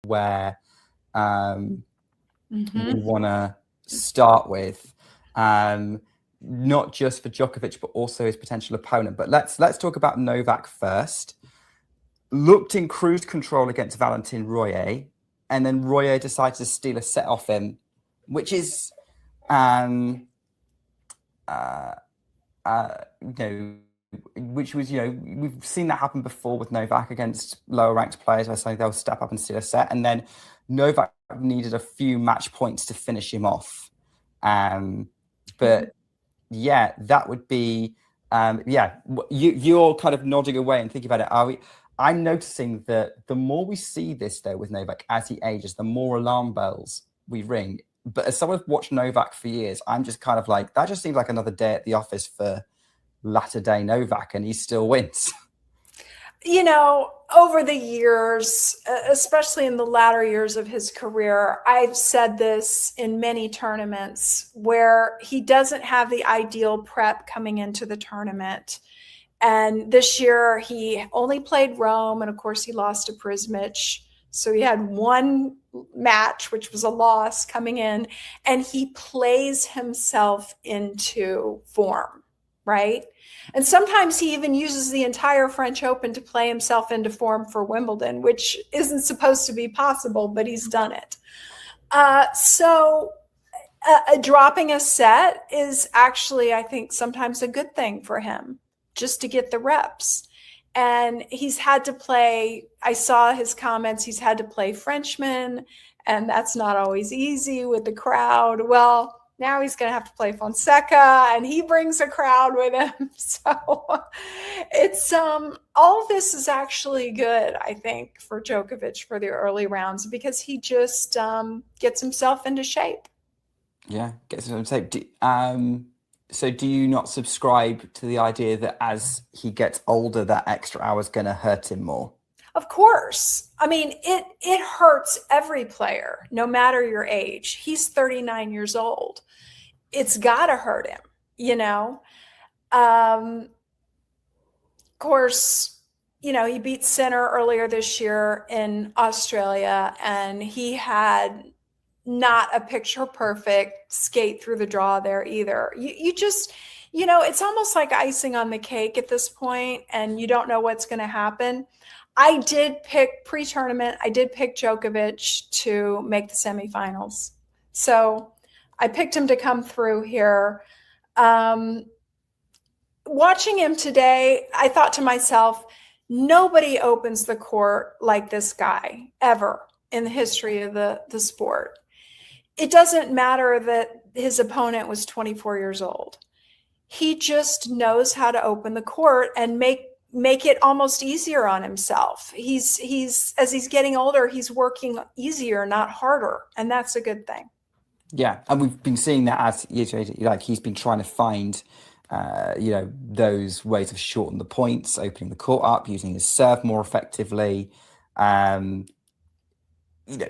where we want to start with, not just for Djokovic, but also his potential opponent. But let's talk about Novak first. Looked in cruise control against Valentin Royer, and then Royer decided to steal a set off him, which is, which was, we've seen that happen before with Novak against lower ranked players, where suddenly they'll step up and steal a set, and then Novak needed a few match points to finish him off. But yeah, that would be, you're kind of nodding away and thinking about it. I'm noticing that the more we see this, though, with Novak as he ages, the more alarm bells we ring. But as someone who's watched Novak for years, I'm just kind of like, that just seems like another day at the office for latter day Novak, and he still wins. Over the years, especially in the latter years of his career, I've said this in many tournaments where he doesn't have the ideal prep coming into the tournament. And this year he only played Rome, and of course he lost to Prismic. So he had one match, which was a loss coming in, and he plays himself into form, right? And sometimes he even uses the entire French Open to play himself into form for Wimbledon, which isn't supposed to be possible, but he's done it. So dropping a set is actually, I think, sometimes a good thing for him, just to get the reps. And he's had to play, I saw his comments, he's had to play Frenchman, and that's not always easy with the crowd. Well, now he's going to have to play Fonseca, and he brings a crowd with him. So it's all of this is actually good, I think, for Djokovic for the early rounds, because he just gets himself into shape. Yeah, gets himself into shape. So do you not subscribe to the idea that as he gets older, that extra hour is going to hurt him more? Of course. I mean, it hurts every player, no matter your age. He's 39 years old. It's got to hurt him, Of course, he beat Sinner earlier this year in Australia, and he had not a picture perfect skate through the draw there either. You just, it's almost like icing on the cake at this point, and you don't know what's going to happen. I did pick pre-tournament. I did pick Djokovic to make the semifinals. So I picked him to come through here. Watching him today, I thought to myself, nobody opens the court like this guy ever in the history of the sport. It doesn't matter that his opponent was 24 years old. He just knows how to open the court and make it almost easier on himself. He's as he's getting older, he's working easier, not harder, and that's a good thing. Yeah, and we've been seeing that as he's been trying to find those ways of shorten the points, opening the court up, using his serve more effectively.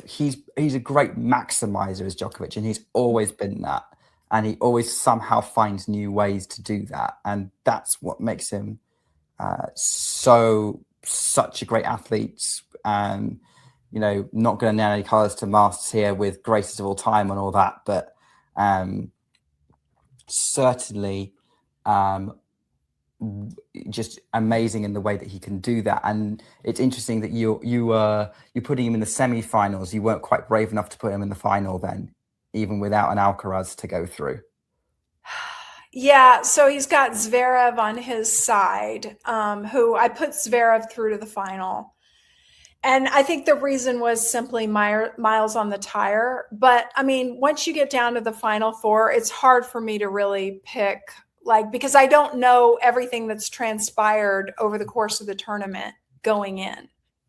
He's a great maximizer as Djokovic, and he's always been that, and he always somehow finds new ways to do that, and that's what makes him such a great athlete. Not going to nail any colours to Masters here with greatest of all time and all that, but certainly just amazing in the way that he can do that. And it's interesting that you're putting him in the semi-finals. You weren't quite brave enough to put him in the final then, even without an Alcaraz to go through. Yeah, so he's got Zverev on his side, who I put Zverev through to the final. And I think the reason was simply miles on the tire. But I mean, once you get down to the final four, it's hard for me to really pick, because I don't know everything that's transpired over the course of the tournament going in.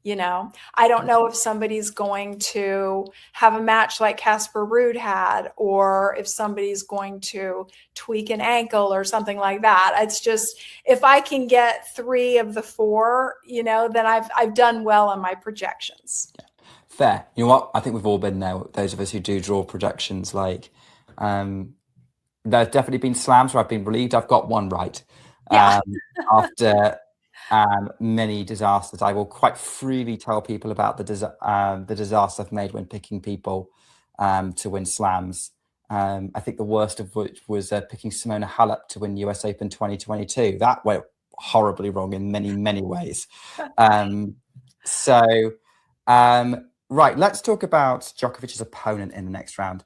I don't know if somebody's going to have a match like Casper Ruud had, or if somebody's going to tweak an ankle or something like that. It's just, if I can get 3 of the 4, then I've done well on my projections. Yeah. Fair. You know what? I think we've all been there. Those of us who do draw projections, there's definitely been slams where I've been relieved I've got one right. Yeah. After Many disasters. I will quite freely tell people about the disaster I've made when picking people to win slams. I think the worst of which was picking Simona Halep to win US Open 2022. That went horribly wrong in many, many ways. Right, let's talk about Djokovic's opponent in the next round.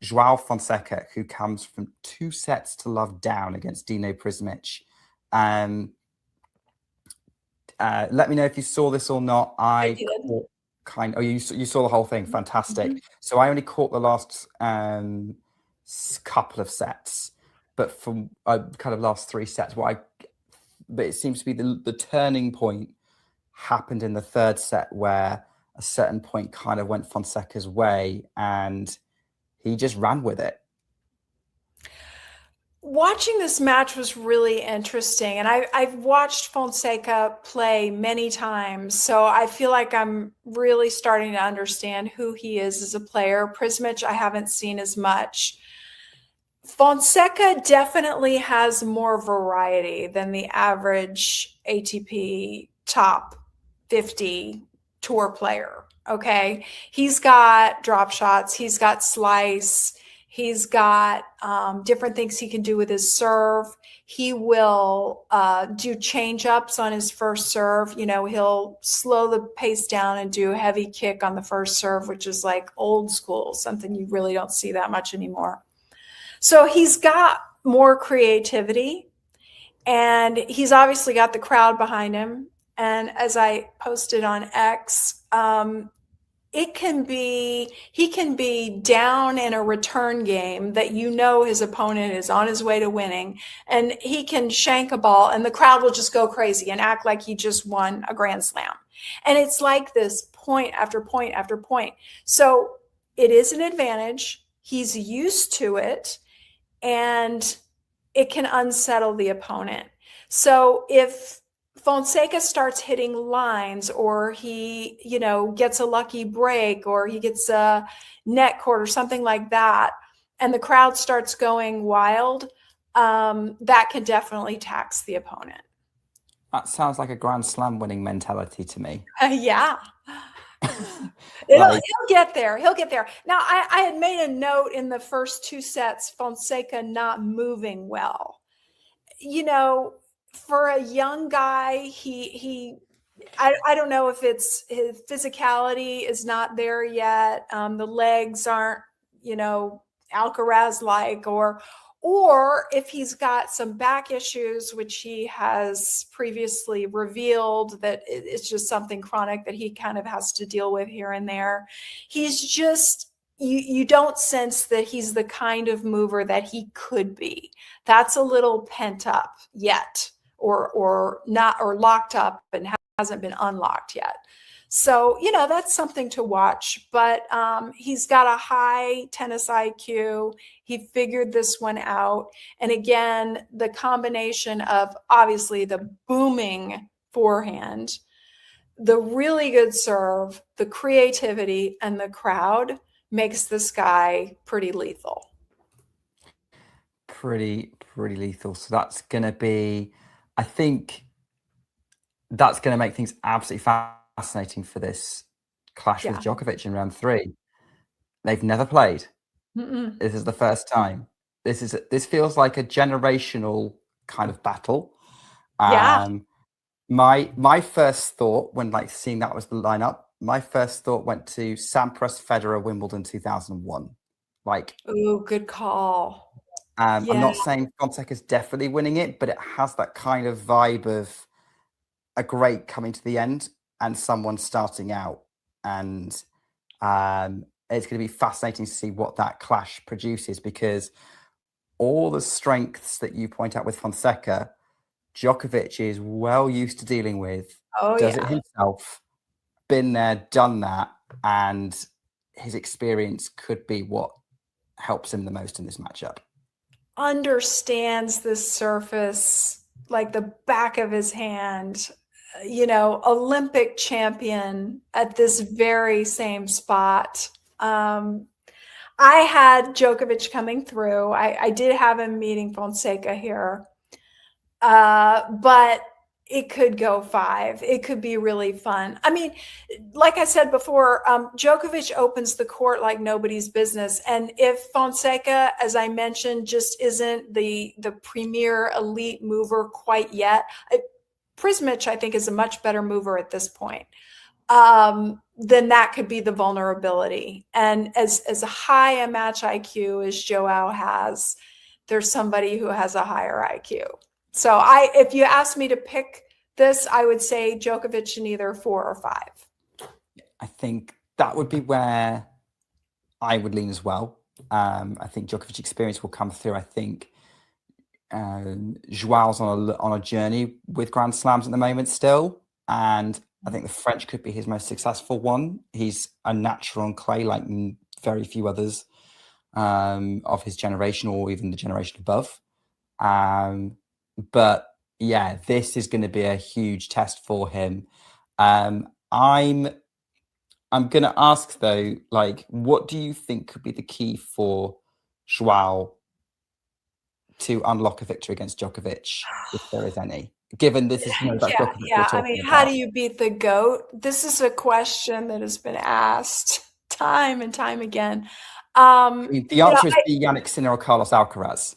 Joao Fonseca, who comes from 2 sets to love down against Dino Prismic. Let me know if you saw this or not. I did. You saw the whole thing. Fantastic. So I only caught the last couple of sets, but from kind of last 3 sets. But it seems to be the turning point happened in the 3rd set, where a certain point kind of went Fonseca's way, and he just ran with it. Watching this match was really interesting, and I've watched Fonseca play many times, so I feel like I'm really starting to understand who he is as a player. Prismic, I haven't seen as much. Fonseca definitely has more variety than the average ATP top 50 tour player. Okay. He's got drop shots. He's got slice. He's got different things he can do with his serve. He will do change ups on his first serve. You know, he'll slow the pace down and do a heavy kick on the first serve, which is like old school, something you really don't see that much anymore. So he's got more creativity, and he's obviously got the crowd behind him. And as I posted on X, he can be down in a return game that, you know, his opponent is on his way to winning, and he can shank a ball and the crowd will just go crazy and act like he just won a Grand Slam. And it's like this point after point after point. So it is an advantage. He's used to it, and it can unsettle the opponent. So if Fonseca starts hitting lines, or he, you know, gets a lucky break, or he gets a net court or something like that, and the crowd starts going wild, that could definitely tax the opponent. That sounds like a Grand Slam winning mentality to me. Yeah. He'll get there. He'll get there. Now, I had made a note in the first 2 sets, Fonseca not moving well. You know, for a young guy, I don't know if it's his physicality is not there yet. The legs aren't, you know, Alcaraz-like, or if he's got some back issues, which he has previously revealed that it's just something chronic that he kind of has to deal with here and there. He's just, you don't sense that he's the kind of mover that he could be. That's a little pent up yet, or not, or locked up and hasn't been unlocked yet. So, you know, that's something to watch, but he's got a high tennis IQ. He figured this one out. And again, the combination of obviously the booming forehand, the really good serve, the creativity, and the crowd makes this guy pretty lethal. Pretty lethal. So that's going to be, I think that's going to make things absolutely fascinating for this clash with Djokovic in round 3. They've never played. This is the first time. This feels like a generational kind of battle. My first thought when seeing that was the lineup, my first thought went to Sampras, Federer, Wimbledon 2001. Oh, good call. I'm not saying Fonseca's definitely winning it, but it has that kind of vibe of a great coming to the end and someone starting out. And it's going to be fascinating to see what that clash produces, because all the strengths that you point out with Fonseca, Djokovic is well used to dealing with, does it himself, been there, done that, and his experience could be what helps him the most in this matchup. Understands this surface like the back of his hand, you know, Olympic champion at this very same spot. I had Djokovic coming through. I did have him meeting Fonseca here. But it could go 5. It could be really fun. I mean, like I said before, Djokovic opens the court like nobody's business. And if Fonseca, as I mentioned, just isn't the premier elite mover quite yet, Prismic, I think, is a much better mover at this point. Then that could be the vulnerability. And as high a match IQ as Joao has, there's somebody who has a higher IQ. So if you asked me to pick this, I would say Djokovic in either 4 or 5. I think that would be where I would lean as well. I think Djokovic's experience will come through. I think Joao's on a journey with Grand Slams at the moment still, and I think the French could be his most successful one. He's a natural on clay like very few others of his generation or even the generation above. But yeah, this is going to be a huge test for him. I'm going to ask though, like, what do you think could be the key for Joao to unlock a victory against Djokovic, if there is any? Given this is Djokovic, yeah. I mean, how do you beat the GOAT? This is a question that has been asked time and time again. I mean, the answer is Jannik Sinner or Carlos Alcaraz.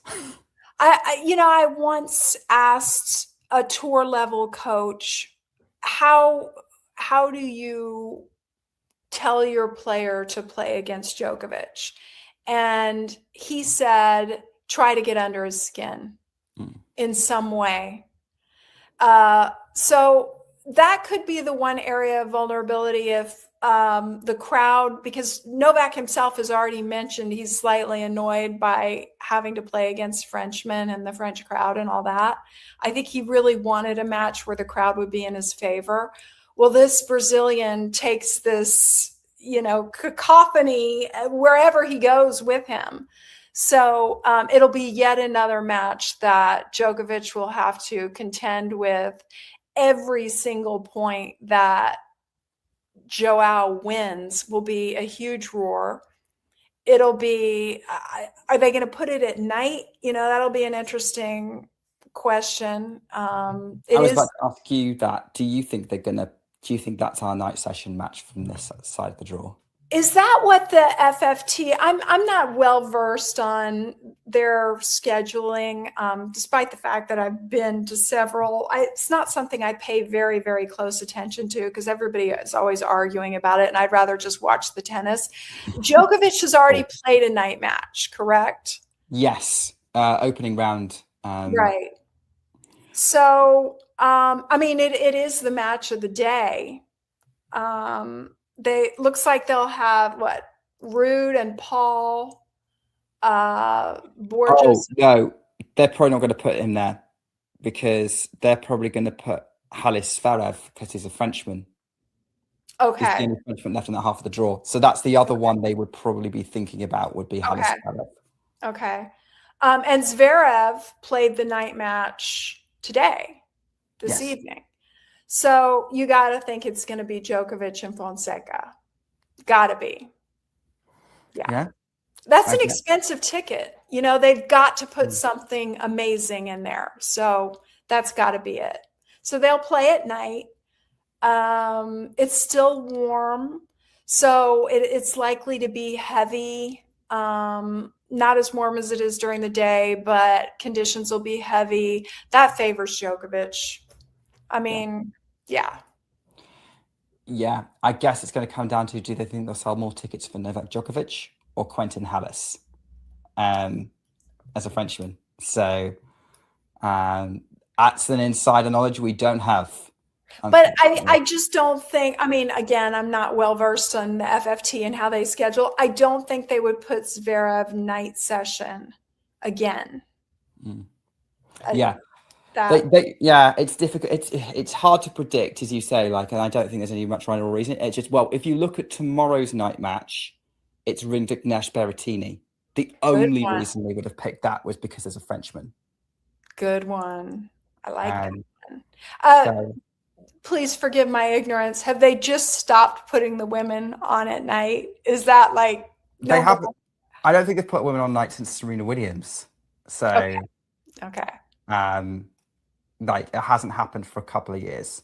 I once asked a tour level coach, how do you tell your player to play against Djokovic? And he said, try to get under his skin in some way. So that could be the one area of vulnerability if the crowd, because Novak himself has already mentioned he's slightly annoyed by having to play against Frenchmen and the French crowd and all that. I think he really wanted a match where the crowd would be in his favor. Well, this Brazilian takes this, cacophony wherever he goes with him. So it'll be yet another match that Djokovic will have to contend with. Every single point that Joao wins will be a huge roar. It'll be, are they going to put it at night? That'll be an interesting question. I was about to ask you that. Do you think that's our night session match from this side of the draw? Is that what the FFT? I'm not well versed on their scheduling, despite the fact that I've been to several. It's not something I pay very, very close attention to because everybody is always arguing about it, and I'd rather just watch the tennis. Djokovic has already played a night match, correct? Yes, opening round. Right. So, I mean, it is the match of the day. Looks like they'll have Rude and Paul, Borges. Oh no, they're probably not going to put him there because they're probably going to put Halis Zverev because he's a Frenchman. Okay. He's the only Frenchman left in that half of the draw. So that's the other one they would probably be thinking about would be Halis Zverev. Okay. And Zverev played the night match this evening. So you got to think it's going to be Djokovic and Fonseca. Got to be. Yeah. That's an expensive ticket. They've got to put something amazing in there. So that's got to be it. So they'll play at night. It's still warm. So it's likely to be heavy. Not as warm as it is during the day, but conditions will be heavy. That favors Djokovic. I mean, yeah. Yeah, I guess it's going to come down to, do they think they'll sell more tickets for Novak Djokovic or Quentin Halys as a Frenchman? So that's an insider knowledge we don't have. But I just don't think, I mean, again, I'm not well versed on the FFT and how they schedule. I don't think they would put Zverev night session again. Yeah. It's difficult. It's hard to predict, as you say. And I don't think there's any much rhyme or reason. It's just, if you look at tomorrow's night match, it's Rinderknecht Berrettini. The only reason they would have picked that was because there's a Frenchman. Good one. I like that one. Please forgive my ignorance. Have they just stopped putting the women on at night? Is that they haven't? I don't think they've put women on night since Serena Williams. So okay. like it hasn't happened for a couple of years.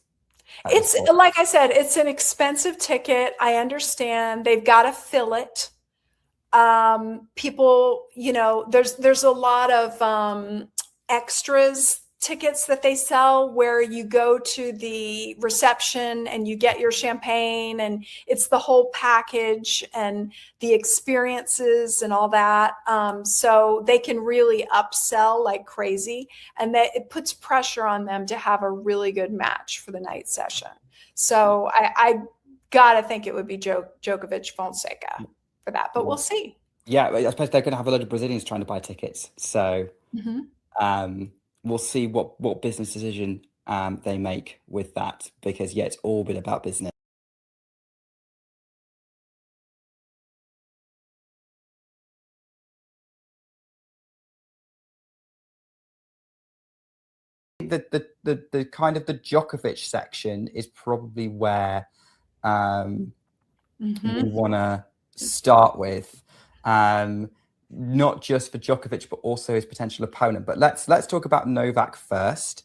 It's like I said, it's an expensive ticket. I understand they've got to fill it. People, there's a lot of extras tickets that they sell where you go to the reception and you get your champagne and it's the whole package and the experiences and all that. So they can really upsell like crazy, and that it puts pressure on them to have a really good match for the night session. So I gotta think it would be Djokovic Fonseca for that, but we'll see. Yeah, I suppose they're going to have a lot of Brazilians trying to buy tickets. So we'll see what business decision they make with that, because yeah, it's all been about business. The kind of the Djokovic section is probably where we want to start with, not just for Djokovic but also his potential opponent. But let's talk about Novak first.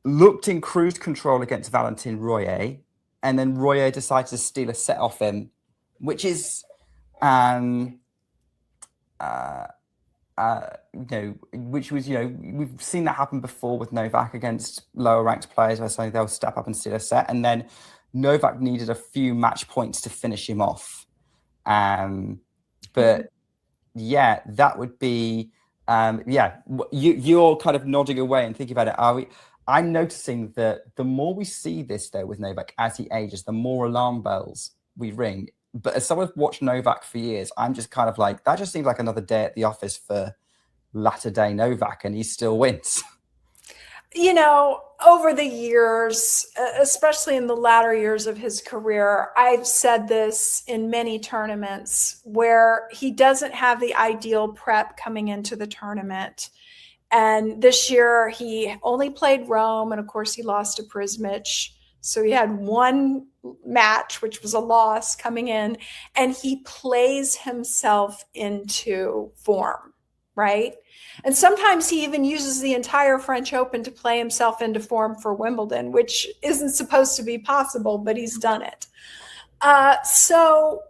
Looked in cruise control against Valentin Royer, and then Royer decided to steal a set off him, which is we've seen that happen before with Novak against lower ranked players, where suddenly they'll step up and steal a set, and then Novak needed a few match points to finish him off. But yeah, that would be you're kind of nodding away and thinking about it. I'm noticing that the more we see this though with Novak as he ages, the more alarm bells we ring. But as someone who's watched Novak for years, I'm just kind of like, that just seems like another day at the office for latter day Novak, and he still wins. Over the years, especially in the latter years of his career, I've said this in many tournaments where he doesn't have the ideal prep coming into the tournament. And this year he only played Rome, and of course he lost to Prismic. So he had one match, which was a loss coming in, and he plays himself into form, right? And sometimes he even uses the entire French Open to play himself into form for Wimbledon, which isn't supposed to be possible, but he's done it. So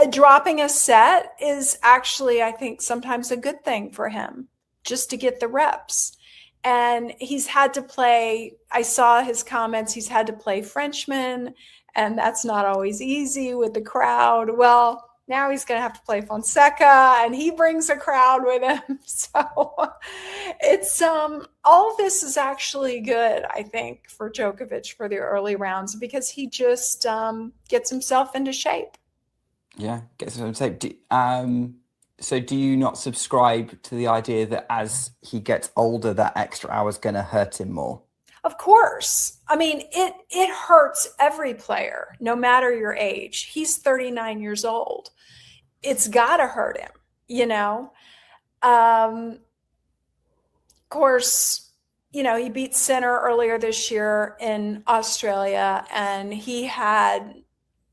dropping a set is actually, I think, sometimes a good thing for him, just to get the reps. And he's had to play, I saw his comments, he's had to play Frenchmen, and that's not always easy with the crowd. Well, now he's going to have to play Fonseca, and he brings a crowd with him. So it's all of this is actually good, I think, for Djokovic for the early rounds, because he just gets himself into shape. Yeah, gets himself into shape. So do you not subscribe to the idea that as he gets older, that extra hour is going to hurt him more? Of course. I mean, it hurts every player, no matter your age. He's 39 years old. It's got to hurt him, Of course, he beat Sinner earlier this year in Australia, and he had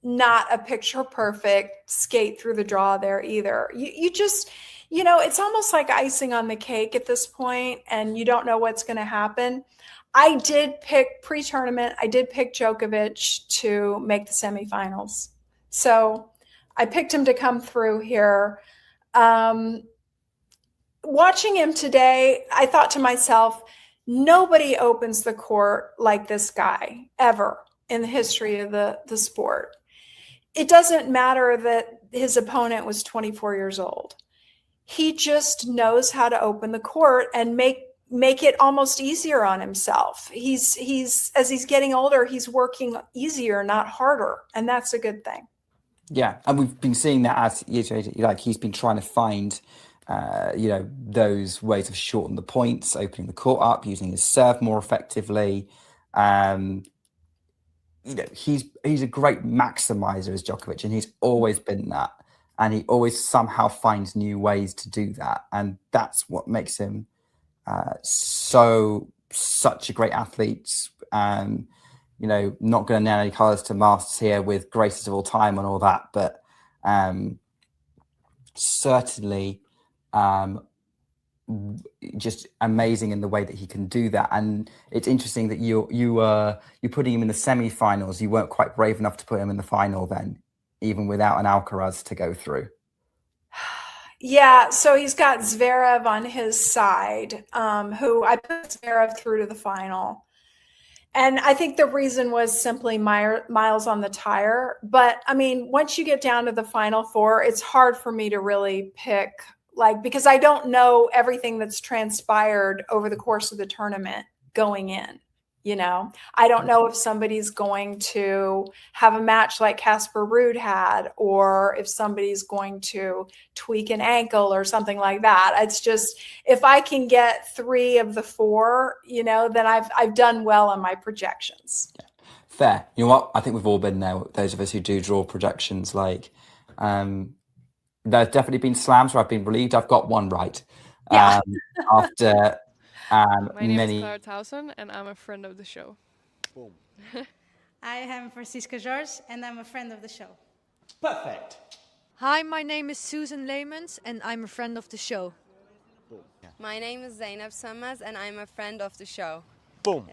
not a picture perfect skate through the draw there either. You just, it's almost like icing on the cake at this point, and you don't know what's going to happen. I did pick pre-tournament. I did pick Djokovic to make the semifinals. So I picked him to come through here. Watching him today, I thought to myself, nobody opens the court like this guy ever in the history of the sport. It doesn't matter that his opponent was 24 years old. He just knows how to open the court and make it almost easier on himself. He's as he's getting older, he's working easier, not harder, and that's a good thing. Yeah, and we've been seeing that as he's been trying to find those ways of shorten the points, opening the court up, using his serve more effectively. He's a great maximizer as Djokovic, and he's always been that, and he always somehow finds new ways to do that, and that's what makes him such a great athlete. Not going to nail any colours to Masters here with greatest of all time and all that, but certainly just amazing in the way that he can do that. And it's interesting that you're putting him in the semi-finals. You weren't quite brave enough to put him in the final then, even without an Alcaraz to go through. Yeah, so he's got Zverev on his side, who I put Zverev through to the final. And I think the reason was simply miles on the tire. But I mean, once you get down to the final four, it's hard for me to really pick, because I don't know everything that's transpired over the course of the tournament going in. I don't know if somebody's going to have a match like Casper Ruud had, or if somebody's going to tweak an ankle or something like that. It's just, if I can get 3 of the 4, then I've done well on my projections. Yeah. Fair. You know what? I think we've all been there. Those of us who do draw projections, there's definitely been slams where I've been relieved. I've got one right. Yeah. After my name is Clara Towson, and I'm a friend of the show. Boom. I am Francisca George, and I'm a friend of the show. Perfect. Hi, my name is Susan Leemans, and I'm a friend of the show. Boom. Yeah. My name is Zainab Sammaz, and I'm a friend of the show. Boom.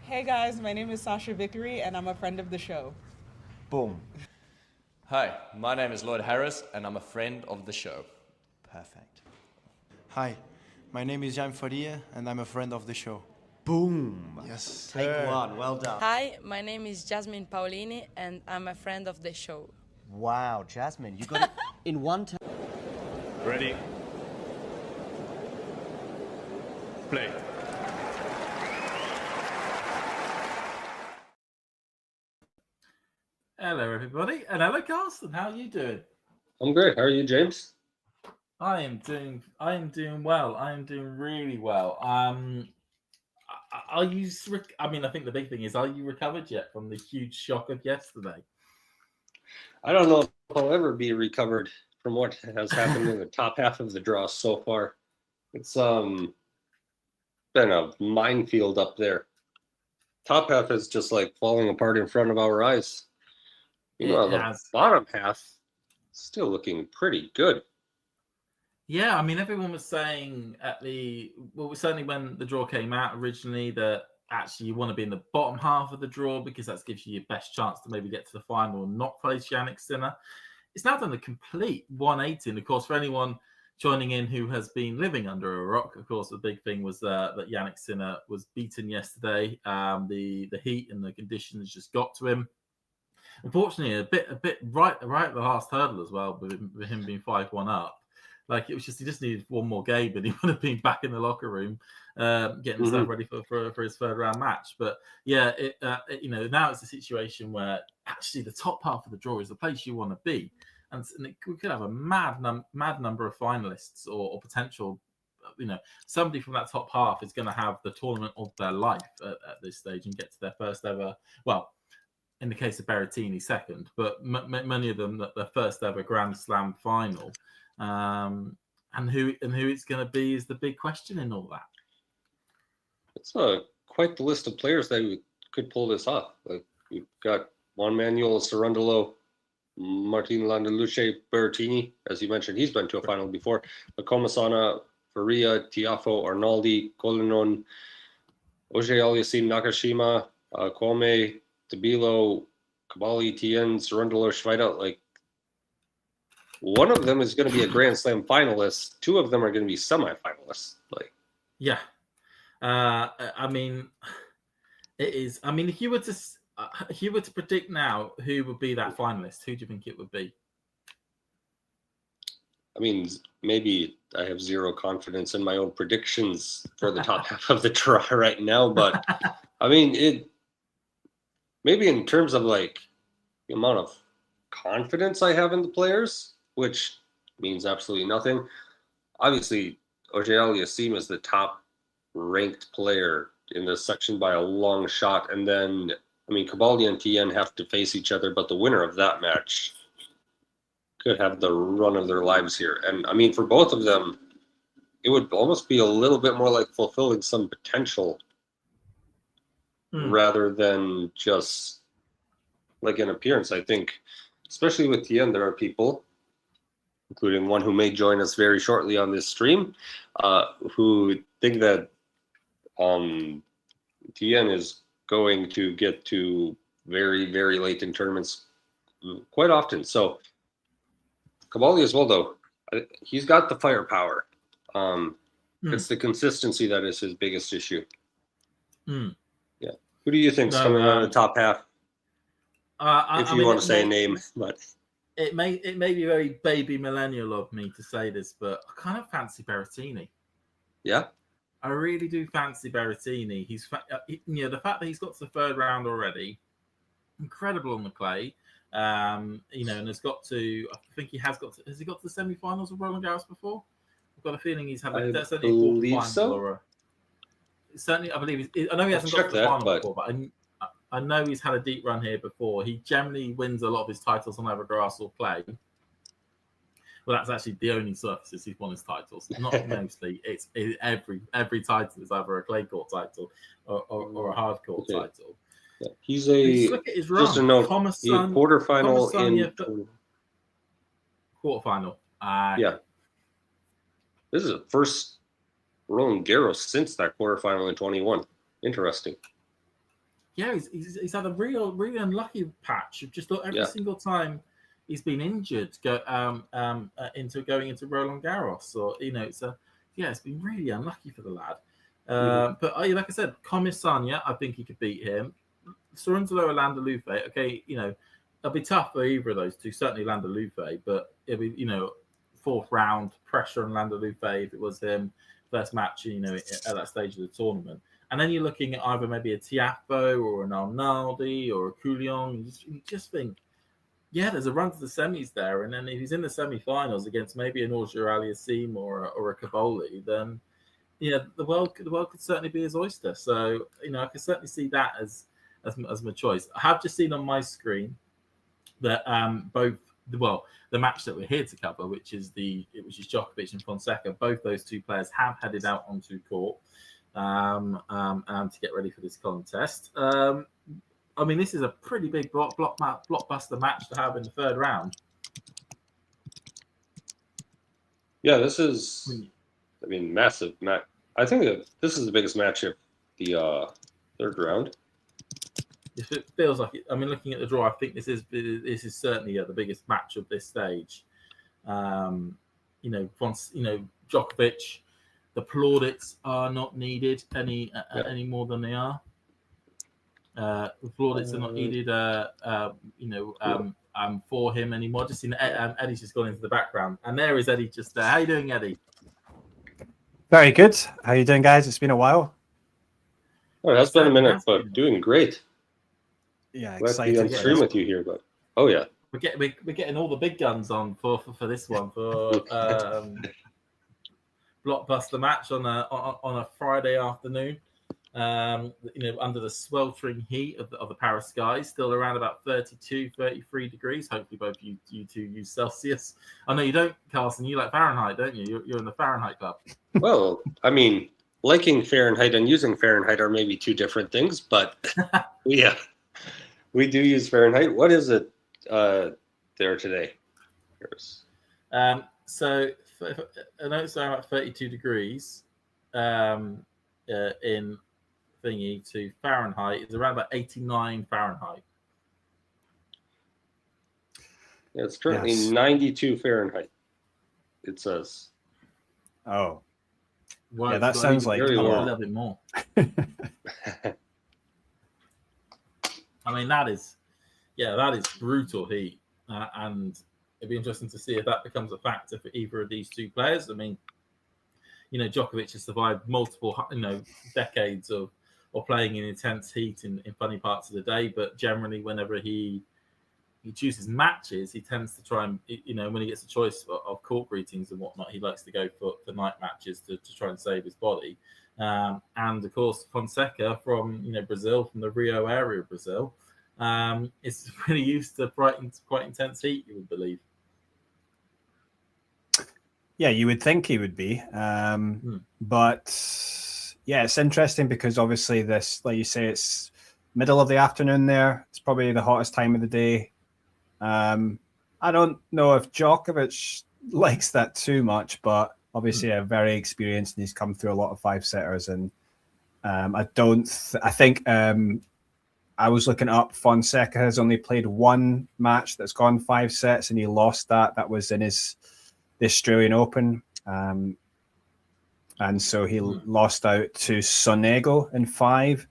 Hey guys, my name is Sasha Vickery, and I'm a friend of the show. Boom. Hi, my name is Lloyd Harris, and I'm a friend of the show. Perfect. Hi, my name is Jan Faria, and I'm a friend of the show. Boom. Yes. Take one. Well done. Hi, my name is Jasmine Paulini, and I'm a friend of the show. Wow, Jasmine, you got it in one time. Ready? Play. Hello, everybody, and hello, Carsten. How are you doing? I'm great. How are you, James? I am doing well. I am doing really well. Are you? I think the big thing is, are you recovered yet from the huge shock of yesterday? I don't know if I'll ever be recovered from what has happened in the top half of the draw so far. It's been a minefield up there. Top half is just like falling apart in front of our eyes. The bottom half still looking pretty good. Yeah, everyone was saying certainly when the draw came out originally that actually you want to be in the bottom half of the draw because that gives you your best chance to maybe get to the final and not face Jannik Sinner. It's now done a complete 180. And of course, for anyone joining in who has been living under a rock, of course, the big thing was that Jannik Sinner was beaten yesterday. The heat and the conditions just got to him. Unfortunately, a bit right at the last hurdle as well, with him being 5-1 up. It was he just needed one more game, and he would have been back in the locker room, getting himself ready for his third round match. But yeah, now it's a situation where actually the top half of the draw is the place you want to be, and we could have a mad number of finalists or potential. Somebody from that top half is going to have the tournament of their life at this stage and get to their first ever. Well, in the case of Berrettini, second, but many of them their first ever Grand Slam final. And who it's going to be is the big question in all that. It's quite the list of players that could pull this off. We've got Juan Manuel Cerundolo, Martin Landaluce, Berrettini, as you mentioned, he's been to a final before. Komasana, Faria, Tiafo, Arnaldi, Colinon, Auger-Aliassime, Nakashima, Kwame, Tabilo, Kabali, Tien, Cerundolo, Schweida. One of them is going to be a Grand Slam finalist. 2 of them are going to be semifinalists. Yeah, it is. If you were to predict now who would be that finalist, who do you think it would be? Maybe I have zero confidence in my own predictions for the top half of the draw right now, but maybe in terms of the amount of confidence I have in the players, which means absolutely nothing. Obviously, Auger-Aliassime is the top ranked player in this section by a long shot. And then, Cabaldi and Tien have to face each other, but the winner of that match could have the run of their lives here. And for both of them, it would almost be a little bit more like fulfilling some potential rather than just an appearance. I think, especially with Tien, there are people including one who may join us very shortly on this stream, who think that Tien is going to get to very, very late in tournaments quite often. So Cavalli as well, though, he's got the firepower. It's the consistency that is his biggest issue. Yeah. Who do you think's coming out of the top half? If you want to say a name, but it may be very baby millennial of me to say this, but I kind of fancy Berrettini. Yeah, I really do fancy Berrettini. He's the fact that he's got to the third round already, incredible on the clay. And has got to. I think he has got to. Has he got to the semi-finals of Roland Garros before? I've got a feeling he's had. That's only a quarterfinal. So. Certainly, I believe. I know he hasn't got to the final before, but I know he's had a deep run here before. He generally wins a lot of his titles on either grass or clay. Well, that's actually the only surfaces he's won his titles. Not mostly. It's every title is either a clay court title or a hard court title. Yeah. He's look at his run. Just a note. Quarterfinal in quarterfinal. Yeah. This is the first Roland Garros since that quarterfinal in 21. Interesting. Yeah, he's had a really unlucky patch. Just every single time he's been injured, into going into Roland Garros, or it's been really unlucky for the lad. But like I said, Comisania, I think he could beat him. Sorrentalo or Landalufe, okay, it'll be tough for either of those two. Certainly Landalufe, but it'll be fourth round pressure on Landalufe if it was him. First match, at that stage of the tournament. And then you're looking at either maybe a Tiafoe or an Arnaldi or a Coulion. You just think, there's a run to the semis there. And then if he's in the semi-finals against maybe an Auger-Aliassime or a Cavalli, then, the world could certainly be his oyster. So, I could certainly see that as my choice. I have just seen on my screen that the match that we're here to cover, which is Djokovic and Fonseca, both those two players have headed out onto court to get ready for this contest. This is a pretty big blockbuster match to have in the third round. Yeah, this is, massive match. I think that this is the biggest match of the third round. It feels like it. Looking at the draw, I think this is certainly the biggest match of this stage. Djokovic, the plaudits are not needed any more than they are. The plaudits are not needed, for him anymore. Just seen Eddie's just gone into the background, and there is Eddie just there. How you doing, Eddie? Very good. How you doing, guys? It's been a while. Oh, that's been a minute, but doing great. Yeah, excited to be on stream with you here, but we're getting all the big guns on for this one for blockbuster match on a Friday afternoon. Under the sweltering heat of the Paris skies, still around about 32, 33 degrees. Hopefully, both you two use Celsius. I know you don't, Carlson. You like Fahrenheit, don't you? You're in the Fahrenheit club. Well, liking Fahrenheit and using Fahrenheit are maybe two different things, but we do use Fahrenheit. What is it there today? So I know it's around about 32 degrees in thingy to Fahrenheit. It's around about 89 Fahrenheit. Yeah, it's currently 92 Fahrenheit. It says. Oh. Well, that sounds like a little bit more. That is brutal heat, and it'd be interesting to see if that becomes a factor for either of these two players. Djokovic has survived multiple, decades of playing in intense heat in funny parts of the day, but generally, whenever he chooses matches, he tends to try and, when he gets a choice of court greetings and whatnot, he likes to go for night matches to try and save his body. And of course, Fonseca from Brazil, from the Rio area of Brazil, is really used to quite intense heat, you would believe. Yeah, you would think he would be. But yeah, it's interesting because obviously this, like you say, it's middle of the afternoon there. It's probably the hottest time of the day. I don't know if Djokovic likes that too much, but obviously very experienced, and he's come through a lot of 5-setters. And I think I was looking up, Fonseca has only played one match that's gone 5 sets, and he lost that. That was in the Australian Open. And so he lost out to Sonego in 5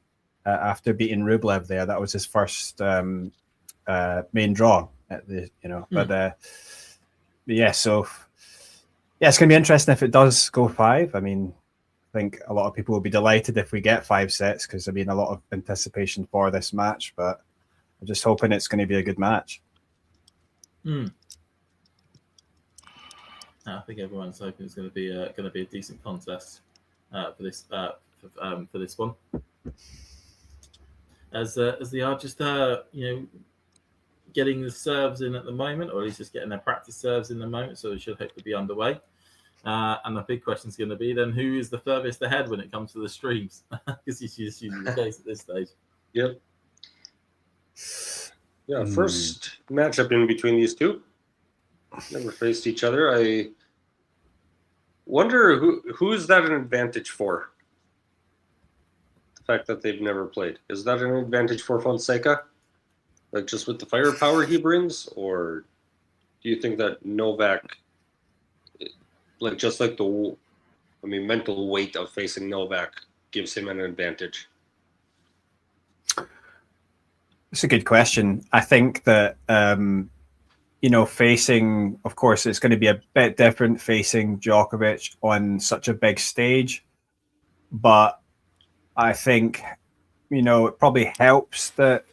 after beating Rublev there. That was his first main draw at the, but yeah, so yeah, it's going to be interesting if it does go 5. I mean, I think a lot of people will be delighted if we get 5 sets, because I mean, a lot of anticipation for this match, but I'm just hoping it's going to be a good match. I think everyone's hoping it's going to be a decent contest for this one. As they are just getting the serves in at the moment, or at least just getting their practice serves in the moment, so it should hopefully be underway. And the big question is going to be then, who is the furthest ahead when it comes to the streams? Because it's usually the case at this stage. Yep. Yeah, first matchup in between these two. Never faced each other. I wonder who is that an advantage for? The fact that they've never played. Is that an advantage for Fonseca? Like just with the firepower he brings? Or do you think that Novak, like just like mental weight of facing Novak gives him an advantage? It's a good question. I think that, facing, of course, it's going to be a bit different facing Djokovic on such a big stage. But I think, it probably helps that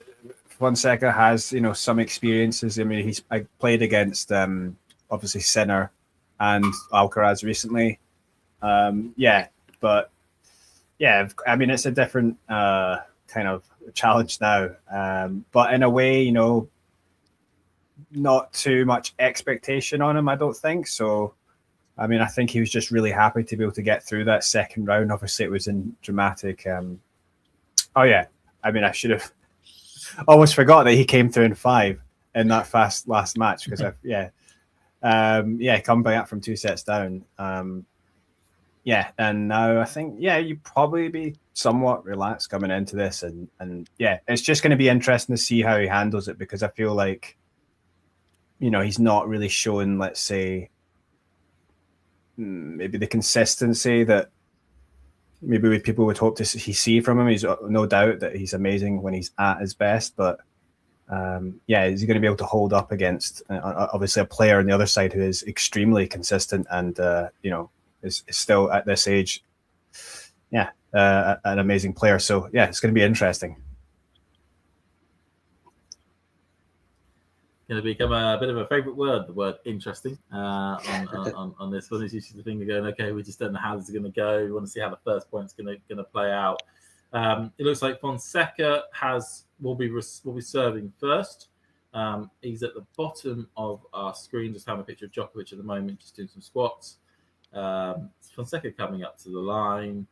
Fonseca has, some experiences. I mean, I played against, obviously, Sinner and Alcaraz recently. I mean, it's a different kind of challenge now. But in a way, not too much expectation on him, I don't think. So, I mean, I think he was just really happy to be able to get through that second round. Obviously, it was in dramatic. I should have almost forgot that he came through in 5 in that fast last match, because come back from 2 sets down. And now I think, you'd probably be somewhat relaxed coming into this. And it's just going to be interesting to see how he handles it, because I feel like, he's not really showing, let's say, maybe the consistency that maybe people would hope to see from him. He's no doubt that he's amazing when he's at his best, but is he going to be able to hold up against obviously a player on the other side who is extremely consistent and is still at this age an amazing player. So it's going to be interesting. Going to become a bit of a favorite word, the word interesting, on this one. It's usually the thing of going, okay, we just don't know how this is going to go. We want to see how the first point's going to play out. It looks like Fonseca will be serving first. He's at the bottom of our screen, just having a picture of Djokovic at the moment, just doing some squats. Fonseca coming up to the line,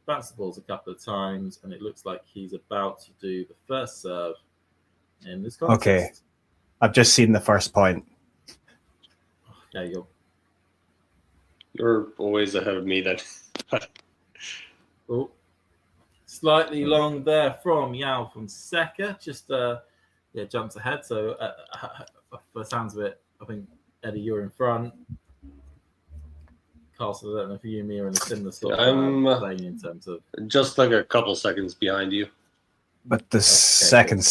bounced the balls a couple of times, and it looks like he's about to do the first serve in this contest. Okay. I've just seen the first point. There you go. You're always ahead of me then. Slightly long there from Joao Fonseca. Just jumps ahead. So for the sounds of it, I think, Eddie, you're in front. Carlson, I don't know if you and me are in a similar sort of lane in terms of... Just like a couple seconds behind you. But the second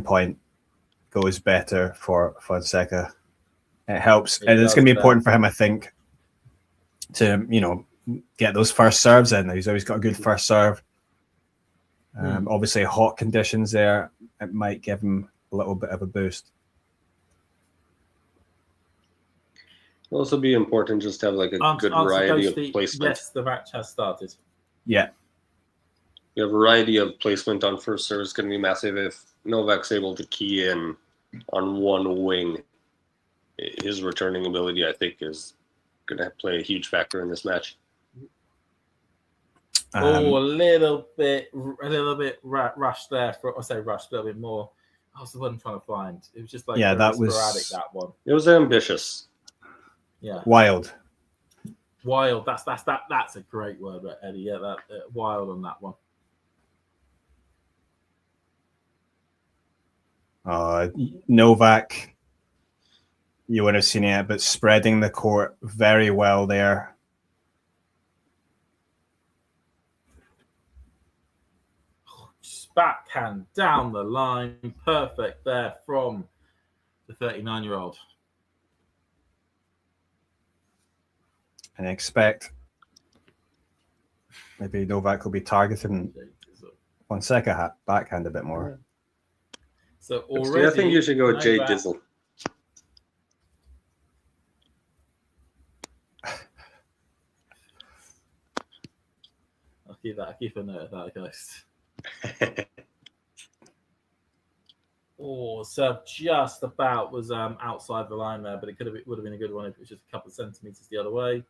point goes better for Fonseca. It helps. And it's going to be important for him, I think, to, get those first serves in. He's always got a good first serve. Obviously, hot conditions there, it might give him a little bit of a boost. It'll also be important just to have like a good variety of placement. Yes, the match has started. Yeah. A variety of placement on first serve is going to be massive. If Novak's able to key in on one wing, his returning ability, I think, is going to play a huge factor in this match. A little bit rushed there. A little bit more What's the word I'm trying to find? It was just like Yeah, very that was sporadic, that one. It was ambitious. Yeah, wild. That's a great word, right, Eddie. Yeah, that wild on that one. Novak, you would have seen it, but spreading the court very well there. Backhand down the line, perfect there from the 39-year-old. And I expect maybe Novak will be targeting Fonseca backhand a bit more. So already, I think you should go with Jay Novak- Dizzle. I'll keep a note of that, guys. So just about was outside the line there, but it would have been a good one if it was just a couple of centimeters the other way.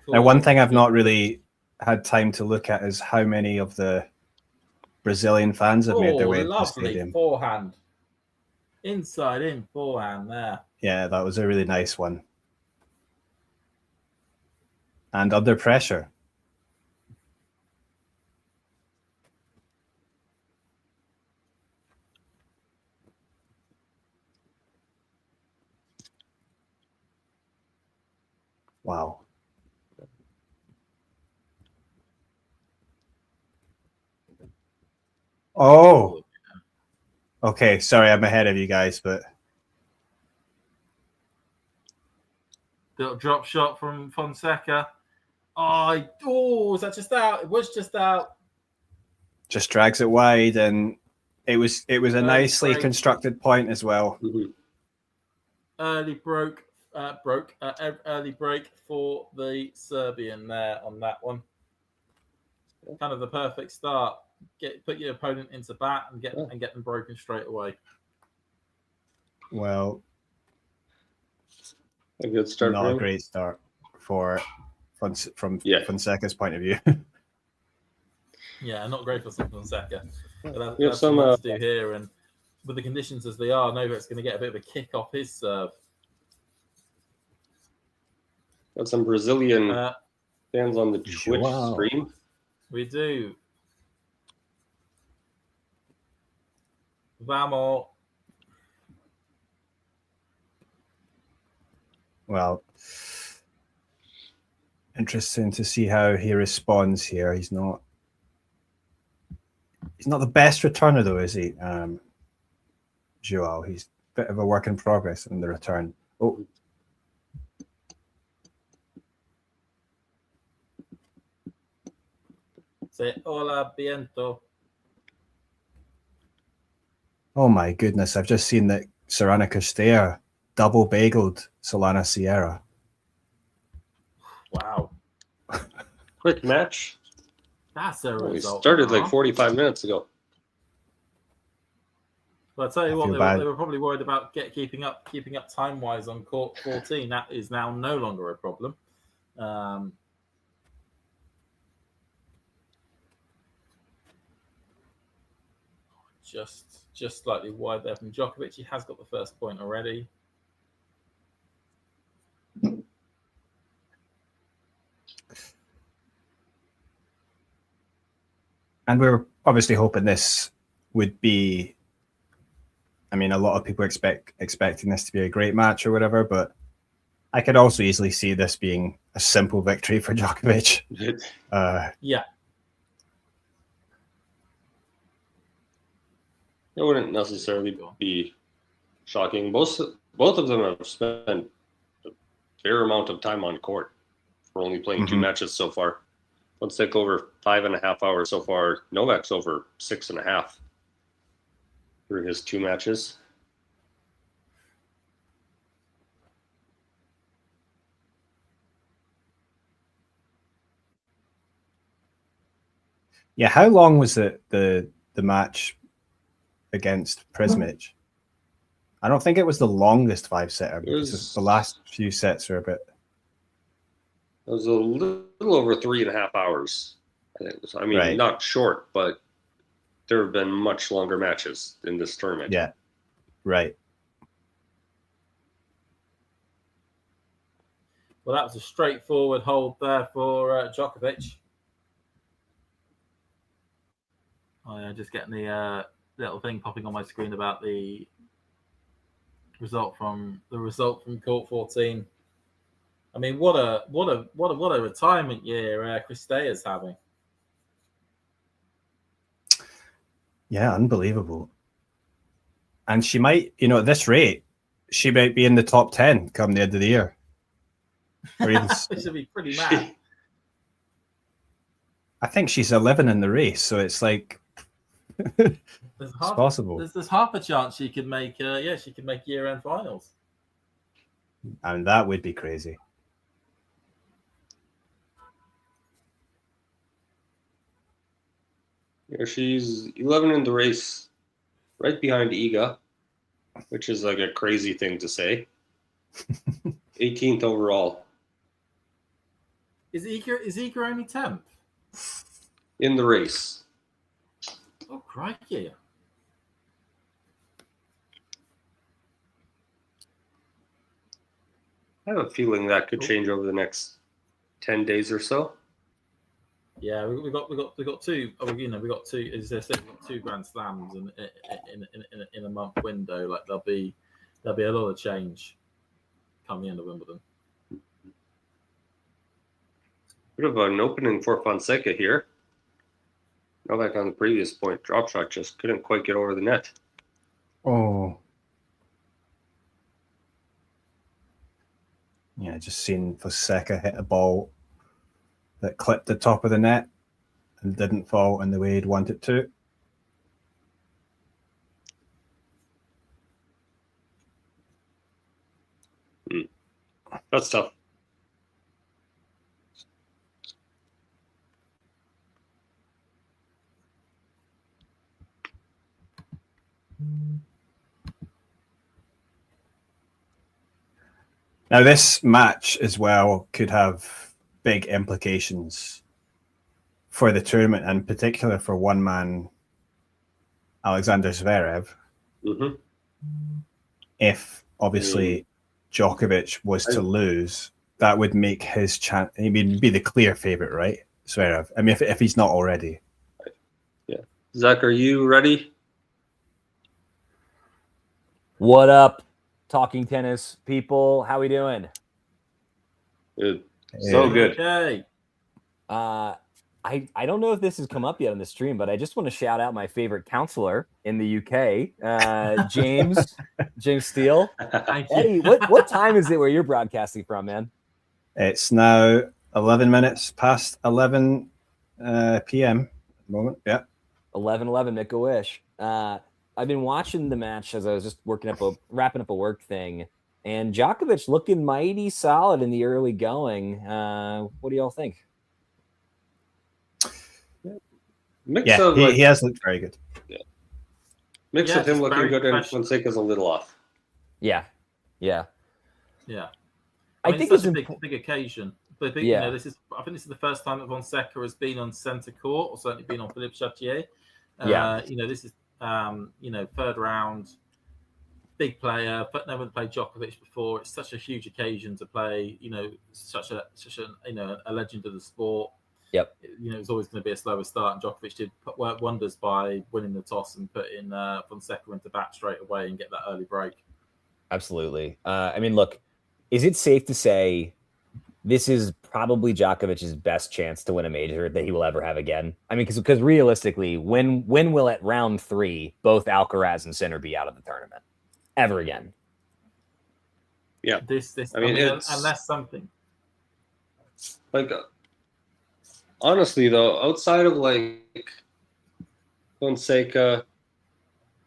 Now, one thing I've not really had time to look at is how many of the Brazilian fans have made their way into the lovely stadium. forehand. Inside in forehand there. Yeah, that was a really nice one. And under pressure. Wow. Oh. Okay, sorry, I'm ahead of you guys, but Little drop shot from Fonseca. Was that just out? It was just out. just drags it wide, and it was a nicely break. constructed point as well. Early early break for the Serbian there on that one. Kind of the perfect start. Put your opponent into bat and get them broken straight away. Well, a good start. Not a great start from Fonseca's point of view. Yeah, not great for Fonseca. But We have that's some to do here, and with the conditions as they are, Novak's going to get a bit of a kick off his serve. Got some Brazilian fans on the Twitch Joao. stream. We do. Vamos. Well, interesting to see how he responds here. He's not the best returner though, is he? Joao. He's a bit of a work in progress in the return. Oh. Say hola, viento. Oh my goodness, I've just seen that Sorana Castella double bageled Solana Sierra. Wow. Quick match. That's a result. We started like 45 minutes ago. Well, I'll tell you I what, feel they bad. were probably worried about keeping up time-wise on court 14. That is now no longer a problem. Just slightly wide there from Djokovic. He has got the first point already. And we were obviously hoping this would be, I mean, a lot of people expecting this to be a great match or whatever, but I could also easily see this being a simple victory for Djokovic. Yeah. It wouldn't necessarily be shocking. Both of them have spent a fair amount of time on court for only playing two matches so far. Fonseca over 5.5 hours so far. Novak's over 6.5 through his two matches. Yeah, how long was the match against Prismic? I don't think it was the longest 5-setter because the last few sets were a bit. It was a little over 3.5 hours. I think. I mean, Right. not short, but there have been much longer matches in this tournament. Yeah, right. Well, that was a straightforward hold there for Djokovic. Just getting the little thing popping on my screen about the result from court 14. I mean, what a retirement year Kristea's having. Yeah, unbelievable. And she might, at this rate, she might be in the top 10 come the end of the year. Or even, This would be pretty mad. I think she's 11 in the race, so it's like it's possible. There's half a chance she could make year-end finals. And that would be crazy. Yeah, she's 11 in the race, right behind Iga, which is like a crazy thing to say. 18th overall. Is Iga only 10th? In the race. Oh, crikey. I have a feeling that could change over the next 10 days or so. Yeah, we got two. We got two. As I said, we got 2 Grand Slams in a month window. Like there'll be a lot of change come the end of Wimbledon. Bit of an opening for Fonseca here. Novak on the previous point, drop shot just couldn't quite get over the net. Oh. Yeah, just seen Fonseca hit a ball that clipped the top of the net and didn't fall in the way he'd want it to. That's tough. Now, this match as well could have big implications for the tournament, and in particular for one man, Alexander Zverev. Mm-hmm. If obviously Djokovic was to lose, that would make his chance. He would be the clear favorite, right? Zverev. I mean, if he's not already. Yeah. Zach, are you ready? What up, talking tennis people? How we doing? Good. So good. Okay. I don't know if this has come up yet on the stream, but I just want to shout out my favorite counselor in the UK, James Steele. Eddie, what time is it where you're broadcasting from, man? It's now 11 minutes past 11 p.m. at the moment. Yeah. 11:11, make a wish. I've been watching the match as I was just wrapping up a work thing, and Djokovic looking mighty solid in the early going. What do y'all think? He has looked very good. Yeah. Mix of him looking good and Fonseca's a little off. Yeah. I think it's a big occasion. But I think this is the first time that Fonseca has been on centre court, or certainly been on Philippe Chatrier. This is third round, big player, but never played Djokovic before. It's such a huge occasion to play. Such a legend of the sport. Yep. It's always going to be a slower start, and Djokovic did work wonders by winning the toss and putting Fonseca into bat straight away and get that early break. Absolutely. I mean, look, is it safe to say this is probably Djokovic's best chance to win a major that he will ever have again? I mean, because realistically, when will at round 3 both Alcaraz and Sinner be out of the tournament ever again? Yeah. Unless something like. Honestly, though, outside of like Fonseca,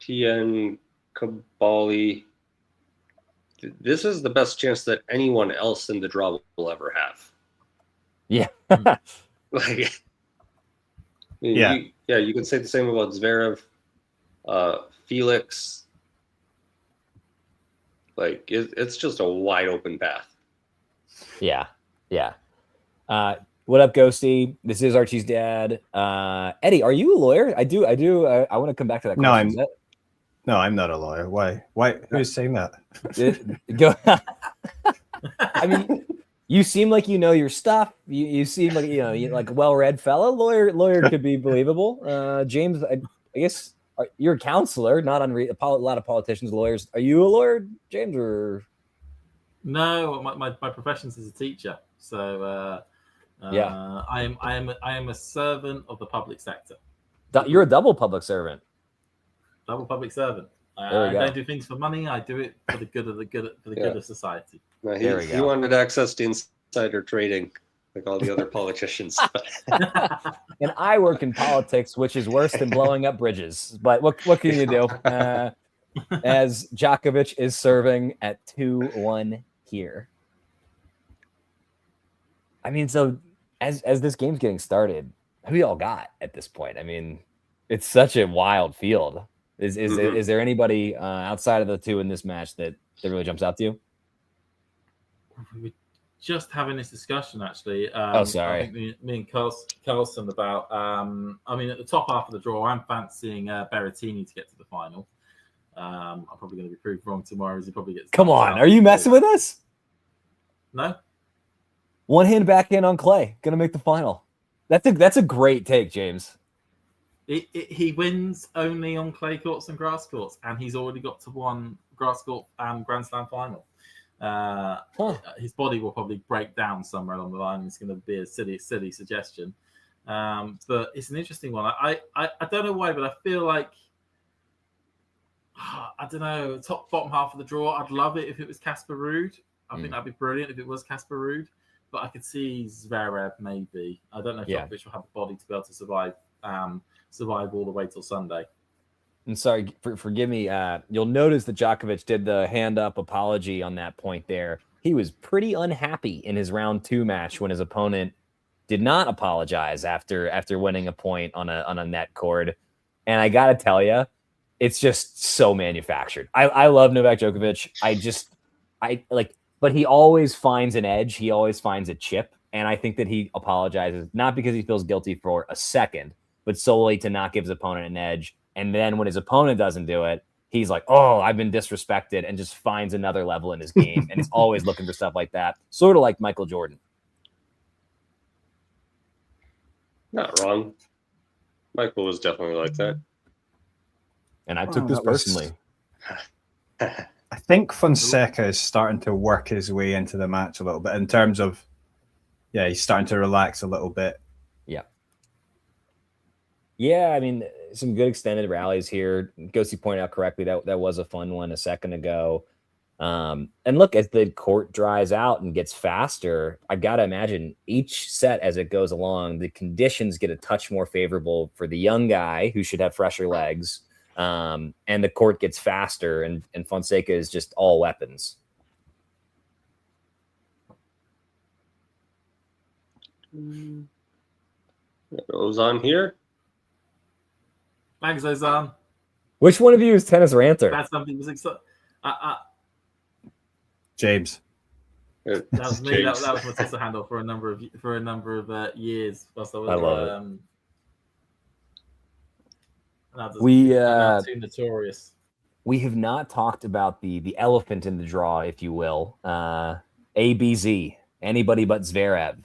Tien, Cabali, this is the best chance that anyone else in the draw will ever have. Yeah. You can say the same about Zverev, Felix. It's just a wide open path. Yeah. What up, Ghosty? This is Archie's dad. Eddie, are you a lawyer? I want to come back to that question. No, I'm not a lawyer. Why? Who's saying that? Go. I mean, you seem like you know your stuff. You seem like you're like a well-read fella. Lawyer could be believable. James, I guess you're a counselor, not a lot of politicians, lawyers. Are you a lawyer, James, or? No, my profession is a teacher. So I am a servant of the public sector. You're a double public servant. Double public servant. I don't do things for money. I do it for the good of good of society. No, he wanted access to insider trading, like all the other politicians. And I work in politics, which is worse than blowing up bridges. But what can you do? As Djokovic is serving at 2-1 here. I mean, so as this game's getting started, who y'all got at this point? I mean, it's such a wild field. Is there anybody outside of the two in this match that really jumps out to you? We're just having this discussion, actually. Sorry. I think me and Carlson about. I mean, at the top half of the draw, I'm fancying Berrettini to get to the final. I'm probably going to be proved wrong tomorrow, as he probably gets. Come on, are you messing with us? No. One hand backhand on clay, going to make the final. That's a great take, James. He wins only on clay courts and grass courts, and he's already got to one grass court Grand Slam final. His body will probably break down somewhere along the line. It's going to be a silly suggestion, but it's an interesting one. I don't know why, but I feel like I don't know, bottom half of the draw. I'd love it if it was Casper Ruud. I think that'd be brilliant if it was Casper Ruud. But I could see Zverev maybe. I don't know if Djokovic will have the body to be able to survive all the way till Sunday. And sorry, forgive me. You'll notice that Djokovic did the hand up apology on that point there. He was pretty unhappy in his round 2 match when his opponent did not apologize after winning a point on a net cord. And I got to tell you, it's just so manufactured. I love Novak Djokovic. But he always finds an edge. He always finds a chip. And I think that he apologizes, not because he feels guilty for a second, but solely to not give his opponent an edge. And then when his opponent doesn't do it, he's like, oh, I've been disrespected, and just finds another level in his game. And he's always looking for stuff like that. Sort of like Michael Jordan. Not wrong. Michael was definitely like that. And I took this personally. I think Fonseca is starting to work his way into the match a little bit in terms of, he's starting to relax a little bit. Yeah, I mean, some good extended rallies here. Ghosty pointed out correctly that was a fun one a second ago. And look, as the court dries out and gets faster, I've got to imagine each set as it goes along, the conditions get a touch more favorable for the young guy who should have fresher legs. And the court gets faster, and Fonseca is just all weapons. It goes on here. Thanks, Ozan. Which one of you is tennis ranter? That's something was exciting. James. That was me. That was my Twitter handle for a number of years. Whilst I was, love it. I'm too notorious. We have not talked about the elephant in the draw, if you will. ABZ, anybody but Zverev.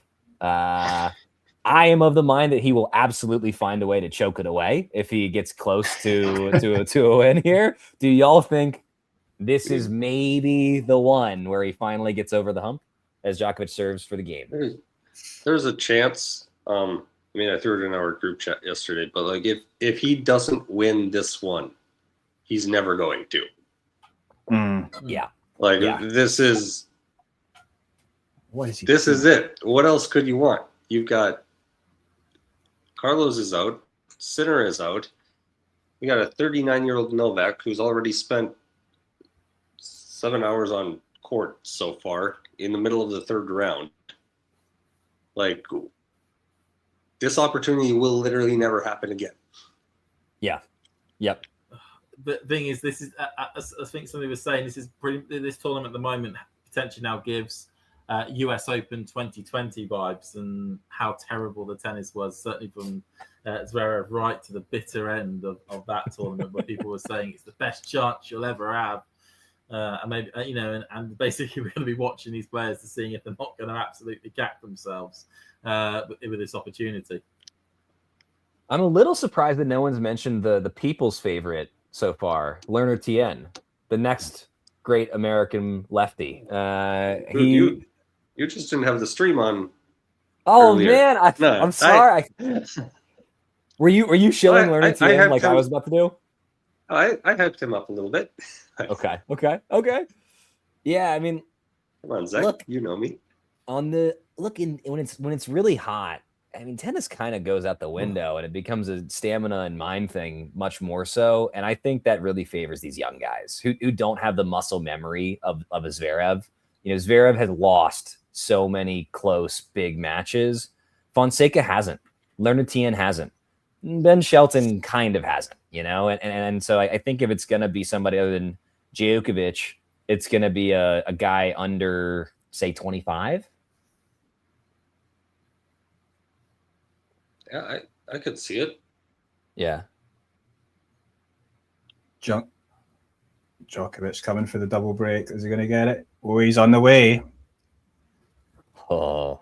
I am of the mind that he will absolutely find a way to choke it away if he gets close to a win here. Do y'all think this is maybe the one where he finally gets over the hump as Djokovic serves for the game? There's a chance. I mean, I threw it in our group chat yesterday, but like if he doesn't win this one, he's never going to. Yeah. This is what is he? This is it. What else could you want? You've got Carlos is out, Sinner is out. We got a 39-year-old Novak who's already spent 7 hours on court so far in the middle of the third round. Like, this opportunity will literally never happen again. Yeah. Yep. The thing is, this is, I think somebody was saying, this tournament at the moment potentially now gives US Open 2020 vibes and how terrible the tennis was, certainly from Zverev right to the bitter end of that tournament, where people were saying it's the best chance you'll ever have. And maybe and basically we're going to be watching these players to seeing if they're not going to absolutely cack themselves with this opportunity. I'm a little surprised that no one's mentioned the people's favorite so far, Lerner Tien, the next great American lefty. You just didn't have the stream on. Oh earlier. man, I'm sorry. Were you shilling Lerner Tien like I was about to do? I hyped him up a little bit. Okay. Yeah, I mean, come on, Zach. Look, you know me. When it's really hot, I mean, tennis kind of goes out the window and it becomes a stamina and mind thing much more so. And I think that really favors these young guys who don't have the muscle memory of a Zverev. Zverev has lost so many close, big matches. Fonseca hasn't. Lerner Tien hasn't. Ben Shelton kind of hasn't, and so I think if it's going to be somebody other than Djokovic, it's going to be a guy under, say, 25. Yeah, I could see it. Yeah. Djokovic coming for the double break. Is he going to get it? Oh, he's on the way. Oh.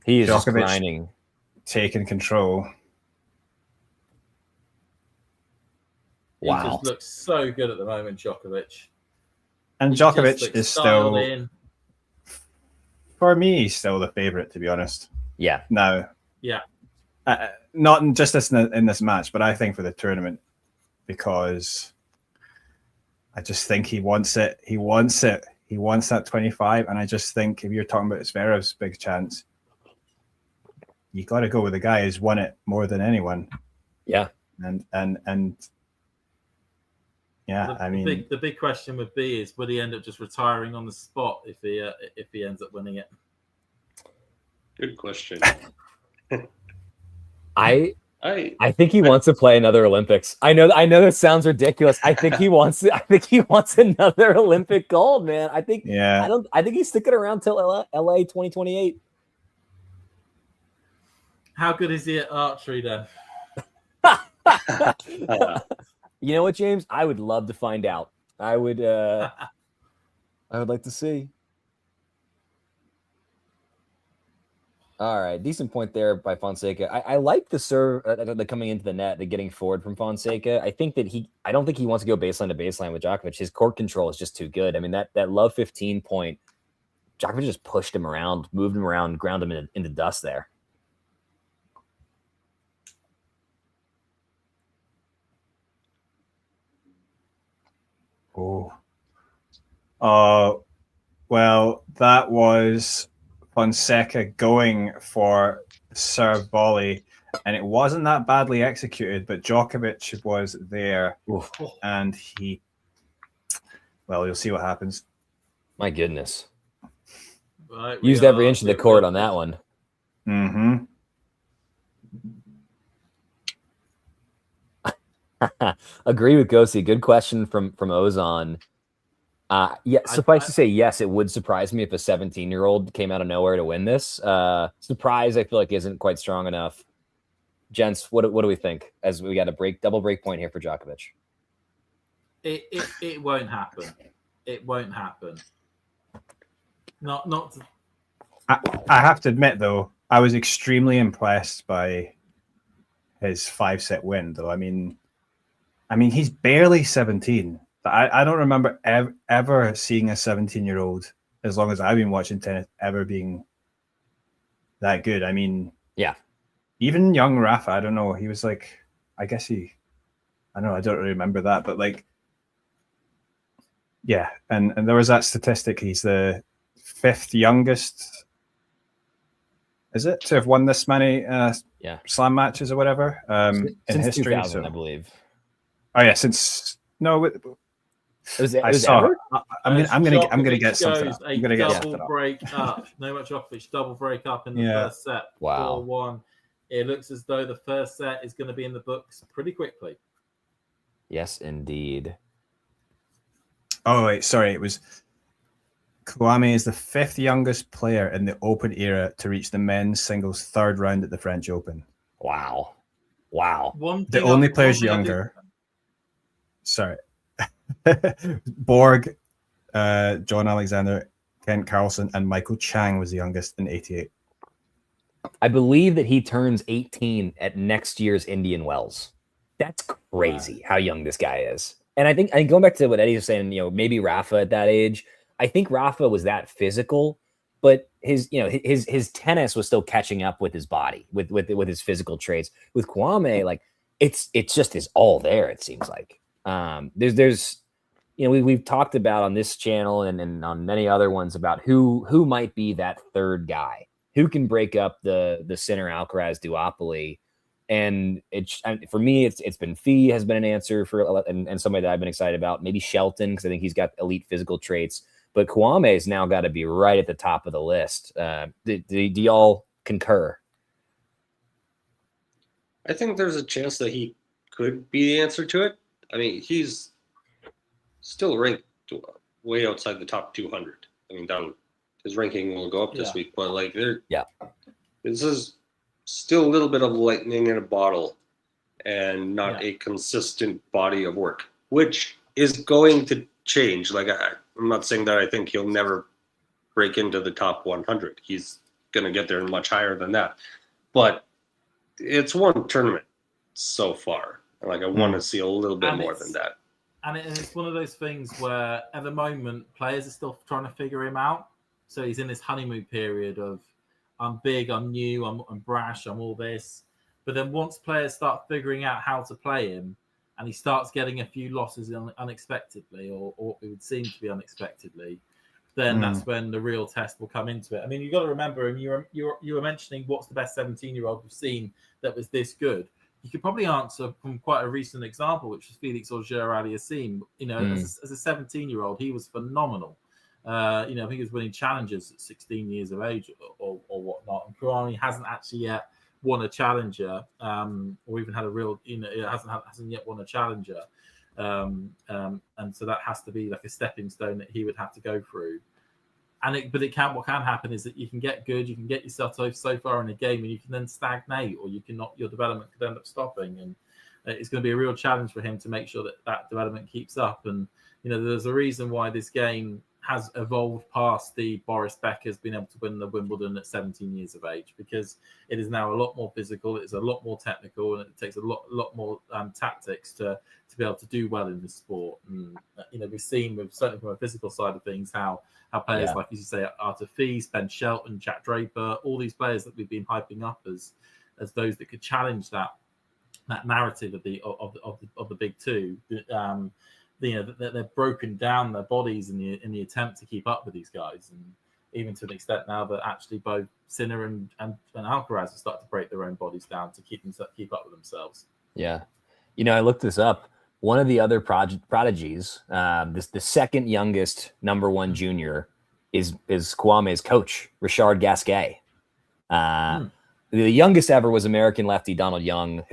He is just grinding. Taking control. Wow. He just looks so good at the moment, Djokovic. And Djokovic is still, for me, he's still the favourite, to be honest. Yeah. Now. Yeah. Not just in this match, but I think for the tournament, because I just think he wants it. He wants it. He wants that 25. And I just think if you're talking about Zverev's big chance, you got to go with the guy who's won it more than anyone. Yeah. And yeah, the big question would be is would he end up just retiring on the spot if he ends up winning it? Good question. I think he wants to play another Olympics. I know that sounds ridiculous. I think he wants another Olympic gold, man. I think he's sticking around till LA 2028. How good is he at archery then? You know what, James? I would love to find out. I would like to see. All right, decent point there by Fonseca. I like the serve coming into the net, the getting forward from Fonseca. I don't think he wants to go baseline to baseline with Djokovic. His court control is just too good. I mean, that love 15 point, Djokovic just pushed him around, moved him around, ground him into dust there. Well, that was Fonseca going for serve volley, and it wasn't that badly executed, but Djokovic was there. Oof. And you'll see what happens. My goodness. Right, used every inch of the court on that one. Mm-hmm. Agree with Gosi. Good question from Ozon. Suffice to say, yes, it would surprise me if a 17-year-old came out of nowhere to win this. Surprise, I feel like isn't quite strong enough. Gents, what do we think? As we got a double break point here for Djokovic. It won't happen. It won't happen. Not. I have to admit, though, I was extremely impressed by his 5-set win. Though I mean, he's barely 17. I don't remember ever seeing a 17-year-old, as long as I've been watching tennis, ever being that good. I mean, yeah. Even young Rafa, I don't know. He was like, I don't know. I don't really remember that, but like, yeah. And there was that statistic. He's the 5th youngest, is it, to have won this many slam matches or whatever in history. 2000, I believe. Oh yeah, I'm gonna get something. I'm gonna get double break up. Novak Djokovic double break up in the first set. Wow. 4-1. It looks as though the first set is going to be in the books pretty quickly. Yes, indeed. Oh wait, sorry. It was Kwame is the 5th youngest player in the Open era to reach the men's singles 3rd round at the French Open. Wow. The only players younger. Sorry. Borg, John Alexander, Kent Carlson, and Michael Chang was the youngest in 88. I believe that he turns 18 at next year's Indian Wells. That's crazy how young this guy is. And I think going back to what Eddie was saying, maybe Rafa at that age, I think Rafa was that physical, but his tennis was still catching up with his body, with his physical traits. With Kwame, like it's just is all there. It seems like there's we've talked about on this channel and on many other ones about who might be that third guy who can break up the Sinner Alcaraz duopoly. And for me, it's been Fee has been an answer for, and somebody that I've been excited about. Maybe Shelton, because I think he's got elite physical traits. But Kwame's now got to be right at the top of the list. Do y'all concur? I think there's a chance that he could be the answer to it. I mean, he's still ranked way outside the top 200. I mean, his ranking will go up this week, but this is still a little bit of lightning in a bottle and not a consistent body of work, which is going to change. Like, I'm not saying that I think he'll never break into the top 100. He's going to get there much higher than that. But it's one tournament so far. Like, I want to see a little bit more than that. And it's one of those things where, at the moment, players are still trying to figure him out. So he's in this honeymoon period of, I'm big, I'm new, I'm brash, I'm all this. But then once players start figuring out how to play him, and he starts getting a few losses unexpectedly, or it would seem to be unexpectedly, then that's when the real test will come into it. I mean, you've got to remember, and you were mentioning what's the best 17-year-old we've seen that was this good. You could probably answer from quite a recent example, which is Felix Auger-Aliassime. As a 17-year-old, he was phenomenal. I think he was winning challenges at 16 years of age or whatnot. And Kwame hasn't actually yet won a challenger, or even had a real, hasn't yet won a challenger. And so that has to be like a stepping stone that he would have to go through. What can happen is that you can get good, you can get yourself so far in a game, and you can then stagnate, or your development could end up stopping. And it's going to be a real challenge for him to make sure that development keeps up. And there's a reason why this game has evolved past the Boris Becker's being able to win the Wimbledon at 17 years of age, because it is now a lot more physical, it's a lot more technical, and it takes a lot more tactics to be able to do well in this sport. And we've seen, certainly from a physical side of things, how players like, as you say, Arthur Fils, Ben Shelton, Jack Draper, all these players that we've been hyping up as those that could challenge that narrative of the big two. They've broken down their bodies in the attempt to keep up with these guys, and even to an extent now that actually both Sinner and Alcaraz have started to break their own bodies down to keep up with themselves. Yeah, I looked this up. One of the other prodigies, the second youngest number one junior, is Kwame's coach, Richard Gasquet. The youngest ever was American lefty Donald Young,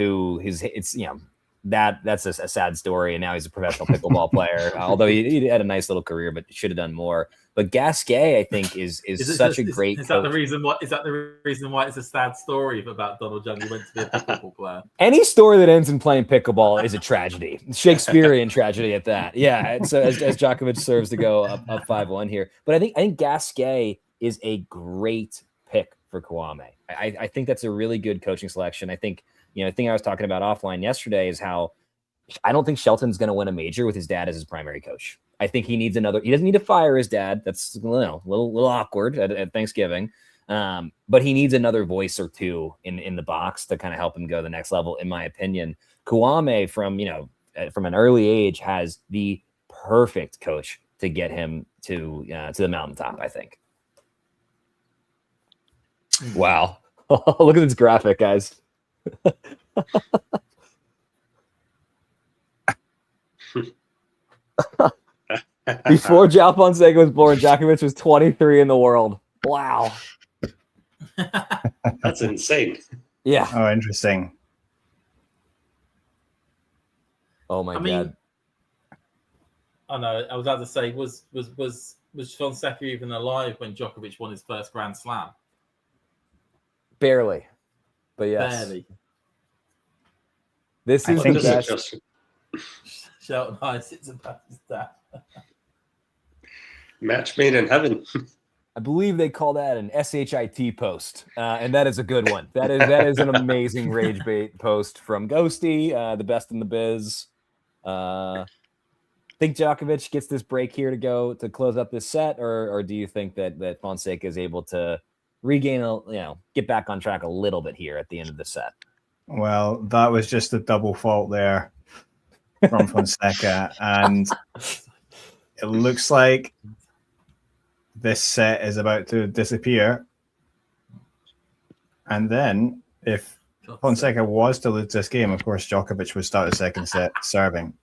that's a sad story, and now he's a professional pickleball player. Although he had a nice little career, but should have done more. But Gasquet, I think, is such a great coach. Is that the reason why it's a sad story about Donald Young? He went to be a pickleball player. Any story that ends in playing pickleball is a tragedy, Shakespearean tragedy at that. Yeah. So as Djokovic serves to go up 5-1 here, but I think Gasquet is a great pick for Kwame. I think that's a really good coaching selection. I think. The thing I was talking about offline yesterday is how I don't think Shelton's going to win a major with his dad as his primary coach. I think he needs another. He doesn't need to fire his dad. That's a little awkward at Thanksgiving. But he needs another voice or two in the box to kind of help him go to the next level, in my opinion. Kwame, from an early age, has the perfect coach to get him to the mountaintop, I think. Wow. Look at this graphic, guys. Before Joao Fonseca was born, Djokovic was 23 in the world. Wow. That's insane. Yeah. Oh, interesting. Oh my God. I know. I was about to say, was Was Fonseca even alive when Djokovic won his first Grand Slam? Barely, but yes. Barely. This is the best. Shelton Heiss, it's about his dad. Match made in heaven. I believe they call that an SHIT post, and that is a good one. That is an amazing rage bait post from Ghosty, the best in the biz. Think Djokovic gets this break here to close up this set, or do you think that Fonseca is able to regain, get back on track a little bit here at the end of the set? Well, that was just a double fault there from Fonseca, and it looks like this set is about to disappear. And then, if Fonseca was to lose this game, of course, Djokovic would start the second set serving.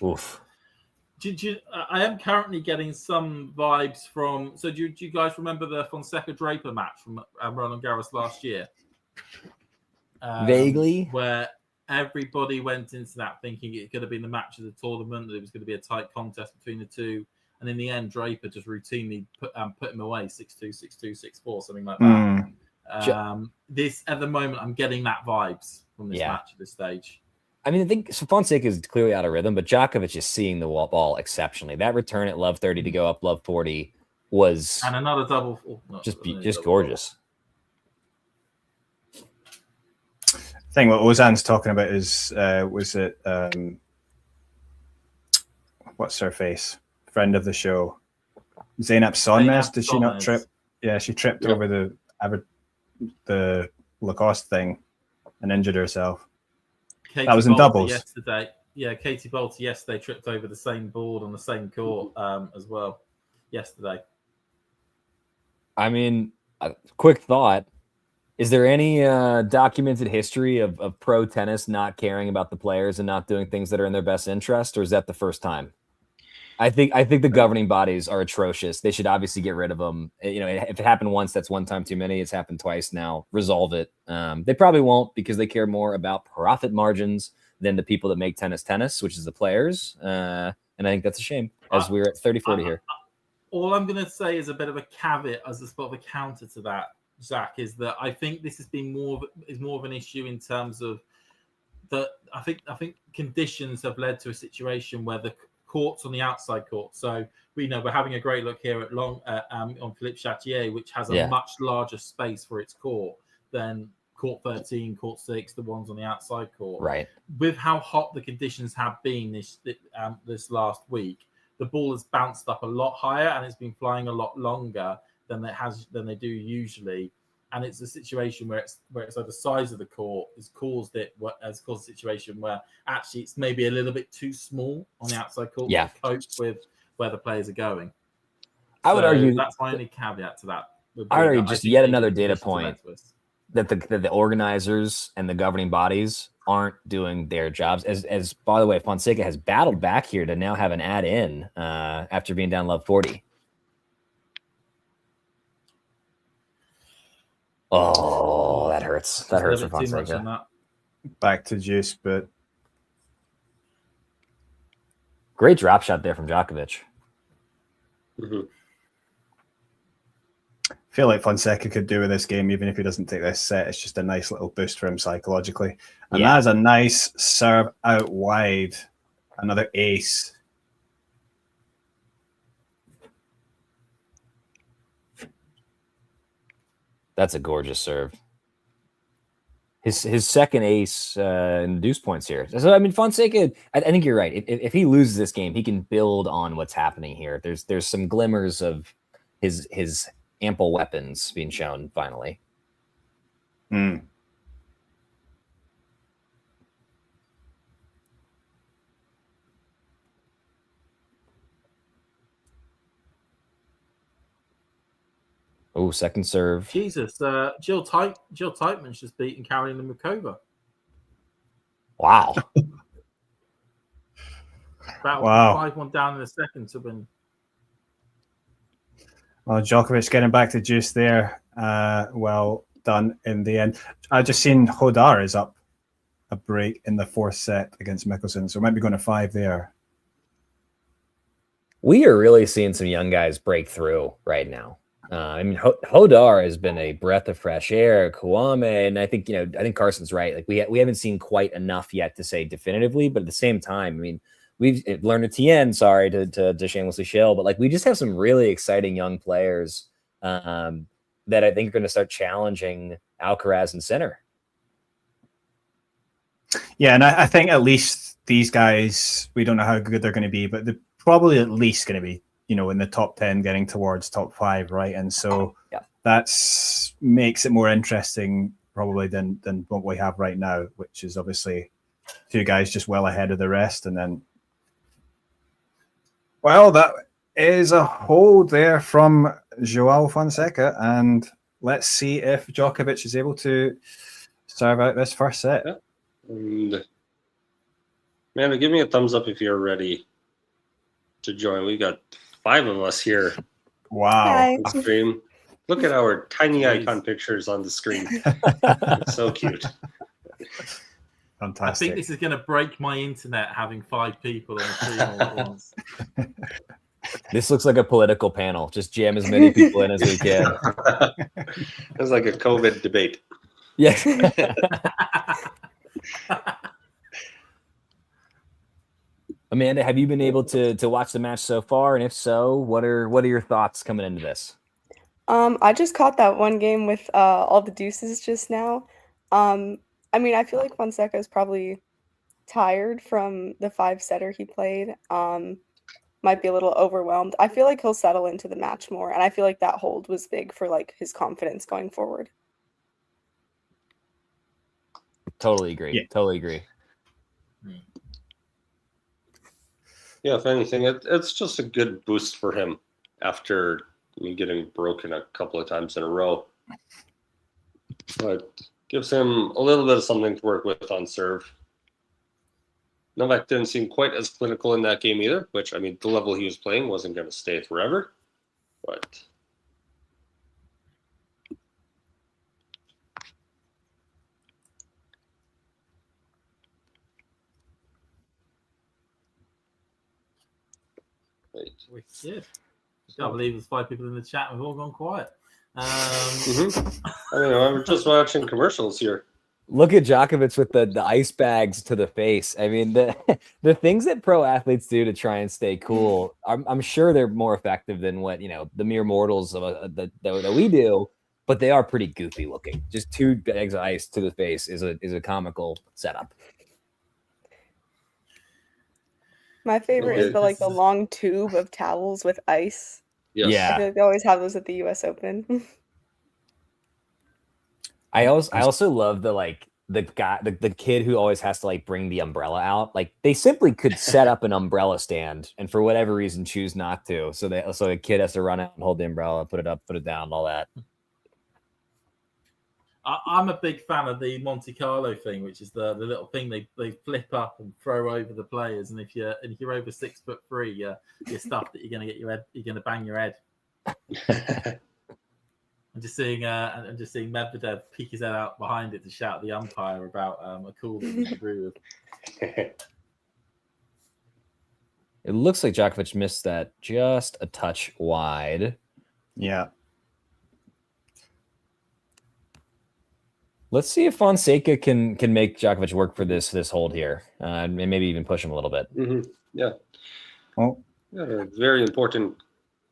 Oof. I am currently getting some vibes from. So, do you guys remember the Fonseca Draper match from Roland Garros last year? Vaguely, where everybody went into that thinking it could have been the match of the tournament, that it was going to be a tight contest between the two, and in the end, Draper just routinely put him away 6-2, 6-2, 6-4, something like that. This at the moment, I'm getting that vibes from this match at this stage. I mean, I think Fonseca is clearly out of rhythm, but Djokovic is seeing the ball exceptionally. That return at love 30 to go up love 40 was and another double, just gorgeous. I think what Ozan's talking about is was it what's her face? Friend of the show, Zeynep Sonmez. Did she not trip? Yeah, she tripped over the Lacoste thing and injured herself. That was in doubles yesterday. Yeah, Katie Bolter yesterday tripped over the same board on the same court as well yesterday. I mean, quick thought. Is there any documented history of pro tennis not caring about the players and not doing things that are in their best interest, or is that the first time? I think the governing bodies are atrocious. They should obviously get rid of them. If it happened once, that's one time too many. It's happened twice now. Resolve it. They probably won't, because they care more about profit margins than the people that make tennis, which is the players. And I think that's a shame, as we're at 30-40 here. All I'm going to say is a bit of a caveat, as a sort of a counter to that, Zach, is that I think this has been more of an issue in terms of that. I think conditions have led to a situation where the courts on the outside court. So we know we're having a great look here at on Philippe Châtier, which has a much larger space for its court than court 13, court 6, the ones on the outside court. Right. With how hot the conditions have been this last week, the ball has bounced up a lot higher and it's been flying a lot longer than they do usually, and it's a situation where it's like the size of the court has caused a situation where actually it's maybe a little bit too small on the outside court to cope with where the players are going. I would argue that's my only caveat to that. I would argue just yet another data point that the organizers and the governing bodies aren't doing their jobs. As by the way, Fonseca has battled back here to now have an add-in after being down love 40. Oh, that hurts. That hurts for Fonseca. Back to juice, but great drop shot there from Djokovic. Mm-hmm. I feel like Fonseca could do with this game, even if he doesn't take this set. It's just a nice little boost for him psychologically. And that is a nice serve out wide. Another ace. That's a gorgeous serve. His second ace in deuce points here. So I mean, Fonseca, I think you're right. If he loses this game, he can build on what's happening here. There's some glimmers of his ample weapons being shown finally. Oh, second serve. Jesus, Jill Titeman's just beaten Karolina Mukova. Wow. Wow. 5-1 down in the second to win. Well, Djokovic getting back to juice there. Well done in the end. I just seen Hodar is up a break in the fourth set against Mickelson, so might be going to 5 there. We are really seeing some young guys break through right now. I mean, Hodar has been a breath of fresh air. Kwame, and I think Carson's right. Like we haven't seen quite enough yet to say definitively, but at the same time, I mean, we've learned a TN. Sorry to shamelessly shill, but like we just have some really exciting young players that I think are going to start challenging Alcaraz and Sinner. Yeah, and I think at least these guys, we don't know how good they're going to be, but they're probably at least going to be, in the top 10, getting towards top 5, right? And so that's makes it more interesting probably than what we have right now, which is obviously two guys just well ahead of the rest. And then, well, that is a hold there from Joao Fonseca, and let's see if Djokovic is able to serve out this first set. Yeah. And Amanda, give me a thumbs up if you're ready to join. We got 5 of us here. Wow. On stream. Look at our tiny icon pictures on the screen. So cute. Fantastic. I think this is going to break my internet, having 5 people on the stream all at once. This looks like a political panel. Just jam as many people in as we can. It's like a COVID debate. Yes. Amanda, have you been able to watch the match so far? And if so, what are your thoughts coming into this? I just caught that one game with all the deuces just now. I mean, I feel like Fonseca is probably tired from the 5-setter he played. Might be a little overwhelmed. I feel like he'll settle into the match more, and I feel like that hold was big for like his confidence going forward. Totally agree. Yeah. Totally agree. Yeah, if anything, it's just a good boost for him after getting broken a couple of times in a row. But gives him a little bit of something to work with on serve. Novak didn't seem quite as clinical in that game either, which, I mean, the level he was playing wasn't going to stay forever. But Wicked. I can't believe there's 5 people in the chat. We've all gone quiet. I don't know. I'm just watching commercials here. Look at Djokovic with the ice bags to the face. I mean, the things that pro athletes do to try and stay cool, I'm sure they're more effective than what the mere mortals that we do. But they are pretty goofy looking. Just 2 bags of ice to the face is a comical setup. My favorite is the long tube of towels with ice. Yes. Yeah. I feel like they always have those at the US Open. I also love the kid who always has to bring the umbrella out. Like they simply could set up an umbrella stand and for whatever reason choose not to. So the kid has to run out and hold the umbrella, put it up, put it down, all that. I'm a big fan of the Monte Carlo thing, which is the little thing they flip up and throw over the players. And if you're over 6'3", you're stuffed that you're gonna bang your head. I'm just seeing Medvedev peek his head out behind it to shout at the umpire about a call that he agree with. It looks like Djokovic missed that just a touch wide. Yeah. Let's see if Fonseca can make Djokovic work for this hold here, and maybe even push him a little bit. Mm-hmm. Yeah. Oh. Yeah, a very important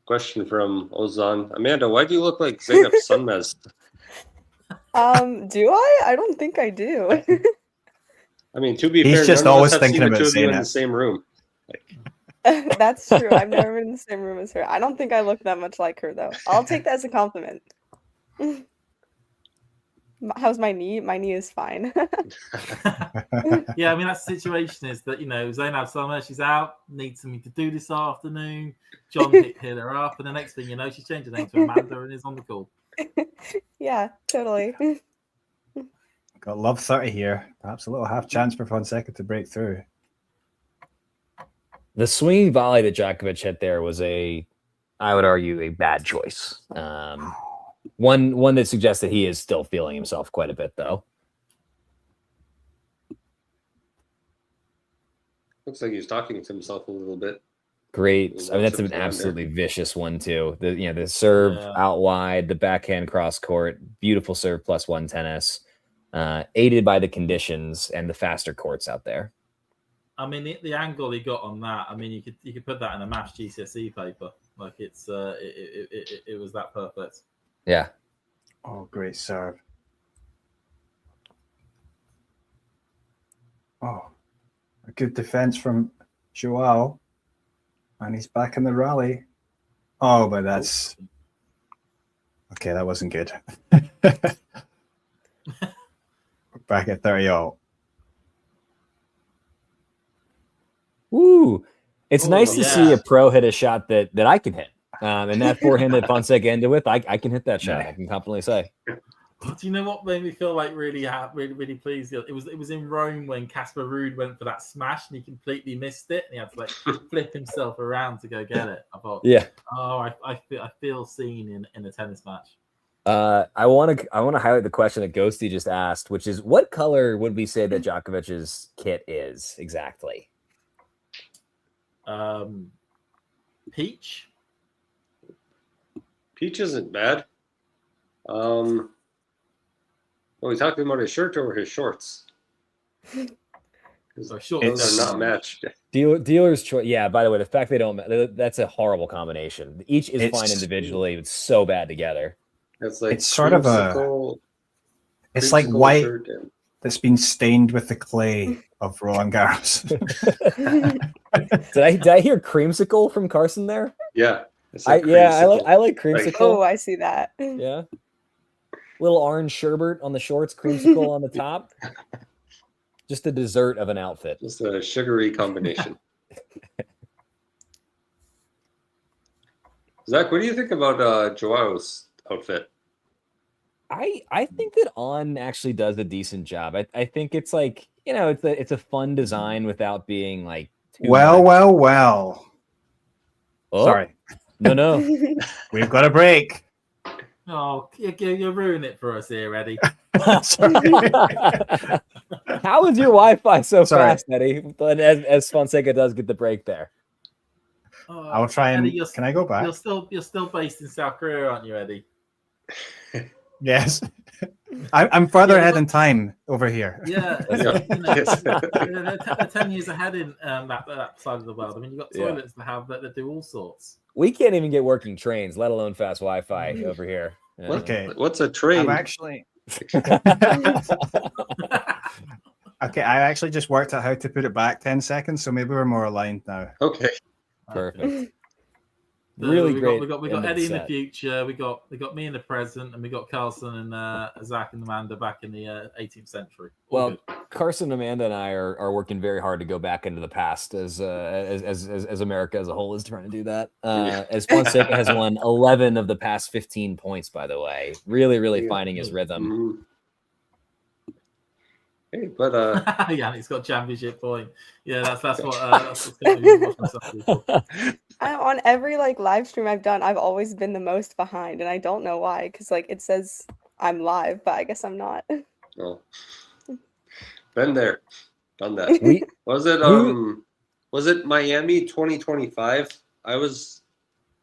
question from Ozan. Amanda, why do you look like Zeynep Sunmez? Do I? I don't think I do. I mean, to be He's fair, just none of always us have thinking seen the about two of you in Zeynep. the same room. That's true. I've never been in the same room as her. I don't think I look that much like her, though. I'll take that as a compliment. How's my knee? My knee is fine. Yeah, I mean, that situation is that, Zainab Summer, she's out, needs something to do this afternoon. John hit her up, and the next thing you know, she's changed her name to Amanda and is on the call. Yeah, totally. Got love 30 here. Perhaps a little half chance for Fonseca to break through. The swinging volley that Djokovic hit there was I would argue, a bad choice. One that suggests that he is still feeling himself quite a bit, though. Looks like he's talking to himself a little bit. Great. I mean, that's an absolutely vicious one too. The serve out wide, the backhand cross court, beautiful serve +1 tennis, aided by the conditions and the faster courts out there. I mean, the angle he got on that. I mean, you could put that in a maths GCSE paper. Like it was that perfect. Yeah. Oh, great serve. Oh, a good defense from Joao. And he's back in the rally. Oh, but that's... Okay, that wasn't good. Back at 30-all. Woo! It's nice to see a pro hit a shot that I can hit. And that forehand that Fonseca ended with, I can hit that shot. I can confidently say. Do you know what made me feel like really pleased? It was in Rome when Casper Ruud went for that smash and he completely missed it and he had to like flip himself around to go get it. I thought, I feel seen in a tennis match. I want to highlight the question that Ghosty just asked, which is, what color would we say that Djokovic's kit is exactly? Peach. Peach isn't bad. Are we talking about his shirt or his shorts? Those are not matched. Dealer's choice. Yeah, by the way, the fact they don't, that's a horrible combination. Each is fine individually, but so bad together. It's sort of it's like white that's been stained with the clay of Roland Garros. Did I hear creamsicle from Carson there? Yeah. I like creamsicle. Oh, I see that. Yeah. Little orange sherbet on the shorts, creamsicle on the top. Just a dessert of an outfit. Just a sugary combination. Zach, what do you think about Joao's outfit? I think that On actually does a decent job. I think it's like, it's a fun design without being like too well. Oh, sorry. No. We've got a break. Oh, you're ruining it for us here, Eddie. How is your Wi-Fi so fast, Eddie? But as Fonseca does get the break there. I'll try and Eddie, can I go back? You're still based in South Korea, aren't you, Eddie? Yes. I'm further ahead in time over here. Yeah, they're 10 years ahead in that side of the world. I mean, you've got toilets that do all sorts. We can't even get working trains, let alone fast Wi-Fi over here. Okay. What's a train? I'm actually... Okay, I actually just worked out how to put it back 10 seconds, so maybe we're more aligned now. Okay. Perfect. So Really we great. got Eddie in the future. We got me in the present, and we got Carlson and Zach and Amanda back in the 18th century. Well, Carson, Amanda, and I are working very hard to go back into the past as America as a whole is trying to do that. As Fonseca has won 11 of the past 15 points, by the way, really finding his rhythm. Hey, but yeah, he's got championship point. Yeah, that's what's going to be. On every live stream I've done, I've always been the most behind, and I don't know why. Because it says I'm live, but I guess I'm not. Oh. Been there, done that. Was it Miami 2025? Who was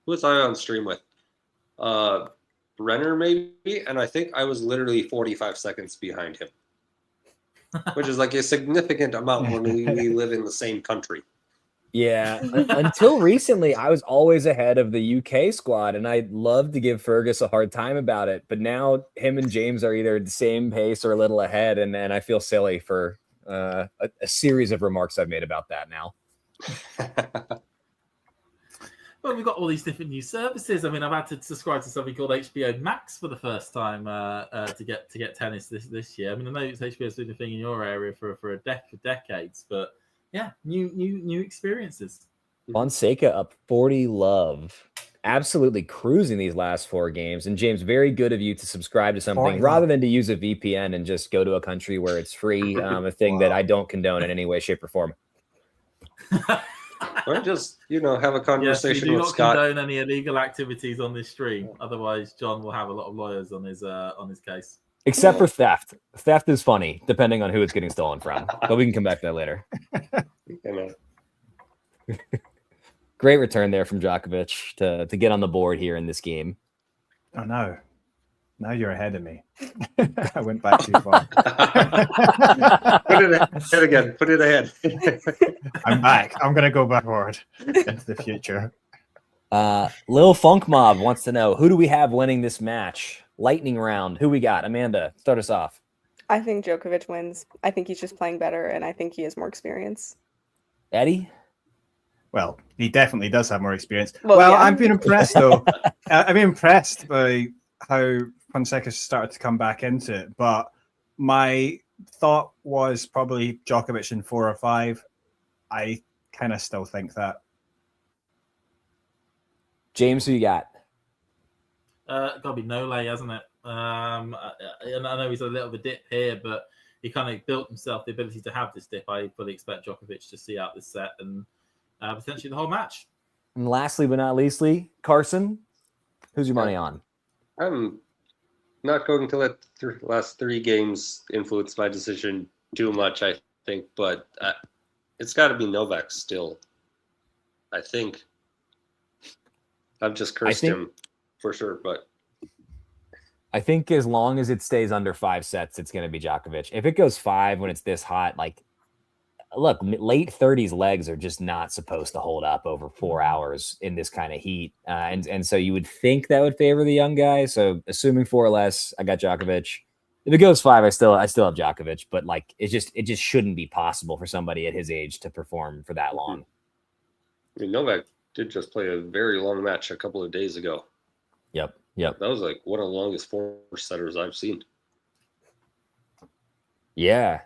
I on stream with? Renner maybe, and I think I was literally 45 seconds behind him. Which is like a significant amount when we live in the same country. Yeah. Until recently, I was always ahead of the UK squad, and I'd love to give Fergus a hard time about it. But now him and James are either the same pace or a little ahead, and I feel silly for a series of remarks I've made about that now. Well, we've got all these different new services. I mean, I've had to subscribe to something called HBO Max for the first time to get tennis this year. I mean, I know HBO's doing a thing in your area for decades, but yeah, new experiences. Fonseca up 40 love. Absolutely cruising these last 4 games. And James, very good of you to subscribe to something rather than to use a VPN and just go to a country where it's free, a thing that I don't condone in any way, shape, or form. Or just, have a conversation we do with not Scott. condone any illegal activities on this stream. Otherwise, John will have a lot of lawyers on his case. Except for theft. Theft is funny, depending on who it's getting stolen from. But we can come back to that later. Great return there from Djokovic to get on the board here in this game. Oh no. Now you're ahead of me. I went back too far. Put it ahead again. Put it ahead. I'm back. I'm going to go backward into the future. Lil Funk Mob wants to know, who do we have winning this match? Lightning round. Who we got? Amanda, start us off. I think Djokovic wins. I think he's just playing better, and I think he has more experience. Eddie? Well, he definitely does have more experience. Well, Well, yeah. I've been impressed, though. I've been impressed by how Fonseca started to come back into it. But my thought was probably Djokovic in 4 or 5. I kind of still think that. James, who you got? Gotta be Nole, hasn't it? And I know he's a little of a dip here, but he kind of built himself the ability to have this dip. I fully expect Djokovic to see out this set and potentially the whole match. And lastly but not leastly, Carson, who's your money on? I'm not going to let the last 3 games influence my decision too much, I think, but it's got to be Novak still. I think. I've just cursed him for sure, but I think as long as it stays under 5 sets, it's going to be Djokovic. If it goes 5 when it's this hot, like, look, late 30s legs are just not supposed to hold up over 4 hours in this kind of heat. And so you would think that would favor the young guy. So assuming 4 or less, I got Djokovic. If it goes 5, I still have Djokovic, but like, it just shouldn't be possible for somebody at his age to perform for that long. I mean, Novak did just play a very long match a couple of days ago. Yep. That was like one of the longest 4-setters I've seen. Yeah.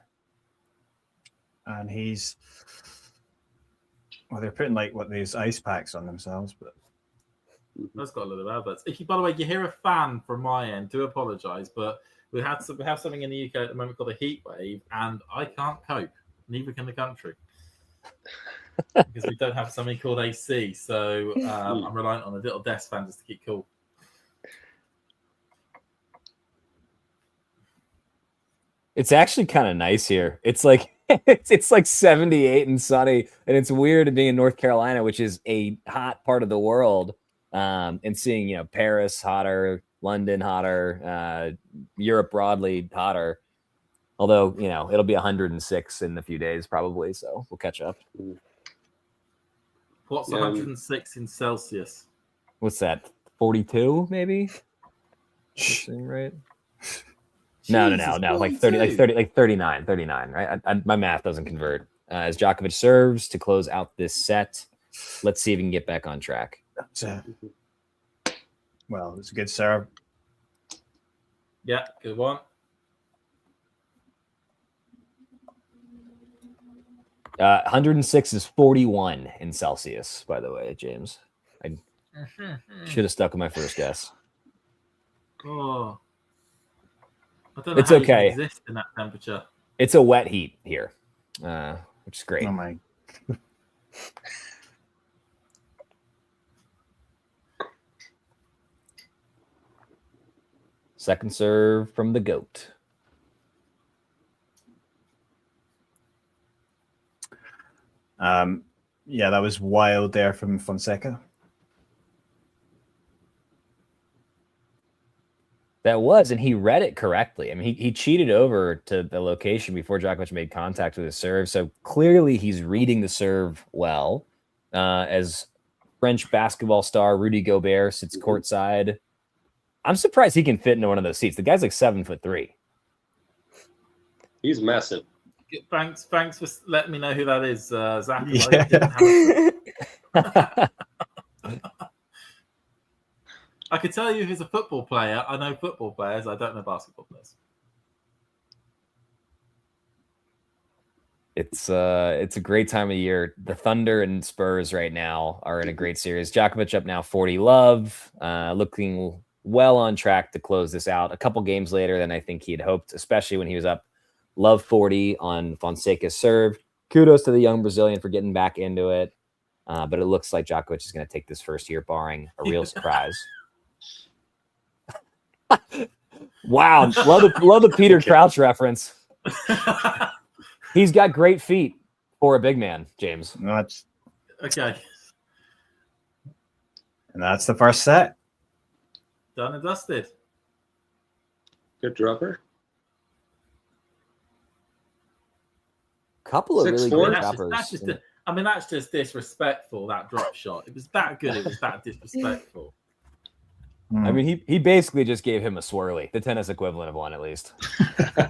And they're putting like these ice packs on themselves, but That's got a little bit of that. If you, by the way, you hear a fan from my end, do apologise, but we have something in the UK at the moment called a heat wave, and I can't cope. Neither can the country. Because we don't have something called AC, so I'm reliant on a little desk fan just to keep cool. It's actually kind of nice here. It's like it's like 78 and sunny, and it's weird being in North Carolina, which is a hot part of the world, and seeing Paris hotter, London hotter, Europe broadly hotter. Although it'll be 106 in a few days probably, so we'll catch up. What's 106 in Celsius? What's that? 42 maybe? Right? No. Like 39, right? My math doesn't convert. As Djokovic serves to close out this set, let's see if we can get back on track. Well, it's a good serve. Yeah, good one. 106 is 41 in Celsius, by the way, James. I should have stuck with my first guess. Oh. I don't know It's how okay. you can exist in that temperature. It's a wet heat here, which is great. Oh my. Second serve from the GOAT. Yeah, that was wild there from Fonseca. That was, and he read it correctly. I mean, he cheated over to the location before Djokovic made contact with his serve. So clearly he's reading the serve well. As French basketball star Rudy Gobert sits courtside. I'm surprised he can fit into one of those seats. The guy's like 7'3". He's massive. Thanks for letting me know who that is, Zach. Yeah. I could tell you if he's a football player. I know football players. I don't know basketball players. It's a great time of year. The Thunder and Spurs right now are in a great series. Djokovic up now 40 love, looking well on track to close this out. A couple games later than I think he had hoped, especially when he was up love 40 on Fonseca's serve. Kudos to the young Brazilian for getting back into it. But it looks like Djokovic is going to take this first year, barring a real surprise. Wow, love the Peter Crouch reference. He's got great feet for a big man, James. No, Okay. And that's the first set. Done and dusted. Good dropper. Couple of really good droppers. That's just disrespectful, that drop shot. It was that good. It was that disrespectful. I mean, he basically just gave him a swirly, the tennis equivalent of one, at least. All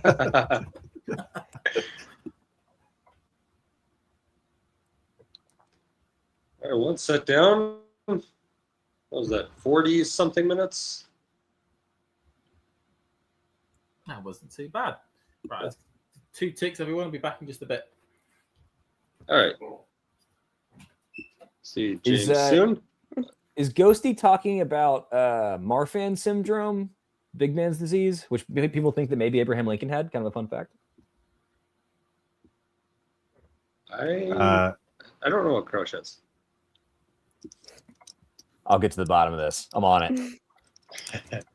right, one set down. What was that, 40-something minutes? That wasn't too bad. Right, 2 ticks, everyone. Will be back in just a bit. All right. See you, James, soon. Is Ghosty talking about Marfan syndrome, big man's disease, which people think that maybe Abraham Lincoln had? Kind of a fun fact. I don't know what Crouch is. I'll get to the bottom of this. I'm on it.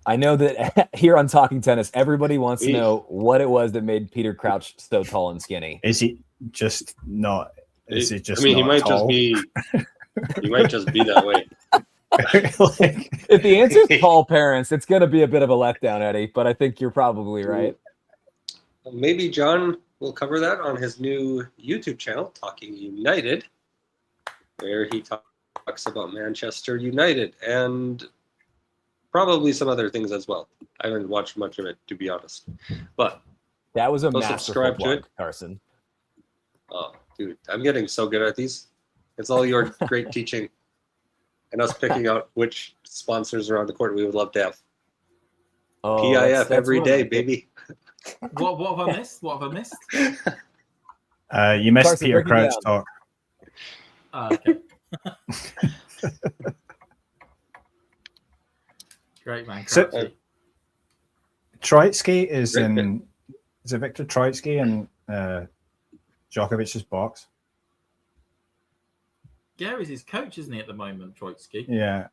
I know that here on Talking Tennis, everybody wants to know what it was that made Peter Crouch so tall and skinny. Is he just not? Is he just? I mean, not he might tall? just be. He might just be that way. If the answer is tall parents, it's going to be a bit of a letdown, Eddie. But I think you're probably right. Maybe John will cover that on his new YouTube channel, Talking United, where he talks about Manchester United and probably some other things as well. I haven't watched much of it, to be honest. But that was a go masterful subscribe to plug, it, Carson. Oh, dude, I'm getting so good at these. It's all your great teaching and us picking out which sponsors around the court we would love to have. Oh, PIF every day, baby. What have I missed? What have I missed? You missed Carson, Peter break it Crouch down. talk. Okay. Great, man. So, Troitsky is Great in. Is it Victor Troitsky in Djokovic's box? Gary's his coach, isn't he, at the moment, Troitsky? Yeah.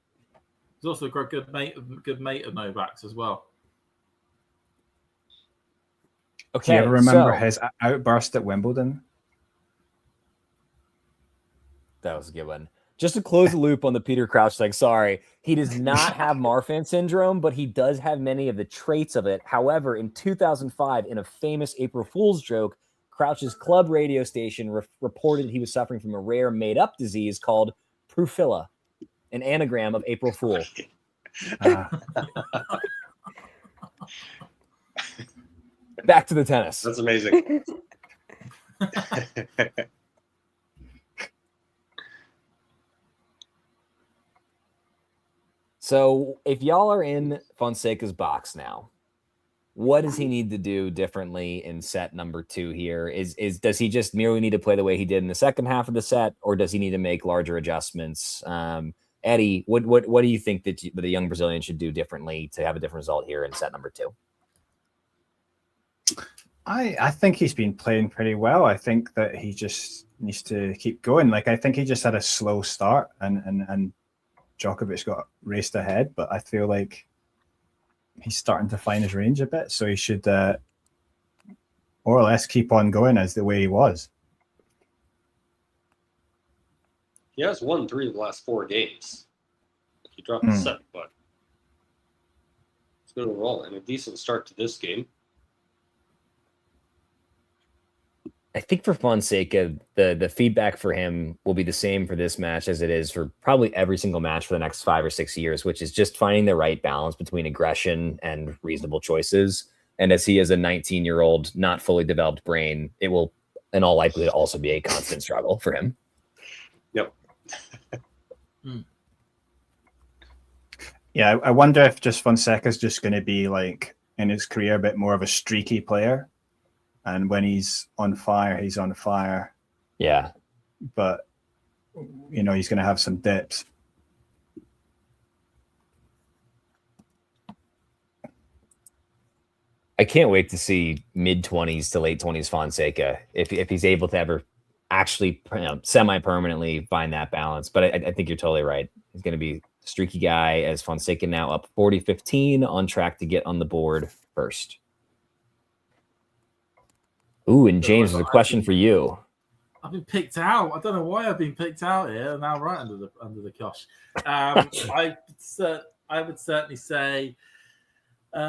He's also a good mate of Novak's as well. Do you Okay, ever remember so his outburst at Wimbledon? that was a good one. Just to close the loop on the Peter Crouch thing, sorry, he does not have Marfan syndrome, but he does have many of the traits of it. However, in 2005, in a famous April Fool's joke, Crouch's club radio station reported he was suffering from a rare made-up disease called Prufilla, an anagram of April Fool. Back to the tennis. That's amazing. So if y'all are in Fonseca's box now, what does he need to do differently in set number 2 here? Does he just merely need to play the way he did in the second half of the set, or does he need to make larger adjustments? Eddie, what do you think that the young Brazilian should do differently to have a different result here in set number 2? I think he's been playing pretty well. I think that he just needs to keep going. Like, I think he just had a slow start and Djokovic got raced ahead, but I feel like he's starting to find his range a bit. So he should more or less keep on going as the way he was. He has won 3 of the last 4 games. He dropped a set, but it's good overall and a decent start to this game. I think for Fonseca, the feedback for him will be the same for this match as it is for probably every single match for the next 5 or 6 years, which is just finding the right balance between aggression and reasonable choices. And as he is a 19-year-old, not fully developed brain, it will, in all likelihood, also be a constant struggle for him. Yep. Yeah, I wonder if just Fonseca's just going to be, like, in his career, a bit more of a streaky player. And when he's on fire, he's on fire. Yeah. But, you know, he's going to have some dips. I can't wait to see mid-20s to late 20s Fonseca if he's able to ever actually semi-permanently find that balance. But I think you're totally right. He's going to be a streaky guy as Fonseca now up 40-15 on track to get on the board first. Ooh, and James, there's a question for you. I've been picked out. I don't know why I've been picked out here. Now right under the cosh. I would certainly say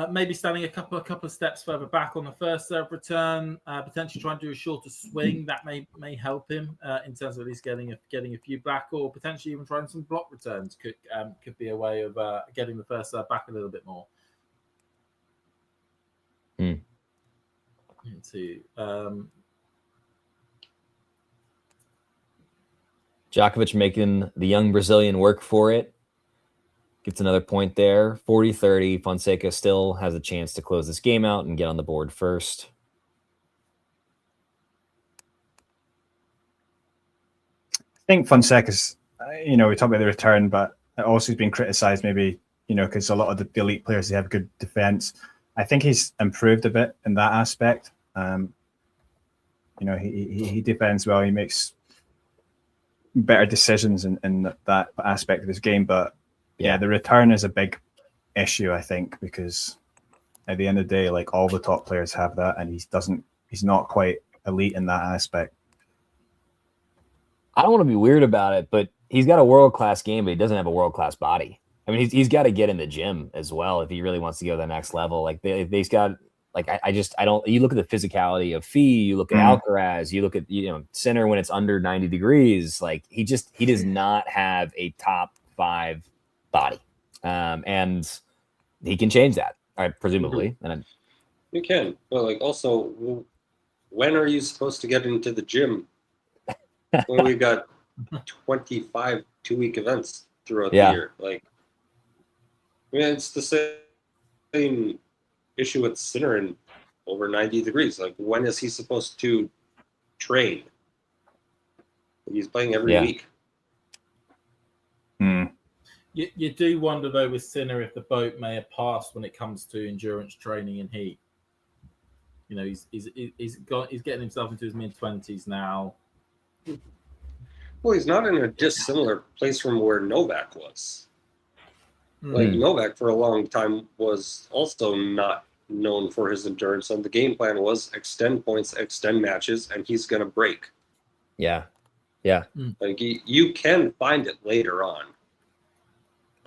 maybe standing a couple of steps further back on the first serve return, potentially trying to do a shorter swing. That may help him in terms of at least getting a few back, or potentially even trying some block returns could be a way of getting the first serve back a little bit more. Djokovic making the young Brazilian work for it. Gets another point there. 40-30. Fonseca still has a chance to close this game out and get on the board first. I think Fonseca's, we talk about the return, but it also has been criticised maybe, because a lot of the elite players, they have good defence. I think he's improved a bit in that aspect. He defends well. He makes better decisions in that aspect of his game. But yeah, the return is a big issue, I think, because at the end of the day, like all the top players have that, and he's not quite elite in that aspect. I don't want to be weird about it, but he's got a world-class game, but he doesn't have a world-class body. I mean, he's got to get in the gym as well if he really wants to go to the next level. Like they've got, like, I don't. You look at the physicality of Fee, you look at Alcaraz, you look at Sinner when it's under 90 degrees. Like he does not have a top 5 body, and he can change that, presumably. And you can, but like also, when are you supposed to get into the gym? When we got 25 2-week events throughout the year, like. I mean, it's the same issue with Sinner in over 90 degrees. Like, when is he supposed to train? He's playing every week. You do wonder, though, with Sinner if the boat may have passed when it comes to endurance training and heat. He's getting himself into his mid-20s now. Well, he's not in a dissimilar place from where Novak was. Like Novak for a long time was also not known for his endurance, and the game plan was extend points, extend matches, and he's going to break. Yeah. Like you can find it later on.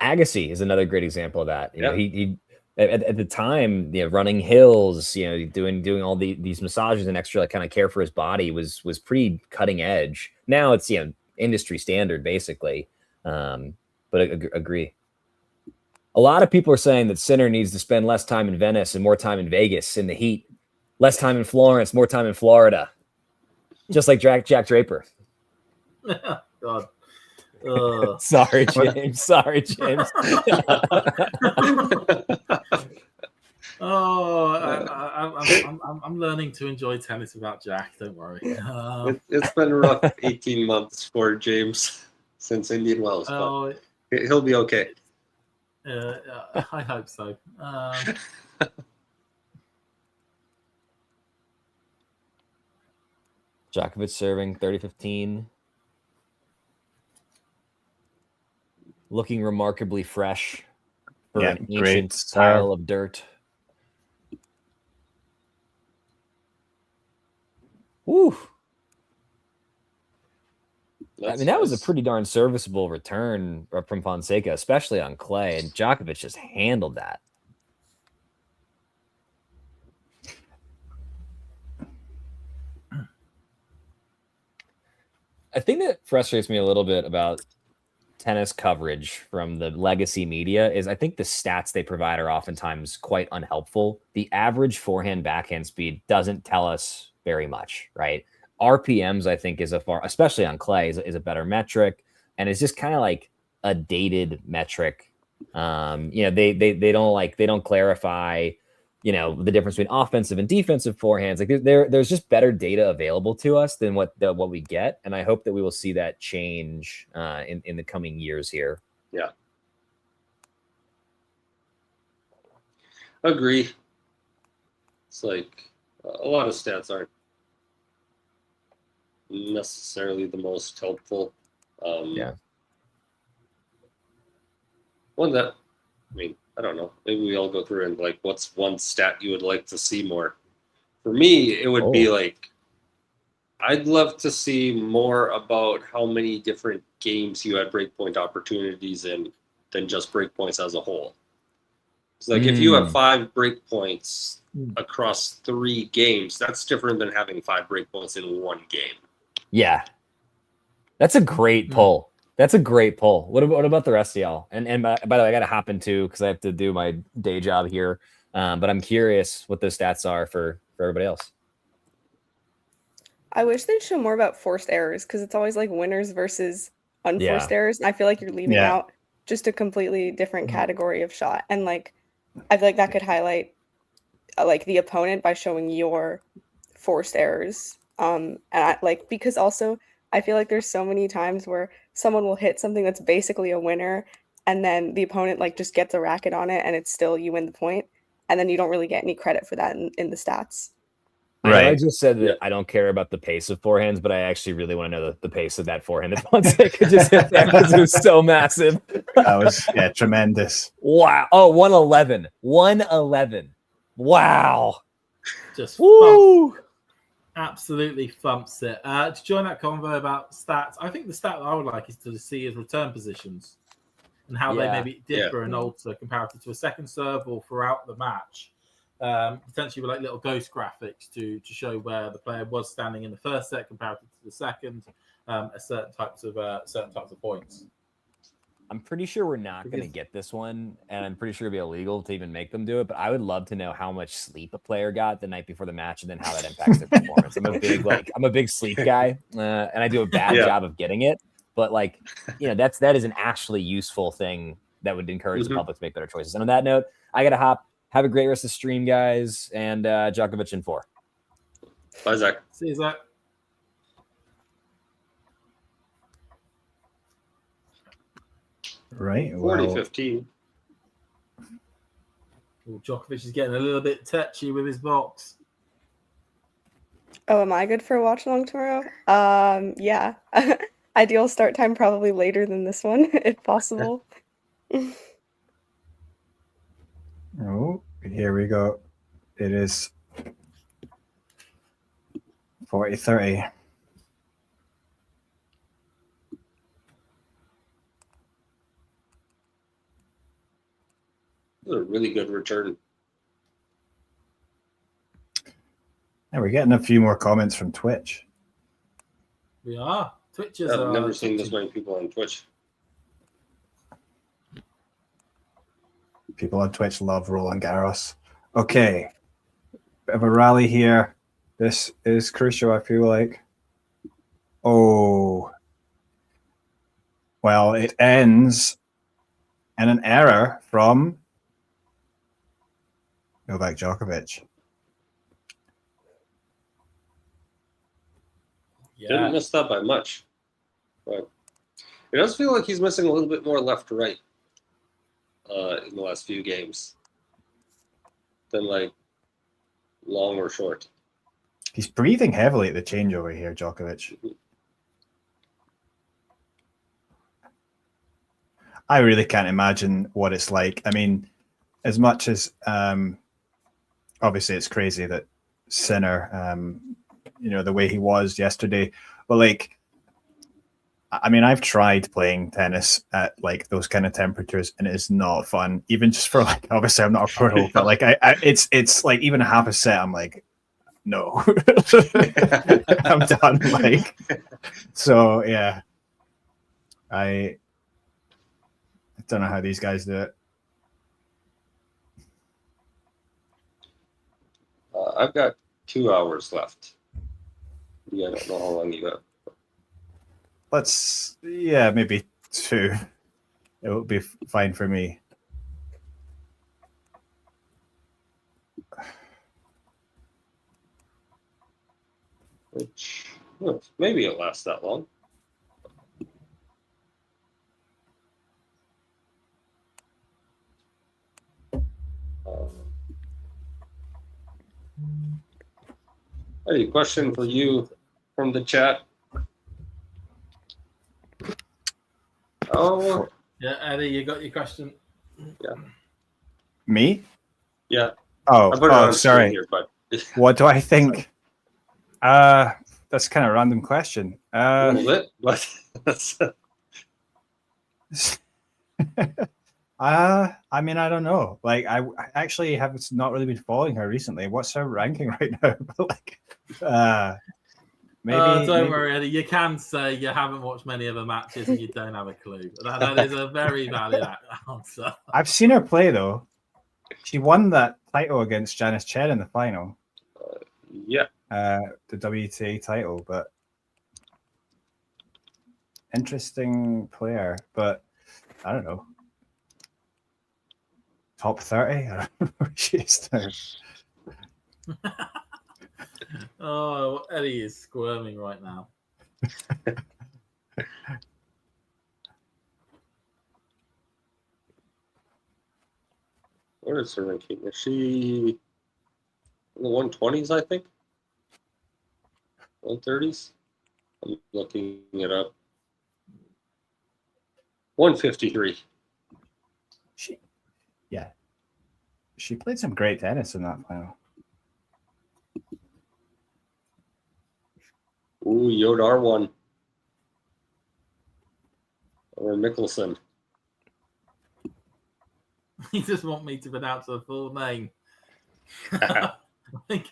Agassi is another great example of that. He at the time, running hills, doing all these massages and extra kind of care for his body was pretty cutting edge. Now it's industry standard basically, but agree. A lot of people are saying that Sinner needs to spend less time in Venice and more time in Vegas in the heat, less time in Florence, more time in Florida, just like Jack Draper. God. Sorry, James. I'm learning to enjoy tennis without Jack. Don't worry. It's been a rough 18 months for James since Indian Wells, but he'll be okay. I hope so. Djokovic serving 30-15. Looking remarkably fresh for an ancient style of dirt. Woo! That was a pretty darn serviceable return from Fonseca, especially on clay, and Djokovic just handled that. I think that frustrates me a little bit about tennis coverage from the legacy media is I think the stats they provide are oftentimes quite unhelpful. The average forehand backhand speed doesn't tell us very much, right? RPMs, I think, especially on clay, is a better metric, and it's just kind of like a dated metric. They don't clarify, the difference between offensive and defensive forehands. Like there's just better data available to us than what we get, and I hope that we will see that change in the coming years here. Yeah, agree. It's like a lot of stats aren't necessarily the most helpful. One that, I don't know. Maybe we all go through and like, what's one stat you would like to see more? For me, it would be like I'd love to see more about how many different games you had breakpoint opportunities in than just breakpoints as a whole. It's like if you have 5 breakpoints across 3 games, that's different than having 5 breakpoints in 1 game. Yeah. That's a great pull. That's a great pull. What about the rest of y'all? And by the way, I got to hop into because I have to do my day job here. But I'm curious what those stats are for everybody else. I wish they'd show more about forced errors because it's always like winners versus unforced errors. And I feel like you're leaving out just a completely different category of shot. And like, I feel like that could highlight like the opponent by showing your forced errors. And I like, because also I feel like there's so many times where someone will hit something that's basically a winner and then the opponent like just gets a racket on it and it's still you win the point. And then you don't really get any credit for that in the stats. Right. I just said that I don't care about the pace of forehands, but I actually really want to know the pace of that forehand that Fonseca just hit there because it was so massive. That was tremendous. Wow. Oh, 111. 111. Wow. Just woo. Absolutely thumps it. To join that convo about stats, I think the stat that I would like is to see his return positions and how they maybe differ and alter comparative to a second serve or throughout the match. Potentially with like little ghost graphics to show where the player was standing in the first set comparative to the second, at certain types of points. I'm pretty sure we're not going to get this one, and I'm pretty sure it'll be illegal to even make them do it. But I would love to know how much sleep a player got the night before the match, and then how that impacts their performance. I'm a big sleep guy, and I do a bad job of getting it. But like, that is an actually useful thing that would encourage the public to make better choices. And on that note, I got to hop. Have a great rest of the stream, guys, and Djokovic in 4. Bye, Zach. See you, Zach. Right. 40-15. Djokovic is getting a little bit touchy with his box. Oh, am I good for a watch along tomorrow? Yeah. Ideal start time probably later than this one, if possible. Oh, here we go. It is 40-30. This is a really good return. And we're getting a few more comments from Twitch. We are. Twitches I've are never seen this many people on Twitch. People on Twitch love Roland Garros. Okay. Bit of a rally here. This is crucial, I feel like. Oh. Well, it ends in an error from Novak Djokovic. Didn't miss that by much. But it does feel like he's missing a little bit more left to right in the last few games than like long or short. He's breathing heavily at the changeover here, Djokovic. I really can't imagine what it's like. I mean, as much as obviously it's crazy that Sinner, the way he was yesterday, but like, I mean, I've tried playing tennis at like those kind of temperatures, and it's not fun. Even just for like, obviously I'm not a pro, but like, it's like even a half a set, I'm like, no, I'm done. Like, so yeah, I don't know how these guys do it. I've got 2 hours left. Yeah, I don't know how long you got. Maybe 2. It will be fine for me. Which, maybe it lasts that long. Any question for you from the chat? Oh, yeah, Eddie, you got your question. Yeah. Me? Yeah. Oh, sorry. Here, but... What do I think? that's kind of a random question. A little bit, but I mean, I don't know. Like, I actually have not really been following her recently. What's her ranking right now? But like, maybe. Don't worry, Eddie. You can say you haven't watched many of her matches and you don't have a clue. That is a very valid answer. I've seen her play though. She won that title against Janice Chen in the final. Yeah. The WTA title, but interesting player. But I don't know. Top 30? I don't know where she is now. Oh, Eddie is squirming right now. Where is her ranking? Is she in the 120s, I think? 130s? I'm looking it up. 153. Yeah. She played some great tennis in that final. Ooh, Yodar won. Or Mickelson. You just want me to pronounce her full name. I think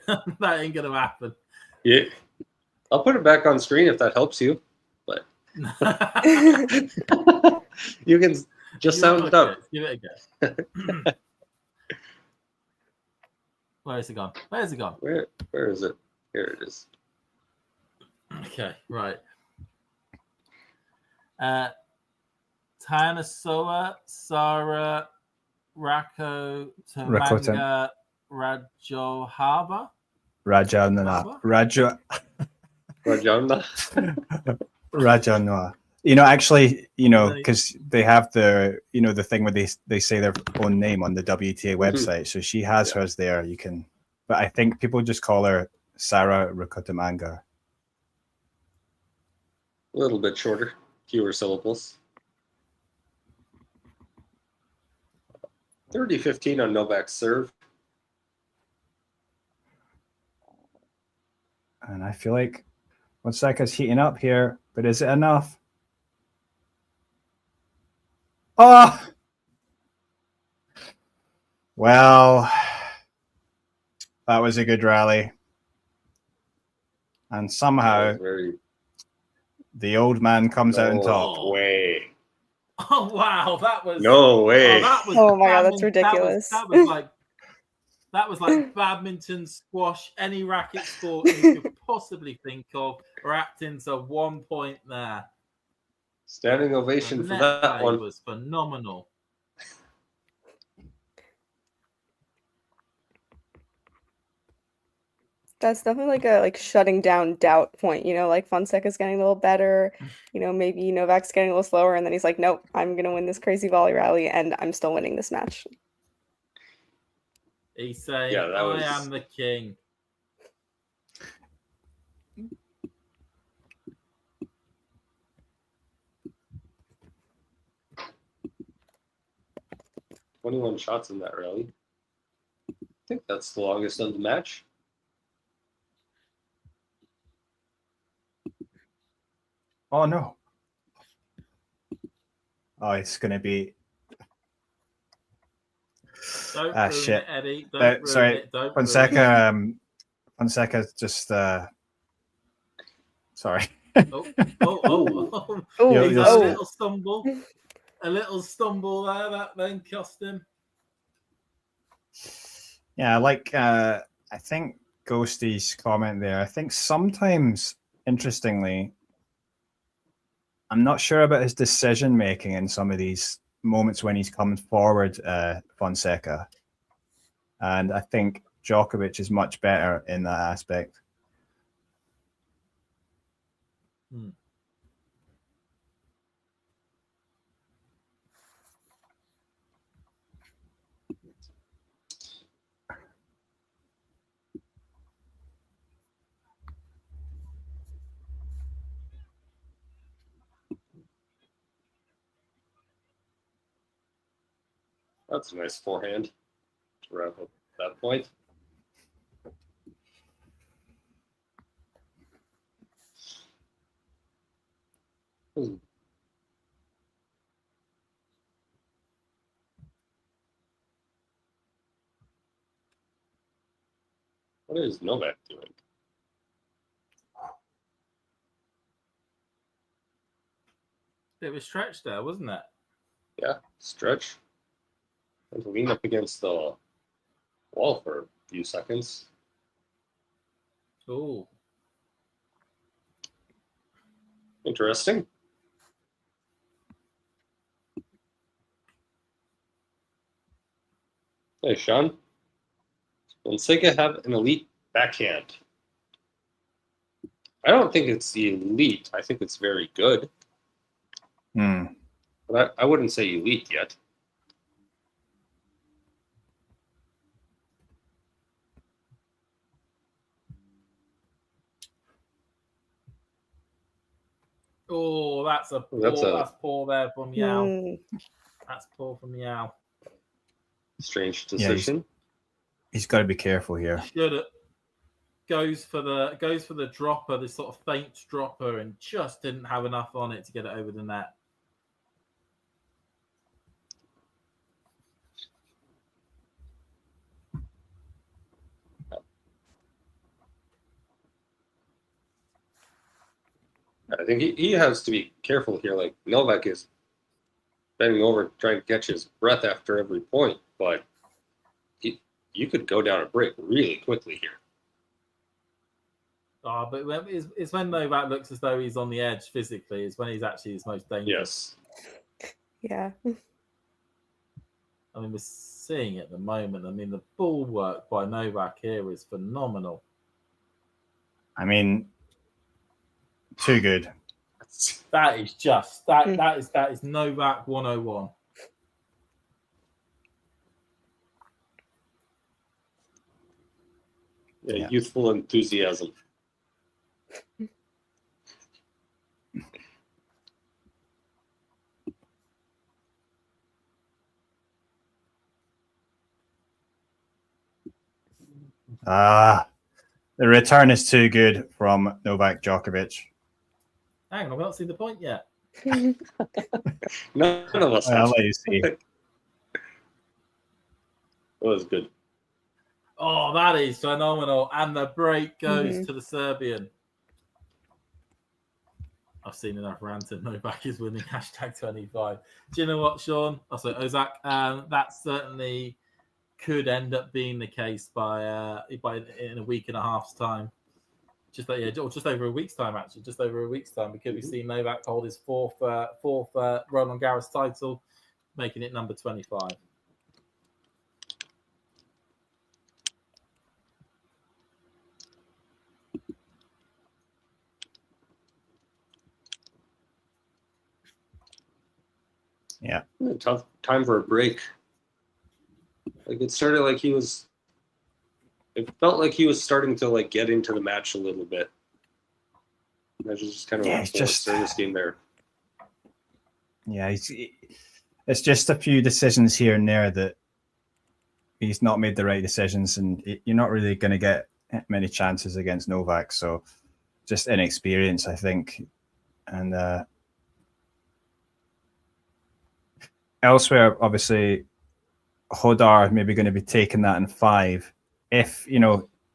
that ain't gonna happen. Yeah. I'll put it back on screen if that helps you. But you can just sound it up. Give it a go. Where is it gone? Where's it gone? Where is it? Here it is. Okay, right. Tanasoa, Sara, Rako, Tamanga, Rajohava. Rajanoa. You know, actually, because they have the thing where they say their own name on the WTA website. So she has hers there. You can, but I think people just call her Sarah Rakotomanga. A little bit shorter, fewer syllables. 30-15 on Novak's serve. And I feel like Fonseca's heating up here, but is it enough? Oh! Well, that was a good rally. And somehow the old man comes out on top. No way. Oh wow, that was no way. Oh my god, that's ridiculous. That was like badminton, squash, any racket sport you could possibly think of, wrapped into 1 point there. Standing ovation for that one. Was phenomenal. That's definitely like a shutting down doubt point, like Fonseca's getting a little better, maybe Novak's getting a little slower, and then he's like, nope, I'm gonna win this crazy volley rally, and I'm still winning this match. He's saying, I am the king. "21 shots in that rally. I think that's the longest of the match. Oh no. Oh, it's going to be. Don't ruin shit. it, Eddie. Don't sorry, ruin it. Don't Fonseca. ruin it. Fonseca just. Sorry. Oh. He's had a little stumble. A little stumble there that then cost him. Yeah, like I think Ghosty's comment there. I think sometimes, interestingly, I'm not sure about his decision making in some of these moments when he's coming forward, Fonseca. And I think Djokovic is much better in that aspect. That's a nice forehand to wrap up that point. What is Novak doing? Bit of a stretch there, wasn't it? Yeah, stretch. And lean up against the wall for a few seconds. Oh. Interesting. Hey, Sean. Does Fonseca have an elite backhand? I don't think it's the elite. I think it's very good. But I wouldn't say elite yet. Oh, that's a poor, that's poor there from Joao. That's poor from Joao. Strange decision. Yeah, he's got to be careful here. Should have goes for the dropper, this sort of faint dropper, and just didn't have enough on it to get it over the net. I think he has to be careful here. Like Novak is bending over trying to catch his breath after every point, but you could go down a break really quickly here. Oh, but it's when Novak looks as though he's on the edge physically, is when he's actually his most dangerous. Yes. Yeah. I mean, we're seeing it at the moment. I mean, the ball work by Novak here is phenomenal. I mean, too good. That is just that is Novak 101. Yeah, youthful enthusiasm. The return is too good from Novak Djokovic. Hang on, I've not seen the point yet. None of us. I'll let you see. That was good. Oh, that is phenomenal. And the break goes to the Serbian. I've seen enough ranting. Novak is winning. #25. Do you know what, Sean? Oh, sorry, Ozak. That certainly could end up being the case by in a week and a half's time. Just over a week's time, actually. Just over a week's time. We could be seeing Novak hold his fourth Roland Garros title, making it number 25. Yeah. Tough time for a break. Like it started like it felt like he was starting to like get into the match a little bit. That's just kind of a service game there. Yeah, it's just a few decisions here and there that he's not made the right decisions, and you're not really going to get many chances against Novak. So just inexperience, I think. And elsewhere, obviously, Hodar maybe going to be taking that in 5. If,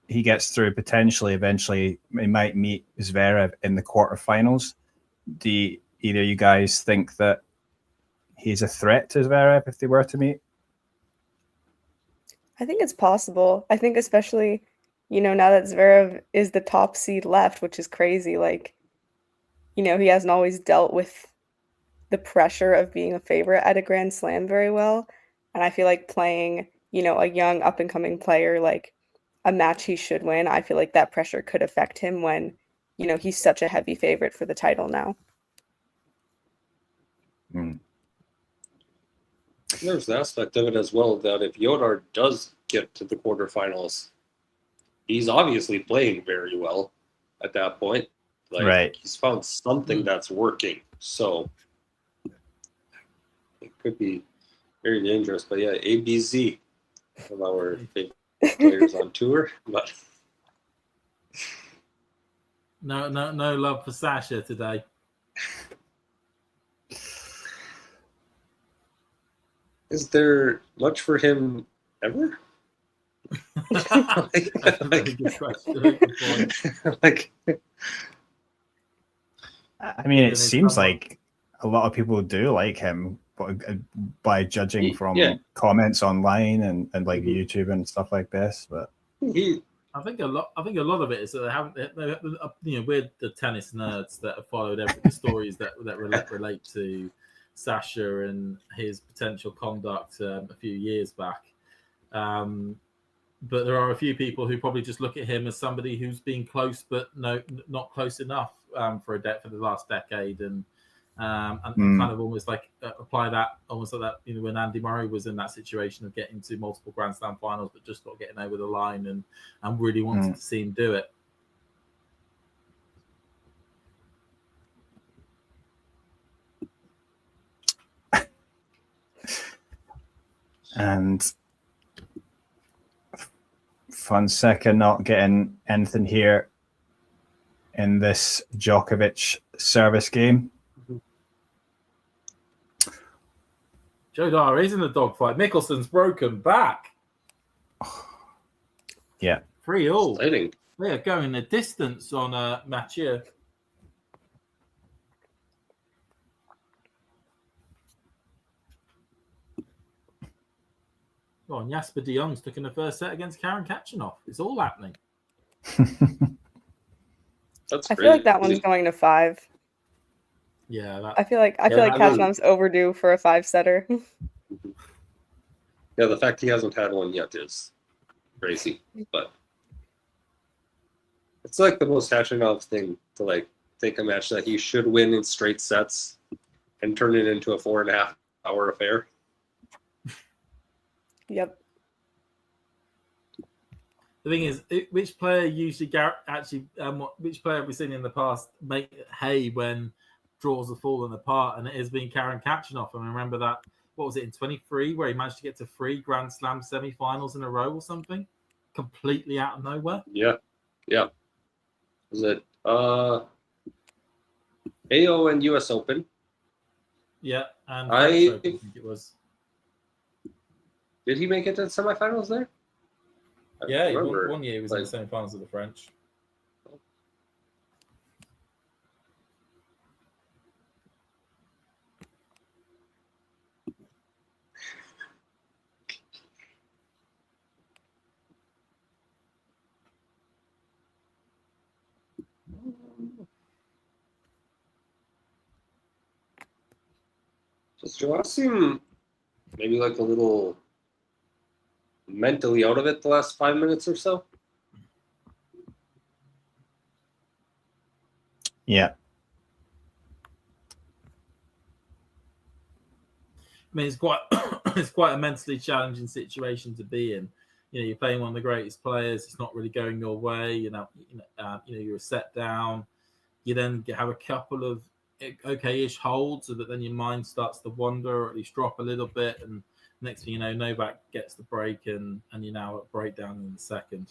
he gets through, potentially, eventually, he might meet Zverev in the quarterfinals. Do either of you guys think that he's a threat to Zverev if they were to meet? I think it's possible. I think especially, now that Zverev is the top seed left, which is crazy. Like, he hasn't always dealt with the pressure of being a favorite at a Grand Slam very well. And I feel like playing, a young up-and-coming player, like a match he should win, I feel like that pressure could affect him when, he's such a heavy favorite for the title now. There's an aspect of it as well that if Yodar does get to the quarterfinals, he's obviously playing very well at that point. Like, right. He's found something that's working. So it could be very dangerous. But yeah, ABZ, one of our favorite players on tour. But no love for Sasha today. Is there much for him ever? That's a very good question. Very good point. Like, I mean, it seems like a lot of people do like him, but by judging from comments online and like YouTube and stuff like this. But I think a lot of it is that they haven't. We're the tennis nerds that have followed the stories that relate to Sasha and his potential conduct a few years back. But there are a few people who probably just look at him as somebody who's been close, but not close enough for the last decade, and kind of almost like apply that almost like that. When Andy Murray was in that situation of getting to multiple Grand Slam finals, but just not getting over the line, and really wanted to see him do it. And Fonseca not getting anything here in this Djokovic service game. Joe is in the dogfight. Mickelson's broken back. Yeah. 3-3. They are going the distance on Mathieu. Oh, and Jasper de Jong's took in the first set against Karen Khachanov. It's all happening. I feel like that one's going to 5. Yeah, I feel like Khachanov's overdue for a 5-setter. Yeah, the fact he hasn't had one yet is crazy. But it's like the most Khachanov thing to like take a match that he should win in straight sets and turn it into a 4.5-hour affair. Yep. The thing is, which player usually which player have we seen in the past make hay when draws are falling apart? And it has been Karen Khachanov. And I remember that, what was it, in 23, where he managed to get to 3 Grand Slam semi-finals in a row or something, completely out of nowhere. Yeah. Was it AO and US Open? Yeah, and I think it was. Did he make it to the semifinals there? Yeah, he one year he was in the semi-finals of the French. Does Joao seem maybe like a little mentally out of it the last 5 minutes or so? Yeah. I mean, it's quite a mentally challenging situation to be in. You're playing one of the greatest players. It's not really going your way. You're a set down. You then have a couple of okay-ish holds, but then your mind starts to wander, or at least drop a little bit. And next thing you know, Novak gets the break, and you're now at breakdown in the second.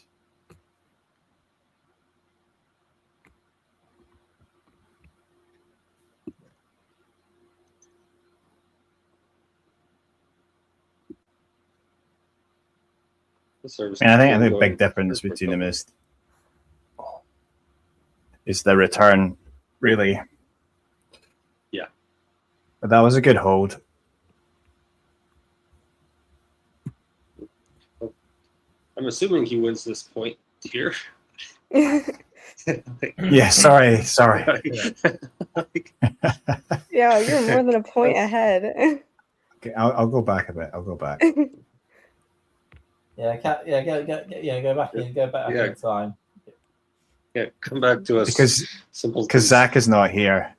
And I think the big difference between them is the return, really. Yeah. But that was a good hold. I'm assuming he wins this point here. Yeah, sorry. Yeah, you're more than a point ahead. Okay, I'll go back a bit. I'll go back. Go back in time. Yeah, come back to us. Because Zach is not here.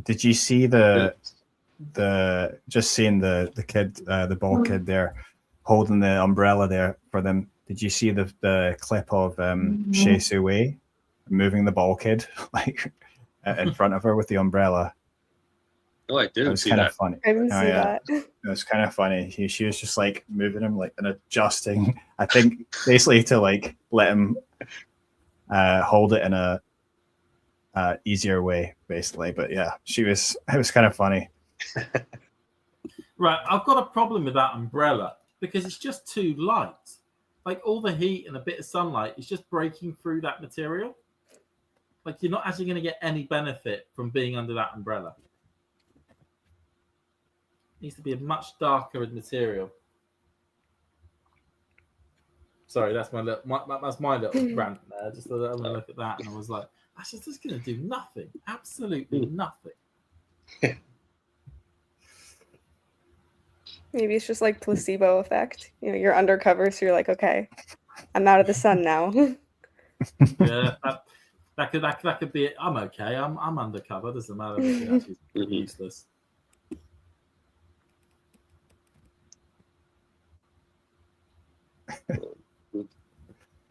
Did you see the kid, the ball kid there holding the umbrella there for them? Did you see the clip of Shea Sue moving the ball kid like in front of her with the umbrella? Oh, I It didn't was see kind that. of funny. I didn't Oh, see yeah. that. It was kind of funny. She was just like moving him like and adjusting. I think basically to like let him hold it in a easier way, basically. But yeah, it was kind of funny. Right, I've got a problem with that umbrella because it's just too light. Like all the heat and a bit of sunlight is just breaking through that material. Like you're not actually going to get any benefit from being under that umbrella. It needs to be a much darker material. Sorry, that's my little rant there. Just having a look at that, and I was like, that's just going to do nothing. Absolutely nothing. Maybe it's just like placebo effect. You know, you're undercover, so you're like, okay, I'm out of the sun now. Yeah, that could be it. I'm okay. I'm undercover. Doesn't matter. It's actually useless.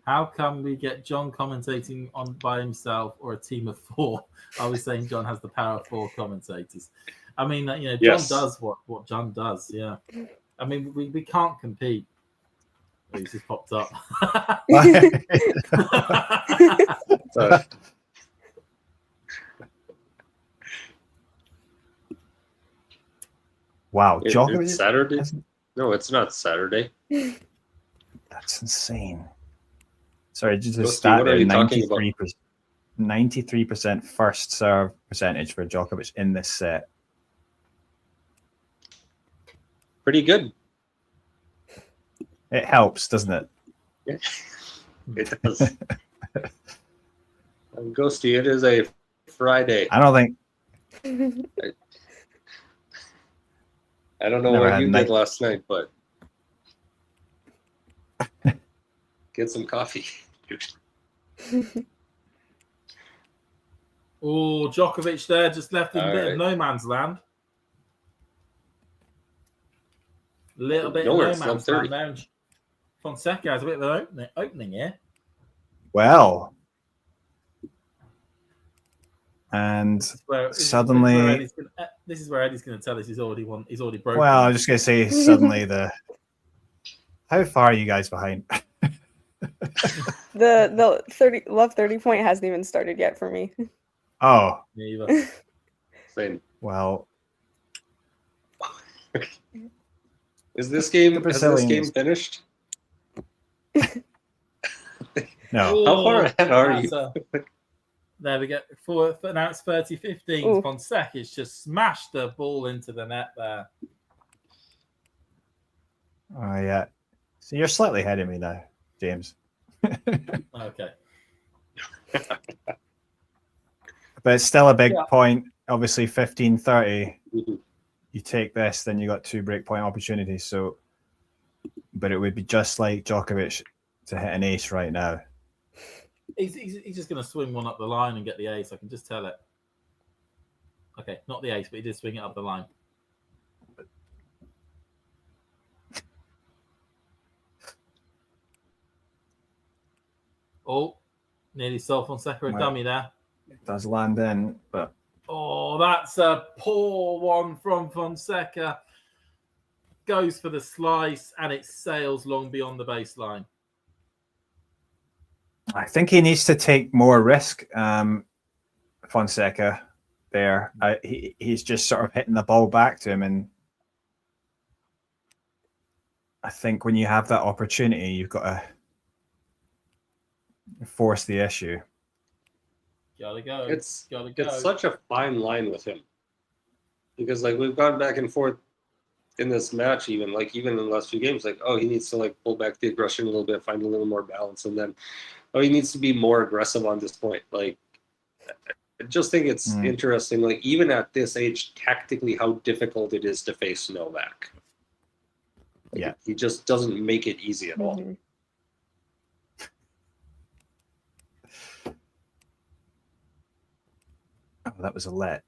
How come we get John commentating on by himself or a team of 4? I was saying John has the power of 4 commentators. I mean, John does what John does. Yeah. I mean, we can't compete. Oh, he's just popped up. Wow, Djokovic. It's Saturday? No, it's not Saturday. That's insane. Sorry, just a Ghosty, stat what there. are you talking about? 93% first serve percentage for Djokovic in this set. Pretty good. It helps, doesn't it? Yeah, it does. Ghosty, it is a Friday. I don't think. I don't know Never what had you night- did last night, but get some coffee. Oh, Djokovic there just left in a bit of right. no man's land. Little bit Nowhere, of it's no man's 1:30. land there. Fonseca has a bit of an opening here. Well, and This is where suddenly, this is where Eddie's going to tell us he's already broken. well, I'm just going to say suddenly how far are you guys behind? The 30 point hasn't even started yet for me. Oh, Neither. Same. Well, Has this game Brazilians- finished? No. How far ahead are you? There we go. Now it's 30-15. Ooh. Fonseca's just smashed the ball into the net there. Oh yeah. So you're slightly ahead of me now, James. Okay. But it's still a big Yeah. point. Obviously, 15-30. You take this, then you got 2 breakpoint opportunities. So, but it would be just like Djokovic to hit an ace right now. He's just going to swing one up the line and get the ace. I can just tell it. Okay, not the ace, but he did swing it up the line. Oh, nearly saw Fonseca a Well, dummy there. It does land in, but Oh, that's a poor one from Fonseca. Goes for the slice, and it sails long beyond the baseline. I think he needs to take more risk. Fonseca there. He's just sort of hitting the ball back to him, and I think when you have that opportunity, you've got to force the issue. Gotta go. It's Gotta go. such a fine line with him, because like we've gone back and forth in this match, even in the last few games, like, oh, he needs to pull back the aggression a little bit, find a little more balance, and then he needs to be more aggressive on this point. Like, I just think it's interesting, like even at this age, tactically, how difficult it is to face Novak. Yeah, he just doesn't make it easy at all. Oh, that was a let.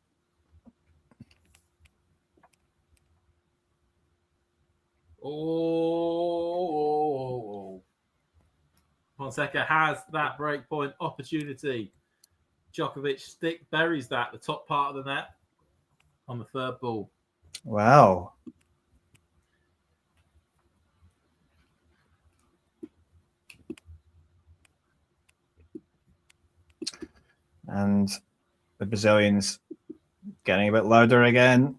Oh. Fonseca has that breakpoint opportunity. Djokovic buries that, the top part of the net. on the third ball. Wow. And the Brazilians getting a bit louder again.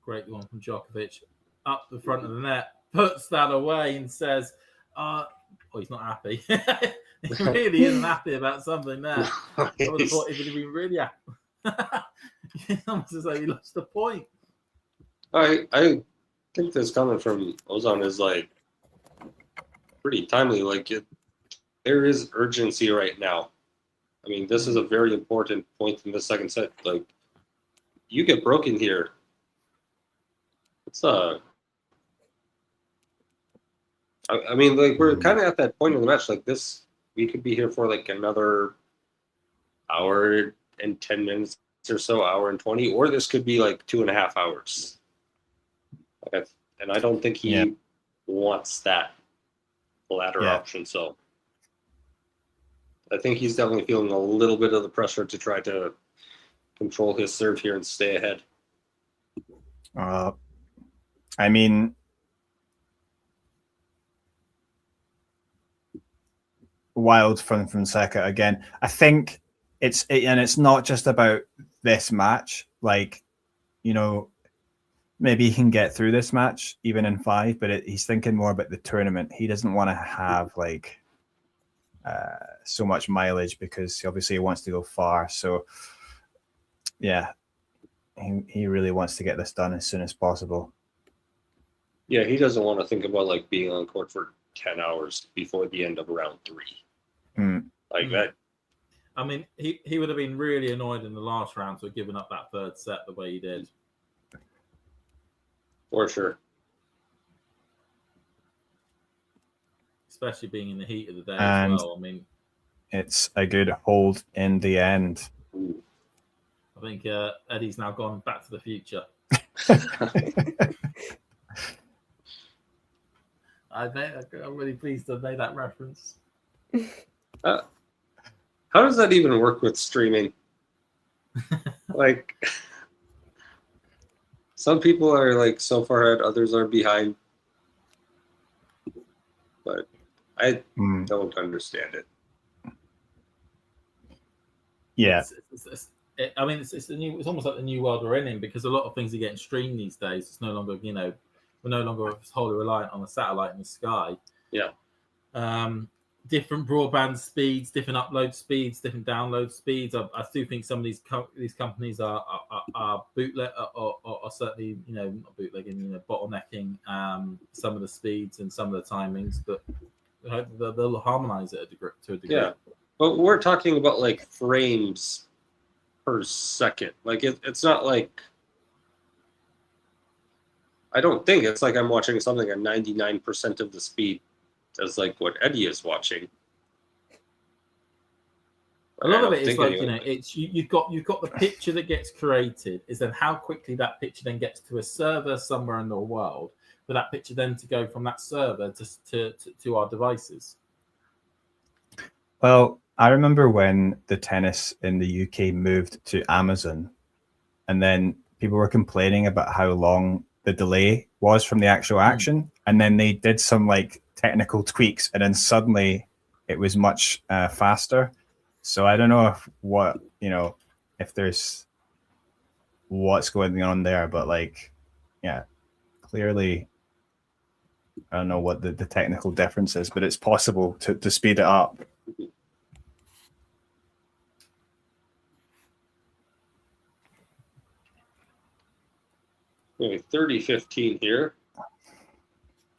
Great one from Djokovic. Up the front of the net, puts that away and says, oh, he's not happy. He really isn't happy about something there. I would have thought he would have been really happy. It's almost as though he lost the point. I think this coming from Ozan is like pretty timely. Like there is urgency right now. I mean, this is a very important point in the second set. Like you get broken here. It's I mean, like we're kind of at that point in the match. Like this, we could be here for like another hour and 10 minutes or so, hour and 20, or this could be like 2.5 hours. And I don't think he wants that latter option. So I think he's definitely feeling a little bit of the pressure to try to control his serve here and stay ahead. I mean, wild from Fonseca again. I think it's not just about this match. Like, you know, maybe he can get through this match even in 5, but he's thinking more about the tournament. He doesn't want to have like so much mileage because obviously he wants to go far. So yeah, he really wants to get this done as soon as possible. Yeah, he doesn't want to think about like being on court for 10 hours before the end of round 3. Like that. I mean, he would have been really annoyed in the last round to have given up that third set the way he did. For sure. Especially being in the heat of the day And as well. I mean, it's a good hold in the end. I think Eddie's now gone back to the future. I'm really pleased to have made that reference. How does that even work with streaming? Like, some people are like so far ahead, others are behind. But I don't understand it. Yeah. It's almost like the new world we're in because a lot of things are getting streamed these days. It's no longer, we're no longer wholly reliant on a satellite in the sky. Yeah. Different broadband speeds, different upload speeds, different download speeds. I do think some of these companies are bootleg or certainly not bootlegging, bottlenecking some of the speeds and some of the timings, but I hope they'll harmonize it to a degree. Yeah, but we're talking about like frames per second. Like it's not like, I don't think it's like I'm watching something at 99% of the speed as like what Eddie is watching. A lot of it is like, it's you've got the picture that gets created is then how quickly that picture then gets to a server somewhere in the world for that picture then to go from that server to our devices. Well, I remember when the tennis in the UK moved to Amazon, and then people were complaining about how long the delay was from the actual action, and then they did some like technical tweaks, and then suddenly it was much faster. So I don't know if there's what's going on there, but like, yeah, clearly I don't know what the technical difference is, but it's possible to speed it up. Maybe 30-15 here.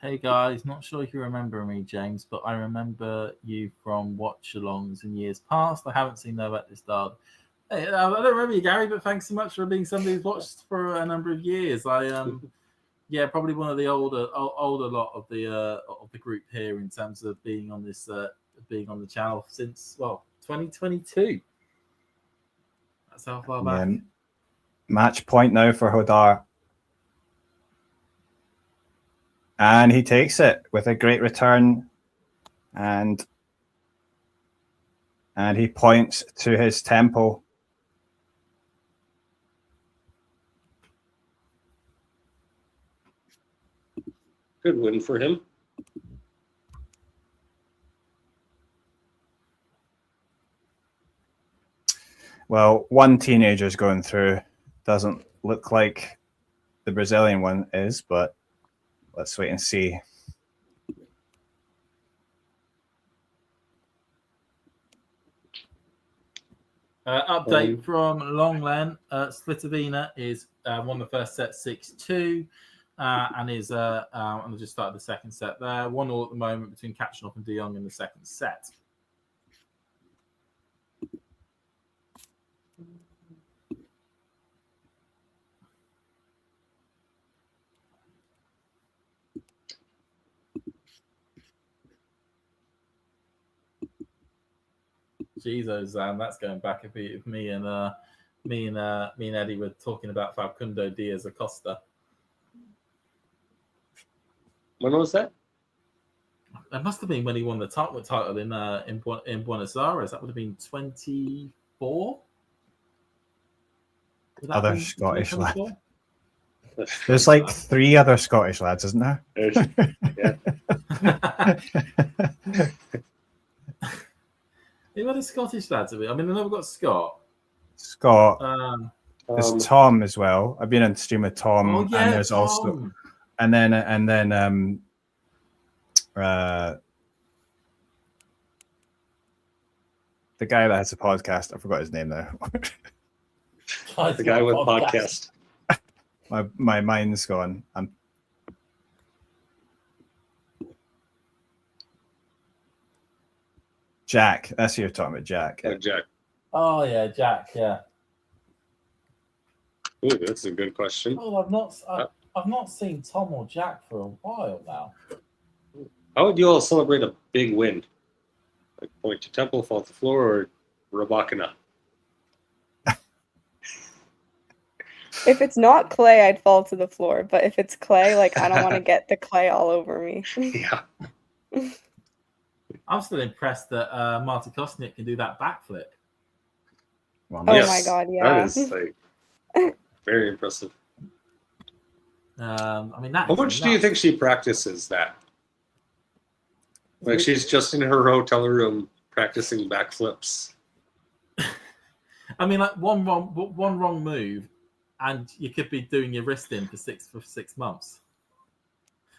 Hey guys, not sure if you remember me, James, but I remember you from watch-alongs in years past. I haven't seen Novak this start. Hey, I don't remember you, Gary, but thanks so much for being somebody who's watched for a number of years. Probably one of the older lot of the group here in terms of being on this being on the channel since 2022. That's how far back. Match point now for Hodar. And he takes it with a great return. And he points to his temple. Good win for him. Well, one teenager's going through. Doesn't look like the Brazilian one is, but let's wait and see. Update from Longland. Slitovina is won the first set 6-2 and is and just started the second set there. 1-1 at the moment between Kachanov and De Jong in the second set. Jesus, that's going back a bit. Me and Eddie were talking about Facundo Diaz Acosta. When was that? That must have been when he won the title in Buenos Aires. That would have been 24. Other Scottish lad. There's like 3 other Scottish lads, isn't there? Yeah. Who are the Scottish lads? I mean, I know we've got Scott. There's Tom as well. I've been on stream with Tom, and there's Tom. also, and then the guy that has a podcast. I forgot his name now. The guy with podcast. My mind's gone. Jack. That's who you're talking about, Jack. Jack. Oh yeah, Jack. Yeah. Ooh, that's a good question. Oh, I've not seen Tom or Jack for a while now. How would you all celebrate a big win? Like point to temple, fall to the floor, or Rabakana? If it's not clay, I'd fall to the floor. But if it's clay, like I don't want to get the clay all over me. Yeah. I'm still impressed that Marty Kosnick can do that backflip. Oh my god, yeah. That is like very impressive. I mean, that. How much do you think she practices that? Like she's just in her hotel room practicing backflips. I mean, like one wrong move, and you could be doing your wrist in for 6 months.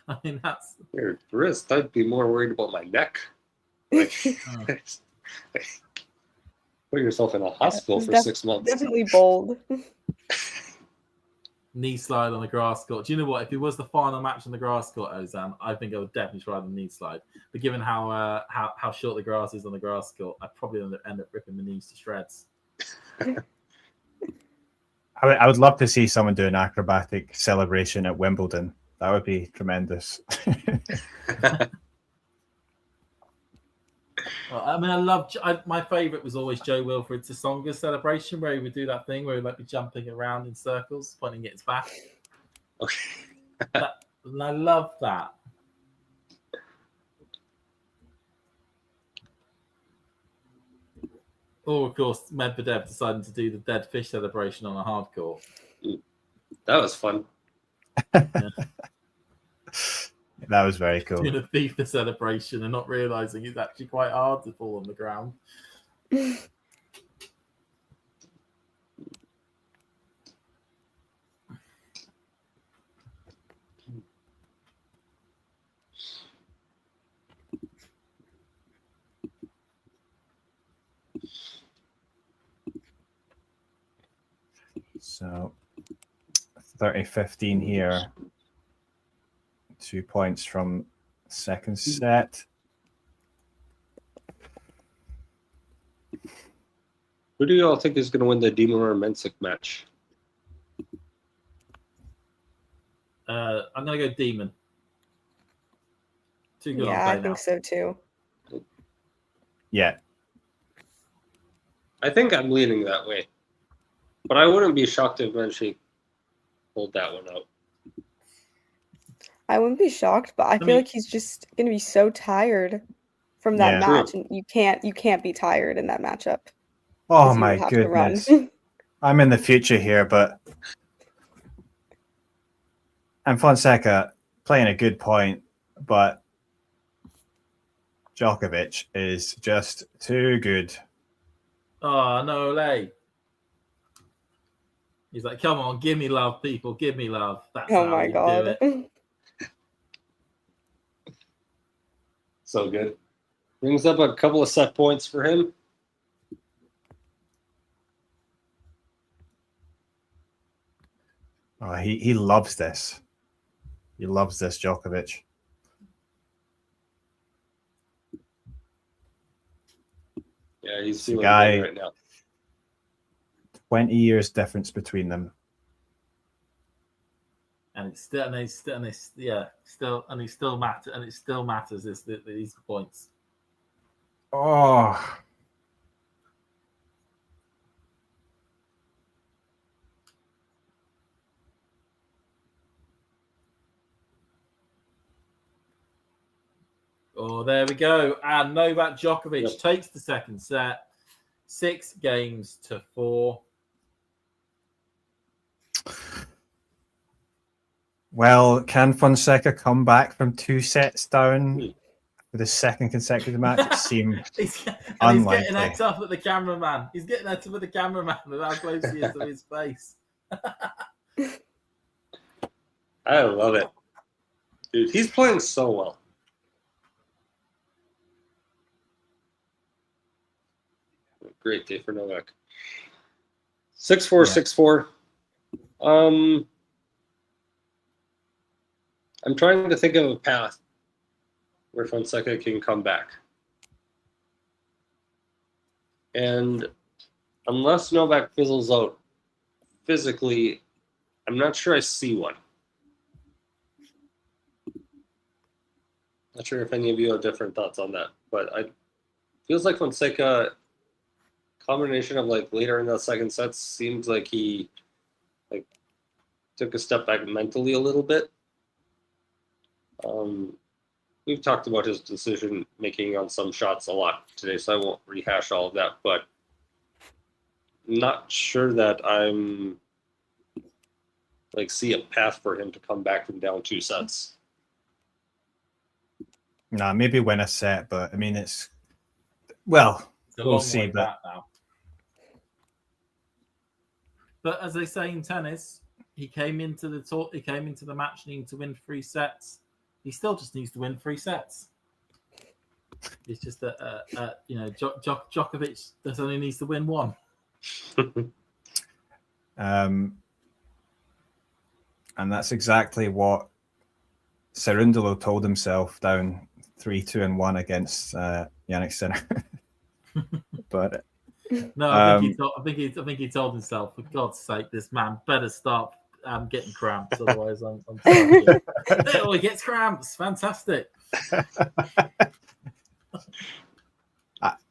I mean, that's your wrist. I'd be more worried about my neck. Like, put yourself in a hospital for 6 months. Definitely bold. Knee slide on the grass court. Do you know what? If it was the final match on the grass court, Ozan, I think I would definitely try the knee slide. But given how short the grass is on the grass court, I'd probably end up ripping the knees to shreds. I would love to see someone do an acrobatic celebration at Wimbledon. That would be tremendous. Well, I mean, my favourite was always Joe Wilfred Tsonga's celebration, where he would do that thing where he would be jumping around in circles, pointing at his back. Okay. And I love that. Or, of course, Medvedev deciding to do the dead fish celebration on a hard court. That was fun. That was very cool. Doing a FIFA celebration and not realising it's actually quite hard to fall on the ground. So 30-15 here. 2 points from second set. Who do you all think is going to win the Demar Mensik match? I'm going to go Demon. Too good Yeah, on play I think so too. Yeah. I think I'm leaning that way. But I wouldn't be shocked if eventually pulled that one out. I wouldn't be shocked, but I feel like he's just gonna be so tired from that Yeah. match, and you can't be tired in that matchup. Oh 'cause you my would have to run. goodness. I'm in the future here, but and Fonseca playing a good point, but Djokovic is just too good. Oh, no, Lay. He's like, come on, give me love, people. Give me love. That's Oh how my you God. do it. So good. Brings up a couple of set points for him. Oh, he loves this. He loves this, Djokovic. Yeah, he's It's a feeling guy- good right now. 20 years difference between them. And it's still, and it still matters is these points. Oh, Oh, there we go. And Novak Djokovic takes the second set, 6-4. well, can Fonseca come back from 2 sets down for the second consecutive match? It seemed He's unlikely. getting that up at the cameraman. He's getting that up at the cameraman with how close he is to his face. I love it. Dude, he's playing so well. Great day for Novak. 6-4, 6-4. I'm trying to think of a path where Fonseca can come back. And unless Novak fizzles out physically, I'm not sure I see one. Not sure if any of you have different thoughts on that, but I feels like Fonseca combination of like later in the second set seems like he like took a step back mentally a little bit. We've talked about his decision making on some shots a lot today, so I won't rehash all of that, but not sure that I'm like see a path for him to come back from down 2 sets. Nah, maybe win a set, but I mean, it's well, It's a we'll long see. way But back now. But as they say in tennis, he came into the match needing to win 3 sets. He still just needs to win 3 sets. It's just that Djokovic just only needs to win 1. and that's exactly what Cerundolo told himself down 3-2-1 against Jannik Sinner. But no, I think he told himself, for God's sake, this man better start getting cramps, otherwise I'm sorry. Oh, he gets cramps. Fantastic.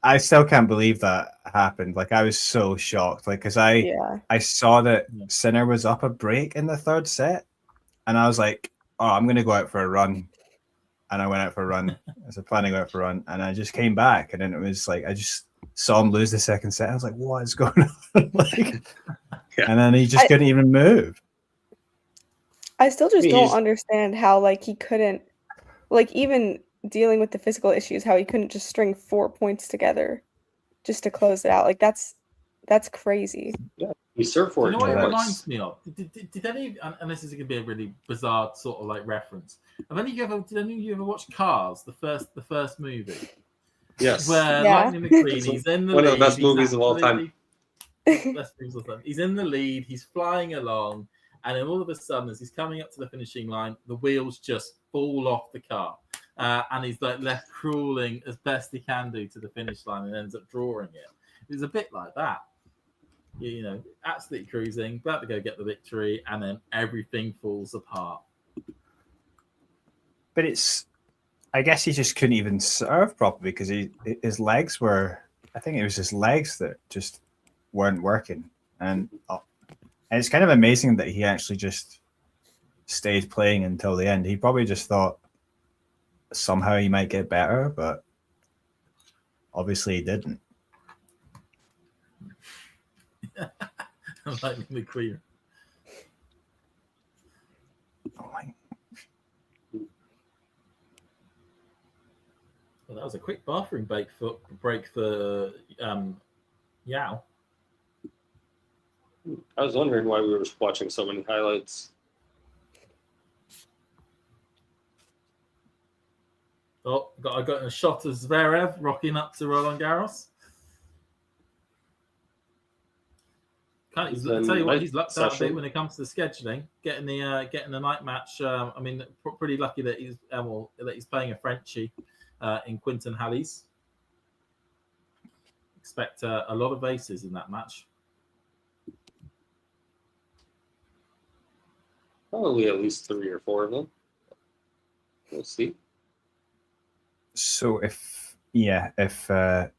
I still can't believe that happened. Like, I was so shocked. Like, because I saw that Sinner was up a break in the 3rd set, and I was like, oh, I'm going to go out for a run. And I went out for a run. I was planning to go out for a run, and I just came back, and then it was like I just saw him lose the 2nd set. I was like, what is going on? And then he just couldn't even move. I still just don't understand how like he couldn't, like, even dealing with the physical issues, how he couldn't just string 4 points together just to close it out. Like that's crazy. Yeah, he served for You it. know what it reminds me of? Did any, and this is going to be a really bizarre sort of like reference. Did any of you ever watch Cars, the first movie? Yes. Where Lightning McQueen, he's in the lead. One of the best movies of all time. Best movies of all time. He's in the lead. He's flying along, and then all of a sudden, as he's coming up to the finishing line, the wheels just fall off the car, and he's like left crawling as best he can do to the finish line, and ends up drawing it. It was a bit like that. You know, absolutely cruising, about to go get the victory, and then everything falls apart. But I guess he just couldn't even serve properly because his legs were, I think it was his legs that just weren't working. And And it's kind of amazing that he actually just stayed playing until the end. He probably just thought somehow he might get better, but obviously he didn't. Lightning McQueen. Oh my. Well, that was a quick bathroom break for Yao. I was wondering why we were watching so many highlights. Oh, I got a shot of Zverev rocking up to Roland Garros. I tell you what, he's lucked out a bit when it comes to scheduling. Getting the night match. I mean, pretty lucky that he's playing a Frenchie in Quinton Hallis. Expect a lot of aces in that match. Probably at least 3 or 4 of them. We'll see. So if Zverev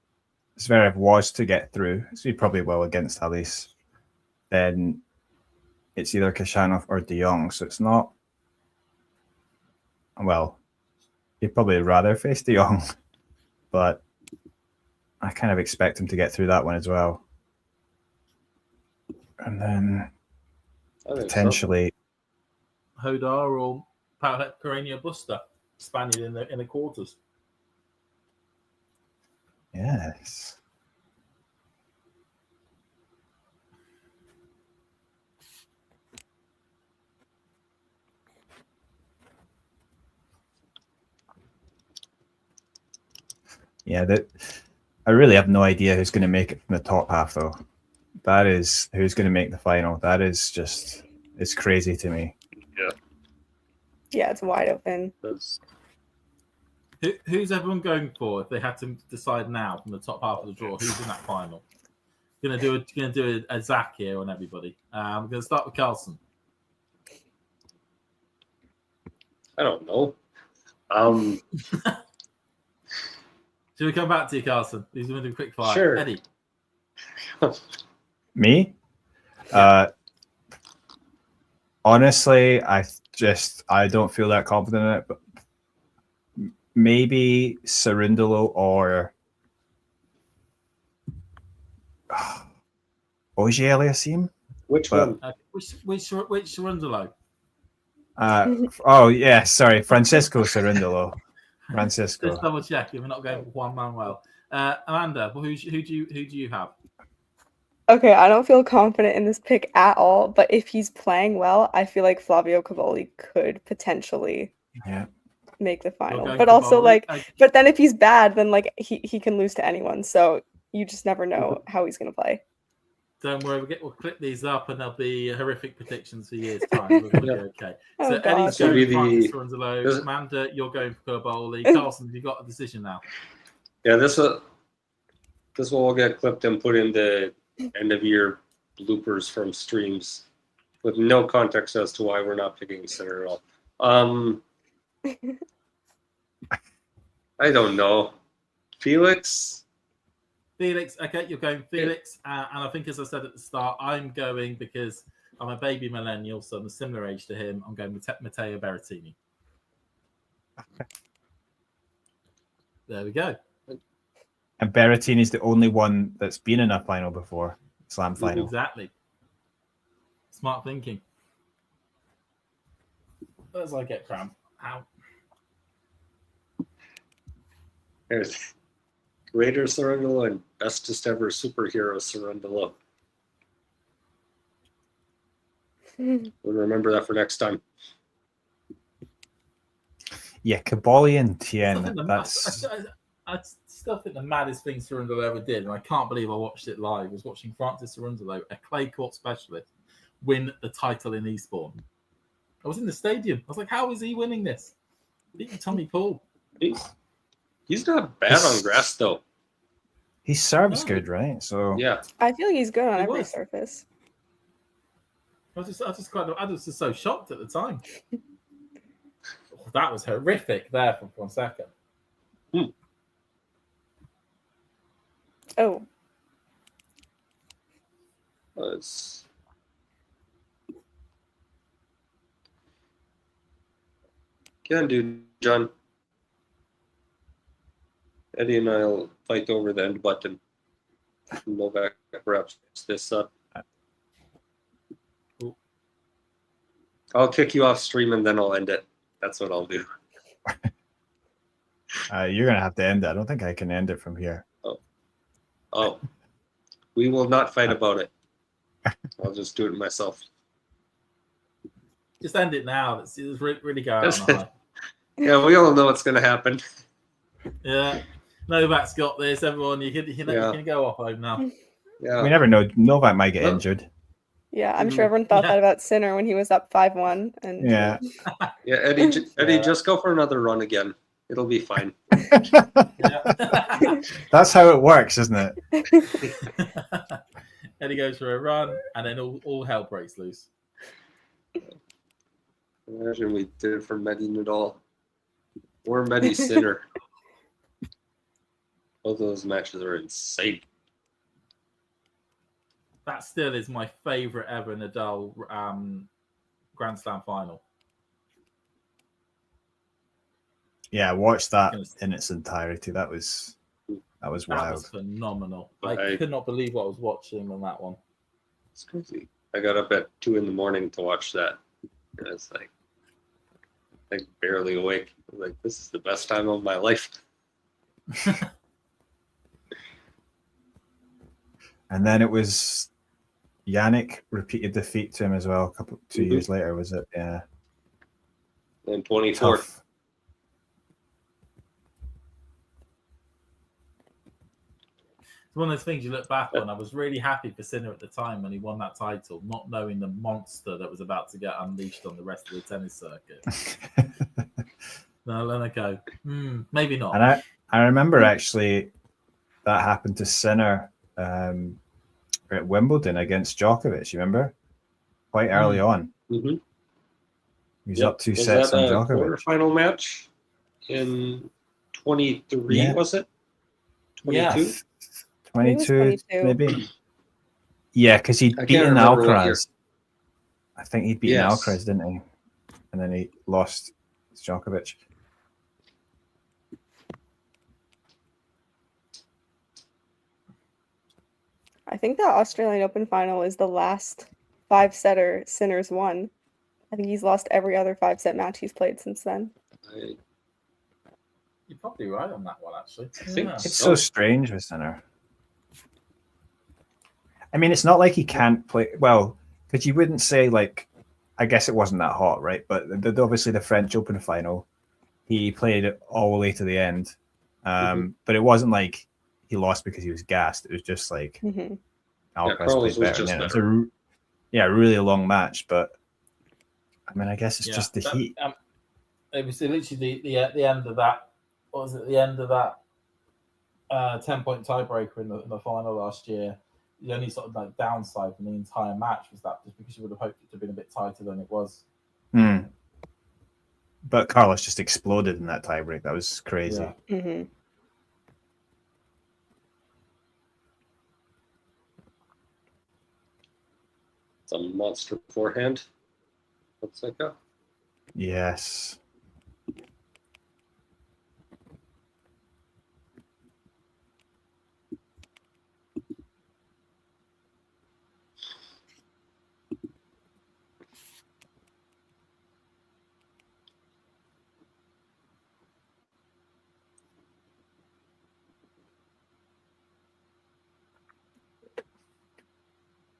was to get through, so he probably will against Hallis, then it's either Khachanov or De Jong. So it's not. Well, you'd probably rather face De Jong, but I kind of expect him to get through that one as well. And then potentially Hodar or Paolo Carreño Busta, Spaniard in the quarters. Yes. Yeah, I really have no idea who's going to make it from the top half, though. That is who's going to make the final. That is just, it's crazy to me. Yeah. Yeah, it's wide open. Who's everyone going for if they had to decide now from the top half of the draw? Who's in that final? Gonna do a Zach here on everybody. I'm gonna start with Carlson. I don't know. Should we come back to you, Carlson? Who's going to do a quick fire? Sure. Eddie. Me? Honestly, I don't feel that confident in it, but maybe Cerundolo or Oje Eliasim. Which one? Which Cerundolo? Oh yeah, sorry, Francisco Cerundolo. Francisco. Just double check if we're not going for Juan Manuel. Amanda, who do you have? Okay, I don't feel confident in this pick at all, but if he's playing well, I feel like Flavio Cavalli could potentially make the final. But also but then if he's bad, then he can lose to anyone. So you just never know how he's gonna play. Don't worry, we'll clip these up and there'll be horrific predictions for years' time. We'll be okay. Oh, So God. Eddie's going for Francis Cerundolo. Amanda, you're going for Cavalli. Carlson, have you got a decision now? Yeah, this one will get clipped and put in the end of year bloopers from streams with no context as to why we're not picking center at all. I don't know. Felix, okay, you're going Felix. And I think, as I said at the start, I'm going because I'm a baby millennial, so I'm a similar age to him. I'm going with Matteo Berrettini. There we go. And Berrettini is the only one that's been in a final before, Slam final. Exactly. Smart thinking. As I get cramp. Ow. there's Raider Cerundolo and bestest ever superhero Cerundolo. We'll remember that for next time. Yeah, Cavalli and Tien. I still think the maddest thing Cerundolo ever did, and I can't believe I watched it live, was watching Francis Cerundolo, a clay court specialist, win the title in Eastbourne. I was in the stadium. I was like, how is he winning this? Beating Tommy Paul. He's not bad on grass, though. His serve's good, right? So yeah, I feel like he's good on every surface. I was just so shocked at the time. That was horrific there from Fonseca. Oh. Can do, John. Eddie and I'll fight over the end button. Novak wraps this up. I'll kick you off stream and then I'll end it. That's what I'll do. You're gonna have to end it. I don't think I can end it from here. Oh. We will not fight about it. I'll just do it myself. Just end it now. It's really going on a high. Yeah, we all know what's going to happen. Yeah. Novak's got this. Everyone, you can go off home now. Yeah. We never know. Novak might get injured. Yeah, I'm sure everyone thought that about Sinner when he was up 5-1. And Yeah. Yeah, Eddie, just go for another run again. It'll be fine. That's how it works, isn't it? Eddie goes for a run, and then all hell breaks loose. Imagine we did it for Medi Nadal or Medi Sinner. Both of those matches are insane. That still is my favorite ever Nadal Grand Slam final. Yeah, watch that in its entirety. That was wild. That was phenomenal. I could not believe what I was watching on that one. It's crazy. I got up at 2 a.m. to watch that. And it's like barely awake. I was like, this is the best time of my life. And then it was Yannick repeated defeat to him as well. 2 years later, was it? Yeah. And 24th. Tough. It's one of those things you look back on. I was really happy for Sinner at the time when he won that title, not knowing the monster that was about to get unleashed on the rest of the tennis circuit. No, let it go. Maybe not. And I remember actually that happened to Sinner at Wimbledon against Djokovic. You remember? Quite early on. Mm-hmm. He was up 2 sets on Djokovic. Quarterfinal match in 23, was it? 22? Yeah. 22, maybe. Yeah, because he'd beaten Alcaraz. I think he'd beaten Alcaraz, didn't he? And then he lost Djokovic. I think that Australian Open final is the last 5-setter Sinner's won. I think he's lost every other 5-set match he's played since then. You're probably right on that one, actually. It's so strange with Sinner. I mean, it's not like he can't play well, because you wouldn't say I guess it wasn't that hot, right? But obviously the French Open final, he played it all the way to the end. But it wasn't like he lost because he was gassed. It was just like Alcaraz played better. It was a really long match, but I mean, I guess it's just the heat. It was literally the end of that. What was it? The end of that 10-point tiebreaker in the final last year. The only sort of downside from the entire match was that just because you would have hoped it to have been a bit tighter than it was. But Carlos just exploded in that tiebreak. That was crazy. Yeah. Mm-hmm. It's a monster forehand. Fonseca. Yes.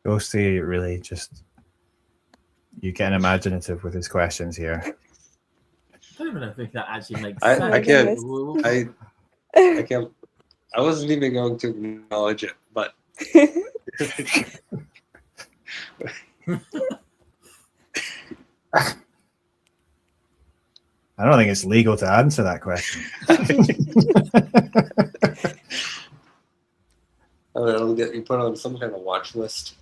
Ghosty really just you get imaginative with his questions here. I don't even think that actually makes sense. I can't. I wasn't even going to acknowledge it, but I don't think it's legal to answer that question. It'll get you put on some kind of watch list.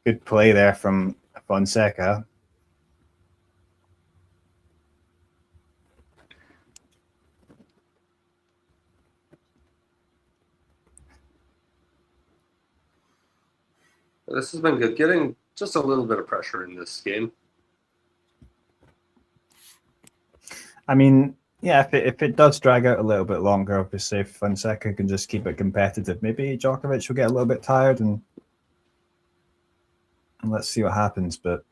Good play there from Fonseca. This has been good. Getting just a little bit of pressure in this game. I mean, yeah, if it does drag out a little bit longer, obviously, if Fonseca can just keep it competitive, maybe Djokovic will get a little bit tired, and let's see what happens. But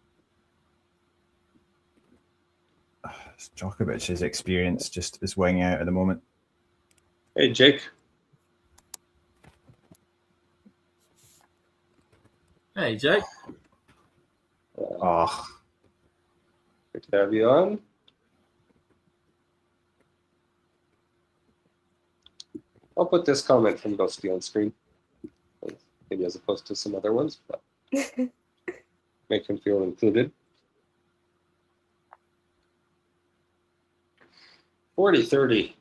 Djokovic's experience just is weighing out at the moment. Hey, Jake. Hey, Jake. Oh, Good to have you on. I'll put this comment from Ghosty on screen, maybe as opposed to some other ones, but make him feel included. 40-30.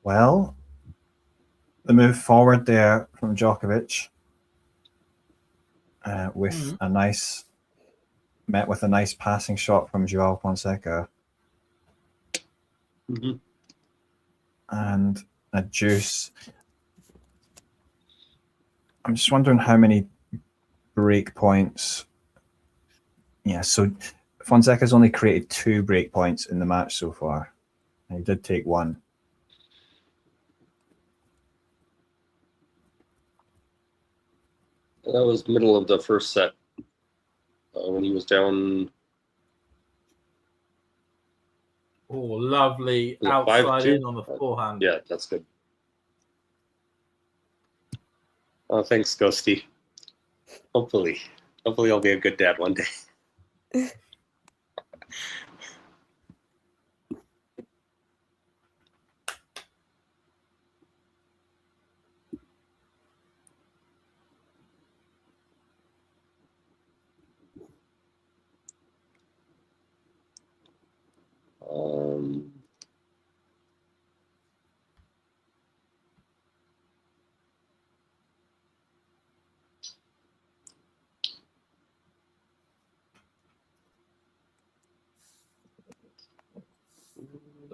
well, the move forward there from Djokovic with a nice passing shot from Joao Fonseca. And a deuce. I'm just wondering how many break points. Yeah, so Fonseca's only created 2 break points in the match so far. And he did take 1. That was middle of the first set when he was down. Oh, lovely Was it outside 5-2? in on the forehand. Yeah, that's good. Oh, thanks, Ghosty. Hopefully I'll be a good dad one day.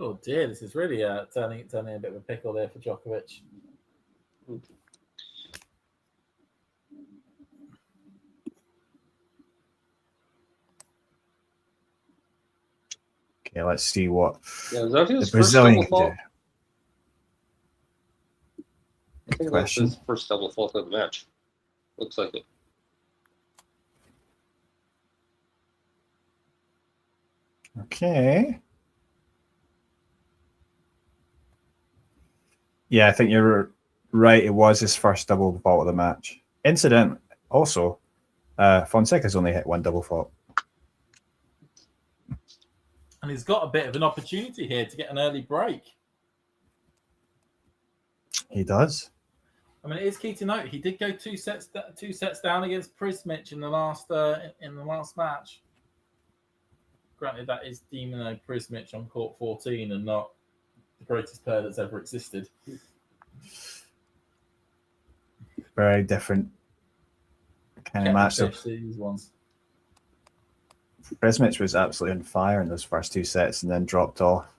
Oh dear, this is really turning a bit of a pickle there for Djokovic. Okay, let's see what is that his the Brazilian first double can do. fault? I think that's his first double fault of the match. Looks like it. Okay. Yeah, I think you're right. It was his first double fault of the match. Incident also, Fonseca's only hit 1 double fault. And he's got a bit of an opportunity here to get an early break. He does. I mean, it is key to note he did go 2 sets down against Prismic in the last match. Granted, that is Dino Prismic on court 14 and not the greatest player that's ever existed. Very different kind of match. These ones. Prismic was absolutely on fire in those first 2 sets and then dropped off.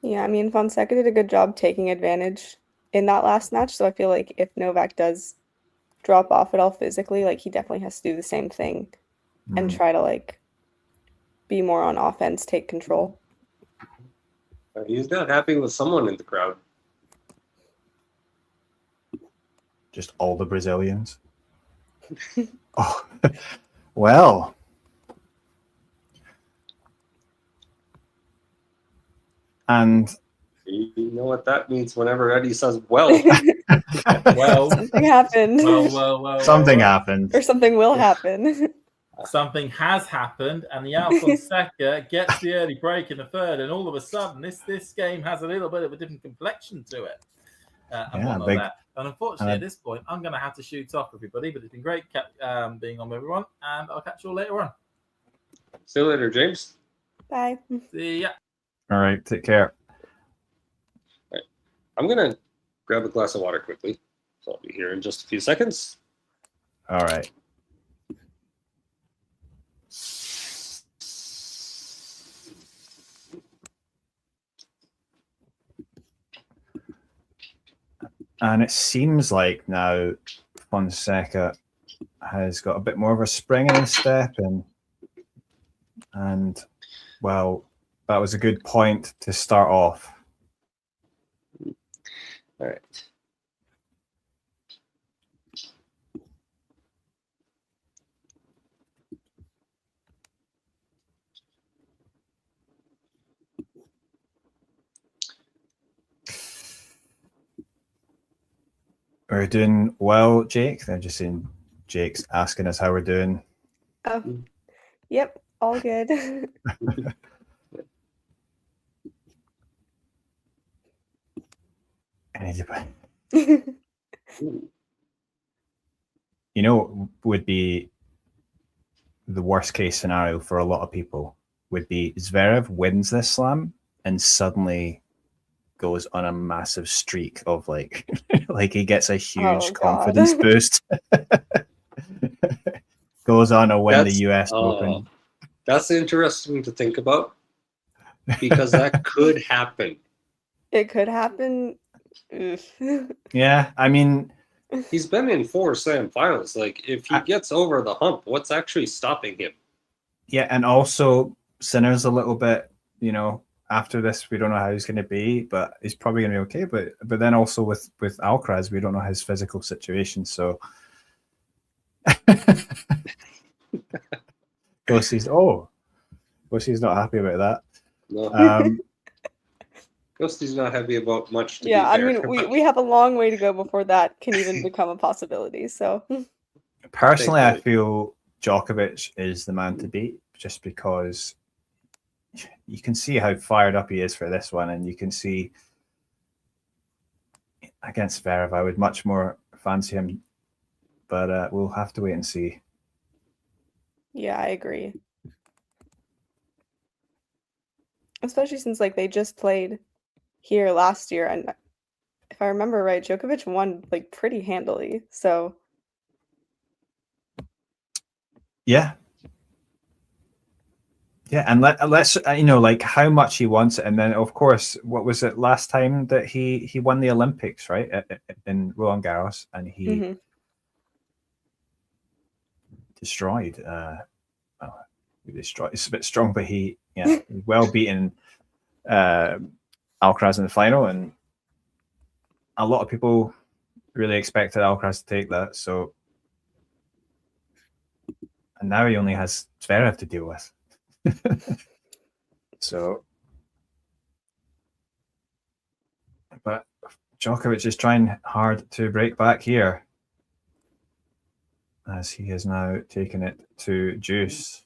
Yeah, I mean, Fonseca did a good job taking advantage in that last match. So I feel like if Novak does drop off at all physically, like he definitely has to do the same thing and try to like be more on offense, take control. He's not happy with someone in the crowd. Just all the Brazilians. Oh, well. And you know what that means whenever Eddie says, well. Well, something happened. Something happened. Or something will happen. Something has happened, and the Fonseca gets the early break in the third, and all of a sudden, this game has a little bit of a different complexion to it. And unfortunately, at this point, I'm going to have to shoot off, everybody. But it's been great being on with everyone, and I'll catch you all later on. See you later, James. Bye. See ya. All right, take care. I'm going to grab a glass of water quickly. So I'll be here in just a few seconds. All right. And it seems like now Fonseca has got a bit more of a spring in his step, and well, that was a good point to start off. All right. We're doing well, Jake. They're just saying Jake's asking us how we're doing. Oh, yep, all good. You know what would be the worst case scenario for a lot of people would be Zverev wins this slam and suddenly goes on a massive streak of like like he gets a huge confidence boost. Goes on to win the US Open. That's interesting to think about because that could happen. It could happen. Oof. Yeah, I mean, he's been in 4 slam finals. Like, if he gets over the hump, what's actually stopping him? Yeah, and also Sinner's a little bit, you know, after this, we don't know how he's going to be, but he's probably going to be okay. But then also with Alcaraz, we don't know his physical situation. So Ghosty's not happy about that. No. Ghosty's not happy about much. To Yeah, be fair. I mean, we have a long way to go before that can even become a possibility. So personally, I feel Djokovic is the man to beat, just because you can see how fired up he is for this one, and you can see against Zverev, I would much more fancy him, but we'll have to wait and see. yeah, I agree. Especially since like they just played here last year, and if I remember right, Djokovic won like pretty handily. So yeah, and let's you know, like how much he wants it, and then of course, what was it last time that he won the Olympics, right, in Roland Garros, and he destroyed. Well, he destroyed. It's a bit strong, but he well beaten Alcaraz in the final, and a lot of people really expected Alcaraz to take that. So, and now he only has Zverev to deal with. So, but Djokovic is trying hard to break back here, as he has now taken it to deuce.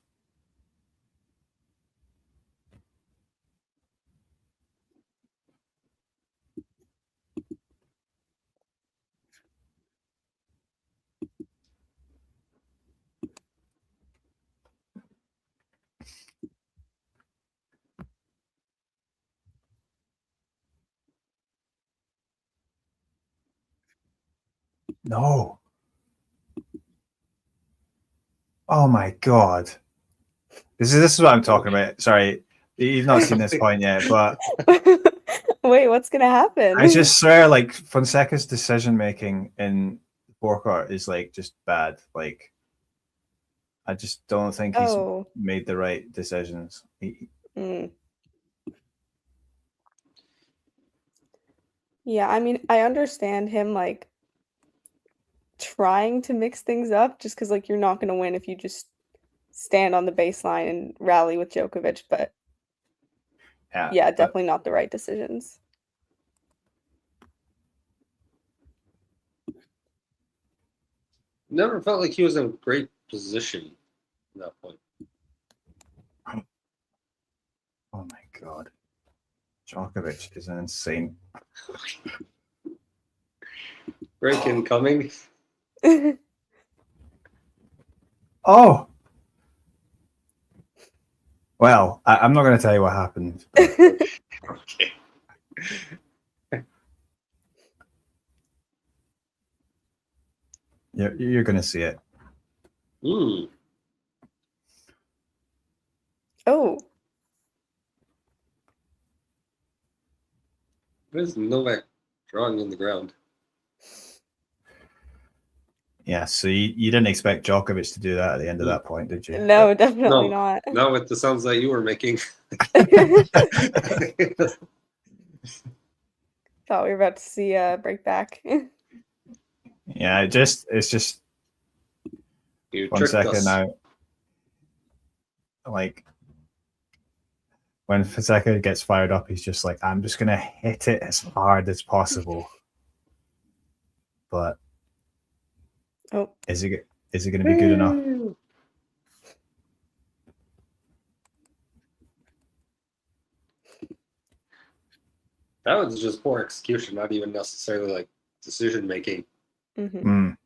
No. Oh my God. This is what I'm talking about. Sorry, you've not seen this point yet, but wait, what's gonna happen? I just swear, like Fonseca's decision making in the forecourt is like just bad. Like, I just don't think he's made the right decisions. Yeah, I mean, I understand him like trying to mix things up just because like you're not going to win if you just stand on the baseline and rally with Djokovic, but yeah, definitely not the right decisions. Never felt like he was in a great position at that point. Oh my God. Djokovic is insane. Break incoming. Oh. Well, I'm not going to tell you what happened. Okay. You're going to see it. Ooh. Oh. What is Novak drawing in the ground? Yeah, so you didn't expect Djokovic to do that at the end of that point, did you? No, definitely not. Not with the sounds that you were making. Thought we were about to see break back. Yeah, it's just you 1 tricked second us. now. Like when Fonseca gets fired up, he's just like, I'm just gonna hit it as hard as possible. But is it gonna be good enough? That was just poor execution, not even necessarily like decision making. Mm.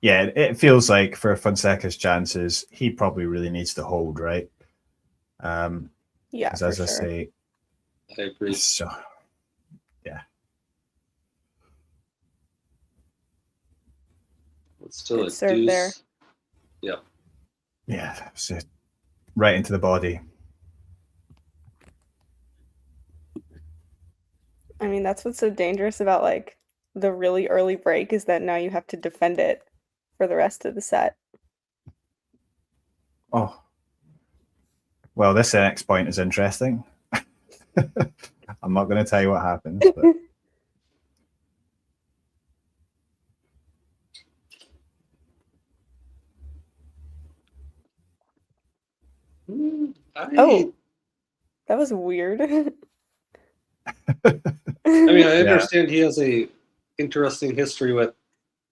Yeah, it feels like for Fonseca's chances, he probably really needs to hold, right? Yeah, as for I sure. say, I agree. So, yeah. It's still Good a serve deuce. there. Yep. Yeah, so right into the body. I mean, that's what's so dangerous about like the really early break is that now you have to defend it for the rest of the set. Oh. Well, this next point is interesting. I'm not going to tell you what happens, but Oh, that was weird. I mean, I understand he has a interesting history with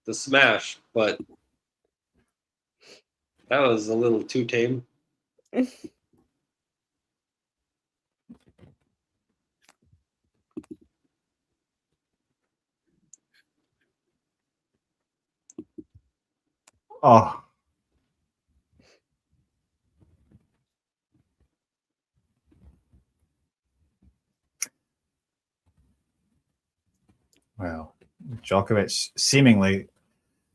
the smash, but that was a little too tame. oh. Well, Djokovic seemingly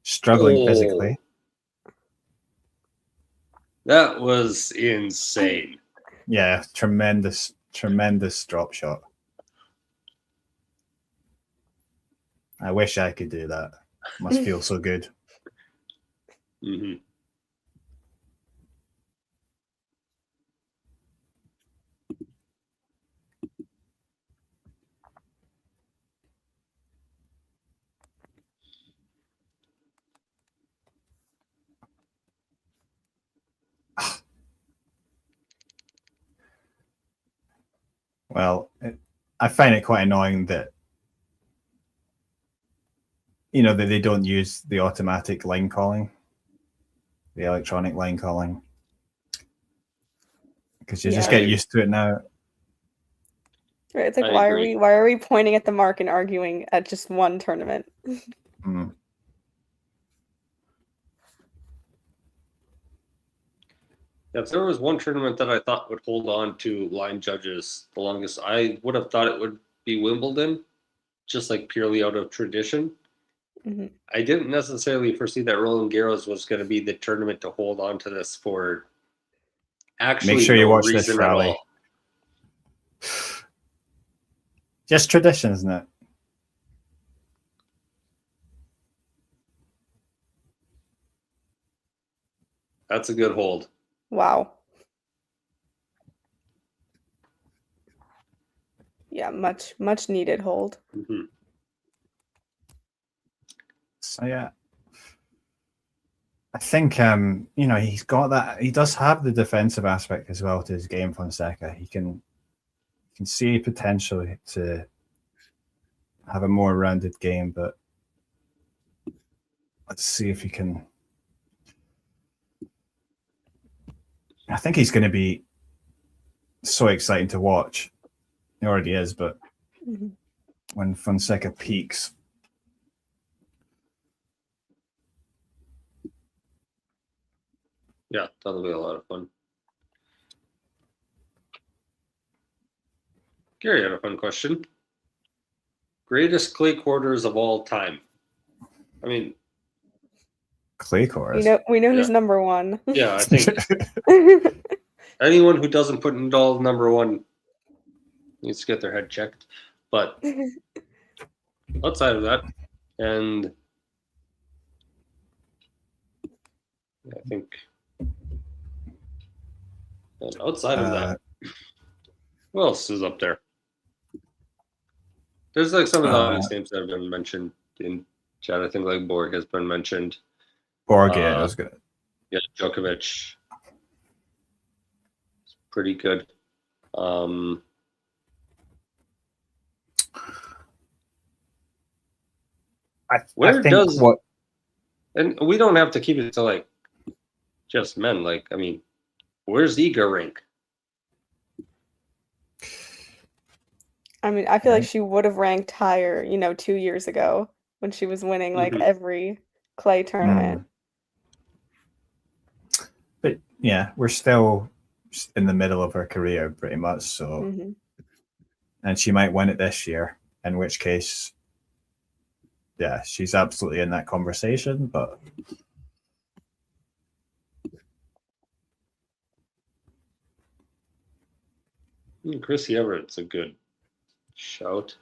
struggling physically. That was insane. Yeah, tremendous drop shot. I wish I could do that. Must feel so good. Mm-hmm. Well, I find it quite annoying that that they don't use the automatic line calling, the electronic line calling, because you just get used to it now. Right, it's like why are we pointing at the mark and arguing at just one tournament? Mm. If there was one tournament that I thought would hold on to line judges the longest, I would have thought it would be Wimbledon, just like purely out of tradition. Mm-hmm. I didn't necessarily foresee that Roland Garros was going to be the tournament to hold on to this for actually Make sure no you watch reason this at rally. all. Just tradition, isn't it? That's a good hold. Wow. Yeah, much needed hold. Mm-hmm. So yeah, I think he's got that. He does have the defensive aspect as well to his game, Fonseca. He can see potential to have a more rounded game, but let's see if he can. I think he's going to be so exciting to watch. He already is, but when Fonseca peaks. Yeah, that'll be a lot of fun. Gary had a fun question. Greatest clay quarters of all time. I mean, clay courts. We know who's number one. Yeah, I think anyone who doesn't put Nadal number one needs to get their head checked. But outside of that, and I think, and outside of that, who else is up there? There's like some of the obvious names that have been mentioned in chat. I think like Borg has been mentioned. Borg, yeah, that was good. Yeah, Djokovic. It's pretty good. And we don't have to keep it to like just men. Like, I mean, where's Iga rank? I mean, I feel like she would have ranked higher, 2 years ago when she was winning like every clay tournament. But yeah, we're still in the middle of her career pretty much. So, and she might win it this year, in which case, yeah, she's absolutely in that conversation. But Chrissy Everett's a good shout.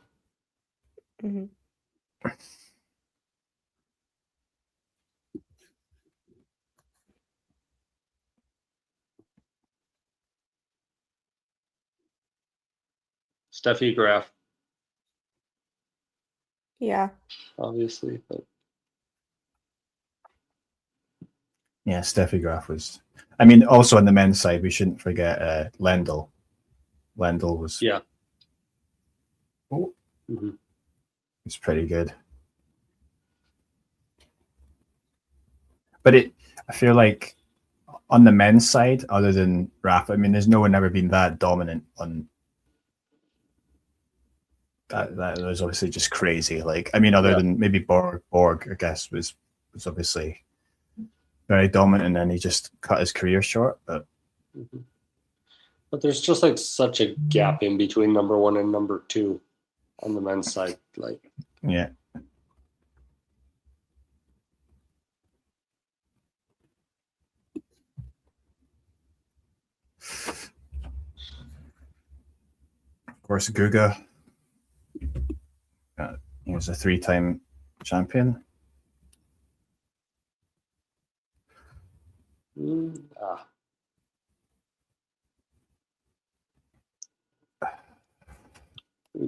Steffi Graf. Yeah. Obviously. But yeah, Steffi Graf was. I mean, also on the men's side, we shouldn't forget Lendl. Lendl was. Yeah. It's pretty good. But I feel like on the men's side, other than Rafa, I mean, there's no one ever been that dominant on. That was obviously just crazy. Like, I mean, other than maybe Borg, I guess was obviously very dominant, and then he just cut his career short. But there's just like such a gap in between number one and number two on the men's side. Like, yeah. Of course, Guga. He was a 3-time champion. We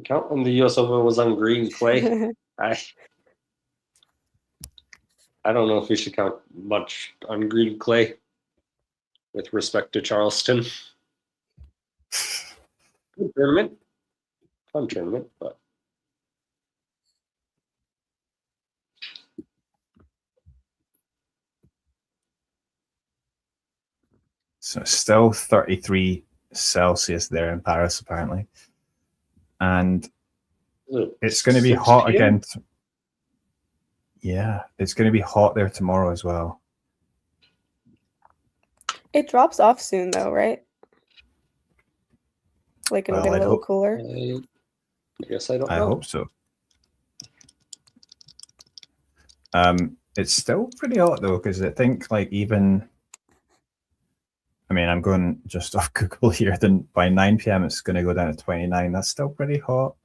count when the US Open was on green clay. I don't know if we should count much on green clay with respect to Charleston. Good tournament. Fun tournament, but so still 33 Celsius there in Paris, apparently. And it's going to be hot again. Yeah, it's going to be hot there tomorrow as well. It drops off soon, though, right? Like it'll get a little cooler. I guess I don't know. I hope so. It's still pretty hot though, because I think like even. I mean, I'm going just off Google here. Then by 9 p.m. it's going to go down to 29. That's still pretty hot.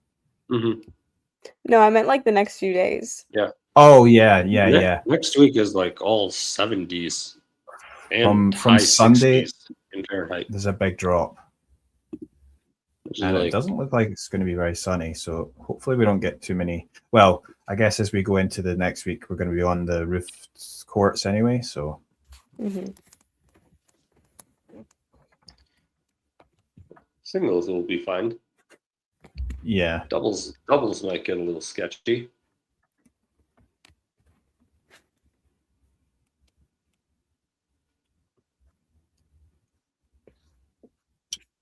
No, I meant like the next few days. Yeah. Oh yeah. Next week is like all 70s. And from Sunday, 60s in Fahrenheit. There's a big drop. And it doesn't look like it's going to be very sunny. So hopefully we don't get too many. Well, I guess as we go into the next week, we're going to be on the roofed courts anyway. So. Singles will be fine. Yeah. Doubles might get a little sketchy.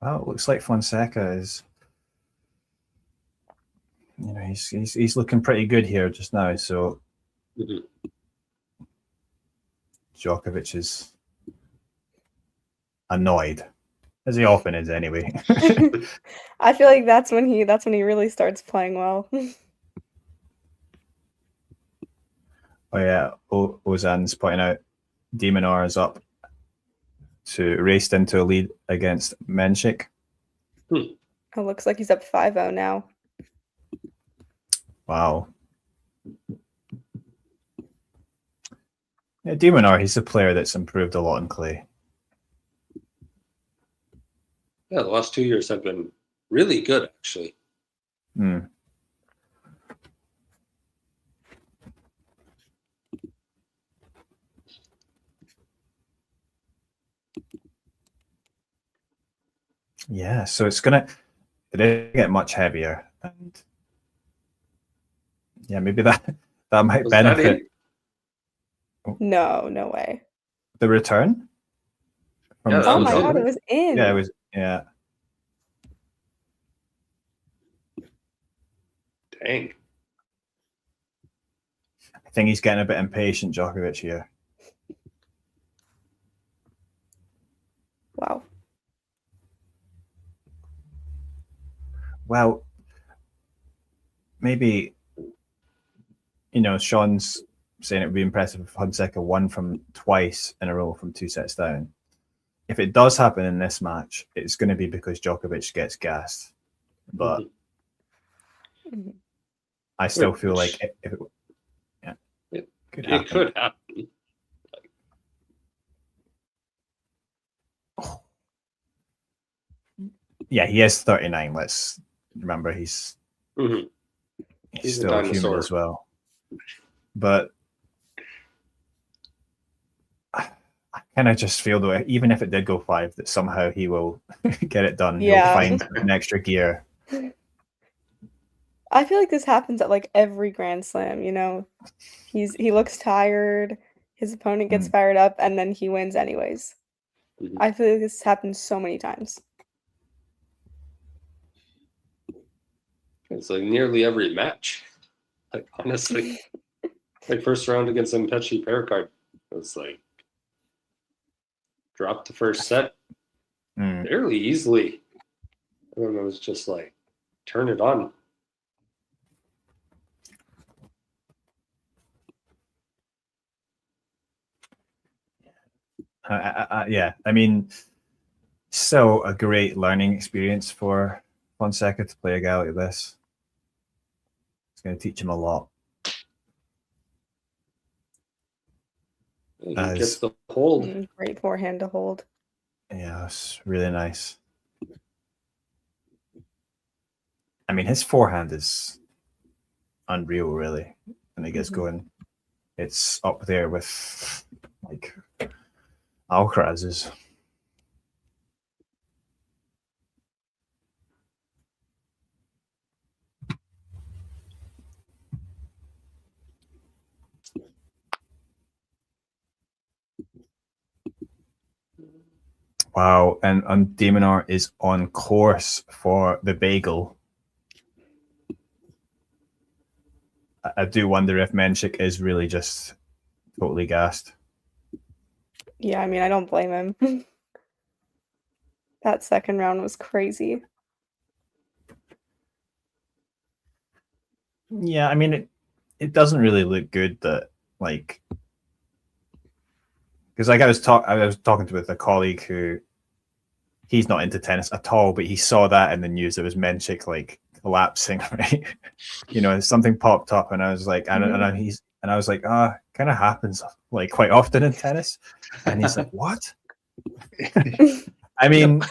Well, it looks like Fonseca is, he's looking pretty good here just now. So Djokovic is annoyed. as he often is anyway. I feel like that's when he really starts playing well. Oh yeah, Ozan's pointing out Demonar is up to raced into a lead against Menchik. It looks like he's up 5-0 now. Wow. Yeah, Demonar, he's a player that's improved a lot in clay. Yeah, the last 2 years have been really good, actually. Yeah, so it didn't get much heavier, and yeah, maybe that might benefit. No, no way. The return? Yeah, Oh my god, it was in. Yeah, it was. Yeah. Dang. I think he's getting a bit impatient, Djokovic here. Wow. Well, maybe, Sean's saying it would be impressive if Fonseca won from twice in a row from 2 sets down. If it does happen in this match, it's going to be because Djokovic gets gassed. But I still feel like if it could happen. It could happen. Yeah, he is 39. Let's remember he's still a human as well. But I kind of just feel though, even if it did go 5, that somehow he will get it done. Yeah. He'll find an extra gear. I feel like this happens at like every Grand Slam, He looks tired, his opponent gets fired up, and then he wins anyways. I feel like this happens so many times. It's like nearly every match. Like, honestly. Like, first round against Mpechi Pericard, it was like, dropped the first set fairly easily. And then it was just like, turn it on. Yeah, I mean, still a great learning experience for Fonseca to play a guy like this. It's going to teach him a lot. He gets the hold. Great forehand to hold. Yeah, it's really nice. I mean, his forehand is unreal, really, when he gets going. It's up there with, like, Alcaraz's. Wow, and Demonar is on course for the bagel. I do wonder if Menchik is really just totally gassed. Yeah, I mean, I don't blame him. That second round was crazy. Yeah, I mean, it doesn't really look good that, like, because like I was talking with a colleague who he's not into tennis at all, but he saw that in the news. It was Menchik like collapsing, right? Something popped up, and I was like, and I was like, kind of happens like quite often in tennis, and he's like, what? I mean,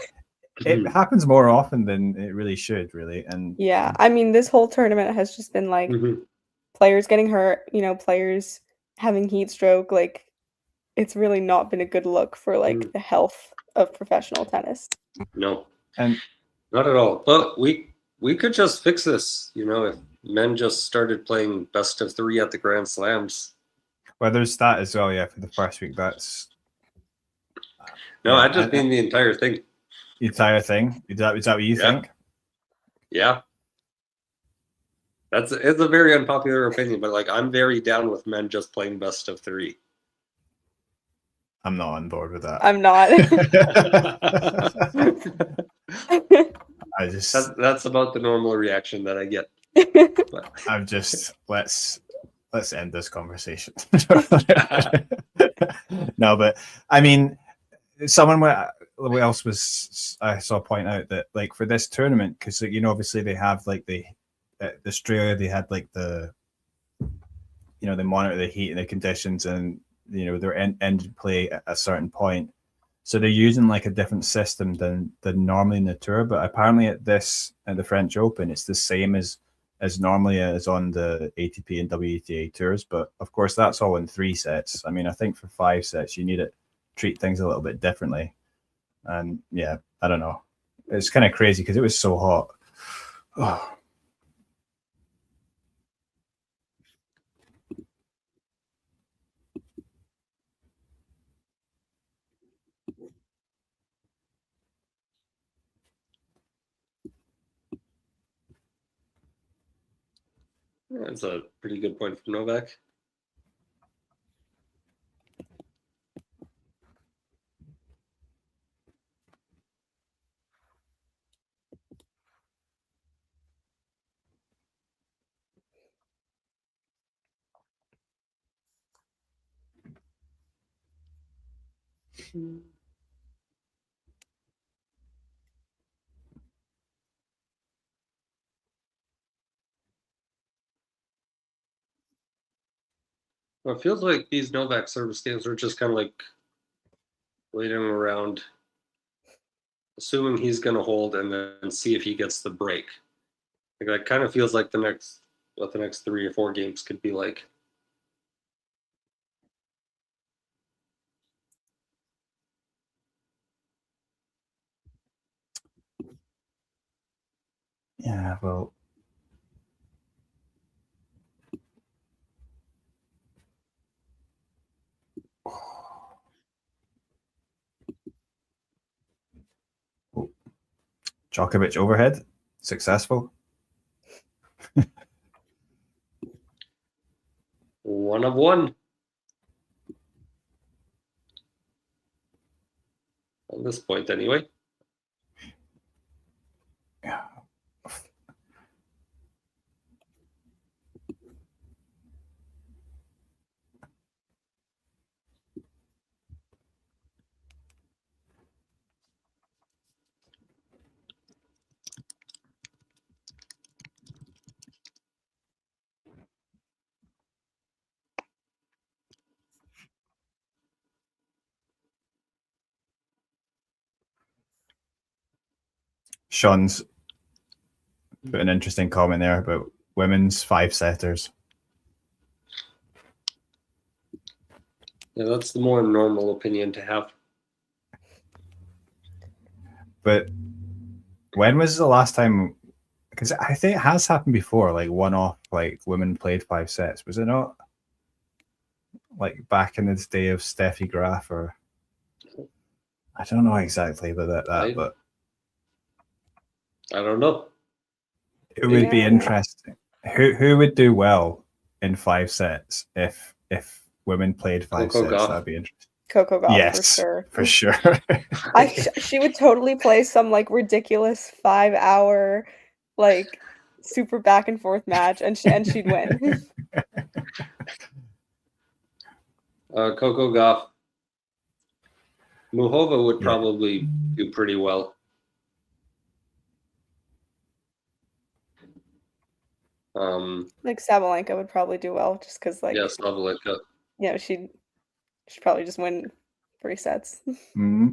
it happens more often than it really should, really, and yeah, I mean, this whole tournament has just been like players getting hurt, players having heat stroke, like. It's really not been a good look for like the health of professional tennis. No, and not at all. But we could just fix this, if men just started playing best of 3 at the Grand Slams. Well, there's that as well. Yeah, for the first week, that's no. I just mean the entire thing. The entire thing. Is that what you think? Yeah. It's a very unpopular opinion, but like I'm very down with men just playing best of 3. I'm not on board with that. I'm not. I just That's about the normal reaction that I get. I'm just let's end this conversation. No, but I mean, someone else was I saw point out that like for this tournament, because you know obviously they have like the Australia, they had like the they monitor the heat and the conditions, and they're ended play at a certain point. So they're using like a different system than normally in the tour. But apparently at the French Open, it's the same as normally as on the ATP and WTA tours. But of course, that's all in 3 sets. I mean, I think for 5 sets, you need to treat things a little bit differently. And yeah, I don't know. It's kind of crazy because it was so hot. Oh. That's a pretty good point from Novak. Well, it feels like these Novak service games are just kind of like waiting around, assuming he's going to hold and then see if he gets the break. Like that kind of feels like the next 3 or 4 games could be like. Yeah, well. Djokovic overhead, successful. 1 of 1. At this point, anyway. Yeah. Sean's put an interesting comment there about women's 5-setters. Yeah, that's the more normal opinion to have. But when was the last time? Because I think it has happened before, like one-off, like women played 5 sets. Was it not? Like back in the day of Steffi Graf, or I don't know exactly about that, but I don't know. It would be interesting. Who would do well in 5 sets if women played 5 Coco sets? Gauff. That'd be interesting. Coco Gauff, Yes, for sure. for sure. She would totally play some like ridiculous 5-hour, like super back and forth match, and she'd win. Coco Gauff. Muhova would probably do pretty well. Like Sabalenka would probably do well, just because like Sabalenka. she'd probably just win 3 sets. Mm-hmm.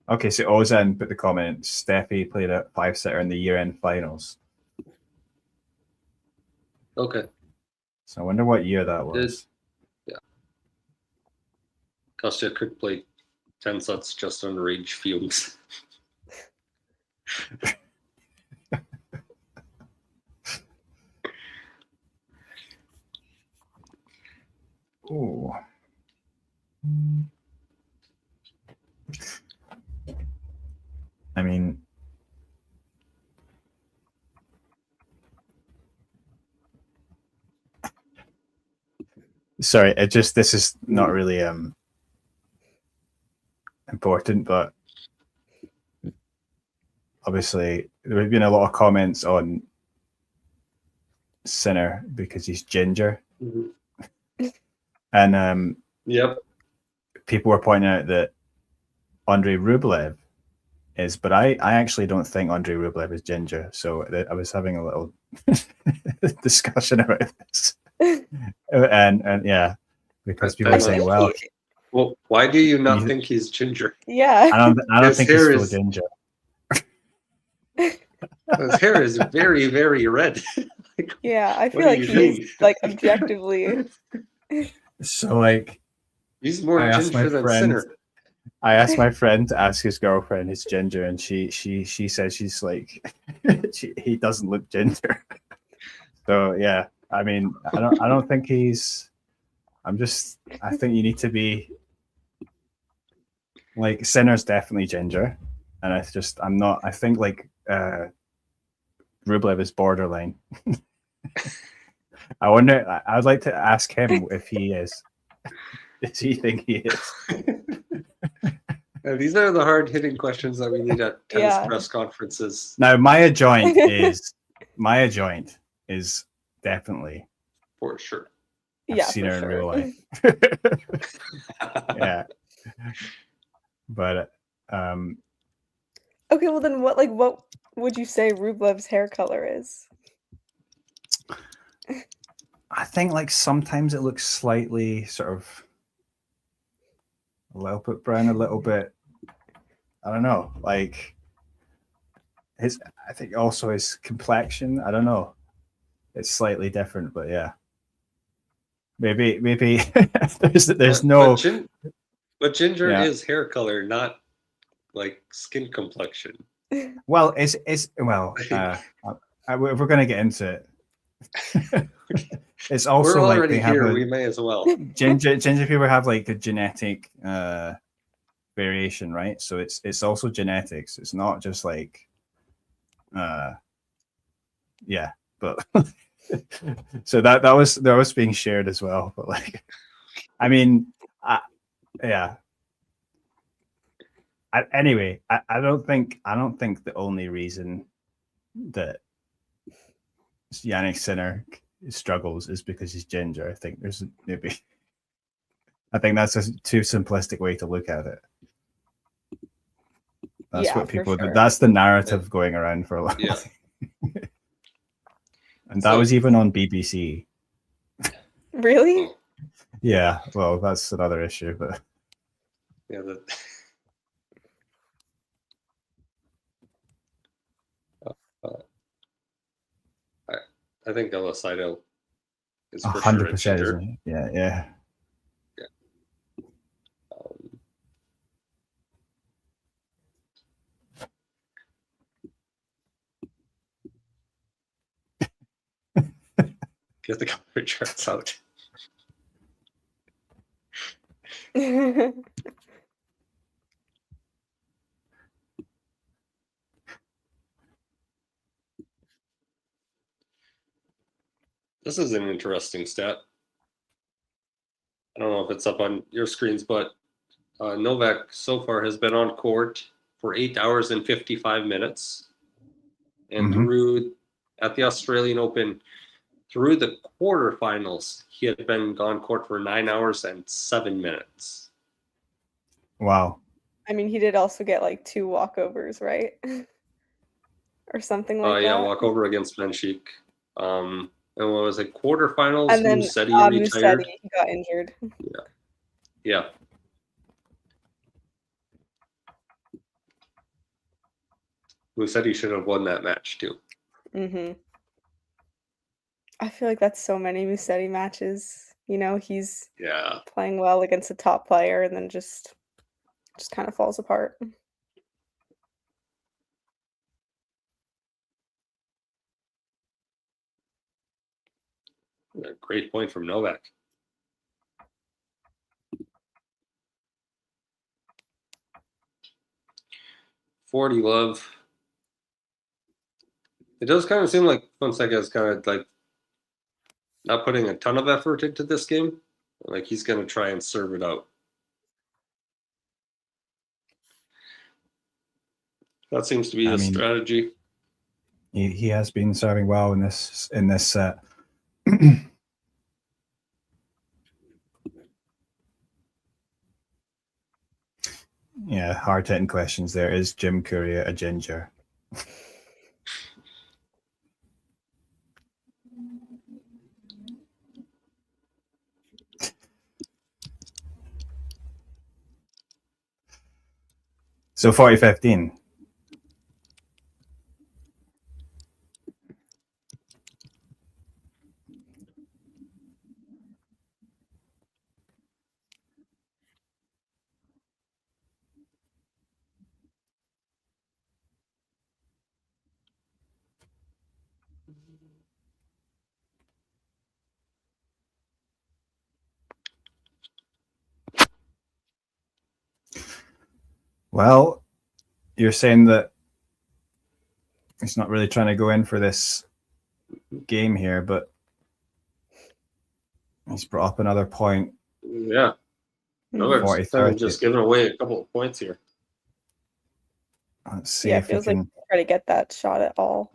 Okay, so Ozan put the comment, Steffi played a 5-setter in the year-end finals. Okay. So I wonder what year that was. Yeah. Kostya could play 10 sets just on rage fumes. Oh. I mean, Sorry, this is not really important, but obviously there have been a lot of comments on Sinner because he's ginger, and Yep. people were pointing out that Andrei Rublev is, but I actually don't think Andrei Rublev is ginger. So I was having a little discussion about this, and yeah, because people are saying, well, why do you not think he's ginger? Yeah. I don't His think he's hair full is- ginger. His hair is very, very red. Yeah, I feel What do like you he's mean? like objectively. So like, He's more I asked my ginger than friend. Sinner. I asked my friend to ask his girlfriend his ginger, and she says she's like, he doesn't look ginger. So yeah, I mean, I don't think he's. I think you need to be like Sinner's definitely ginger, and I'm not. I think like Rublev is borderline. I wonder. I'd like to ask him if he is. Does he think he is? These are the hard-hitting questions that we need at tennis Yeah. press conferences. Now, Maya Joint is definitely For sure. I've Yeah, seen for her in sure. real life. Yeah, but Okay, well then what would you say Rublev's hair color is? I think like sometimes it looks slightly sort of a little bit brown, a little bit. I don't know, like I think also his complexion. I don't know. It's slightly different, but yeah. Maybe there's no. But ginger Yeah. is hair color, not like skin complexion. Well, we're going to get into it. It's also We're like already they have here. We may as well. ginger people have like a genetic variation, right? So it's also genetics. It's not just like yeah, but so that was being shared as well. But like, I mean, yeah. Anyway, I don't think the only reason that Yannick Sinner struggles is because he's ginger. I think there's maybe. I think that's a too simplistic way to look at it. That's Yeah, what for people. sure. That's the narrative going around for a lot. Yeah. And that was even on BBC. Really? Yeah, well, that's another issue, but Yeah. I think Elicido is for sure a 100%, ginger. isn't it? Yeah, yeah. Get the color charts out. This is an interesting stat. I don't know if it's up on your screens, but Novak so far has been on court for 8 hours and 55 minutes. And through at the Australian Open, through the quarterfinals, he had been on court for 9 hours and 7 minutes. Wow. I mean, he did also get like 2 walkovers, right? Or something like Yeah, that. walkover against Menchik. And what was it? Quarterfinals, And then Musetti Musetti, retired. he got injured. Yeah. Musetti should have won that match too. I feel like that's so many Musetti matches. You know, he's Yeah. playing well against a top player and then just kind of falls apart. A great point from Novak. Forty love. It does kind of seem like Fonseca is kind of like not putting a ton of effort into this game. Like he's going to try and serve it out. That seems to be his strategy. He has been serving well in this set. Yeah, hard-hitting questions there. Is Jim Courier a ginger? So 40-15. Well, you're saying that he's not really trying to go in for this game here, but he's brought up another point. Yeah. Novak's kind of just giving away a couple of points here. Let's see Yeah, it if we feels can like try to get that shot at all.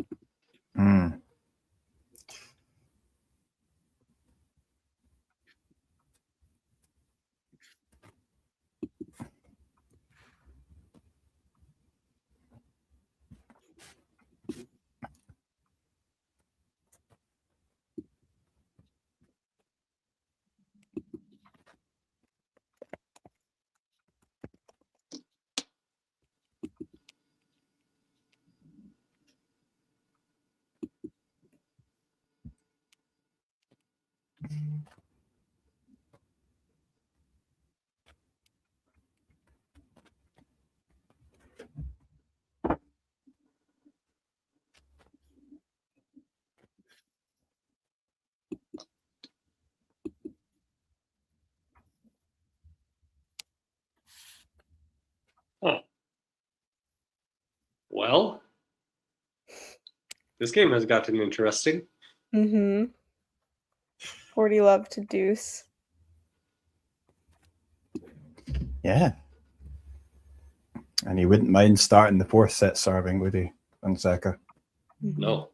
Huh. Well, this game has gotten interesting. 40 love to deuce. Yeah. And he wouldn't mind starting the fourth set serving, would he, Fonseca? No.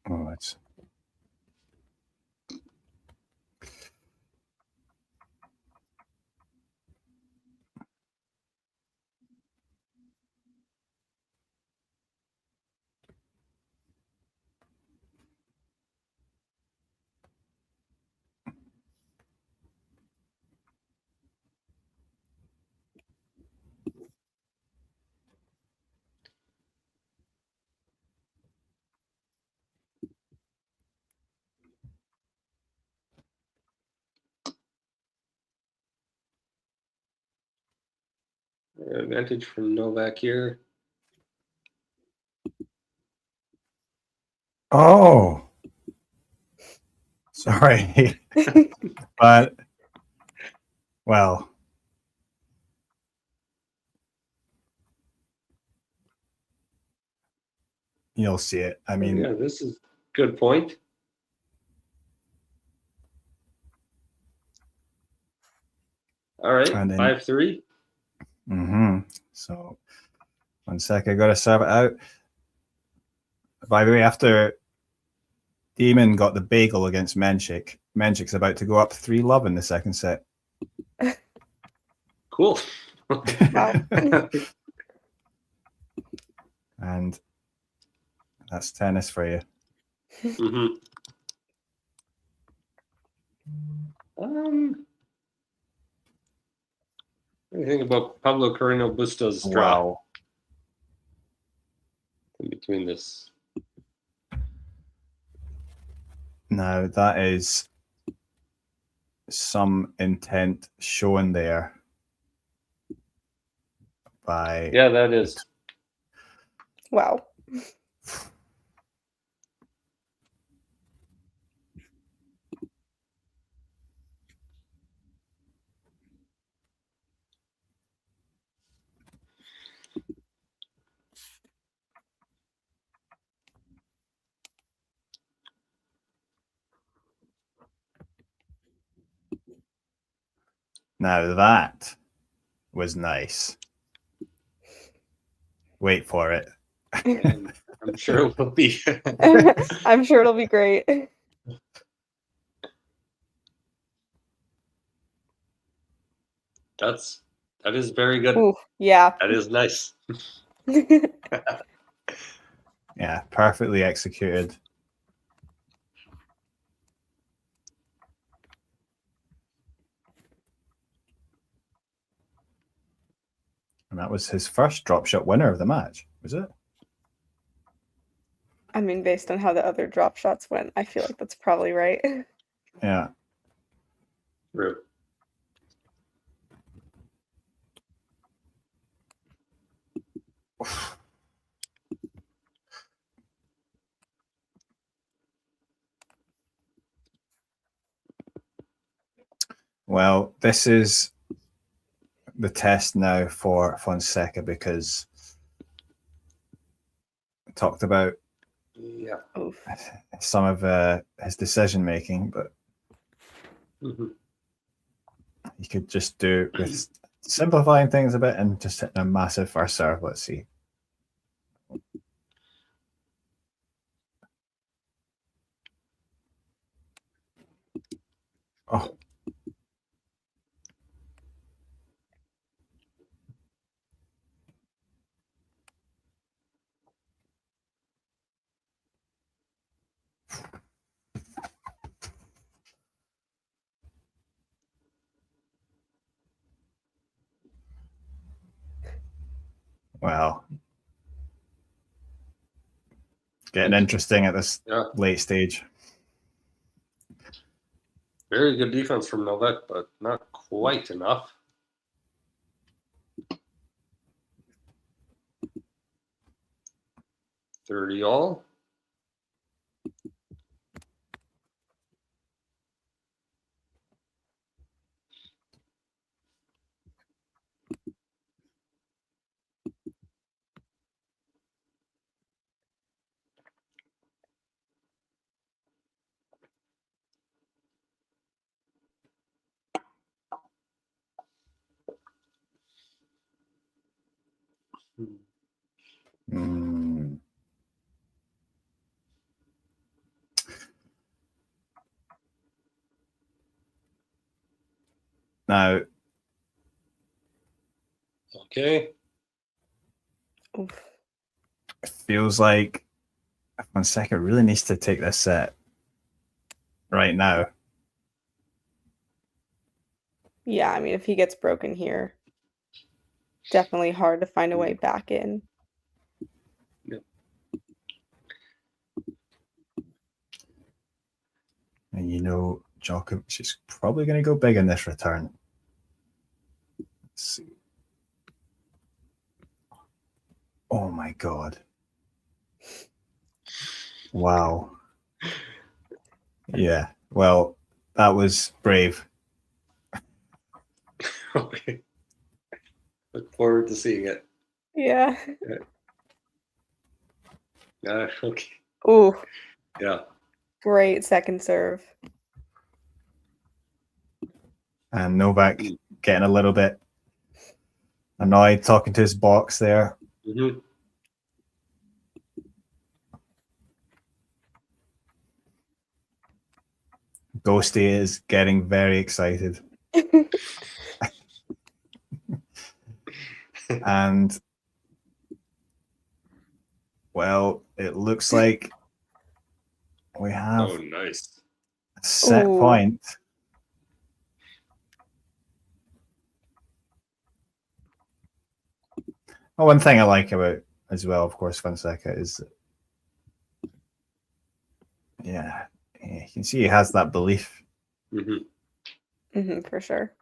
Oh, it's Advantage for Novak here. Oh, sorry. But, well, you'll see it. I mean, yeah, this is a good point. All right, 5-3. So, Fonseca got to serve it out. By the way, after Demon got the bagel against Menchik, Menchik's about to go up 3-love in the second set. Cool. And that's tennis for you. What do you think about Pablo Carreno Busta's draw? Wow. In between this. Now, that is some intent shown there by... Yeah, that is. Wow. Now that was nice. Wait for it. I'm sure it will be. I'm sure it'll be great. That is very good. Ooh, yeah. That is nice. Yeah, perfectly executed. And that was his first drop shot winner of the match, was it? I mean, based on how the other drop shots went, I feel like that's probably right. Yeah. True. Well, this is the test now for Fonseca because we talked about some of his decision making, but you could just do with simplifying things a bit and just hitting a massive first serve. Let's see. Oh. Well, getting interesting at this late stage. Very good defense from Novak, but not quite enough. $30 all. Mm. Now, okay. It feels like Fonseca really needs to take this set right now. Yeah, I mean, if he gets broken here, definitely hard to find a way back in. And you know, Djokovic is probably going to go big in this return. Let's see. Oh my God. Wow. Yeah, well, that was brave. Okay. Look forward to seeing it. Yeah. Okay. Ooh. Yeah. Great second serve. And Novak getting a little bit annoyed talking to his box there. Mm-hmm. Ghosty is getting very excited. And well, it looks like we have nice. a set point. Well, one thing I like about as well, of course, Fonseca is yeah, you can see he has that belief. For sure.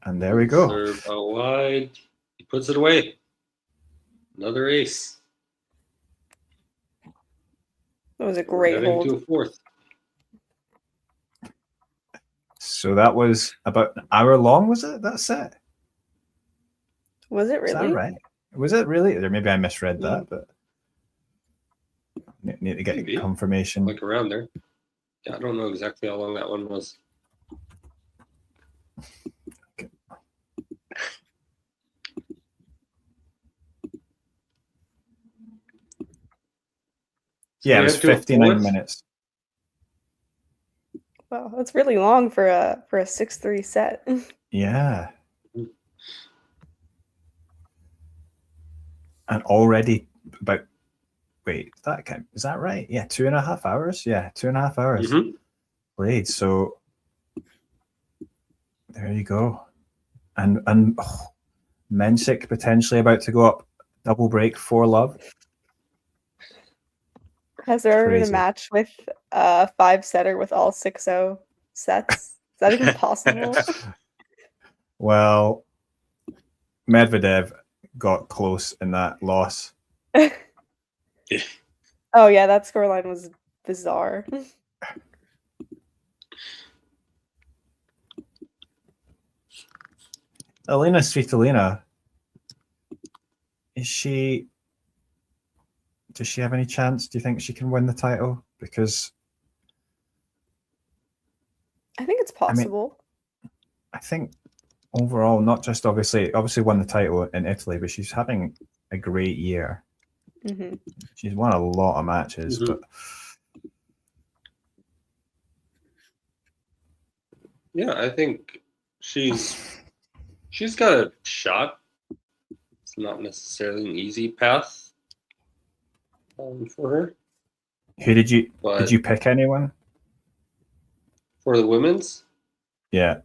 And there we go. Serve out wide. He puts it away. Another ace. That was a great hold. To a fourth. So that was about an hour long, was it, that set? Was it Is really? that right? Was it really? Or maybe I misread that, but Need to get Maybe. confirmation. Like around there. Yeah, I don't know exactly how long that one was. Yeah, it we was head to a 59 fourth? minutes. Wow, that's really long for a 6-3 set. Yeah. And already about is that right? Yeah, 2.5 hours. Yeah, 2.5 hours played. So there you go. And Mensik potentially about to go up double break for love. Has there ever been a Crazy. match with a 5-setter with all 6-0 sets? Is that even possible? Well, Medvedev got close in that loss. Oh yeah, that scoreline was bizarre. Elena Svitolina, does she have any chance? Do you think she can win the title? Because I think it's possible. I think overall, not just obviously won the title in Italy, but she's having a great year. She's won a lot of matches, but yeah, I think she's got a shot. It's not necessarily an easy path for her. who did you pick anyone For the women's? Yeah.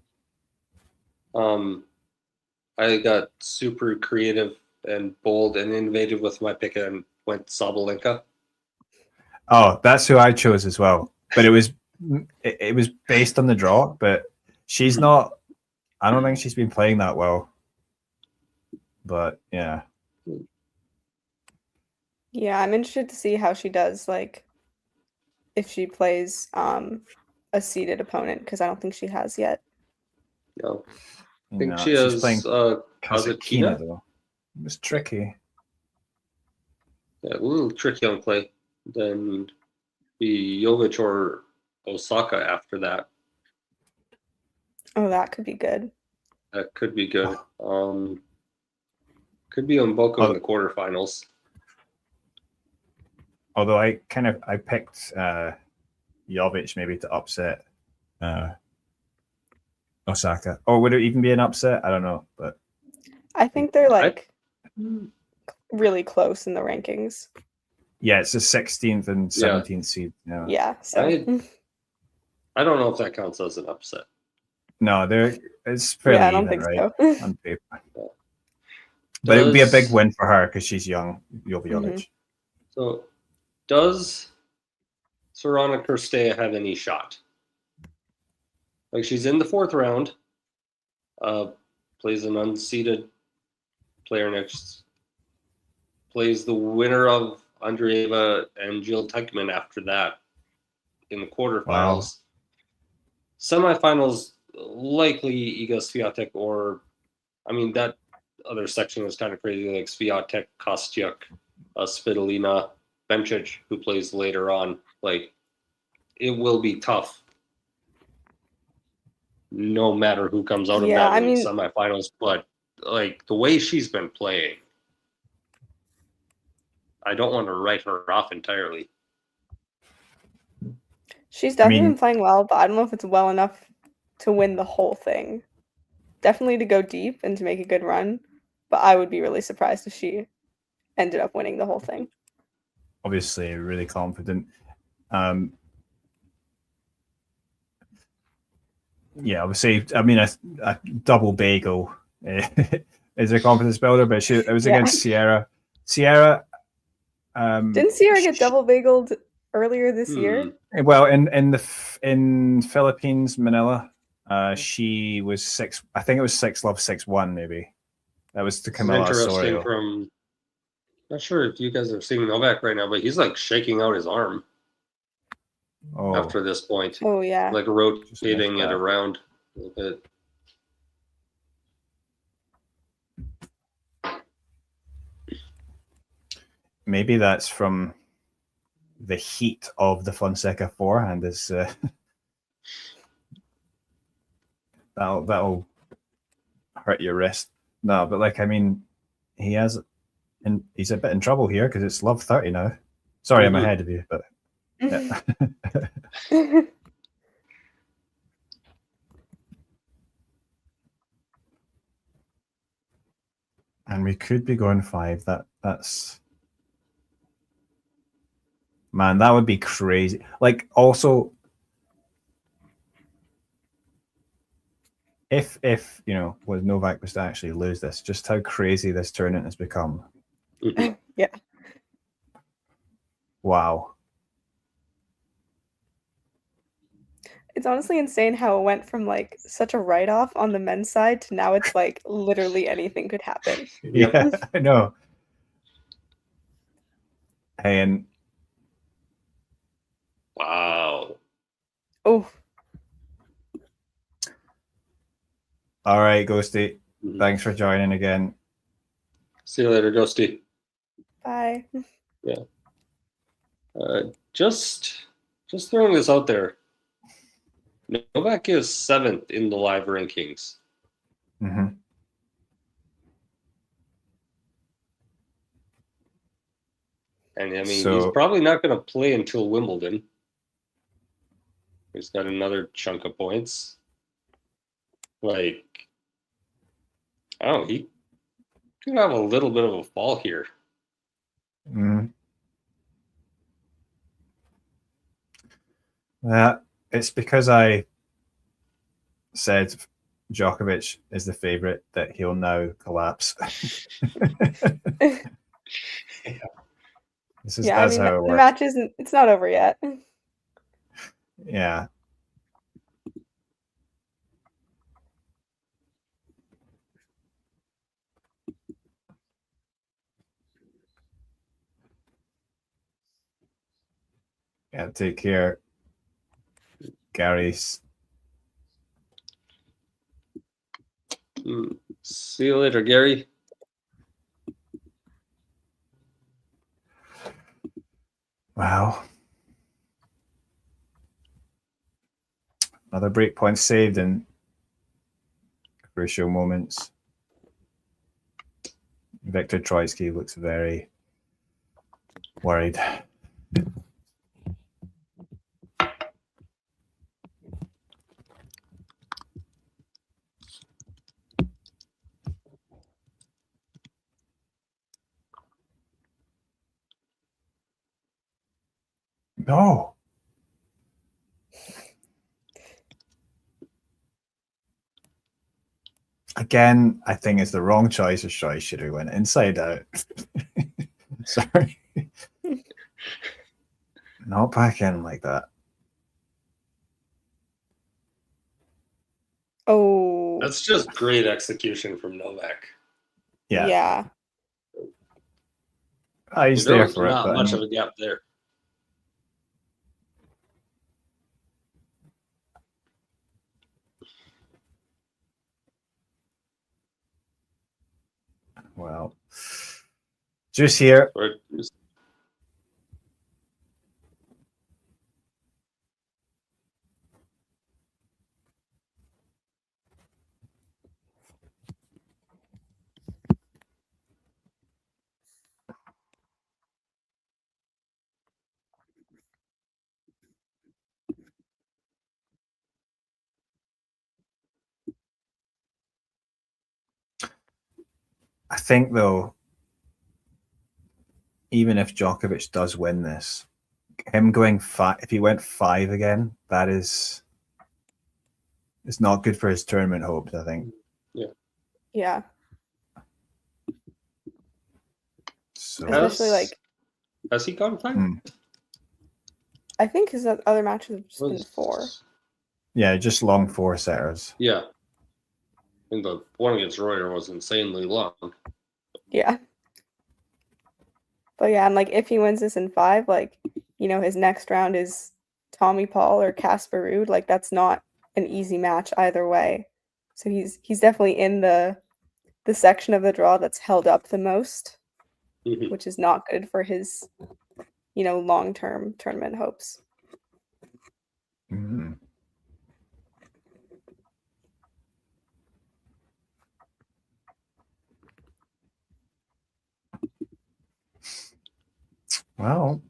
I got super creative and bold and innovative with my pick and went Sabalenka. Oh, that's who I chose as well. But it was based on the draw, but she's not. I don't think she's been playing that well. But yeah. Yeah, I'm interested to see how she does, like if she plays a seeded opponent, because I don't think she has yet. No. I think No, she she's has playing Kazatkina. Kazatkina though. It was tricky. Yeah, a little tricky on clay. Then be Jovic or Osaka after that. Oh, that could be good. That could be good. Could be on Boko in the quarterfinals. Although I picked Jovic maybe to upset Osaka. Or would it even be an upset? I don't know, but I think they're like really close in the rankings. yeah, it's the 16th and 17th seed. Yeah. Yeah, so I don't know if that counts as an upset. No, it's fairly I don't even, think right? so. On paper. But it would be a big win for her because she's young, Jovic. So, does Sorana Cirstea have any shot? Like, she's in the fourth round, plays an unseeded player next, plays the winner of Andreeva and Jill Teichmann after that in the quarterfinals. Wow. Semifinals, likely Iga Swiatek or, I mean, that other section was kind of crazy, like Swiatek, Kostyuk, Svitolina, Bencic, who plays later on. Like, it will be tough no matter who comes out of that in the semifinals. But, like, the way she's been playing, I don't want to write her off entirely. She's definitely been playing well, but I don't know if it's well enough to win the whole thing. Definitely to go deep and to make a good run, but I would be really surprised if she ended up winning the whole thing. Obviously, really confident. Yeah, obviously, I mean, a double bagel is a confidence builder, but it was against Sierra. Sierra. Didn't Sierra get double bageled earlier this year? Well, in Philippines, Manila, she was 6. I think it was 6-love 6-1 maybe. That was to Camila Interesting Osorio. Not sure if you guys are seeing Novak right now, but he's like shaking out his arm after this point. Oh yeah, like rotating it around a little bit. Maybe that's from the heat of the Fonseca forehand is that'll hurt your wrist. No, but like I mean, he's a bit in trouble here because it's love 30 now. Sorry, I'm ahead of you, but yeah. And we could be going 5. That's man, that would be crazy. Like also, if you know, was Novak was to actually lose this, just how crazy this tournament has become. Yeah. Wow. It's honestly insane how it went from like such a write-off on the men's side to now it's like literally anything could happen. Yeah, I know. And wow. Oh. All right, Ghosty. Thanks for joining again. See you later, Ghosty. Bye. Yeah. Just throwing this out there. Novak is 7th in the live rankings. Mm-hmm. And I mean, he's probably not going to play until Wimbledon. He's got another chunk of points. Like, I don't know, he could have a little bit of a fall here. Yeah, it's because I said Djokovic is the favorite that he'll now collapse. That's how it works. The match it's not over yet. Yeah. Yeah, take care, Gary's. See you later, Gary. Wow. Another break point saved in crucial moments. Viktor Troitsky looks very worried. No. Again, I think it's the wrong choice of choice. Should have went inside out. Sorry. Not back in like that. Oh. That's just great execution from Novak. Yeah. Yeah. He's there for it. Not much of a gap there. Well, Juice here. I think, though, even if Djokovic does win this, him going 5, if he went 5 again, that is, it's not good for his tournament hopes, I think. Yeah. Yeah. So, especially has he gone 5? I think his other matches have just been 4. Yeah, just long 4 setters. Yeah. And the one against Royer was insanely long. Yeah. But yeah, and if he wins this in 5, his next round is Tommy Paul or Casper Ruud. That's not an easy match either way. So he's definitely in the section of the draw that's held up the most, which is not good for his long-term tournament hopes. Mm. Well,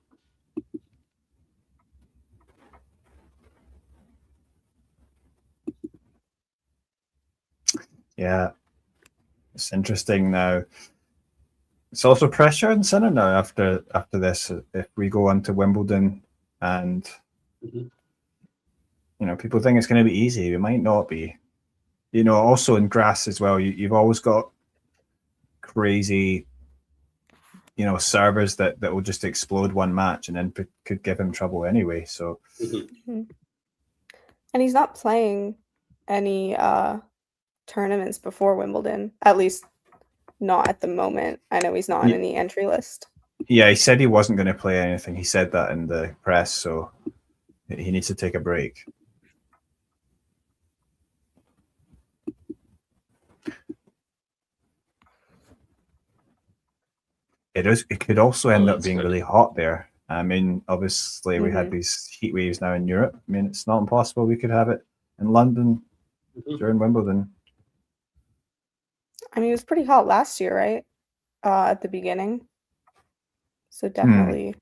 yeah, it's interesting now. It's also pressure and Sinner now after this. If we go on to Wimbledon and people think it's going to be easy, it might not be. Also in grass as well, you've always got crazy, servers that will just explode one match and then could give him trouble anyway. So, And he's not playing any tournaments before Wimbledon, at least not at the moment. I know he's not on any entry list. Yeah, he said he wasn't going to play anything. He said that in the press, so he needs to take a break. It could also end up being really hot there. I mean, obviously we had these heat waves now in Europe. I mean, it's not impossible we could have it in London during Wimbledon. I mean, it was pretty hot last year, right? At the beginning. So definitely.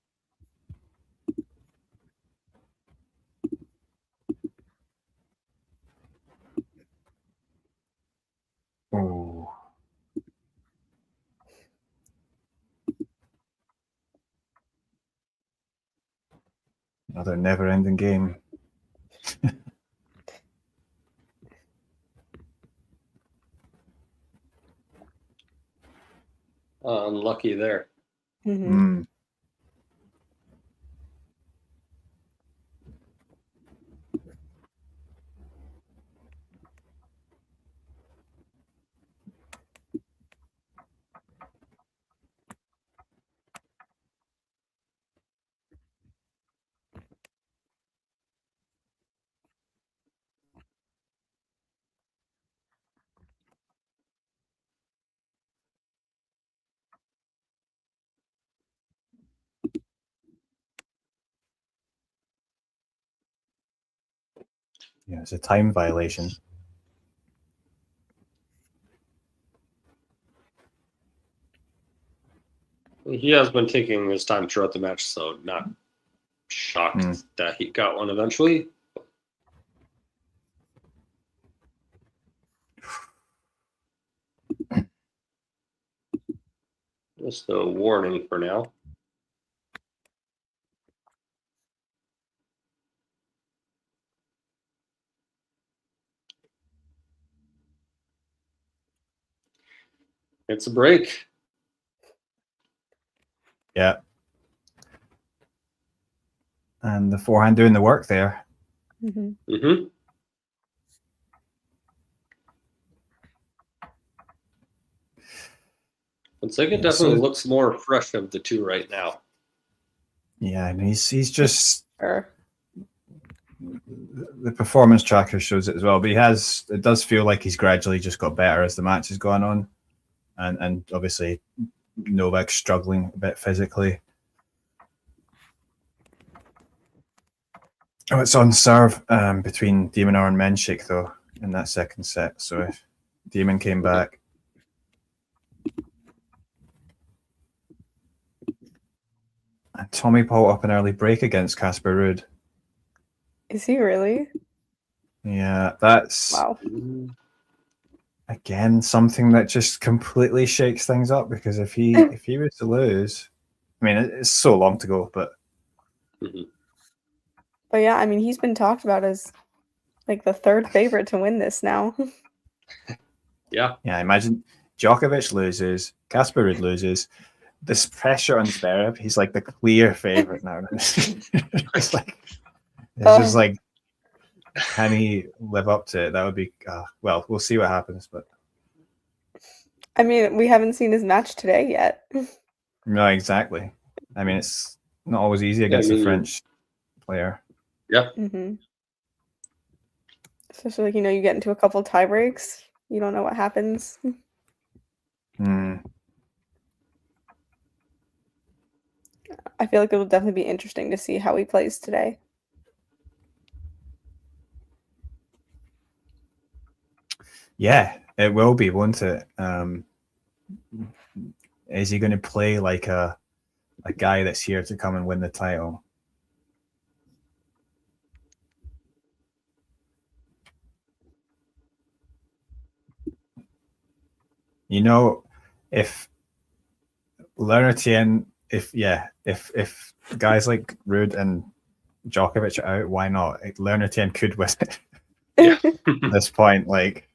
Oh. Another never-ending game. Unlucky there. Mm. Yeah, it's a time violation. He has been taking his time throughout the match, so not shocked that he got one eventually. Just a warning for now. It's a break. Yeah. And the forehand doing the work there. Fonseca definitely looks more fresh of the two right now. Yeah, and he's just the performance tracker shows it as well. But it does feel like he's gradually just got better as the match has gone on, and obviously Novak struggling a bit physically. Oh, it's on serve between Demonar and Menchik though in that second set. So Demon came back. And Tommy pulled up an early break against Casper Ruud. Is he really? Yeah, that's again something that just completely shakes things up, because if he was to lose, I mean it's so long to go, but yeah, I mean he's been talked about as like the third favorite to win this now. Yeah. Imagine Djokovic loses, Casper Ruud loses. This pressure on Zverev, he's like the clear favorite now. It's just like, can he live up to it? That would be well, we'll see what happens. But I mean, we haven't seen his match today yet. No, exactly. I mean, it's not always easy against a French player. Yeah. Especially like, you get into a couple tie breaks, you don't know what happens. I feel like it'll definitely be interesting to see how he plays today. Yeah, it will be, won't it? Is he going to play like a guy that's here to come and win the title? You know, if Lernertian, if guys like Ruud and Djokovic are out, why not? Lernertian could win it. Yeah. At this point, like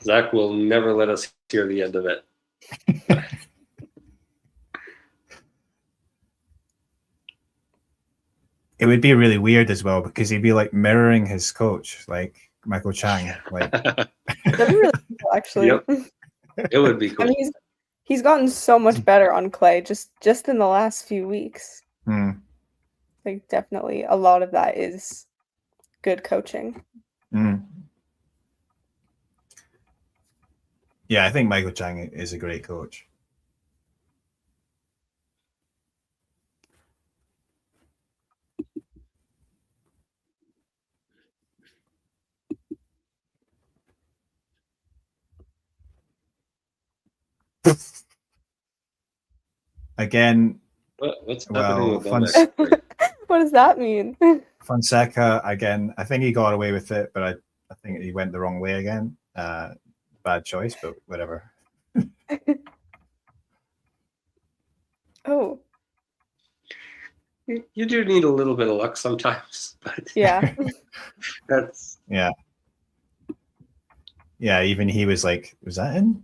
Zach will never let us hear the end of it. it would be really weird as well because he'd be like mirroring his coach, like Michael Chang. Like That'd be really cool, actually. Yep. It would be cool. I mean, he's gotten so much better on clay just in the last few weeks. Like, definitely a lot of that is good coaching. Yeah, I think Michael Chang is a great coach. Again, what's happening with Fonseca, what does that mean? Fonseca, again, I think he got away with it, but I think he went the wrong way again. Bad choice, but whatever. Oh. You do need a little bit of luck sometimes, but yeah. That's yeah, even he was like, was that in?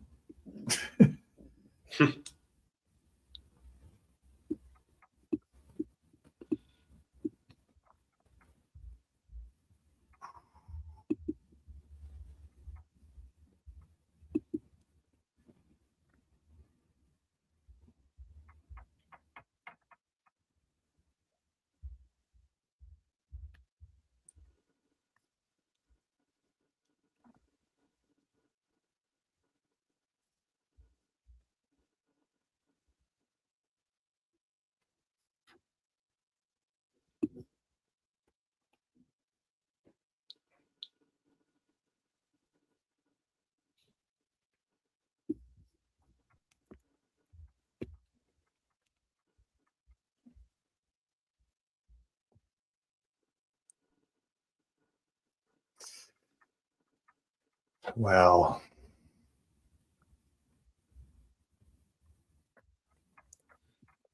Well,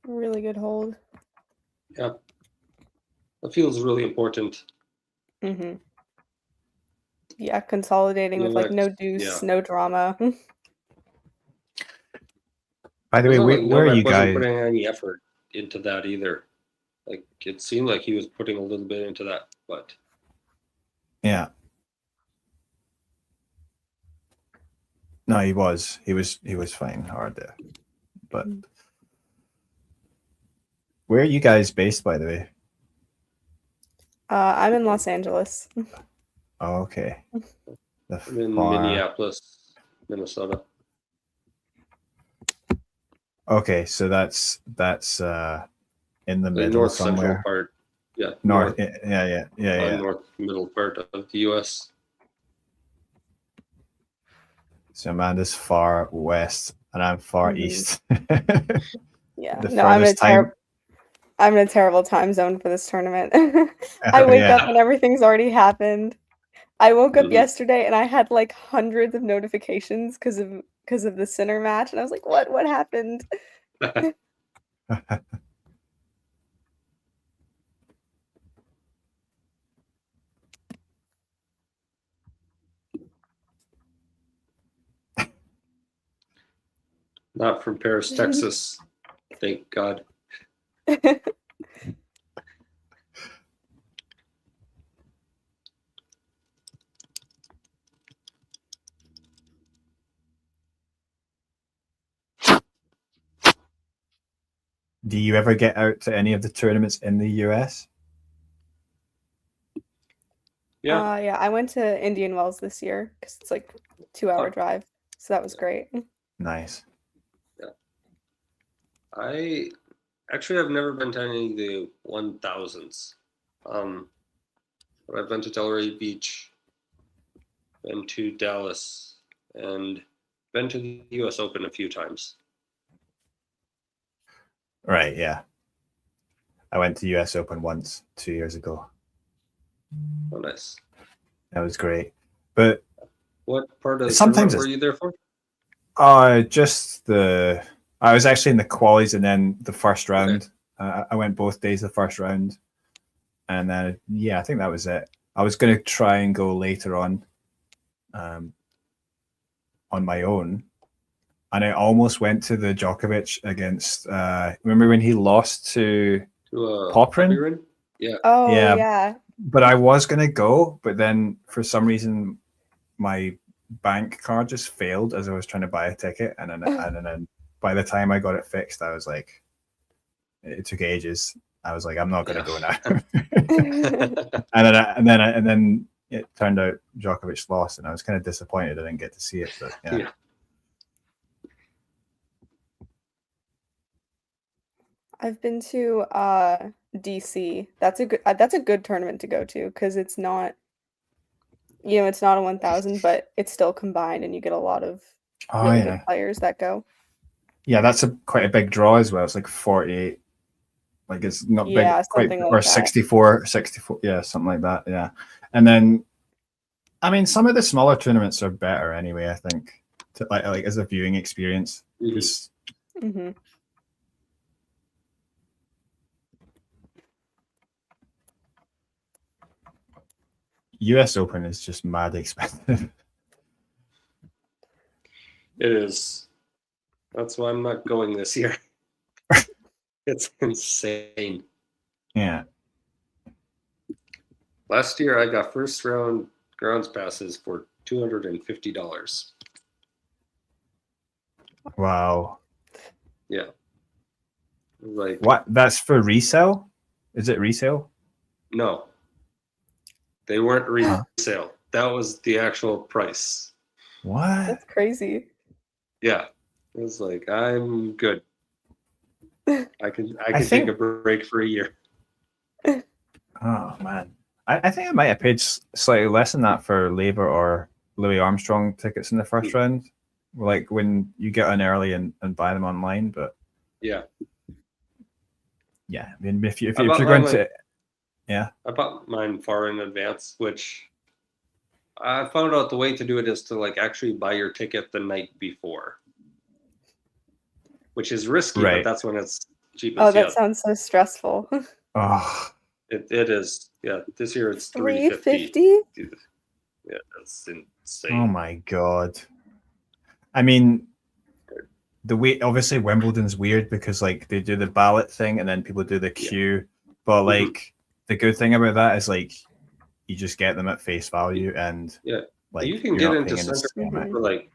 really good hold. Yeah, that feels really important. Yeah, consolidating with like no deuce, no drama. By the way, where are you guys? Wasn't putting any effort into that either. Like it seemed like he was putting a little bit into that, but yeah. No, he was fighting hard there. But where are you guys based, by the way? I'm in Los Angeles. Oh, okay. I'm in Minneapolis, Minnesota. Okay, so that's in the middle north somewhere. central part. Yeah. North. Yeah. North middle part of the U.S. So Amanda's far west, and I'm far east. Yeah. No, I'm in a terrible time zone for this tournament. I wake up and everything's already happened. I woke up yesterday and I had like hundreds of notifications because of the Sinner match, and I was like, "What happened?" Not from Paris, Texas. Thank God. Do you ever get out to any of the tournaments in the US? Yeah. Yeah, I went to Indian Wells this year because it's like a 2-hour drive, so that was great. Nice. Yeah. I actually I've never been to any of the 1000s. But I've been to Delray Beach, been to Dallas, and been to the U.S. Open a few times. Right, yeah. I went to US Open once 2 years ago. Oh, nice. That was great. But what part of the sometimes tournament were you there for? Just I was actually in the qualies and then the first round. Okay. I went both days the first round. And then, yeah, I think that was it. I was going to try and go later on my own. And I almost went to the Djokovic against, remember when he lost to Poprin? Yeah. Oh, yeah. But I was going to go, but then for some reason, my bank card just failed as I was trying to buy a ticket. And then by the time I got it fixed, I was like, it took ages. I was like, I'm not going to go now. and then it turned out Djokovic lost, and I was kind of disappointed I didn't get to see it. But yeah. I've been to DC. That's a good tournament to go to because it's not, it's not a 1000, but it's still combined, and you get a lot of really good players that go. Yeah, that's quite a big draw as well. It's like 48. Like it's not big, quite, like or 64, yeah, something like that. Yeah. And then, I mean, some of the smaller tournaments are better anyway, I think, like as a viewing experience. Mm-hmm. US Open is just mad expensive. It is. That's why I'm not going this year. It's insane. Yeah. Last year, I got first round grounds passes for $250. Wow. Yeah. Like what? That's for resale? Is it resale? No. They weren't resale. That was the actual price. What? That's crazy. Yeah. It was like, I'm good. I can take a break for a year. Oh man. I think I might have paid slightly less than that for Laver or Louis Armstrong tickets in the first round. Like when you get in early and buy them online, but yeah. Yeah. I mean if you're going to I bought mine far in advance, which I found out the way to do it is to like actually buy your ticket the night before. Which is risky, but that's when it's cheapest. Oh, that sounds so stressful. Oh, it is. Yeah, this year it's $350. Yeah, that's insane. Oh my god! I mean, the way obviously Wimbledon's weird because like they do the ballot thing and then people do the queue, but like the good thing about that is like you just get them at face value and like you can get into center for like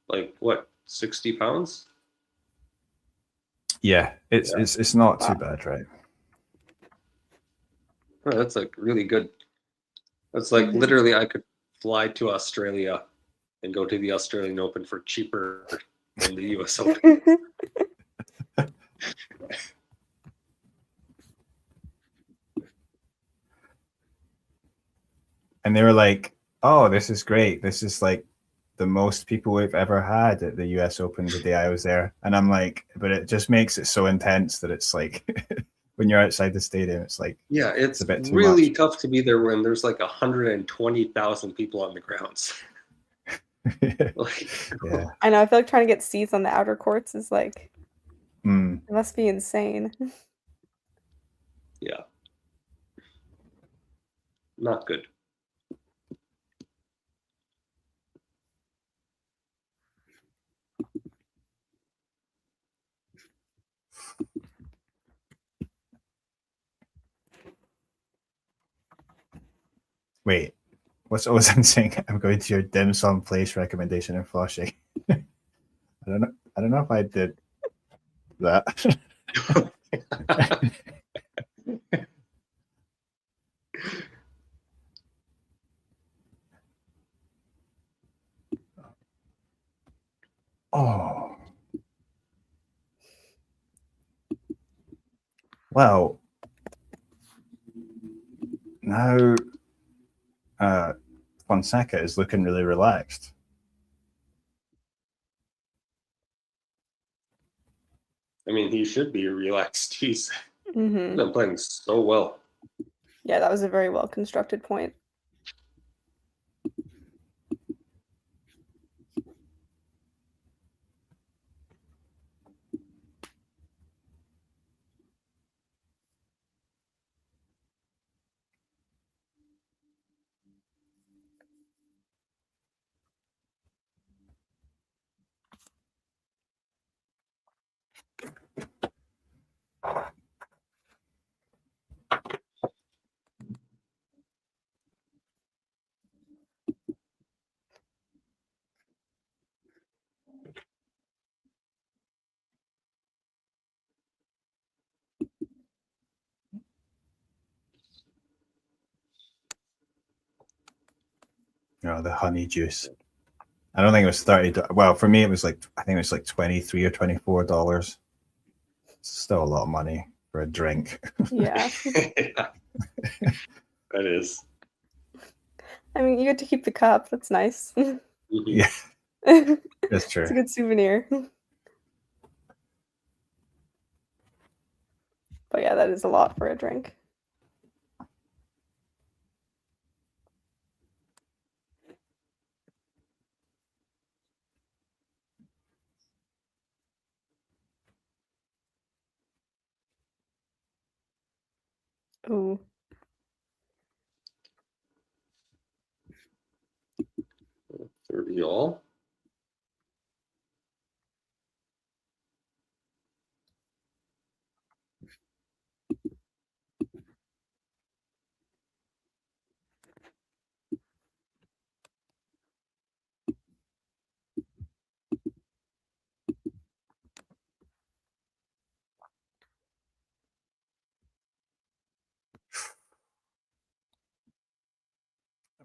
like what £60. Yeah, it's not too bad, right? Oh, that's like really good. That's like literally I could fly to Australia and go to the Australian Open for cheaper than the US Open. And they were like, oh, this is great. This is like the most people we've ever had at the US Open the day I was there. And I'm like, but it just makes it so intense that it's like when you're outside the stadium, it's like it's a bit too really much. tough to be there when there's like 120,000 people on the grounds. Yeah. I know. I feel like trying to get seats on the outer courts is like it must be insane. Yeah. Not good. Wait, what was I saying? I'm going to your dim sum place recommendation in Flushing. I don't know if I did that. Oh. Well, now Fonseca is looking really relaxed. I mean, he should be relaxed. He's Mm-hmm. been playing so well. Yeah, that was a very well constructed point. The honey juice. I don't think it was $30. Well, for me, it was like, I think it was like $23 or $24. Still a lot of money for a drink. Yeah. That is. I mean, you get to keep the cup. That's nice. Yeah, that's true. It's a good souvenir. But yeah, that is a lot for a drink. Ooh. $30 all.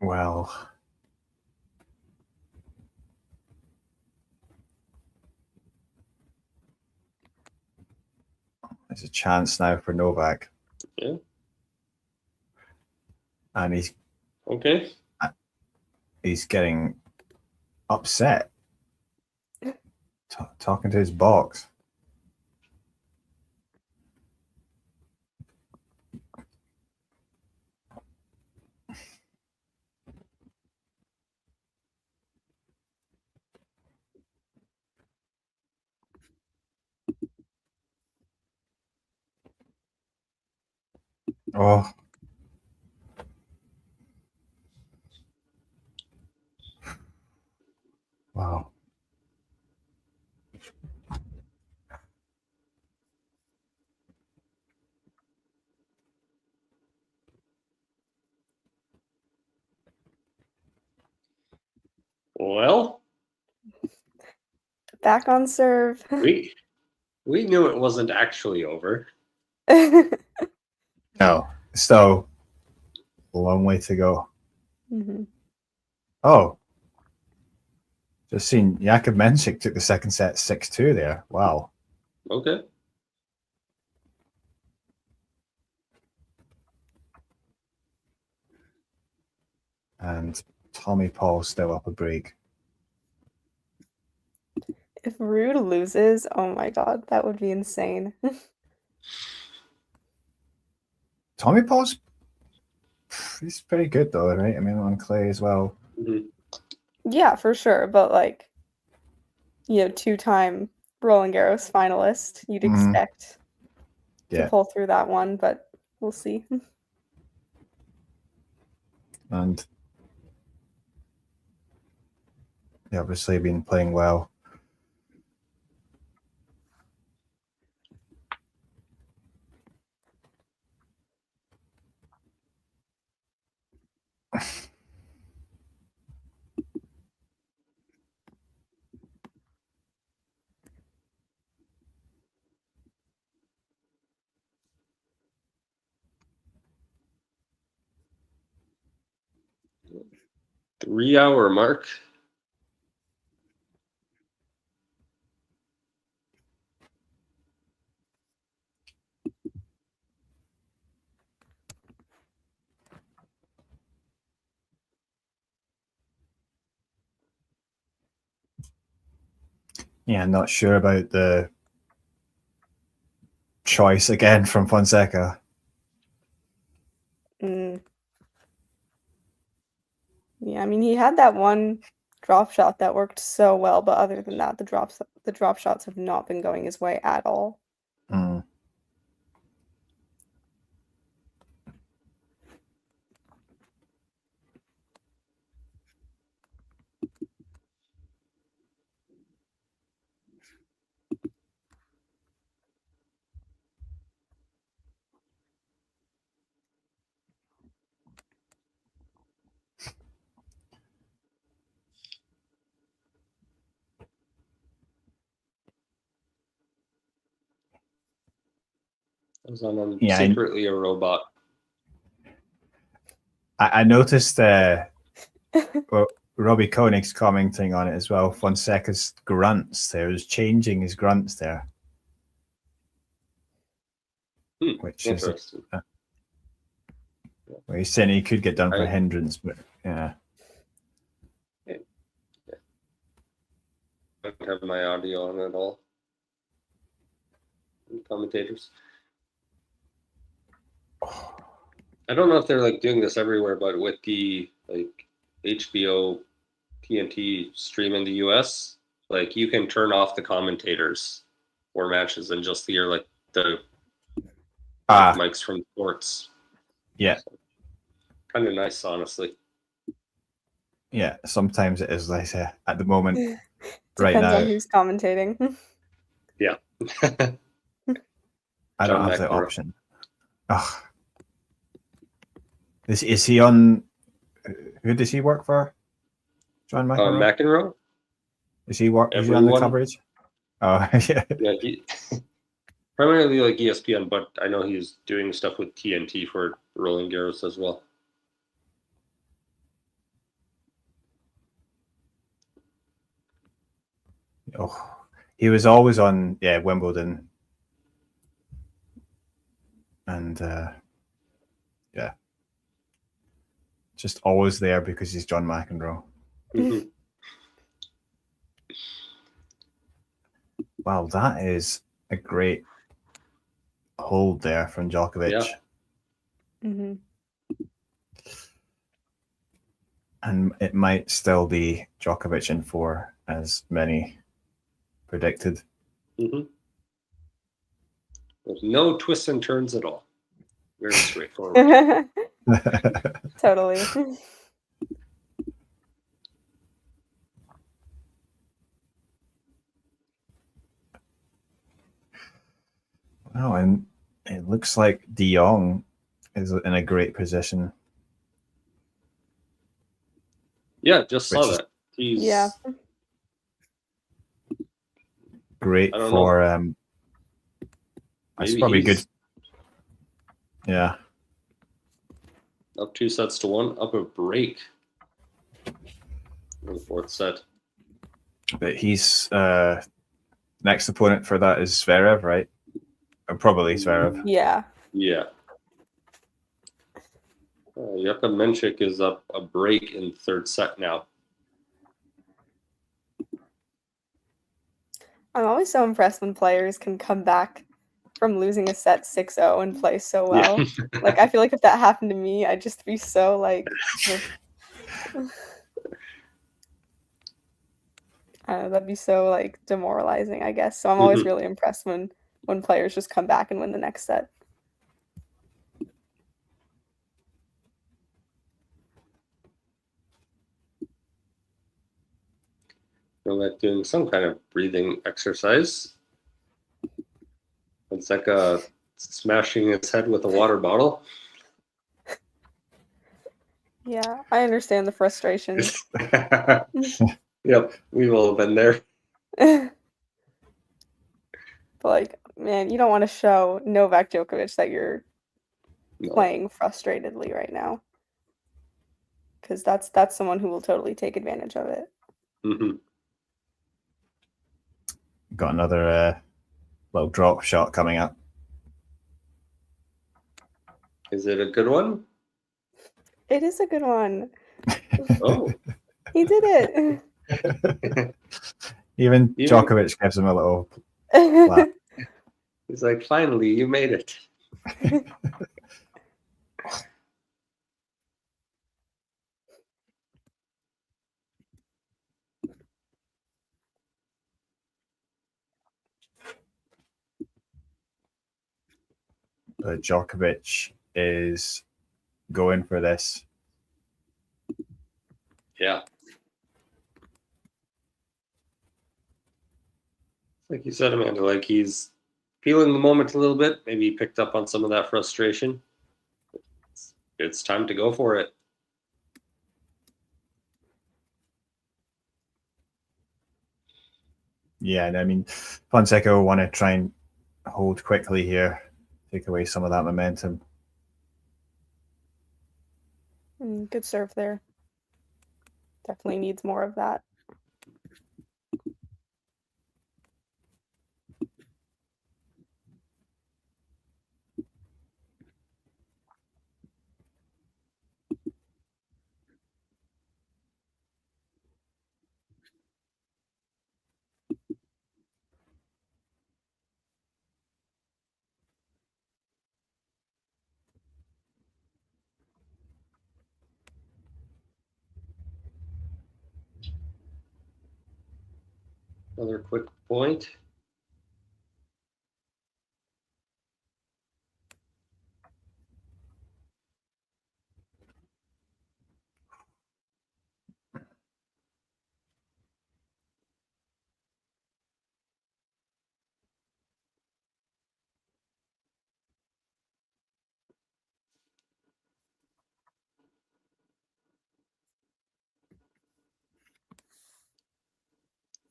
Well, there's a chance now for Novak. Yeah. And he's okay. He's getting upset. Talking to his box. Oh. Wow. Well, back on serve. we knew it wasn't actually over. No, still a long way to go. Mm-hmm. Oh, just seen Jakub Mensik took the second set 6-2 there. Wow. Okay. And Tommy Paul still up a break. If Rude loses, oh my god, that would be insane. Tommy Paul's he's pretty good though, right? I mean, on clay as well. Mm-hmm. Yeah, for sure. But like, two-time Roland Garros finalist, you'd expect to pull through that one, but we'll see. And yeah, obviously been playing well. Three-hour mark. Yeah, not sure about the choice again from Fonseca. Yeah, I mean, he had that one drop shot that worked so well, but other than that, the drop shots have not been going his way at all. I'm Yeah, secretly a robot. I noticed well, Robbie Koenig's commenting on it as well. Fonseca's grunts there, was changing his grunts there. Which is well, he's saying he could get done for hindrance, but yeah. I don't have my audio on at all. Commentators. I don't know if they're like doing this everywhere, but with the like HBO TNT stream in the US, like you can turn off the commentators for matches and just hear like the mics from sports. Yeah. So, kind of nice, honestly. Yeah, sometimes it is like at the moment. Right Depends now, on who's commentating. Yeah. I don't have the option. Oh. Is he on? Who does he work for? John McEnroe. McEnroe. Is he work? Is he on the coverage? Oh, yeah. Yeah, primarily like ESPN, but I know he's doing stuff with TNT for Roland Garros as well. Oh, he was always on, Wimbledon, and yeah, just always there because he's John McEnroe. Mm-hmm. Wow, that is a great hold there from Djokovic. Yeah. Mm-hmm. And it might still be Djokovic in 4, as many predicted. Mm-hmm. There's no twists and turns at all. Very straightforward. Totally. Oh, and it looks like De Jong is in a great position. Yeah, just saw that. He's great for that's probably good. Yeah. Up 2-1, up a break in the 4th set. But he's next opponent for that is Zverev, right? Or probably Zverev. Yeah. Yeah. Jakub Menchik is up a break in 3rd set now. I'm always so impressed when players can come back from losing a set 6-0 and play so well. Yeah. Like, I feel like if that happened to me, I'd just be so like that'd be so like demoralizing, I guess. So I'm always really impressed when players just come back and win the next set. Novak doing some kind of breathing exercise. Fonseca smashing his head with a water bottle. Yeah, I understand the frustration. Yep, we've all been there. But like, man, you don't want to show Novak Djokovic that you're playing frustratedly right now, because that's someone who will totally take advantage of it. Mm-hmm. Got another little drop shot coming up. Is it a good one? It is a good one. Oh. He did it. Even Djokovic gives him a little clap. He's like, finally, you made it. But Djokovic is going for this. Yeah. Like you said, Amanda, like he's feeling the moment a little bit. Maybe he picked up on some of that frustration. It's time to go for it. Yeah, and I mean, Fonseca will want to try and hold quickly here, take away some of that momentum. Good serve there. Definitely needs more of that. Another quick point.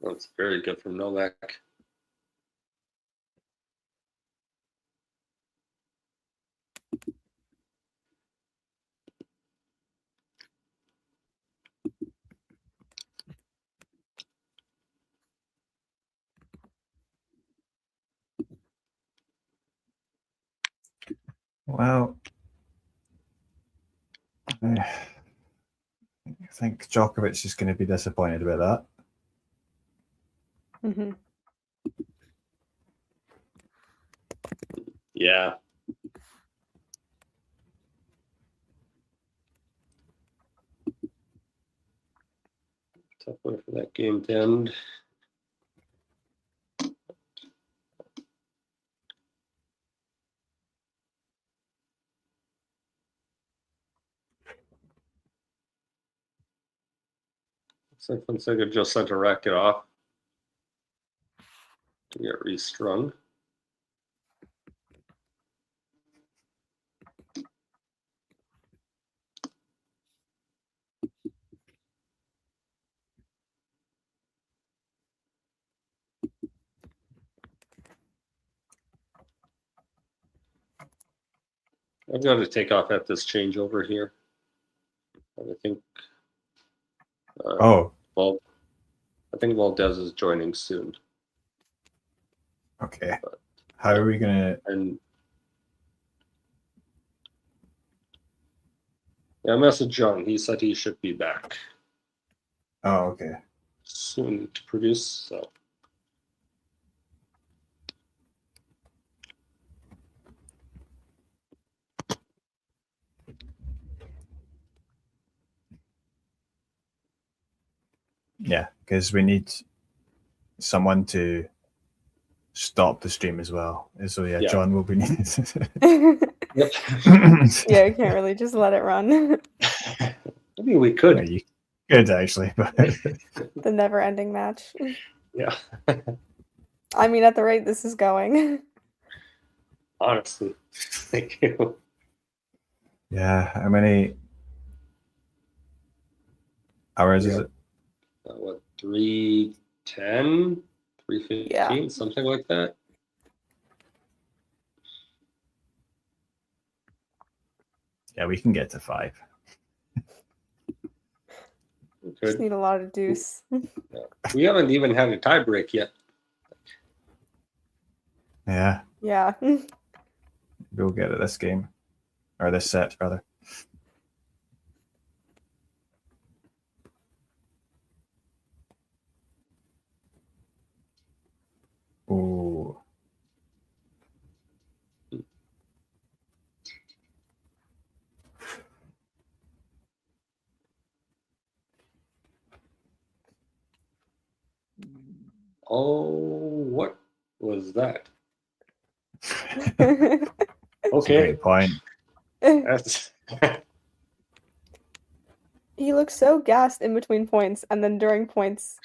That's very good from Novak. Well, I think Djokovic is going to be disappointed about that. Mm-hmm. Yeah. Tough way for that game to end. Looks like Fonseca just sent a racket off to get restrung. I've got to take off at this changeover here. I think. Well, I think Valdez is joining soon. Okay. How are we going to... And yeah, I messaged John. He said he should be back Oh, okay. soon to produce. So. Yeah, because we need someone to stop the stream as well. So yeah. John will be needed. Yep. Yeah, you can't really just let it run. I mean, we could. Yeah, you could actually, but The never-ending match. Yeah. I mean, at the rate this is going. Honestly, thank you. Yeah, how many hours is it? What, 3:10, 3:15, something like that? Yeah, we can get to 5. Just need a lot of deuce. Yeah. We haven't even had a tie break yet. Yeah, Yeah. we'll get at this game. Or this set, rather. Oh, what was that? That's Okay. a great point. That's He looks so gassed in between points, and then during points,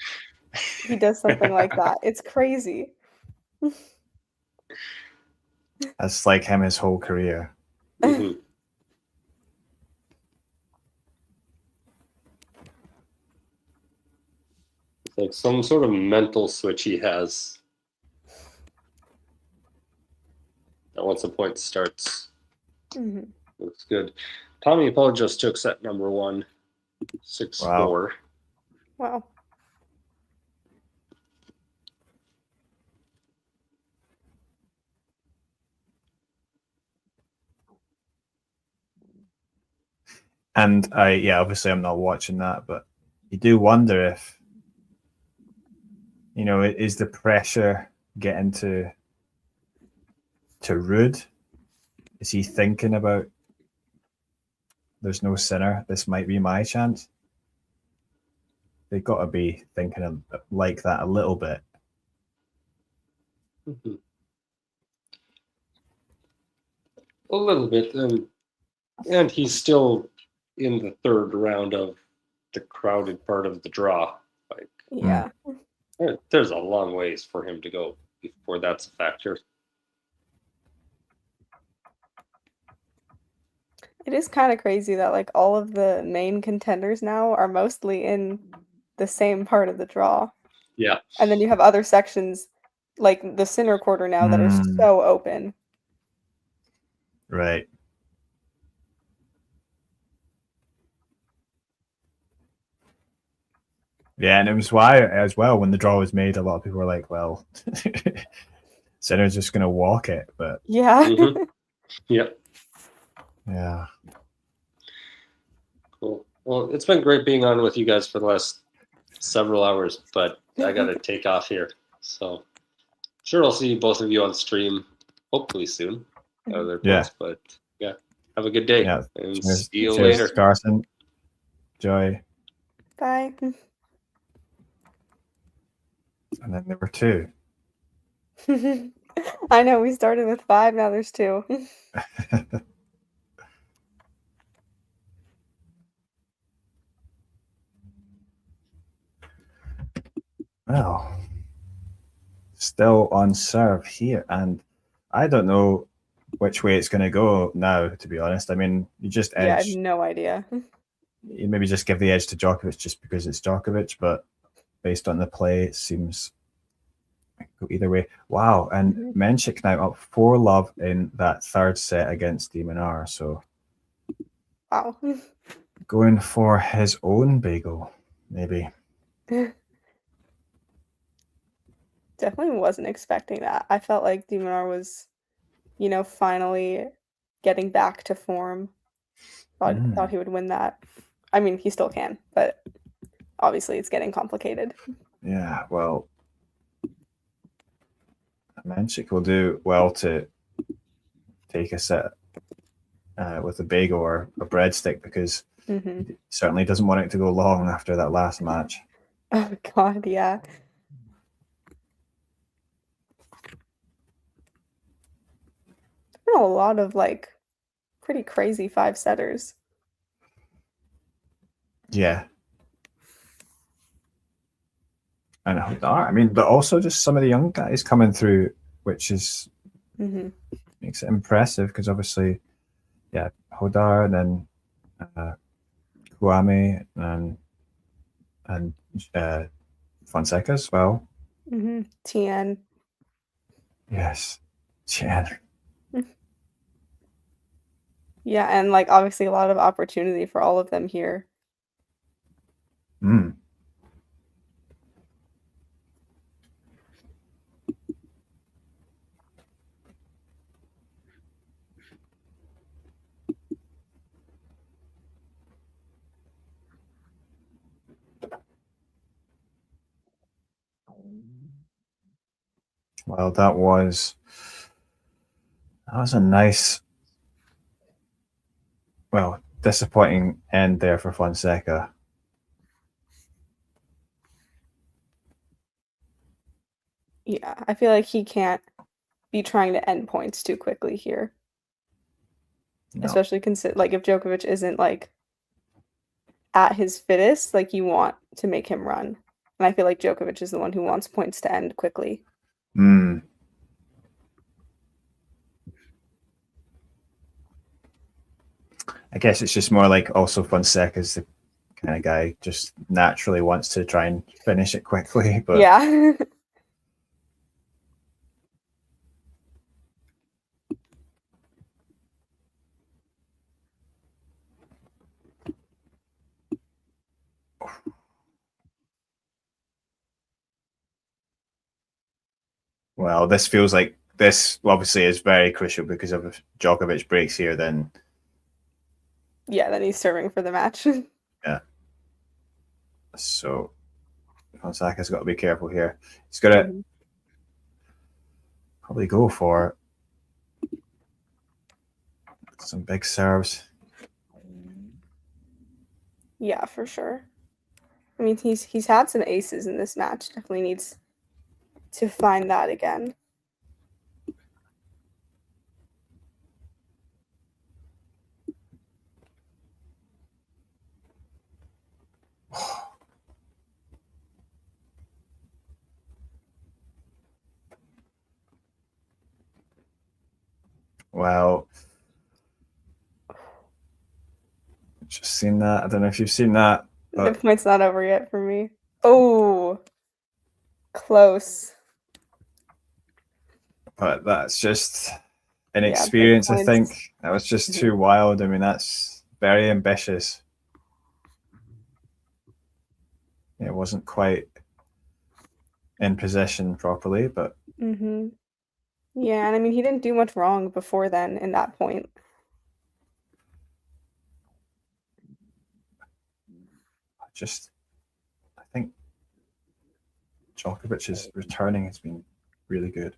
he does something like that. It's crazy. That's like him his whole career. Mhm. It's like some sort of mental switch he has. That once a point starts, Mhm. looks good. Tommy Paul just took set number 1, 6-4. Wow. And obviously I'm not watching that, but you do wonder if, is the pressure getting to Ruud? Is he thinking about, there's no sinner, this might be my chance? They've got to be thinking like that a little bit. Mhm. A little bit, and he's still in the third round of the crowded part of the draw. Like, Yeah. there's a long ways for him to go before that's a factor. It is kind of crazy that like all of the main contenders now are mostly in the same part of the draw. Yeah. And then you have other sections like the center quarter now that are so open. Right. Yeah, and it was why as well when the draw was made, a lot of people were like, "Well, Sinner's just going to walk it," but Yeah. Mhm. Yep. yeah, Cool. Well, it's been great being on with you guys for the last several hours, but I got to take off here. So, sure, I'll see both of you on stream hopefully soon. Other Yeah. points, but yeah, have a good day. yeah. And Cheers, see you cheers, later. Carson. Joy, Bye. and then there were 2. I know we started with 5, now there's 2. Well, still on serve here, and I don't know which way it's going to go now, to be honest. I mean, you just Yeah, I have edge, no idea. you maybe just give the edge to Djokovic just because it's Djokovic, but based on the play, it seems it could go either way. Wow, and Menchik now up 4-love in that third set against De Minaur, so Wow. going for his own bagel, maybe. Definitely wasn't expecting that. I felt like De Minaur was, finally getting back to form. Thought he would win that. I mean, he still can, but obviously it's getting complicated. Yeah, well, Menchik will do well to take a set with a bagel or a breadstick because Mhm. he certainly doesn't want it to go long after that last match. Oh God, yeah. Been a lot of like pretty crazy 5-setters. Yeah. And I mean, but also just some of the young guys coming through, which is Mhm. makes it impressive because obviously, yeah, Hodar and then Kwame and Fonseca as well. Mhm. Tien. Yes, Chen. Yeah, and like obviously a lot of opportunity for all of them here. Mm. Well, that was a nice, well, disappointing end there for Fonseca. Yeah, I feel like he can't be trying to end points too quickly here. No. Especially like if Djokovic isn't like at his fittest, like you want to make him run. And I feel like Djokovic is the one who wants points to end quickly. Mm. I guess it's just more like also Fonseca's the kind of guy just naturally wants to try and finish it quickly. But yeah. well, this feels like this obviously is very crucial because if Djokovic breaks here, then Yeah, then he's serving for the match. yeah. So Fonseca's got to be careful here. He's got to probably go for some big serves. Yeah, for sure. I mean, he's had some aces in this match. Definitely needs to find that again. Well, just seen that. I don't know if you've seen that. The point's not over yet for me. Oh, close. But that's just inexperience, I think. That was just too wild. I mean, that's very ambitious. It wasn't quite in position properly, but yeah, and I mean he didn't do much wrong before then in that point. I think Djokovic's returning has been really good.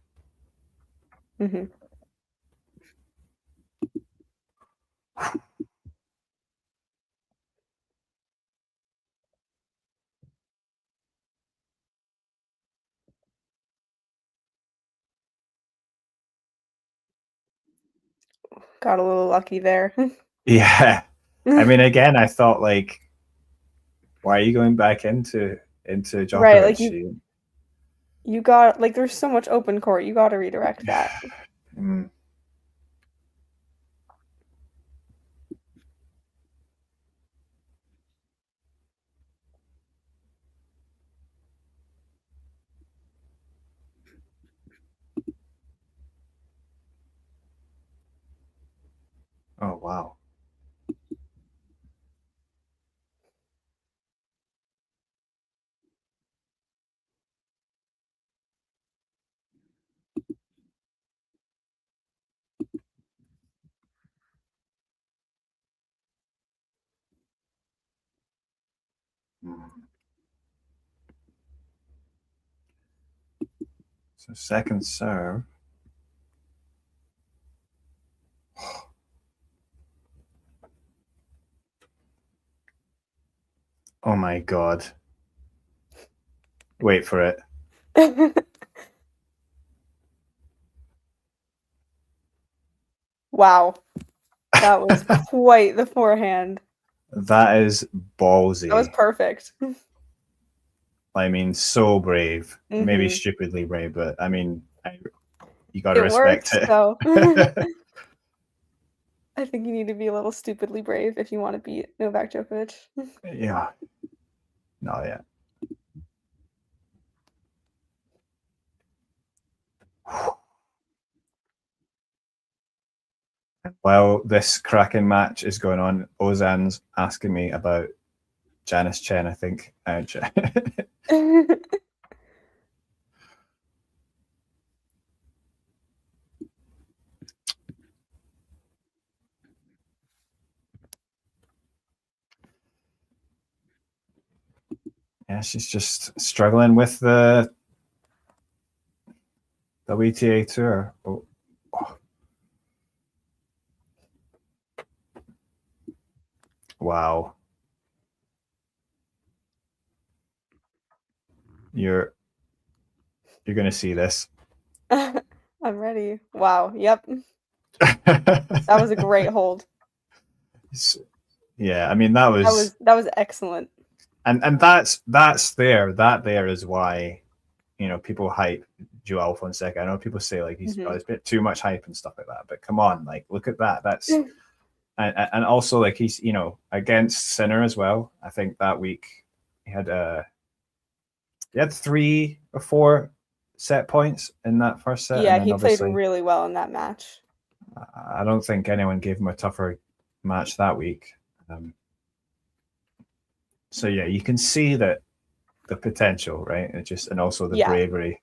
Got a little lucky there. Yeah. I mean, again, I thought like, why are you going back into Djokovic? Right, like you got like there's so much open court. You got to redirect that. Oh wow. So second serve. Oh my god. Wait for it. Wow. That was quite the forehand. That is ballsy. That was perfect. I mean, so brave. Maybe stupidly brave, but I mean, you got to respect it. So. I think you need to be a little stupidly brave if you want to beat Novak Djokovic. Yeah. No, yeah. While this cracking match is going on, Ozan's asking me about Janice Chen, I think. Yeah, she's just struggling with the WTA tour. Oh. Wow. You're going to see this. I'm ready. Wow. Yep. That was a great hold. Yeah, I mean that was excellent. And that there is why, people hype Joao Fonseca. I know people say like he's got a bit too much hype and stuff like that, but come on, like look at that. That's and also like he's against Sinner as well. I think that week he had 3 or 4 set points in that first set. Yeah, and he played really well in that match. I don't think anyone gave him a tougher match that week. So yeah, you can see that the potential, right? And also the bravery.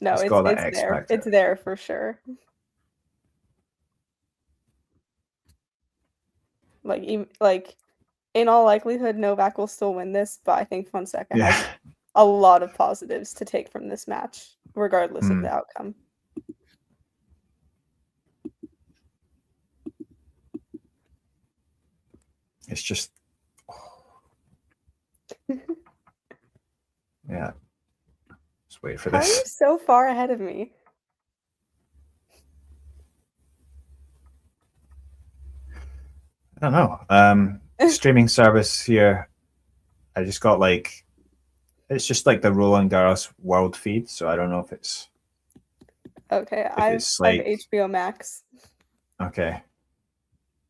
No, it's there. It's there for sure. Like in all likelihood, Novak will still win this, but I think Fonseca has a lot of positives to take from this match, regardless of the outcome. It's just, yeah. Just wait for How this. are you so far ahead of me? I don't know. Streaming service here. I just got it's just like the Roland Garros world feed, so I don't know if it's okay. I have HBO Max. Okay.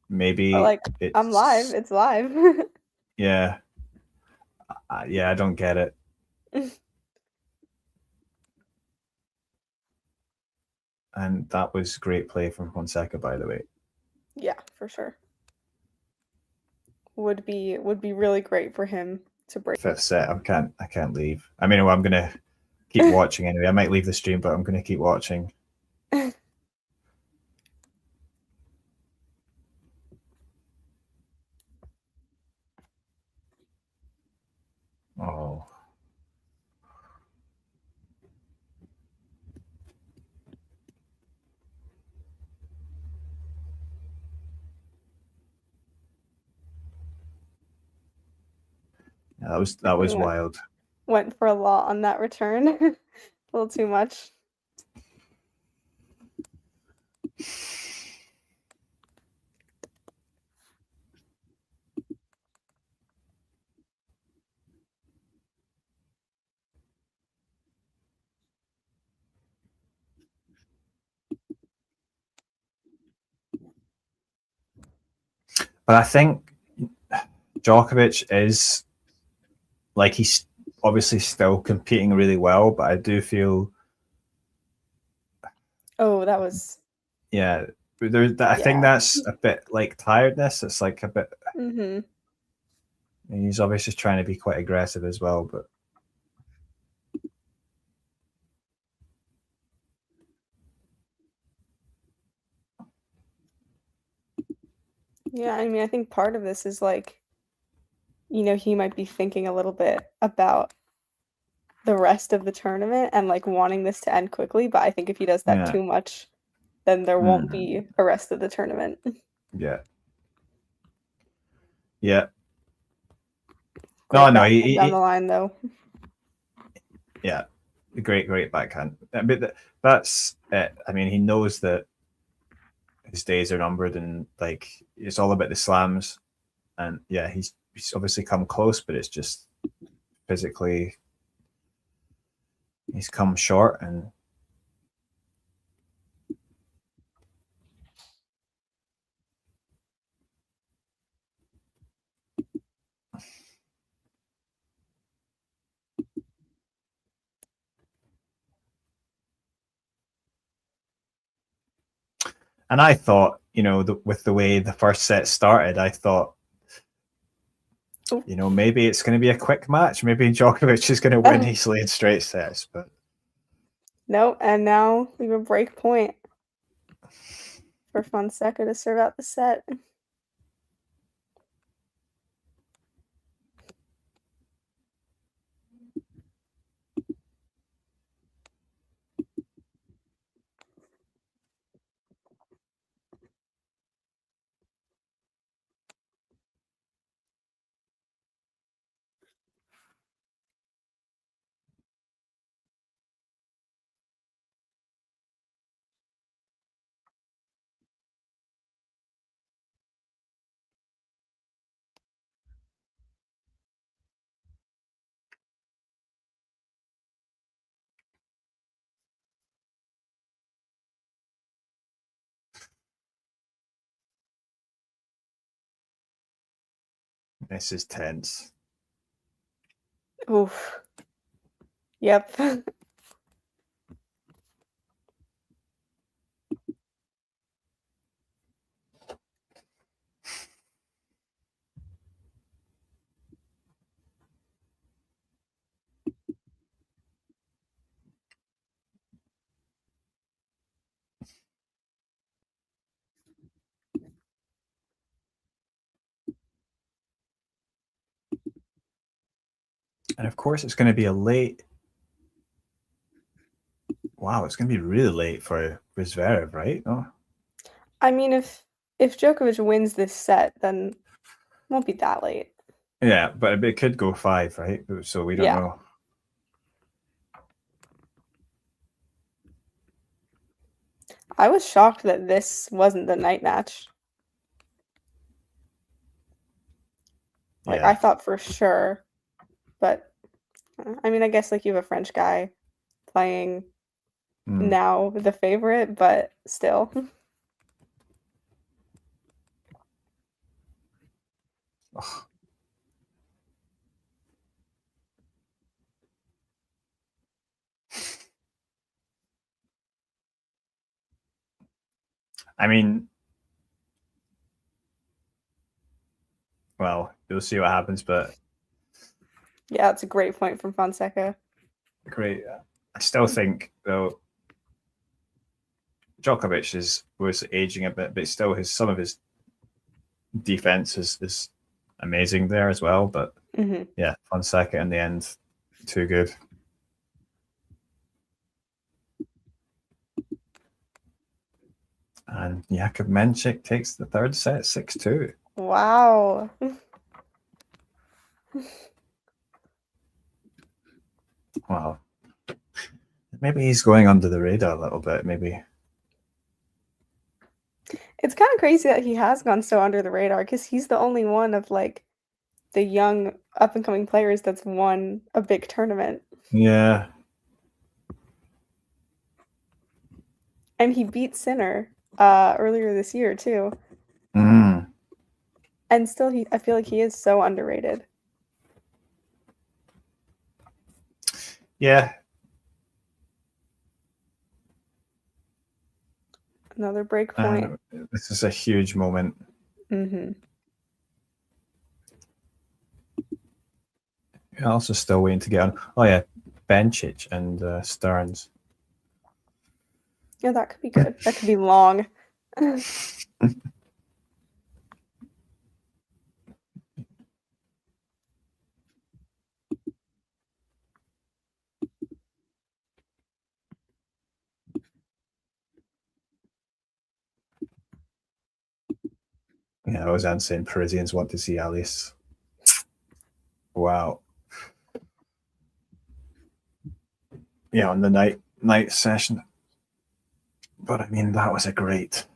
Maybe I'm live. It's live. Yeah. Yeah, I don't get it. And that was great play from Fonseca, by the way. Yeah, for sure. Would be really great for him to break. 5th set. I can't leave. I mean, I'm gonna keep watching anyway. I might leave the stream, but I'm gonna keep watching. Oh. Yeah, that was wild. Went for a lot on that return. A little too much. But I think Djokovic is he's obviously still competing really well, but I do feel that was I think that's a bit like tiredness. It's like a bit he's obviously trying to be quite aggressive as well, but yeah, I mean, I think part of this is he might be thinking a little bit about the rest of the tournament and wanting this to end quickly, but I think if he does that too much, then there won't be a rest of the tournament. Yeah. No, he down the line though. Yeah, great backhand. But that's it. I mean, he knows that his days are numbered, and it's all about the slams. And yeah, he's obviously come close, but it's just physically he's come short. And I thought, with the way the first set started, I thought, maybe it's going to be a quick match. Maybe Djokovic is going to win easily in straight sets. But no, and now we have a break point for Fonseca to serve out the set. This is tense. Oof. Yep. And of course, it's going to be a late. Wow, it's going to be really late for Zverev, right? Oh. I mean, if Djokovic wins this set, then it won't be that late. Yeah, but it could go 5, right? So we don't know. I was shocked that this wasn't the night match. Like, Yeah. I thought for sure, but I mean, I guess like you have a French guy playing now the favorite, but still. I mean, well, you'll see what happens, but Yeah, it's a great point from Fonseca. great. I still think though Djokovic was aging a bit, but still some of his defense is amazing there as well. But yeah, Fonseca in the end, too good. And Jakub Menchik takes the third set, 6-2. Wow. Wow. Maybe he's going under the radar a little bit, maybe. It's kind of crazy that he has gone so under the radar because he's the only one of like the young up and coming players that's won a big tournament. Yeah. And he beat Sinner earlier this year too. And still I feel like he is so underrated. Yeah. Another break point. This is a huge moment. Mm-hmm. You're also still waiting to get on. Oh yeah, Bencic and Stearns. Yeah, that could be good. That could be long. Yeah, I was saying Parisians want to see Alice. Wow. Yeah, on the night session. But I mean, that was a great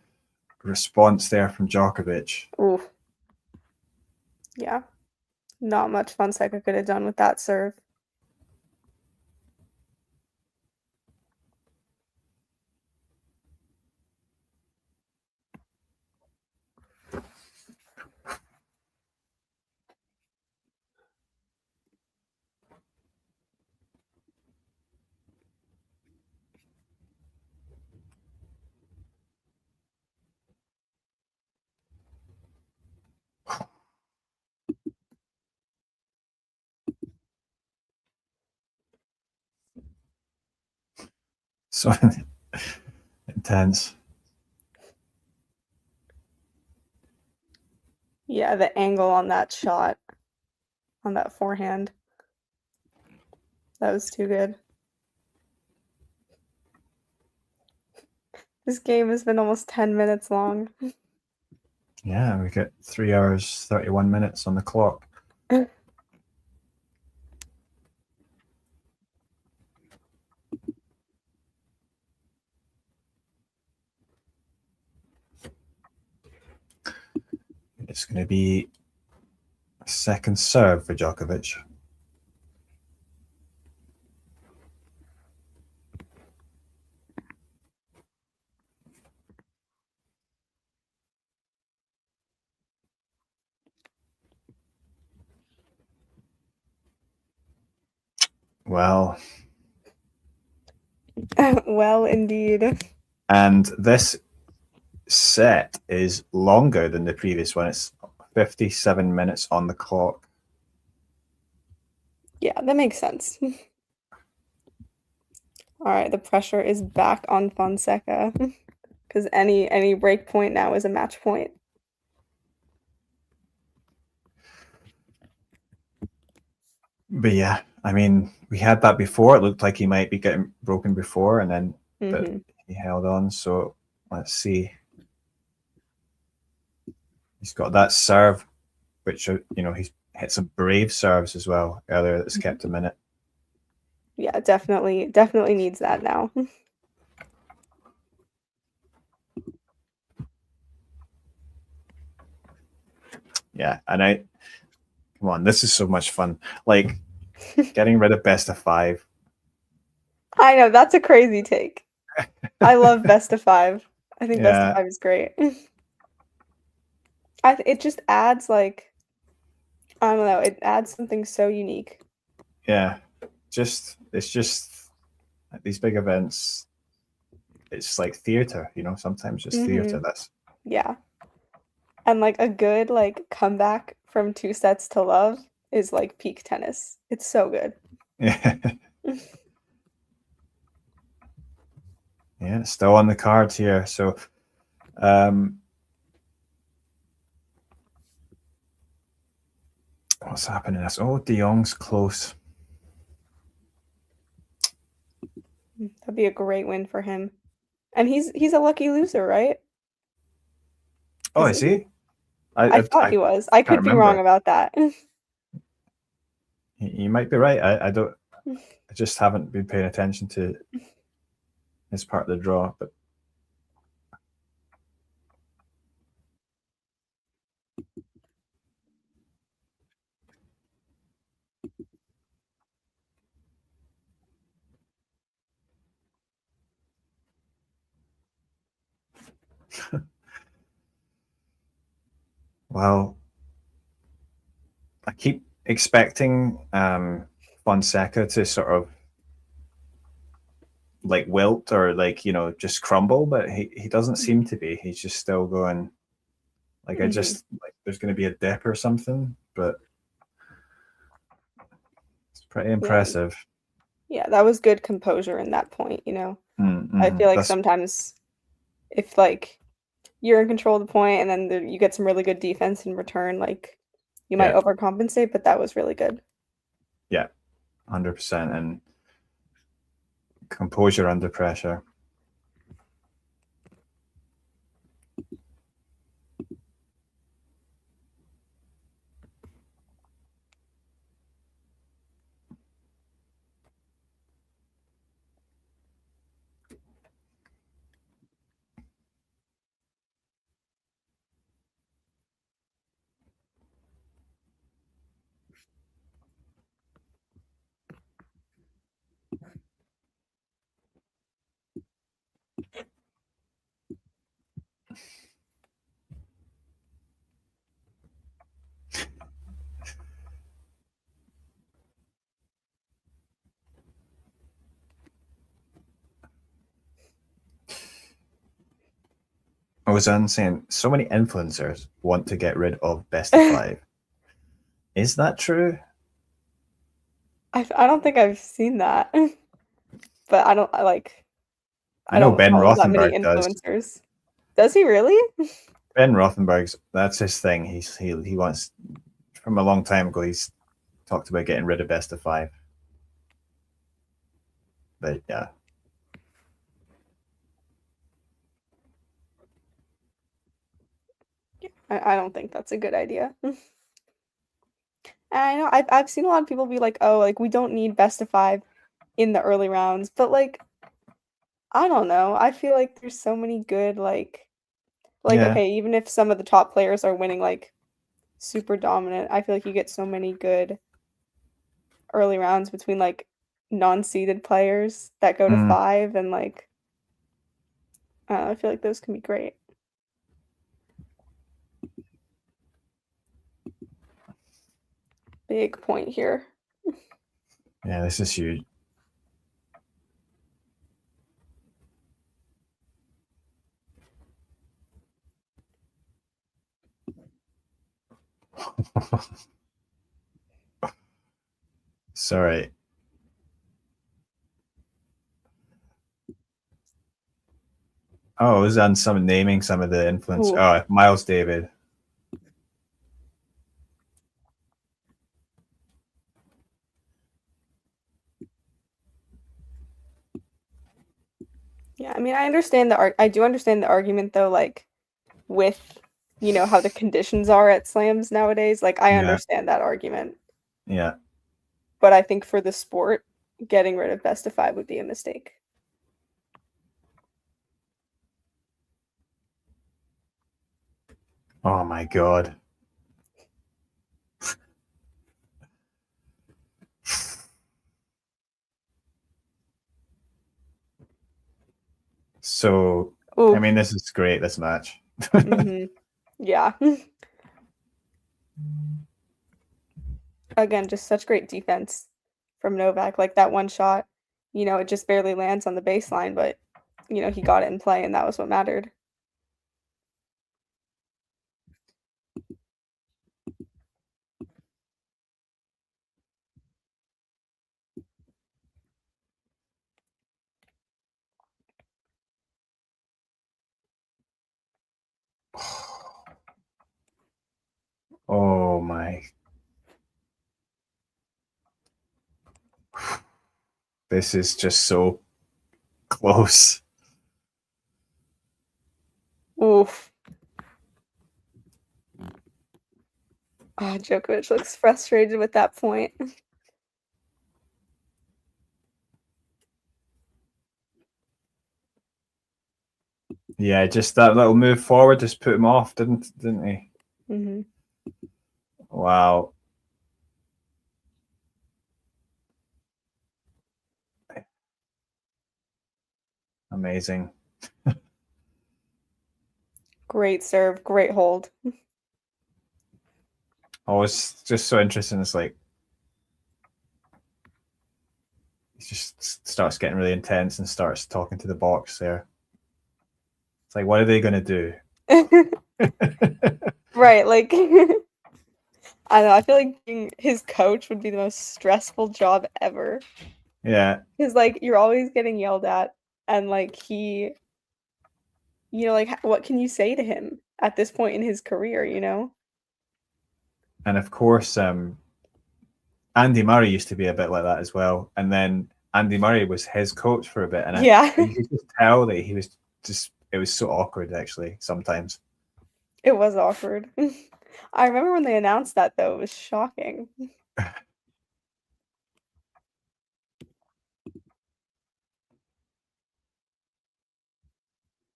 response there from Djokovic. Ooh. Yeah. Not much Fonseca could have done with that serve. So intense. Yeah, the angle on that shot, on that forehand. That was too good. This game has been almost 10 minutes long. Yeah, we get 3 hours, 31 minutes on the clock. It's going to be a second serve for Djokovic. Well, well, indeed. and this set is longer than the previous one. It's 57 minutes on the clock. Yeah, that makes sense. All right, the pressure is back on Fonseca because any break point now is a match point. But yeah, I mean, we had that before. It looked like he might be getting broken before, and then but he held on. So let's see. He's got that serve, which he's hit some brave serves as well earlier. That's kept him in it. Yeah, definitely needs that now. Yeah, and come on, this is so much fun. Like getting rid of best of 5. I know, that's a crazy take. I love best of 5. I think best of 5 is great. It just adds like, I don't know, it adds something so unique. Yeah, it's just at these big events, it's like theater, sometimes just theater. That's Yeah. And like a good like comeback from 2 sets to love is like peak tennis. It's so good. Yeah. Yeah, still on the cards here. So what's happening? Oh, De Jong's close. That'd be a great win for him. And he's a lucky loser, right? Oh, is he? I thought he was. I could be wrong about that. You might be right. I just haven't been paying attention to his part of the draw, but well, I keep expecting Fonseca to sort of like wilt or like just crumble, but he doesn't seem to be. He's just still going. Like I just like there's going to be a dip or something, but it's pretty impressive. Yeah, that was good composure in that point. I feel like sometimes if like you're in control of the point and then you get some really good defense in return, like you might overcompensate, but that was really good. Yeah, 100%, and composure under pressure. I was saying so many influencers want to get rid of best of 5. Is that true? I don't think I've seen that, but I don't know Ben follow that many Rothenberg does. influencers. Does he really? Ben Rothenberg's that's his thing. He wants from a long time ago. He's talked about getting rid of best of 5. But yeah. I don't think that's a good idea. And I know I've seen a lot of people be like, oh, like we don't need best of 5 in the early rounds, but like I don't know. I feel like there's so many good like okay, even if some of the top players are winning like super dominant, I feel like you get so many good early rounds between like non-seeded players that go to 5 and like I feel like those can be great. Big point here. Yeah, this is huge. Sorry. Oh, it was on some naming some of the influence. Ooh. Oh, Miles David. Yeah, I mean, I understand I do understand the argument though, like with how the conditions are at slams nowadays. Like I Yeah. understand that argument. Yeah. But I think for the sport, getting rid of best of 5 would be a mistake. Oh my God. So, Ooh. I mean, this is great, this match. Mhm. Yeah. Again, just such great defense from Novak. Like that one shot, it just barely lands on the baseline, but he got it in play and that was what mattered. Oh my. This is just so close. Oof. Oh, Djokovic looks frustrated with that point. Yeah, just that little move forward just put him off, didn't he? Mhm. Wow. Amazing. Great serve, great hold. Oh, it's just so interesting. It's like he just starts getting really intense and starts talking to the box there. It's like, what are they going to do? Right, like I don't know, I feel like being his coach would be the most stressful job ever. Yeah. Because like you're always getting yelled at and like he like what can you say to him at this point in his career, And of course, Andy Murray used to be a bit like that as well. And then Andy Murray was his coach for a bit. And Yeah. you could just tell that he was just, it was so awkward actually sometimes. It was awkward. I remember when they announced that though, it was shocking.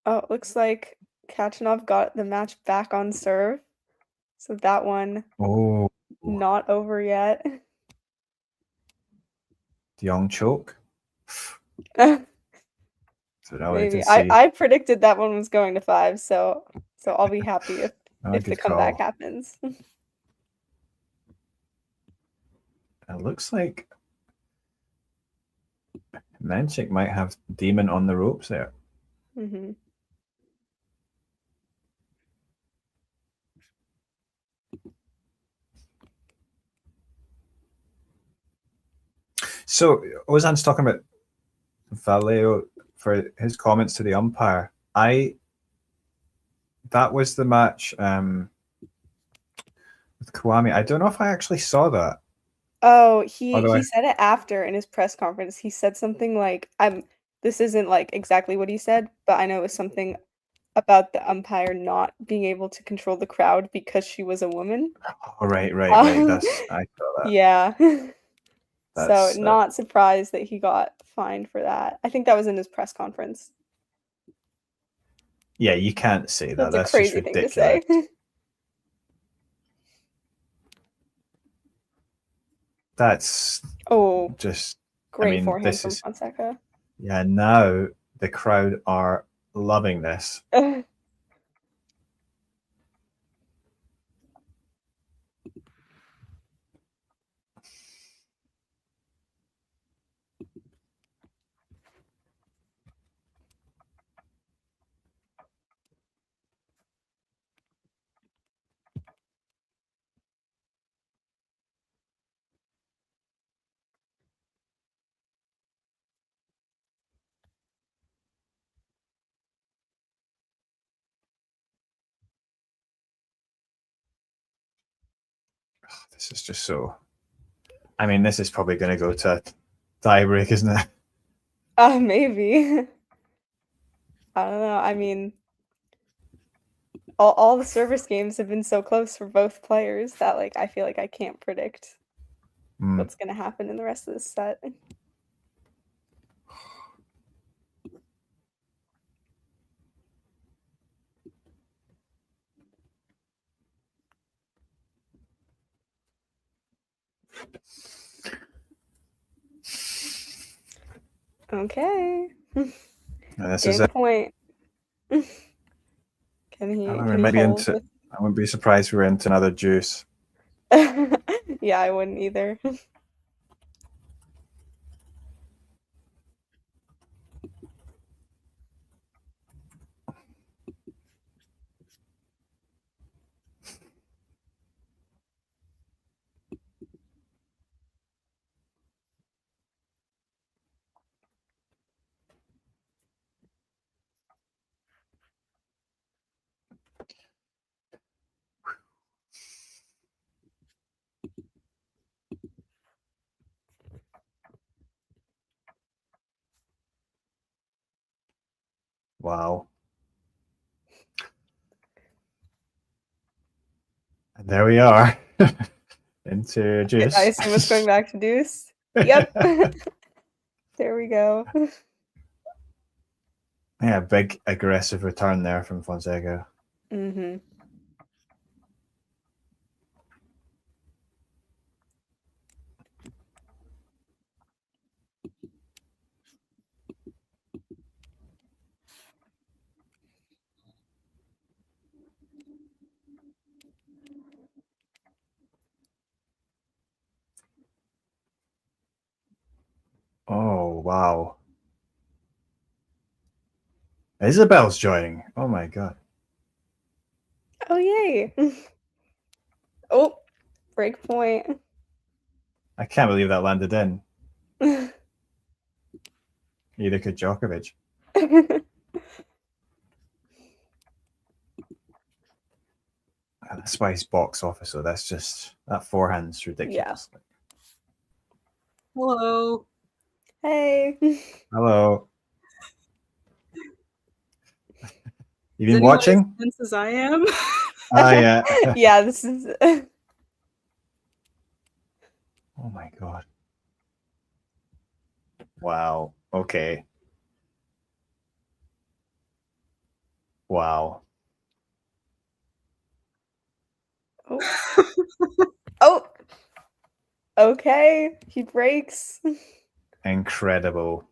Oh, it looks like Kachanov got the match back on serve. So that one Oh, not over yet. young choke. So now we Maybe. to see. I predicted that one was going to 5, so I'll be happy if Oh, the good comeback call. happens. It looks like Menchik might have Demon on the ropes there. Mm-hmm. So Ozan's talking about Vallejo for his comments to the umpire. That was the match with Kwame. I don't know if I actually saw that. Oh, he Although said it after in his press conference. He said something like, this isn't like exactly what he said, but I know it was something about the umpire not being able to control the crowd because she was a woman. Oh, right. That's I saw that. Yeah. So That's not surprised that he got fined for that. I think that was in his press conference. yeah, you can't say that. That's a That's crazy just thing to say. ridiculous. That's just great forehand from Fonseca. Yeah, now the crowd are loving this. This is just so. I mean, this is probably going to go to tie break, isn't it? Maybe. I don't know. I mean, all the service games have been so close for both players that like I feel like I can't predict what's going to happen in the rest of this set. Okay. This is Game it. point. Can he? I Can he hold with... I wouldn't be surprised if we were into another juice. Yeah, I wouldn't either. Wow. And there we are. Into juice. I assume it's going back to deuce. Yep. There we go. Yeah, big aggressive return there from Fonseca. Mm-hmm. Oh, wow. Isabel's joining. Oh my god. Oh, yay. Oh, break point. I can't believe that landed in. Either could Djokovic. That's why he's box office, so that's just that forehand's ridiculous. Yeah. Hello. Hey. Hello. You Is been anyone watching? as tense as I am? Yeah. Yeah, this is. Oh my god. Wow. Okay. Wow. Oh. Oh. Okay. He breaks. Incredible.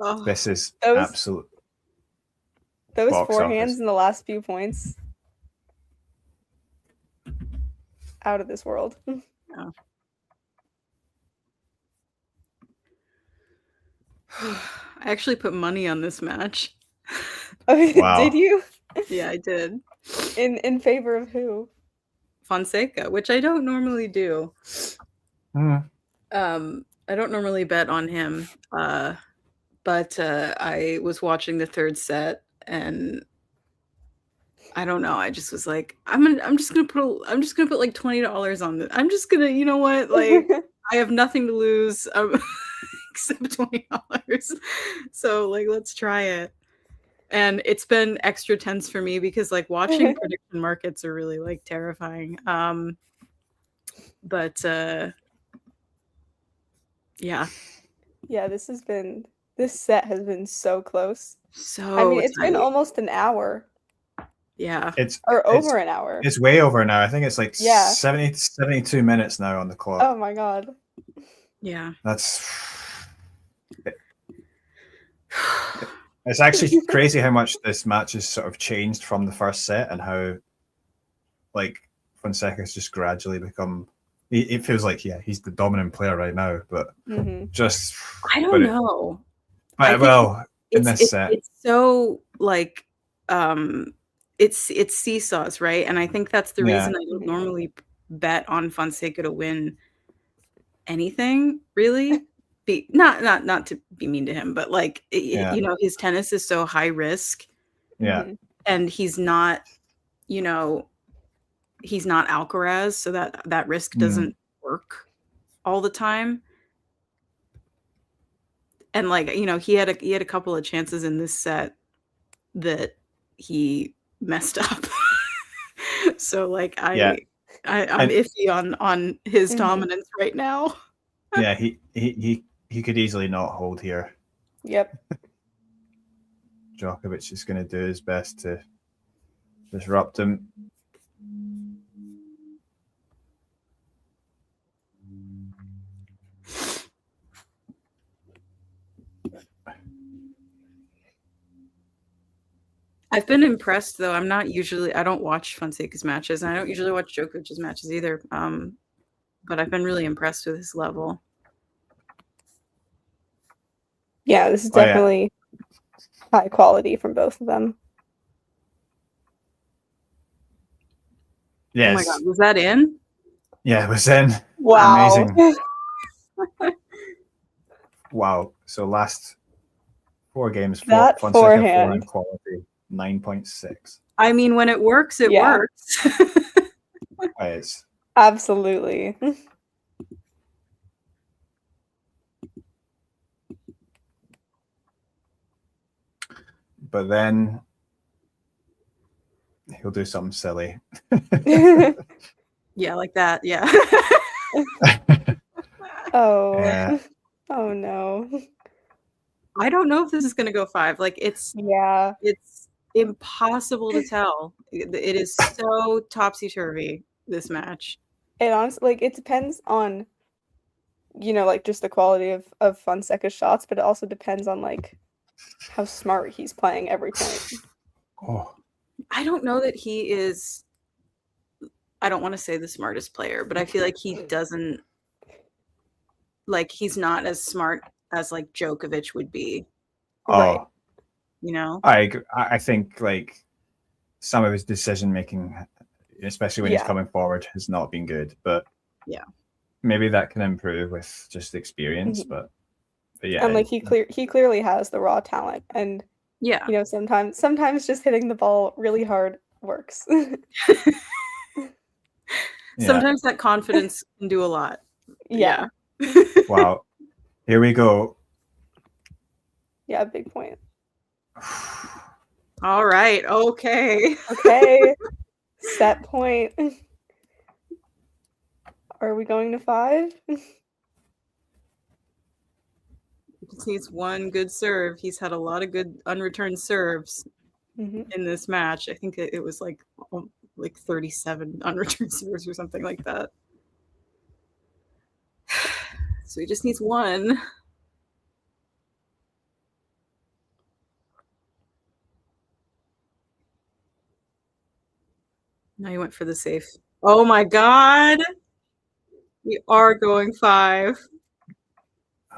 Oh, This is Those- absolute. Those Box forehands office. in the last few points. Out of this world. yeah. I actually put money on this match. Oh, Wow. did you? Yeah, I did. In favor of who? Fonseca, which I don't normally do. Hmm. I don't normally bet on him. But I was watching the third set and I don't know. I just was like, I'm just gonna put like $20 on this. I'm just gonna, you know what? Like, I have nothing to lose except $20. So like, let's try it. And it's been extra tense for me because like watching prediction markets are really like terrifying. But yeah. Yeah, this set has been so close. So I mean, it's been tight. almost an hour. Yeah. Or over an hour. It's way over now. I think it's like Yeah. 72 minutes now on the clock. Oh my god. Yeah. That's. It's actually crazy how much this match has sort of changed from the first set and how, like, Fonseca's just gradually become. It feels like he's the dominant player right now, but just. I don't know. In this set, it's so like it's seesaws, right? And I think that's the reason I don't normally bet on Fonseca to win anything, really. Not to be mean to him, but like you know, his tennis is so high risk. Yeah. And he's not, you know, he's not Alcaraz, so that risk doesn't work all the time. And like, you know, he had a couple of chances in this set that he messed up. So like I'm iffy on his dominance right now. Yeah, he could easily not hold here. Yep. Djokovic is going to do his best to disrupt him. I've been impressed though. I don't watch Fonseca's matches, and I don't usually watch Djokovic's matches either. But I've been really impressed with his level. Yeah, this is definitely high quality from both of them. Yes. Oh my god, was that in? Yeah, it was in. Wow. Amazing. Wow. So last 4 games, That Fonseca forehand. forehand quality 9.6. I mean, when it works, it works. It's Absolutely. but then he'll do something silly. Yeah, like that. Yeah. Oh. Yeah. Oh no. I don't know if this is going to go 5. Like it's impossible to tell. It is so topsy-turvy, this match. It honestly, like, it depends on, you know, like just the quality of Fonseca's shots, but it also depends on like how smart he's playing every point. Oh. I don't know that he is, I don't want to say the smartest player, but I feel like he doesn't, like he's not as smart as like Djokovic would be. Right. You know? I think like some of his decision making, especially when he's coming forward, has not been good. But yeah, maybe that can improve with just experience. But yeah, And like he clearly has the raw talent, and yeah, you know, sometimes just hitting the ball really hard works. Sometimes that confidence can do a lot. Yeah. Wow. Here we go. Yeah, big point. All right. Okay. Okay. Set point. Are we going to 5? Just needs one good serve. He's had a lot of good unreturned serves in this match. I think it was like 37 unreturned serves or something like that. So he just needs one. Now he went for the safe. Oh my god. We are going 5.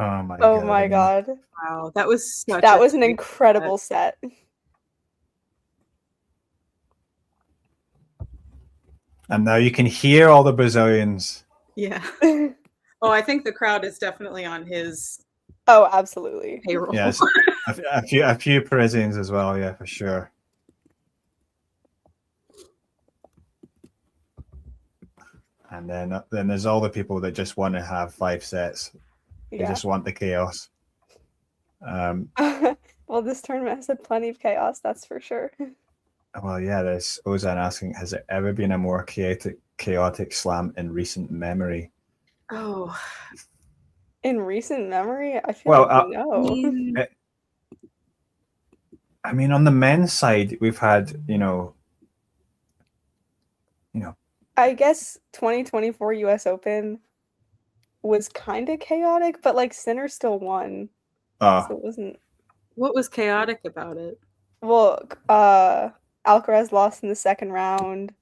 Oh my Oh my god. Wow, that was that was an incredible set. And now you can hear all the Brazilians. Yeah. Oh, I think the crowd is definitely on his Oh, absolutely. payroll. Yes, a few Parisians as well. Yeah, for sure. And then there's all the people that just want to have 5 sets. They just want the chaos. Well, this tournament has had plenty of chaos, that's for sure. Well, yeah, there's Ozan asking, has there ever been a more chaotic slam in recent memory? Oh. In recent memory? I feel like no. I mean, on the men's side, we've had, you know. I guess 2024 US Open was kind of chaotic, but like Sinner still won. So it wasn't. What was chaotic about it? Well, Alcaraz lost in the second round,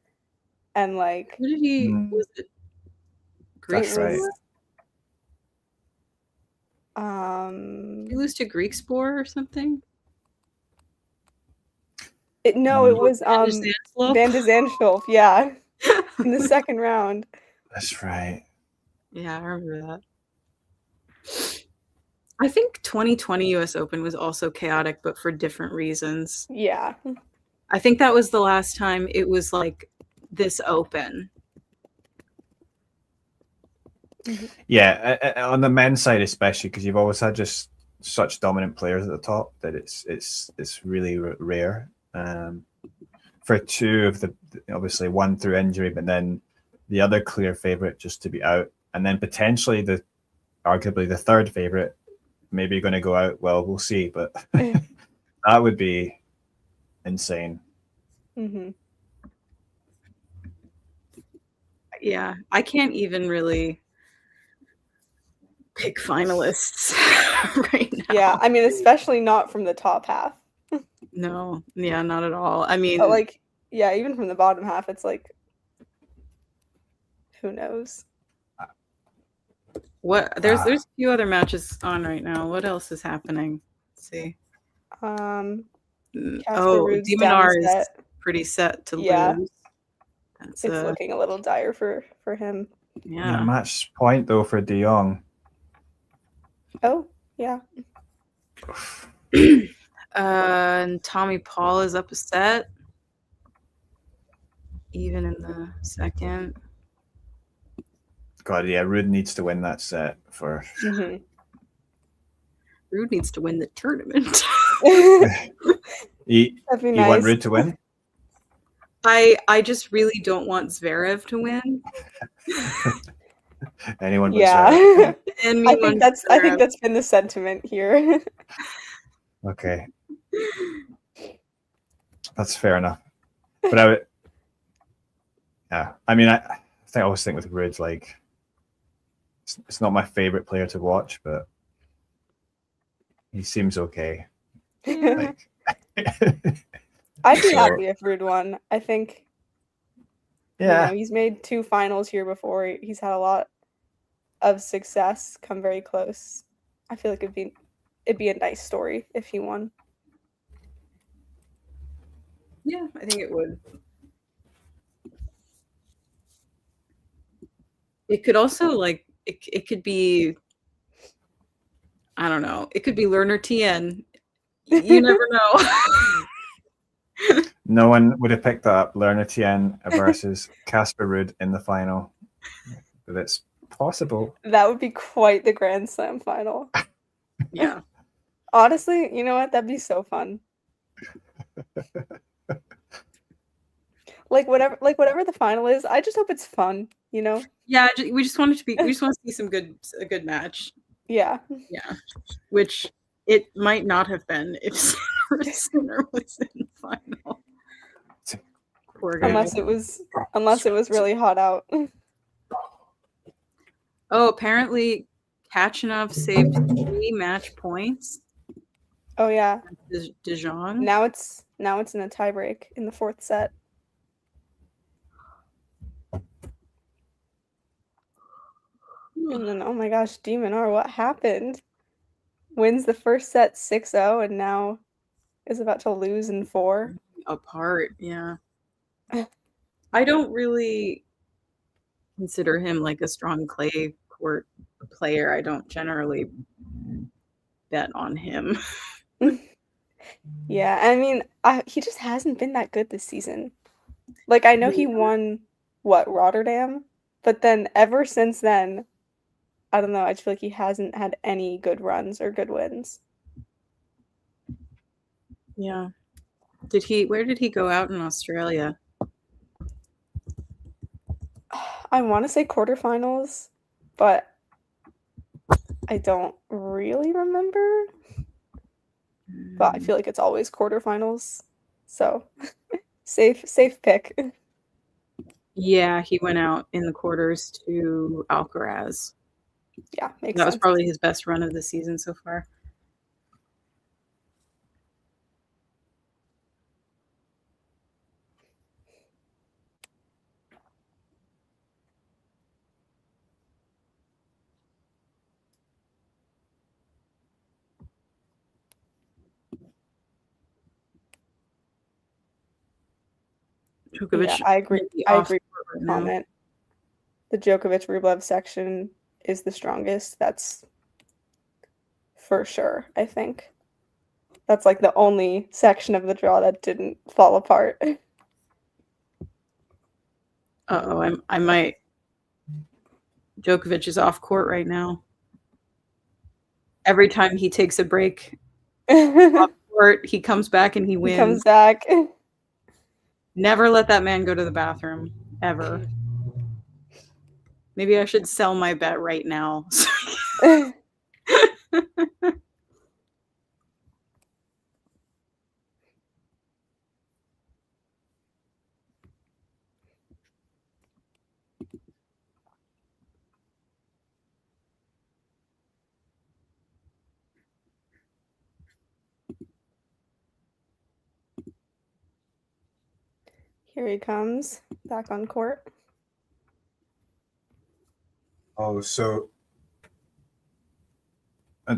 and like. Who did he? Was it Greece? That's right. Did he lose to Greek Spore or something? No, it was Van de Zandschulp, yeah, in the second round. That's right. Yeah, I remember that. I think 2020 US Open was also chaotic, but for different reasons. Yeah. I think that was the last time it was like this open. Yeah, on the men's side especially, because you've always had just such dominant players at the top that it's really rare. For two of the, obviously one through injury, but then the other clear favorite just to be out, and then potentially arguably the third favorite maybe going to go out. Well, we'll see, but that would be insane. Mm-hmm. Yeah, I can't even really pick finalists right now. Yeah, I mean, especially not from the top half. No, yeah, not at all. I mean, But like, yeah, even from the bottom half, it's like, who knows? what? There's a few other matches on right now. What else is happening? Let's see. Casper Ruud's De down Minaur is set. pretty set to Yeah. lose. That's It's looking a little dire for him. Yeah, match point though for De Jong. Oh, yeah. And Tommy Paul is up a set, even in the second. God, yeah, Ruud needs to win that set for. Mm-hmm. Ruud needs to win the tournament. You want Ruud to win? I just really don't want Zverev to win. Anyone but Yeah. Zverev. I think that's been the sentiment here. Okay. That's fair enough. But I would, yeah. I mean, I think I always think with Ruud, like, it's not my favorite player to watch, but he seems okay. Like, I'd be happy if Ruud won. I think. Yeah. He's made 2 finals here before. He's had a lot of success, come very close. I feel like it'd be a nice story if he won. Yeah, I think it would. It could also, like, it could be, I don't know, it could be Lerner Tien. You never know. no one would have picked that up. Lerner Tien versus Casper Ruud in the final. But it's possible. That would be quite the Grand Slam final. Yeah. Honestly, you know what? That'd be so fun. Whatever the final is, I just hope it's fun, you know? Yeah, we just want it to be. We just want to see a good match. Yeah. Yeah. Which it might not have been if Sinner was in the final. Poor guy. Unless it was really hot out. Oh, apparently Kachanov saved 3 match points. Oh yeah. Dijon. Now it's in a tiebreak in the 4th set. And then, oh my gosh, De Minaur, what happened? Wins the first set 6-0 and now is about to lose in 4. Apart, yeah. I don't really consider him like a strong clay court player. I don't generally bet on him. Yeah, I mean, he just hasn't been that good this season. Like, I know he won, Rotterdam? But then ever since then, I don't know, I just feel like he hasn't had any good runs or good wins. Yeah. Where did he go out in Australia? I want to say quarterfinals, but I don't really remember. But I feel like it's always quarterfinals. So, safe pick. Yeah, he went out in the quarters to Alcaraz. Yeah, makes sense. That was probably his best run of the season so far. Djokovic. Yeah, I agree. With your comment. The Djokovic Rublev section is the strongest. That's for sure, I think. That's like the only section of the draw that didn't fall apart. I might. Djokovic is off court right now. Every time he takes a break off court, he comes back and he wins. He comes back. Never let that man go to the bathroom, ever. Maybe I should sell my bet right now. Here he comes, back on court. Oh, so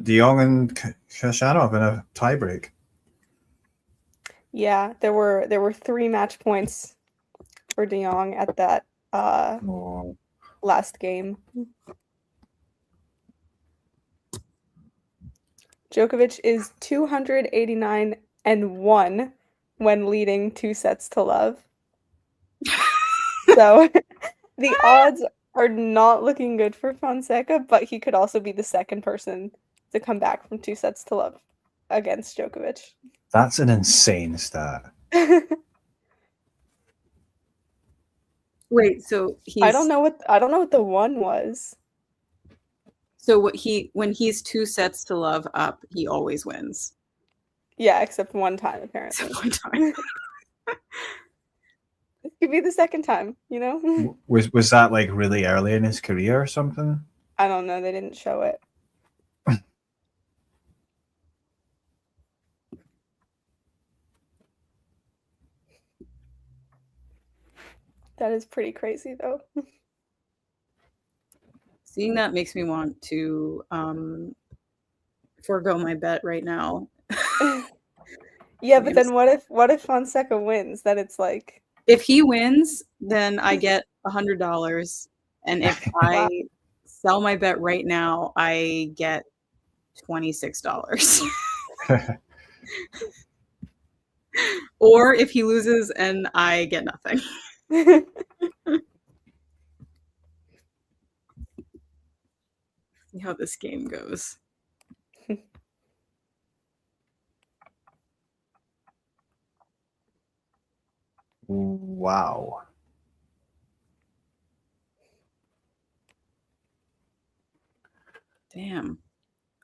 De Jong and Khachanov in a tiebreak. Yeah, there were 3 match points for De Jong at that last game. Djokovic is 289-1 when leading 2-0. So the odds are not looking good for Fonseca, but he could also be the second person to come back from 2-0 against Djokovic. That's an insane stat. Wait, so he's I don't know what the one was. So when he's 2-0 up, he always wins. Yeah, except one time apparently. Except one time. It could be the second time, you know? Was that like really early in his career or something? I don't know, they didn't show it. That is pretty crazy though. Seeing that makes me want to forego my bet right now. Yeah, but then what if Fonseca wins? Then it's like, if he wins, then I get $100, and if I sell my bet right now, I get $26. Or if he loses and I get nothing. See how this game goes. Wow. Damn.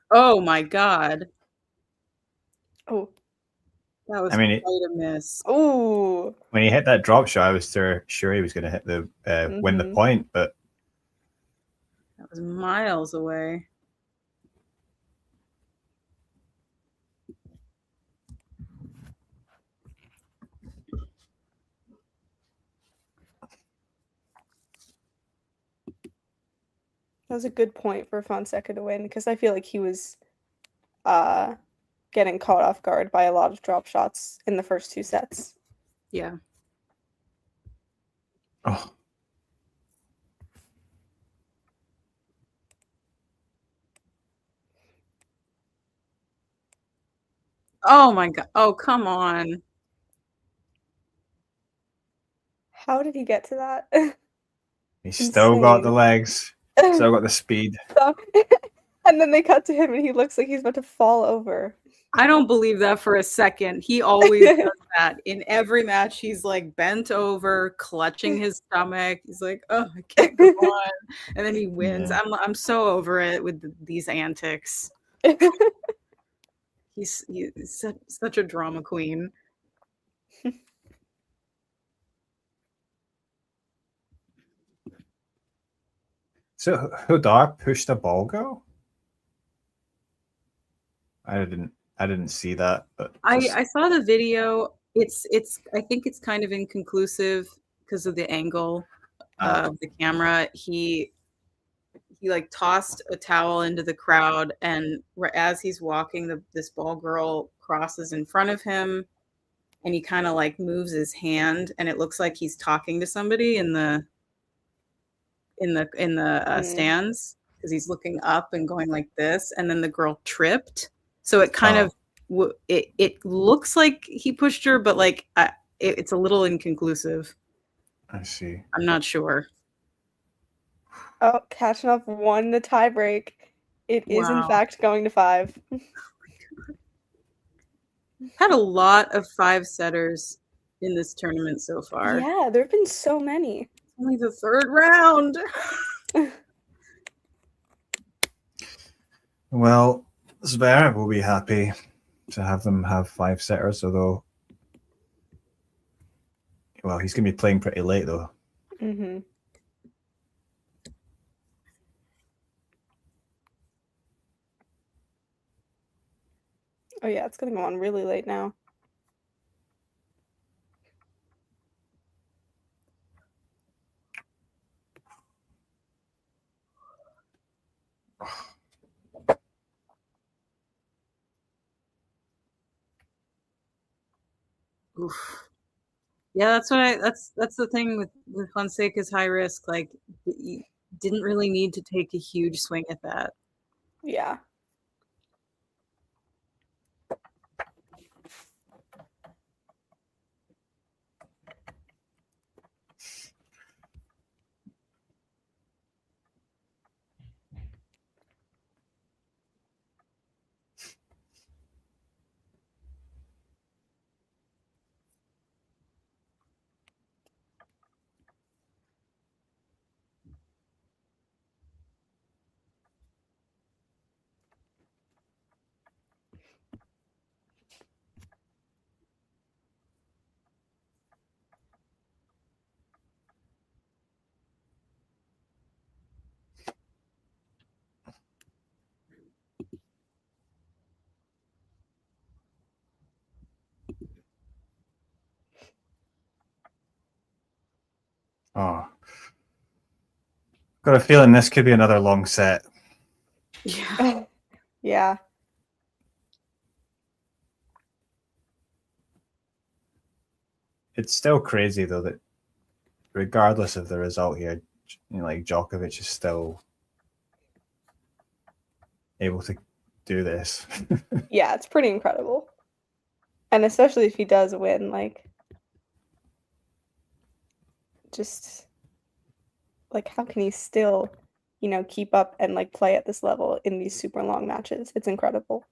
Oh my God. Oh. That was I mean, quite a miss. Ooh. When he hit that drop shot, I was sure he was going to hit the win the point, but that was miles away. That was a good point for Fonseca to win because I feel like he was getting caught off guard by a lot of drop shots in the first 2 sets. Yeah. Oh. Oh my God. Oh, come on. How did he get to that? He's still got the legs, still got the speed. And then they cut to him and he looks like he's about to fall over. I don't believe that for a second. He always does that. In every match, he's like bent over, clutching his stomach. He's like, oh, I can't go on. And then he wins. Yeah. I'm so over it with these antics. He's such a drama queen. So Hudar pushed a ball go? I didn't see that, but I saw the video. It's I think it's kind of inconclusive because of the angle of the camera. He like tossed a towel into the crowd, and as he's walking, this ball girl crosses in front of him, and he kind of like moves his hand, and it looks like he's talking to somebody in the stands because he's looking up and going like this, and then the girl tripped. So it kind of it looks like he pushed her, but like it's a little inconclusive. I see. I'm not sure. Oh, Kachanov won the tiebreak. It is in Wow. fact going to 5. Had a lot of 5-setters in this tournament so far. Yeah, there have been so many. Only the 3rd round. Well, Zverev will be happy to have them have 5-setters, although, well, he's going to be playing pretty late, though. Mm-hmm. Oh, yeah, it's going to go on really late now. Oof. Yeah, that's the thing with Fonseca's high risk. Like, you didn't really need to take a huge swing at that. Yeah. Oh. Got a feeling this could be another long set. Yeah. Yeah. It's still crazy, though, that regardless of the result here, you know, like Djokovic is still able to do this. Yeah, it's pretty incredible. And especially if he does win, like, just, like, how can he still, you know, keep up and, like, play at this level in these super long matches? It's incredible.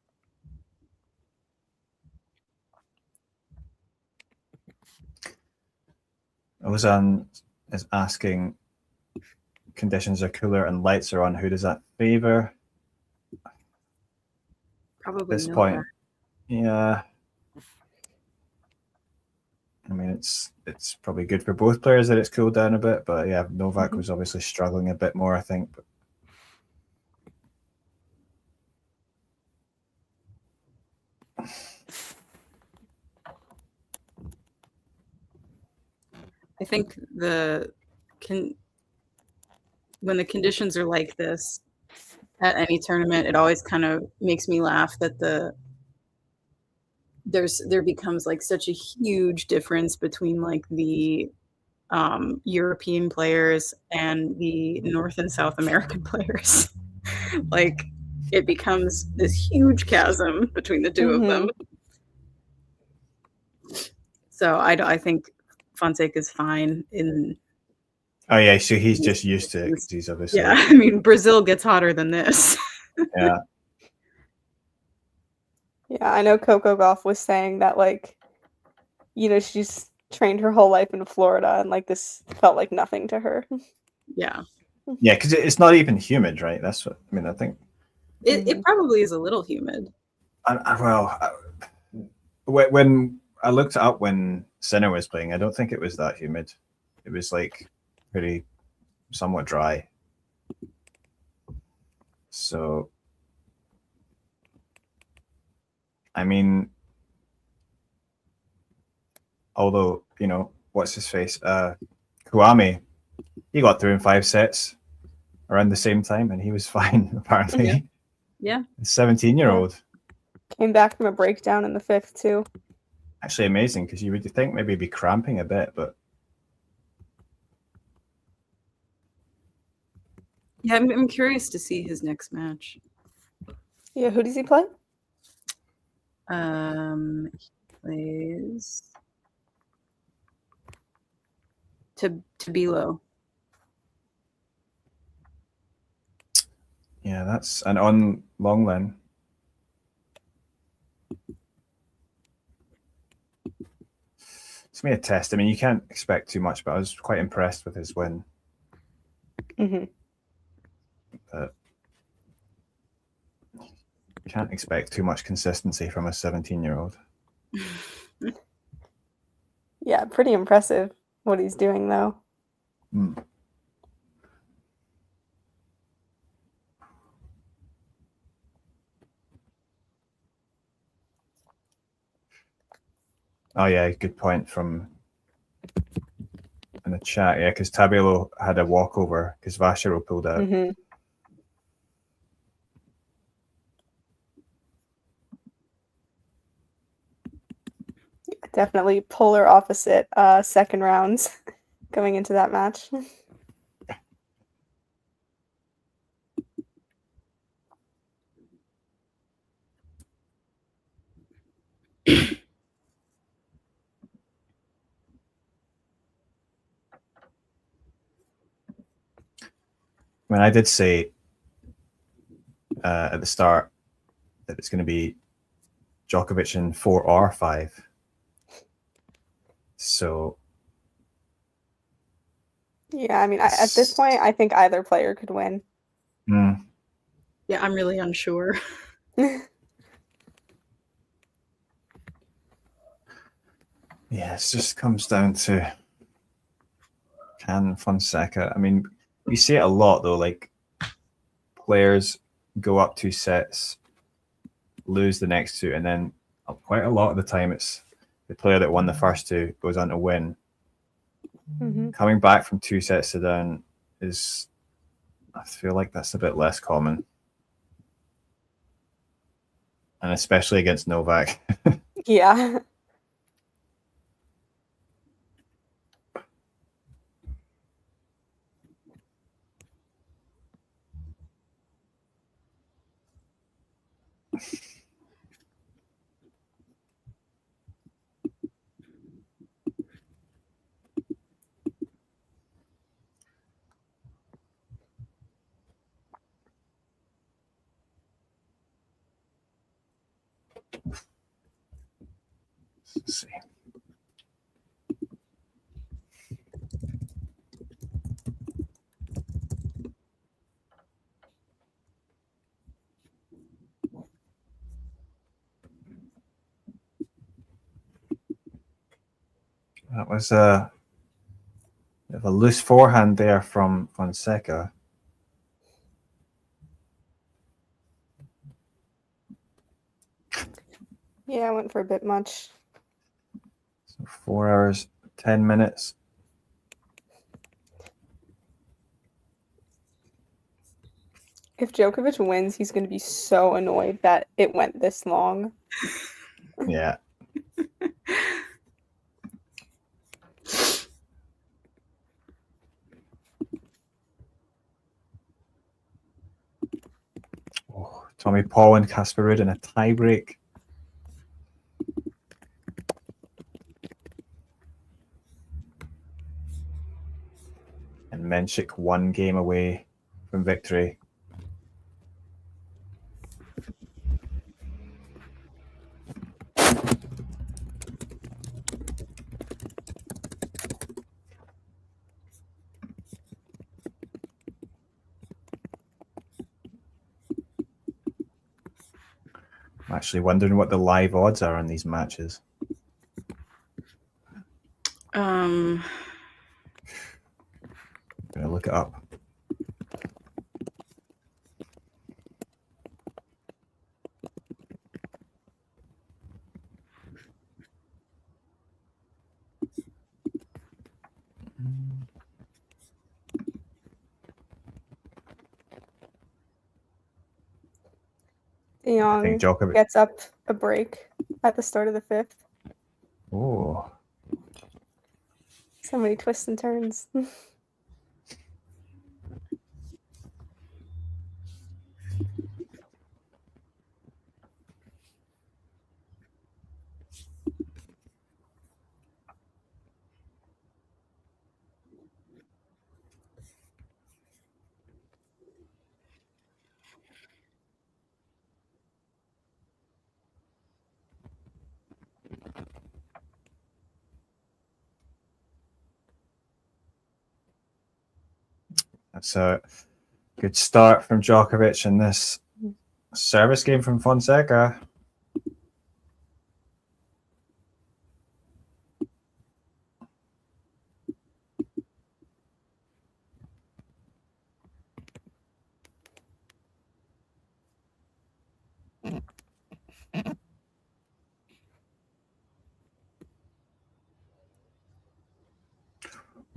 Ozan is asking, conditions are cooler and lights are on. Who does that favor? Probably At this Novak. point, yeah. I mean, it's probably good for both players that it's cooled down a bit, but yeah, Novak was obviously struggling a bit more, I think. But I think when the conditions are like this at any tournament, it always kind of makes me laugh that there becomes like such a huge difference between like the European players and the North and South American players. Like, it becomes this huge chasm between the two of them. So I think Fonseca's fine in. oh yeah, so he's just used to it because he's obviously. Yeah, I mean, Brazil gets hotter than this. Yeah. Yeah, I know Coco Gauff was saying that, like, you know, she's trained her whole life in Florida and, like, this felt like nothing to her. Yeah. Yeah, because it's not even humid, right? That's what I mean. I think It probably is a little humid. When I looked it up when Sinner was playing, I don't think it was that humid. It was like pretty somewhat dry. So, I mean, although, you know, what's his face? Kwame, he got through in 5 sets around the same time and he was fine, apparently. Yeah. 17-year-old. Came back from a breakdown in the 5th, too. Actually amazing, because you would think maybe be cramping a bit, but Yeah, I'm curious to see his next match. Yeah, who does he play? He plays to be low. Yeah, that's and on Longland. It's me a test. I mean, you can't expect too much, but I was quite impressed with his win. Mm-hmm. But can't expect too much consistency from a 17-year-old. Yeah, pretty impressive what he's doing, though. Mm. Oh yeah, good point from in the chat. Yeah, because Tabilo had a walkover because Vashiro pulled out. Mm-hmm. Definitely polar opposite second rounds going into that match. I mean, I did say at the start that it's going to be Djokovic in 4 or 5. So Yeah, I mean, at this point, I think either player could win. Yeah, I'm really unsure. Yeah, it just comes down to can Fonseca. I mean, you see it a lot though, like players go up 2 sets, lose the next 2, and then quite a lot of the time it's the player that won the first 2 goes on to win. Mm-hmm. Coming back from 2 sets to down is, I feel like that's a bit less common. And especially against Novak. Yeah. Let's see. That was a loose forehand there from Fonseca. Yeah, I went for a bit much. So 4 hours, 10 minutes. If Djokovic wins, he's going to be so annoyed that it went this long. Yeah. Oh, Tommy Paul and Casper Ruud in a tiebreak. And Menchik 1 game away from victory. I'm actually wondering what the live odds are on these matches. Um, I'm gonna look it up. De Jong Djokovic gets up a break at the start of the 5th. Oh. So many twists and turns. That's a good start from Djokovic in this service game from Fonseca.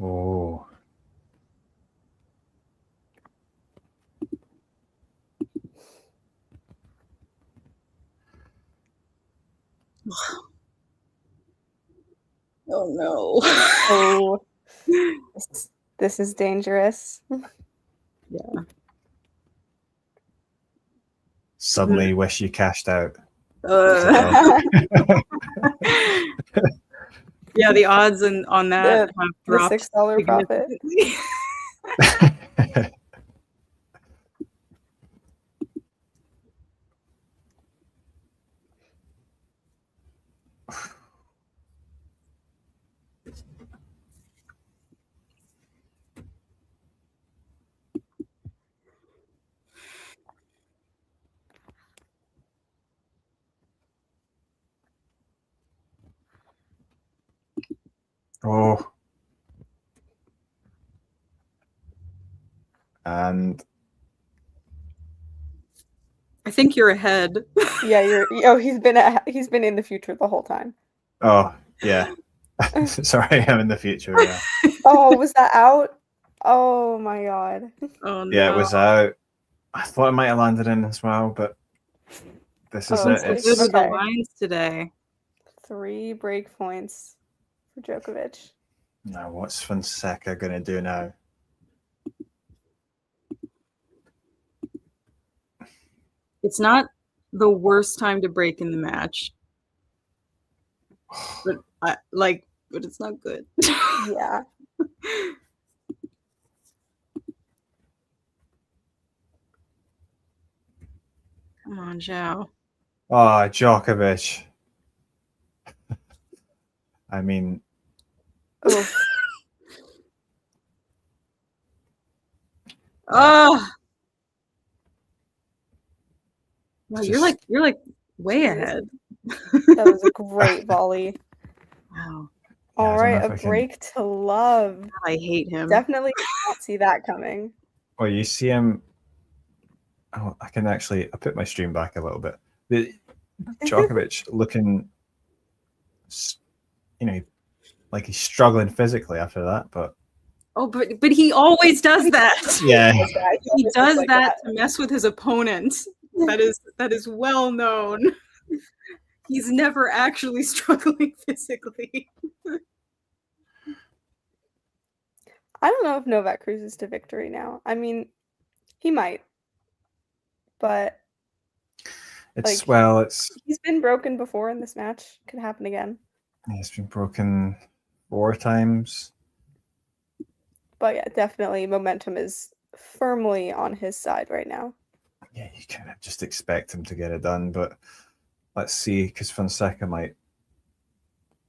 Oh. Oh no. Oh, this is dangerous. Yeah. Suddenly wish you cashed out. Yeah, the odds on that have dropped. The $6 profit. Oh. And I think you're ahead. Yeah, he's been in the future the whole time. oh yeah. Sorry, I'm in the future. Yeah. Oh, was that out? Oh my god. Oh no. Yeah, it was out. I thought I might have landed in as well, but this is it. Good with the lines today. 3 break points for Djokovic. Now, what's Fonseca going to do now? It's not the worst time to break in the match, but it's not good. Yeah. Come on, Joao. Oh, Djokovic. I mean, oh. Oh. Wow, you're like way ahead. That was a great volley. Wow. All right, a break to love. I hate him. Definitely did not see that coming. well, you see him. Oh, I can actually. I put my stream back a little bit. The Djokovic looking, like he's struggling physically after that, but. Oh, but he always does that. Yeah. He does that to mess with his opponent. That is well known. He's never actually struggling physically. I don't know if Novak cruises to victory now. I mean, he might, but it's he's been broken before in this match. Could happen again. He's been broken 4 times. But yeah, definitely momentum is firmly on his side right now. Yeah, you kind of just expect him to get it done, but let's see, because Fonseca might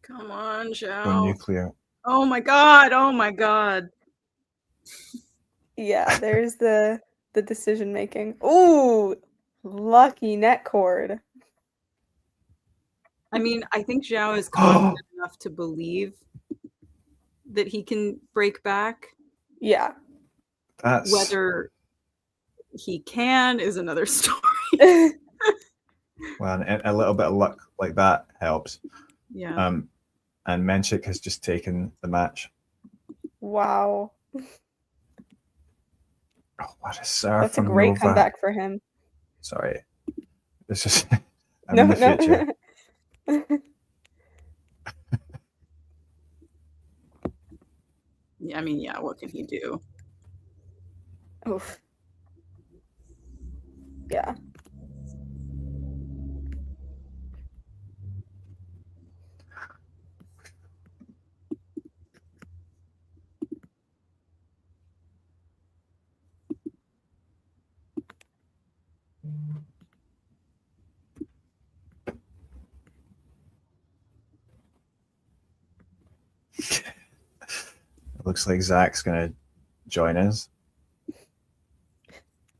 Come on, go Joao. nuclear. Oh my god! Oh my god! Yeah, there's the decision making. Ooh, lucky net cord. I mean, I think Joao is confident enough to believe that he can break back. Yeah. That's Whether he can is another story. well, and a little bit of luck like that helps. Yeah. And Menchik has just taken the match. Wow. Oh, what a serve! That's a from great Novak. comeback for him. Sorry, this is I'm in the future. Yeah, I mean, yeah, what can he do? Oof. Yeah. It looks like Zach's gonna join us.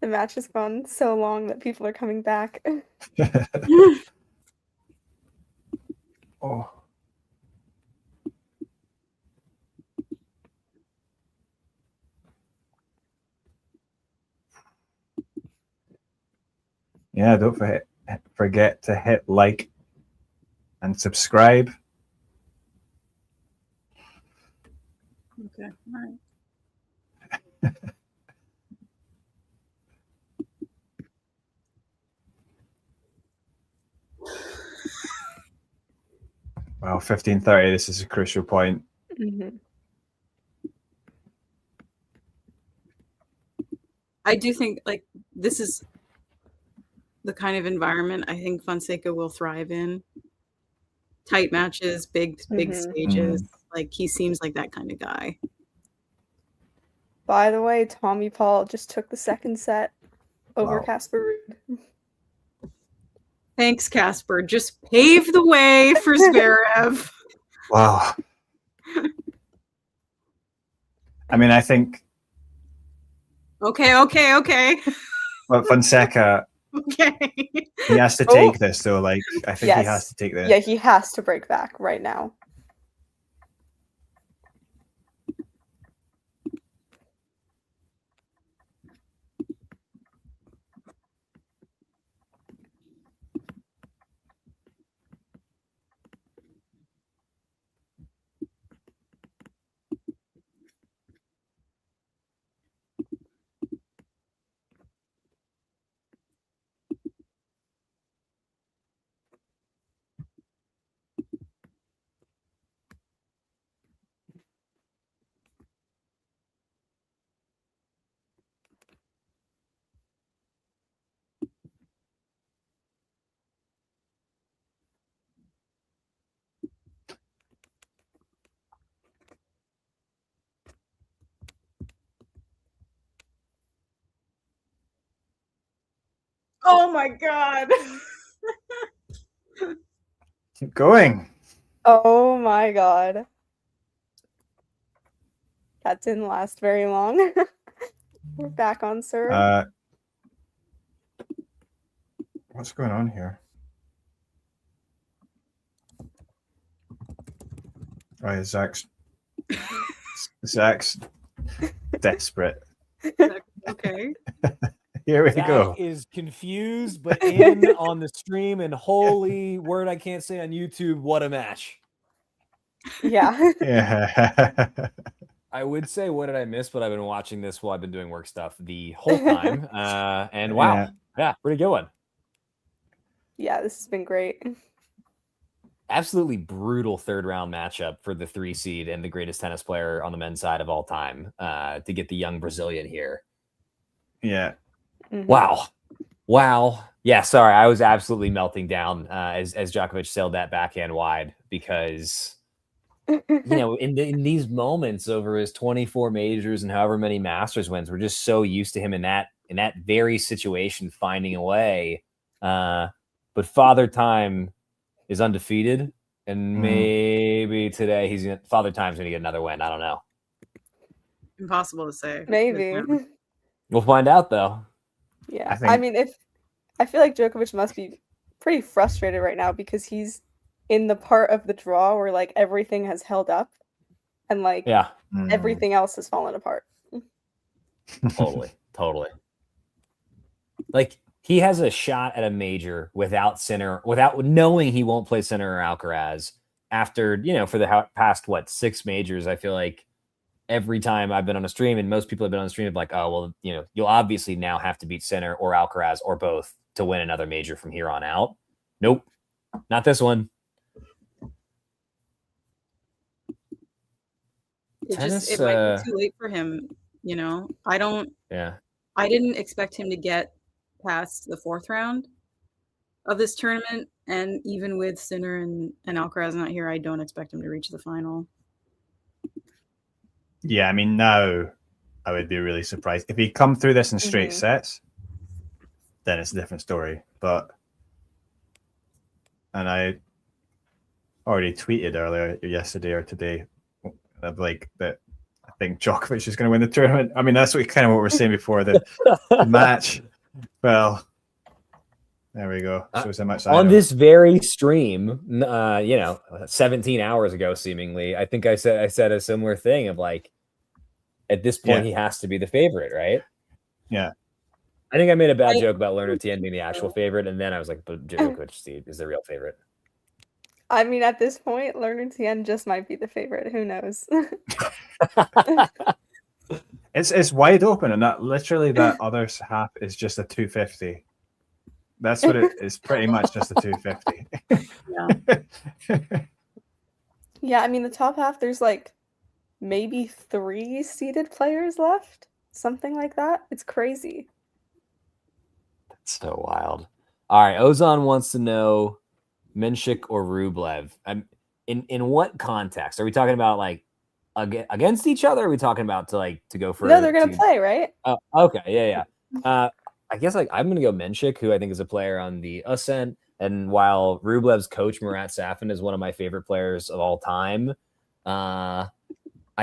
The match has gone so long that people are coming back. Oh. Yeah, don't forget to hit like and subscribe. Okay. All right. Well, 15:30. This is a crucial point. I do think like this is the kind of environment I think Fonseca will thrive in. Tight matches, big stages. Like he seems like that kind of guy. By the way, Tommy Paul just took the second set over Wow. Casper Ruud. Thanks, Casper. Just pave the way for Zverev. Wow. I mean, I think. Okay. Well, Fonseca. Okay. He has to take this, though. Like, I think he has to take this. Yeah, he has to break back right now. Oh my god. Keep going. Oh my god. That didn't last very long. We're back on serve. What's going on here? Oh, yeah, Zach's desperate. Okay. Here we Zach go. is confused, but in on the stream, and holy word I can't say on YouTube, what a match. Yeah. Yeah. I would say, what did I miss? But I've been watching this while I've been doing work stuff the whole time. And wow. Yeah, pretty good one. Yeah, this has been great. Absolutely brutal third round matchup for the 3 seed and the greatest tennis player on the men's side of all time to get the young Brazilian here. Yeah. Wow. Yeah, sorry. I was absolutely melting down as Djokovic sailed that backhand wide because, you know, in these moments over his 24 majors and however many Masters wins, we're just so used to him in that very situation finding a way. But Father Time is undefeated, and maybe today Father Time's going to get another win. I don't know. Impossible to say. Maybe. We'll find out, though. Yeah. I mean, I feel like Djokovic must be pretty frustrated right now because he's in the part of the draw where like everything has held up and like everything else has fallen apart. Totally. Like he has a shot at a major without Sinner, without knowing he won't play Sinner or Alcaraz after, you know, for the past 6 majors. I feel like every time I've been on a stream, and most people have been on the stream, like, oh, well, you know, you'll obviously now have to beat Sinner or Alcaraz or both to win another major from here on out. Nope, not this one. It might be too late for him, you know. I didn't expect him to get past the 4th round of this tournament, and even with Sinner and Alcaraz not here, I don't expect him to reach the final. Yeah, I mean, now I would be really surprised if he come through this in straight sets. Then it's a different story. And I already tweeted earlier yesterday or today of like that. I think Djokovic is going to win the tournament. I mean, that's what we're saying before the match. Well, there we go. Shows how much on this very stream, 17 hours ago, seemingly, I think I said a similar thing of like, at this point, he has to be the favorite, right? Yeah. I think I made a bad joke about Lerner Tien being the actual favorite, and then I was like, but Djokovic is the real favorite. I mean, at this point, Lerner Tien just might be the favorite. Who knows? It's wide open, and that other half is just a 250. That's what it is. Pretty much just a 250. Yeah, I mean, the top half, there's like maybe 3 seeded players left, something like that. It's crazy. That's so wild. All right, Ozan wants to know Menchik or Rublev. In what context? Are we talking about like against each other? Or are we talking about to go for? No, they're gonna play, right? Oh, okay, yeah. I guess I'm gonna go Menchik, who I think is a player on the ascent. And while Rublev's coach Murat Safin is one of my favorite players of all time, I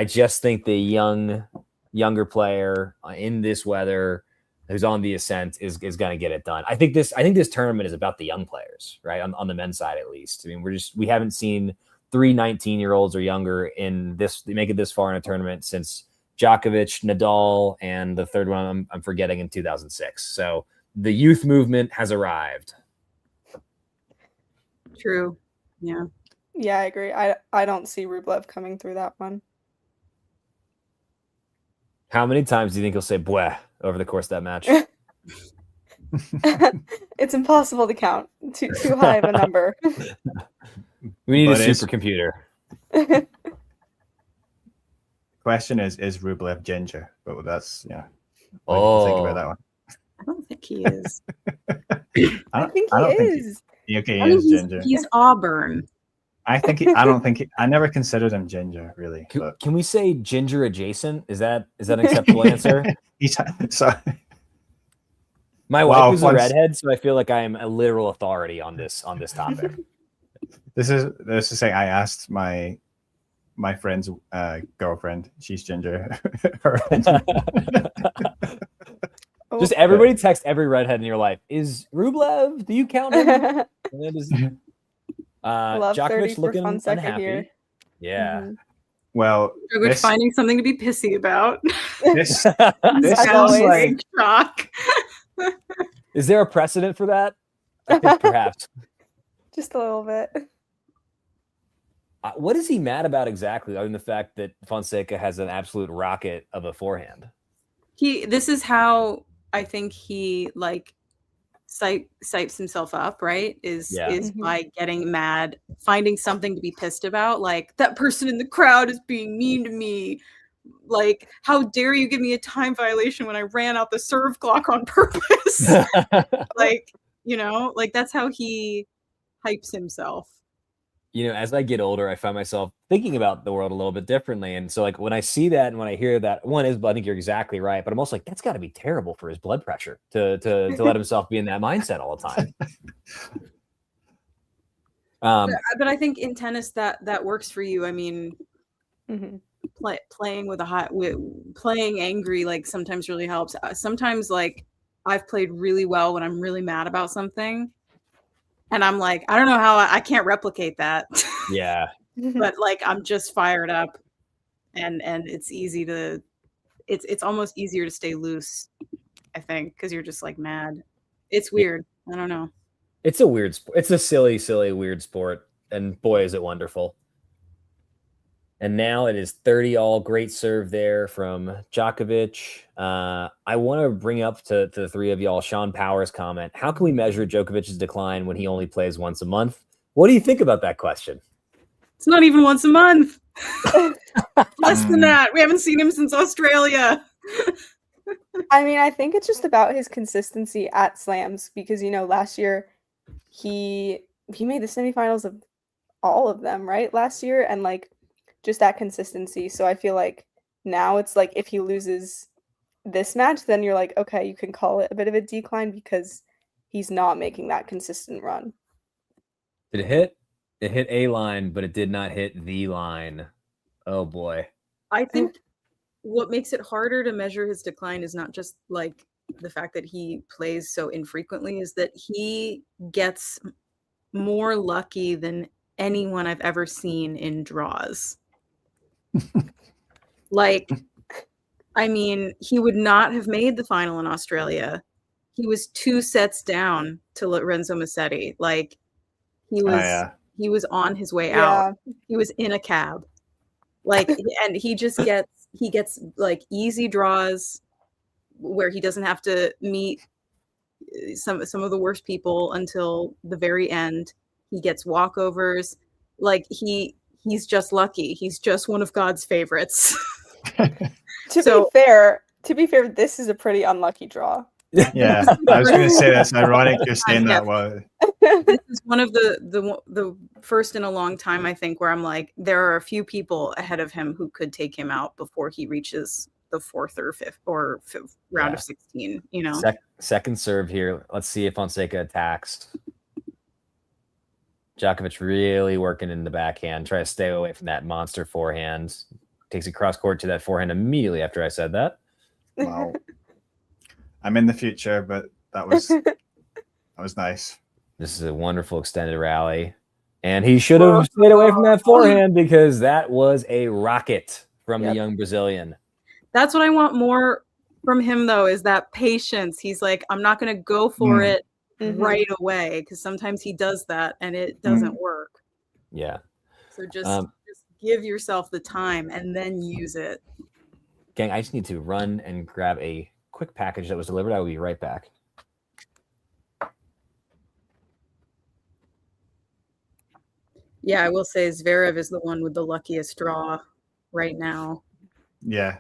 just think the younger player in this weather who's on the ascent is going to get it done. I think this tournament is about the young players, right? On the men's side, at least. I mean, we haven't seen 3 19-year-olds or younger make it this far in a tournament since Djokovic, Nadal, and the third one I'm forgetting in 2006. So the youth movement has arrived. True. Yeah. Yeah, I agree. I don't see Rublev coming through that one. How many times do you think he'll say "bueh" over the course of that match? It's impossible to count. Too high of a number. We need a supercomputer. Question is Rublev ginger? But that's think about that one. I don't think he is. I think he is. He is ginger. He's Auburn. I never considered him ginger, really. Can we say ginger adjacent? Is that an acceptable answer? My wife is a redhead, so I feel like I am a literal authority on this topic. This is saying I asked my friend's girlfriend. She's ginger. Just everybody text every redhead in your life. Is Rublev? Do you count him? Djokovic looking unhappy. Here. Yeah. Mm-hmm. Well, Djokovic finding something to be pissy about. This sounds like shock. Is there a precedent for that? I think perhaps. Just a little bit. What is he mad about exactly, other than the fact that Fonseca has an absolute rocket of a forehand? This is how I think he psychs himself up, right? Is by getting mad, finding something to be pissed about. Like, that person in the crowd is being mean to me. Like, how dare you give me a time violation when I ran out the serve clock on purpose? That's how he hypes himself. As I get older, I find myself thinking about the world a little bit differently. And so when I see that and when I hear that, I think you're exactly right. But I'm also like, that's got to be terrible for his blood pressure to let himself be in that mindset all the time. But I think in tennis that works for you. I mean, playing playing angry sometimes really helps. Sometimes I've played really well when I'm really mad about something. And I'm like, I don't know how I can't replicate that. Yeah. But I'm just fired up, and it's easy to, it's almost easier to stay loose, I think, because you're just mad. It's weird. I don't know. It's a weird sport. It's a silly, weird sport. And boy, is it wonderful. And now it is 30-all. Great serve there from Djokovic. I want to bring up to the three of y'all Sean Powers' comment. How can we measure Djokovic's decline when he only plays once a month? What do you think about that question? It's not even once a month. Less than that. We haven't seen him since Australia. I mean, I think it's just about his consistency at slams because, last year he made the semifinals of all of them, right? Last year, and just that consistency. So I feel like now it's if he loses this match, then you're like, okay, you can call it a bit of a decline because he's not making that consistent run. Did it hit? It hit a line, but it did not hit the line. Oh boy. I think what makes it harder to measure his decline is not just like the fact that he plays so infrequently, is that he gets more lucky than anyone I've ever seen in draws. Like, I mean, he would not have made the final in Australia. He was 2 sets down to Lorenzo Musetti. Like, he was on his way out. He was in a cab. Like, and he gets like easy draws where he doesn't have to meet some of the worst people until the very end. He gets walkovers. Like, he's just lucky. He's just one of God's favorites. To be fair, this is a pretty unlucky draw. Yeah, I was going to say that's ironic you're saying that. Well, this is one of the first in a long time, I think, where I'm like, there are a few people ahead of him who could take him out before he reaches the 4th or 5th round of 16. You know, second serve here. Let's see if Fonseca attacks. Djokovic really working in the backhand. Try to stay away from that monster forehand. Takes it cross court to that forehand immediately after I said that. wow. I'm in the future, but that was nice. This is a wonderful extended rally. And he should have stayed away from that forehand because that was a rocket from the young Brazilian. That's what I want more from him, though, is that patience. He's like, I'm not going to go for it right away, because sometimes he does that and it doesn't work. Yeah. So just give yourself the time and then use it. Gang, I just need to run and grab a quick package that was delivered. I will be right back. Yeah, I will say Zverev is the one with the luckiest draw right now. Yeah.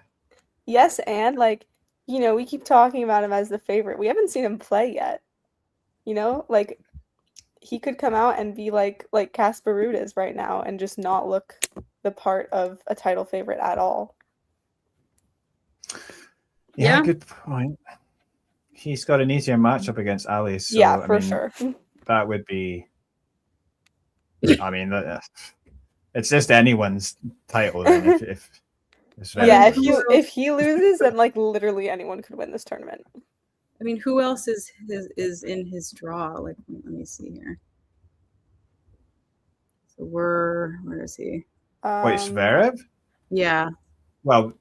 Yes, and like, you know, we keep talking about him as the favorite. We haven't seen him play yet. You know, like, he could come out and be like Casper Ruud is right now and just not look the part of a title favorite at all. Yeah, good point. He's got an easier matchup against Ali. So, yeah, for sure. That would be. I mean, it's just anyone's title. Then if if he loses, then like literally anyone could win this tournament. I mean, who else is in his draw? Like, let me see here. So where is he? Wait, Zverev? Yeah. Well,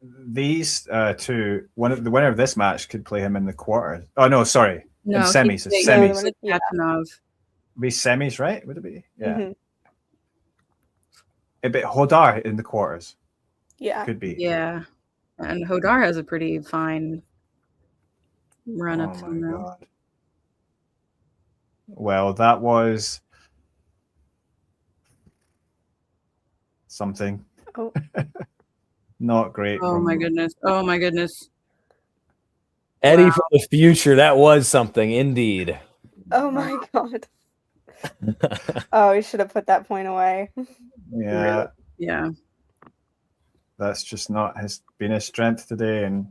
these two, the winner of this match could play him in the quarters. Oh no, sorry, in semis. It's semis. Be semis, right? Would it be? Yeah. It'd be Hodar in the quarters. Yeah. Could be. Yeah. And Hodar has a pretty fine run up to him now. Well, that was something. Oh. Not great. Oh my goodness. Oh my goodness. Eddie from the future. That was something indeed. Oh my god. Oh, we should have put that point away. Yeah. Really? Yeah. That's just not been his strength today. And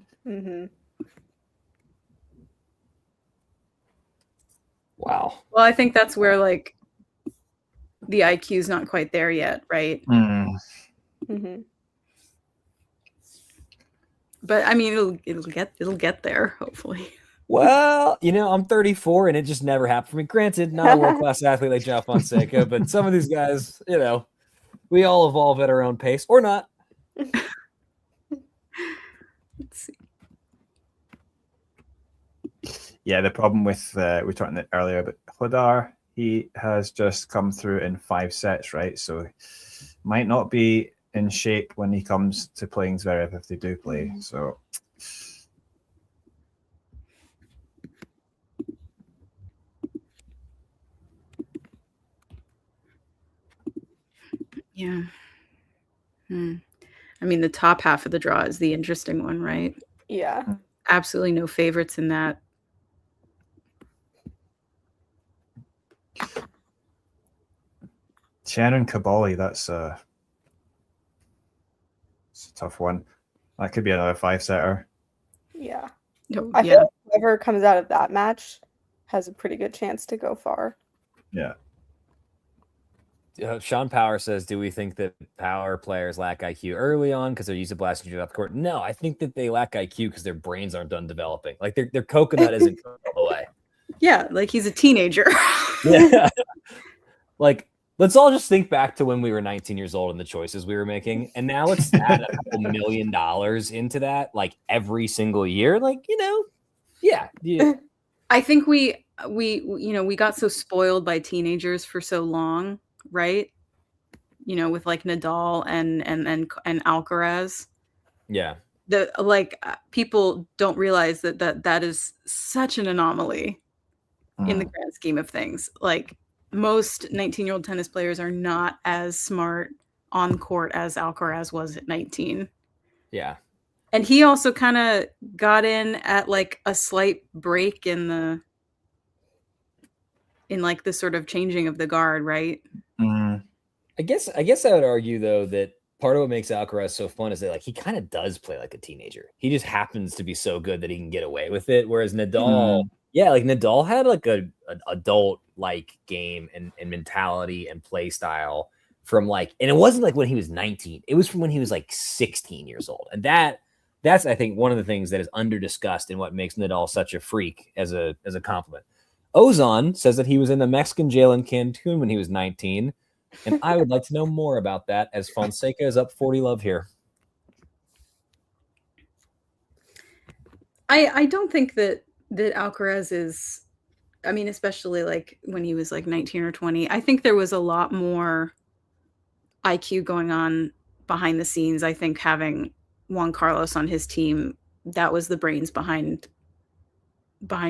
wow. Well, I think that's where like the IQ is not quite there yet, right? But I mean, it'll get there, hopefully. Well, you know, I'm 34 and it just never happened for me. Granted, not a world-class athlete like Joao Fonseca, but some of these guys, you know, we all evolve at our own pace or not. Let's see. Yeah, the problem with we were talking earlier, but Hodar, he has just come through in 5 sets, right? So might not be in shape when he comes to playing Zverev if they do play. So yeah. I mean, the top half of the draw is the interesting one, right? Yeah. Absolutely no favorites in that. Shannon Kabali, that's it's a tough one. That could be another 5-setter. Yeah. Oh, I feel like whoever comes out of that match has a pretty good chance to go far. Yeah. Sean Power says, do we think that power players lack IQ early on because they're used to blasting you off the court? No, I think that they lack IQ because their brains aren't done developing. Like their coconut isn't cooked all the way. Yeah, like he's a teenager. Yeah. Like, let's all just think back to when we were 19 years old and the choices we were making. And now let's add a couple $1 million into that, like every single year. Like, yeah. I think we got so spoiled by teenagers for so long, right? With like Nadal and Alcaraz. Yeah. People don't realize that is such an anomaly in the grand scheme of things. Like most 19-year-old tennis players are not as smart on court as Alcaraz was at 19. Yeah. And he also kind of got in at like a slight break in like the sort of changing of the guard, right? I guess I would argue though that part of what makes Alcaraz so fun is that like he kind of does play like a teenager. He just happens to be so good that he can get away with it. Whereas Nadal, Nadal had like an adult like game and mentality and play style from like, and it wasn't like when he was 19. It was from when he was like 16 years old. And that's I think one of the things that is under discussed and what makes Nadal such a freak as a compliment. Ozan says that he was in the Mexican jail in Cancun when he was 19. And I would like to know more about that as Fonseca is up 40 love here. I don't think that Alcaraz is, I mean, especially like when he was like 19 or 20, I think there was a lot more IQ going on behind the scenes. I think having Juan Carlos on his team, that was the brains behind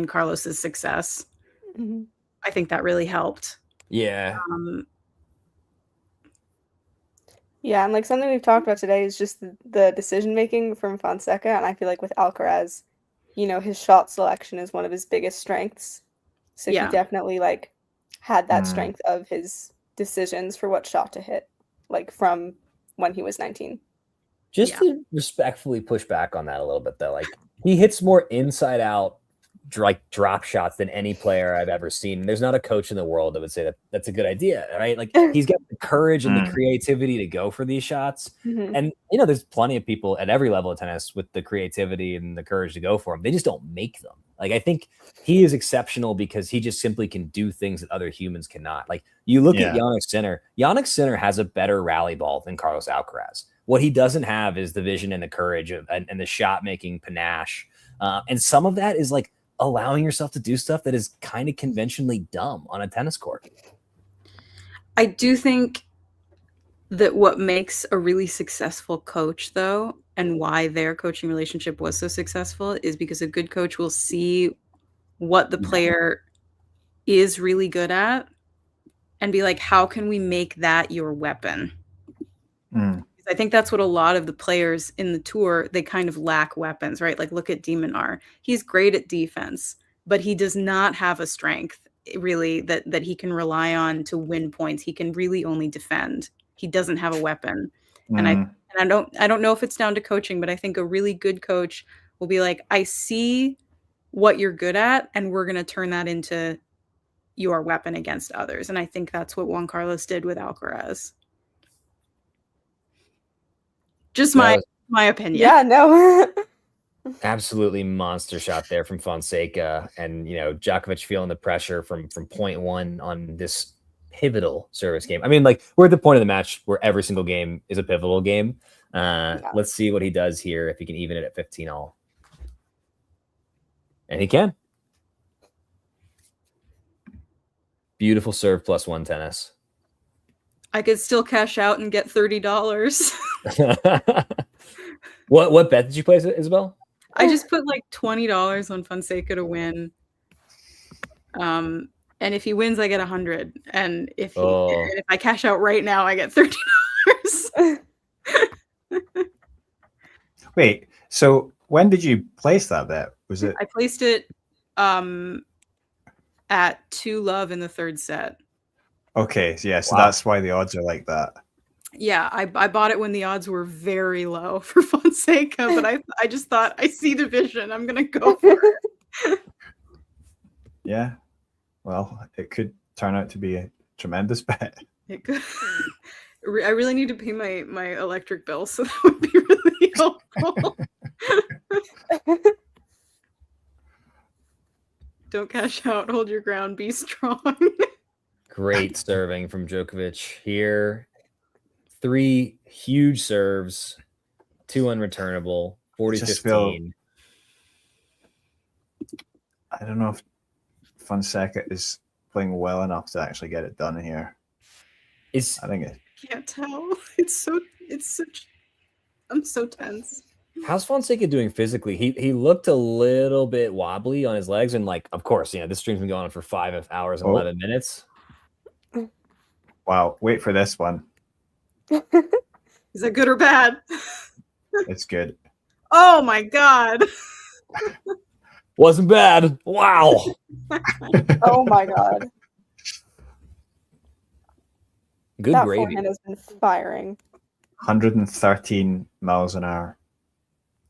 Carlos's success. Mm-hmm. I think that really helped. Yeah. Yeah, and like something we've talked about today is just the decision making from Fonseca, and I feel like with Alcaraz, his shot selection is one of his biggest strengths. So he definitely like had that strength of his decisions for what shot to hit, like from when he was 19. Just to respectfully push back on that a little bit though, like he hits more inside out like drop shots than any player I've ever seen. There's not a coach in the world that would say that that's a good idea, right? Like he's got the courage and the creativity to go for these shots. Mm-hmm. And there's plenty of people at every level of tennis with the creativity and the courage to go for them. They just don't make them. Like I think he is exceptional because he just simply can do things that other humans cannot. Like you look at Jannik Sinner. Jannik Sinner has a better rally ball than Carlos Alcaraz. What he doesn't have is the vision and the courage and the shot making panache. And some of that is like allowing yourself to do stuff that is kind of conventionally dumb on a tennis court. I do think that what makes a really successful coach, though, and why their coaching relationship was so successful is because a good coach will see what the player is really good at and be like, how can we make that your weapon? I think that's what a lot of the players in the tour, they kind of lack weapons, right? Like look at Demonar. He's great at defense, but he does not have a strength really that he can rely on to win points. He can really only defend. He doesn't have a weapon. And I don't know if it's down to coaching, but I think a really good coach will be like, I see what you're good at, and we're going to turn that into your weapon against others. And I think that's what Juan Carlos did with Alcaraz. Just my opinion. Yeah, no. Absolutely monster shot there from Fonseca. And, Djokovic feeling the pressure from point one on this pivotal service game. I mean, like we're at the point of the match where every single game is a pivotal game. Let's see what he does here, if he can even it at 15 all. And he can. Beautiful serve +1 tennis. I could still cash out and get $30. What bet did you place, Isabel? I just put like $20 on Fonseca to win. And if he wins, I get 100. And if I cash out right now, I get $30. Wait, so when did you place that bet? Was it? I placed it at 2 love in the third set. Okay, yeah, so that's why the odds are like that. Yeah, I bought it when the odds were very low for Fonseca, but I just thought, I see the vision. I'm going to go for it. Yeah, well, it could turn out to be a tremendous bet. It could. I really need to pay my electric bill, so that would be really helpful. Don't cash out. Hold your ground. Be strong. Great serving from Djokovic here. 3 huge serves, 2 unreturnable, 40-15. I don't know if Fonseca is playing well enough to actually get it done here. I think it. Can't tell. I'm so tense. How's Fonseca doing physically? He looked a little bit wobbly on his legs, and like, of course, this stream's been going on for 5 hours and 11 minutes. Wow, wait for this one. Is that good or bad? It's good. Oh my god. Wasn't bad. Wow. Oh my god. Good that gravy. forehand has been firing. 113 miles an hour.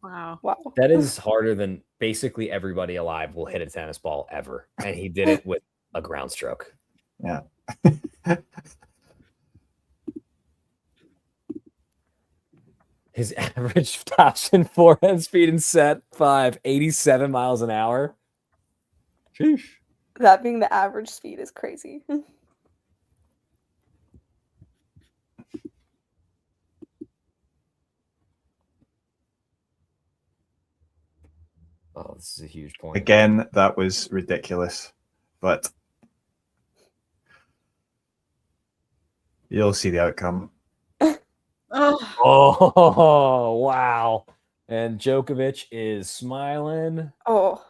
Wow. That is harder than basically everybody alive will hit a tennis ball ever. And he did it with a ground stroke. Yeah. His average tops and forehand speed in set 5, 87 miles an hour. Sheesh. That being the average speed is crazy. Oh, this is a huge point. Again, that was ridiculous, but you'll see the outcome. Oh, wow. And Djokovic is smiling. Oh.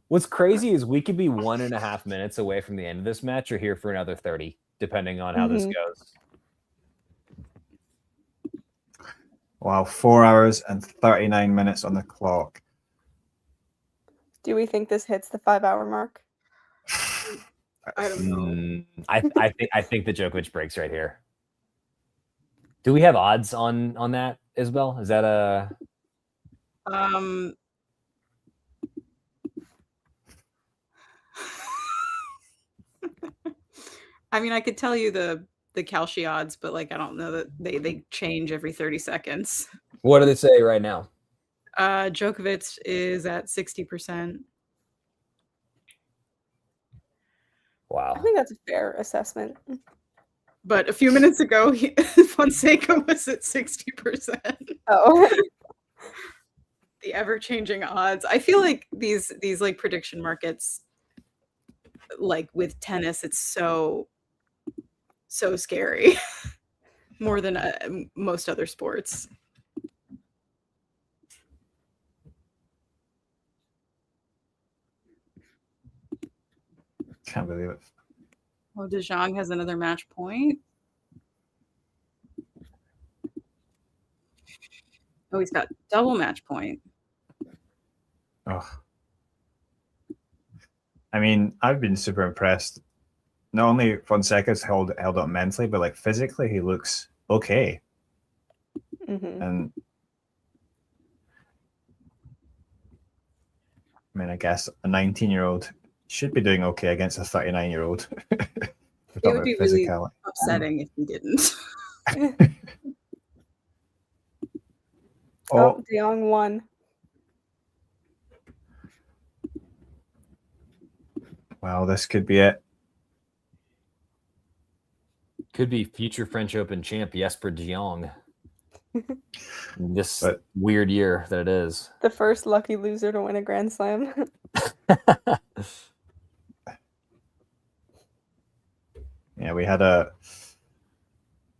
What's crazy is we could be 1.5 minutes away from the end of this match or here for another 30, depending on how this goes. Wow, 4 hours and 39 minutes on the clock. Do we think this hits the 5-hour mark? I don't know. I think the Djokovic breaks right here. Do we have odds on that, Isabel? Is that a I mean, I could tell you the Kalshi odds, but like I don't know that they change every 30 seconds. What do they say right now? Djokovic is at 60%. Wow. I think that's a fair assessment. But a few minutes ago, Fonseca was at 60%. Oh. The ever-changing odds. I feel like these like prediction markets, like with tennis, it's so scary. More than most other sports. Can't believe it. Oh, De Jong has another match point. Oh, he's got double match point. Oh. I mean, I've been super impressed. Not only Fonseca's held up mentally, but like physically, he looks okay. And I mean, I guess a 19-year-old should be doing okay against a 39-year-old. It would be really upsetting if he didn't. Oh, De Jong won. Wow, this could be it. Could be future French Open champ Jesper De Jong. This weird year that it is. The first lucky loser to win a Grand Slam. Yeah, we had a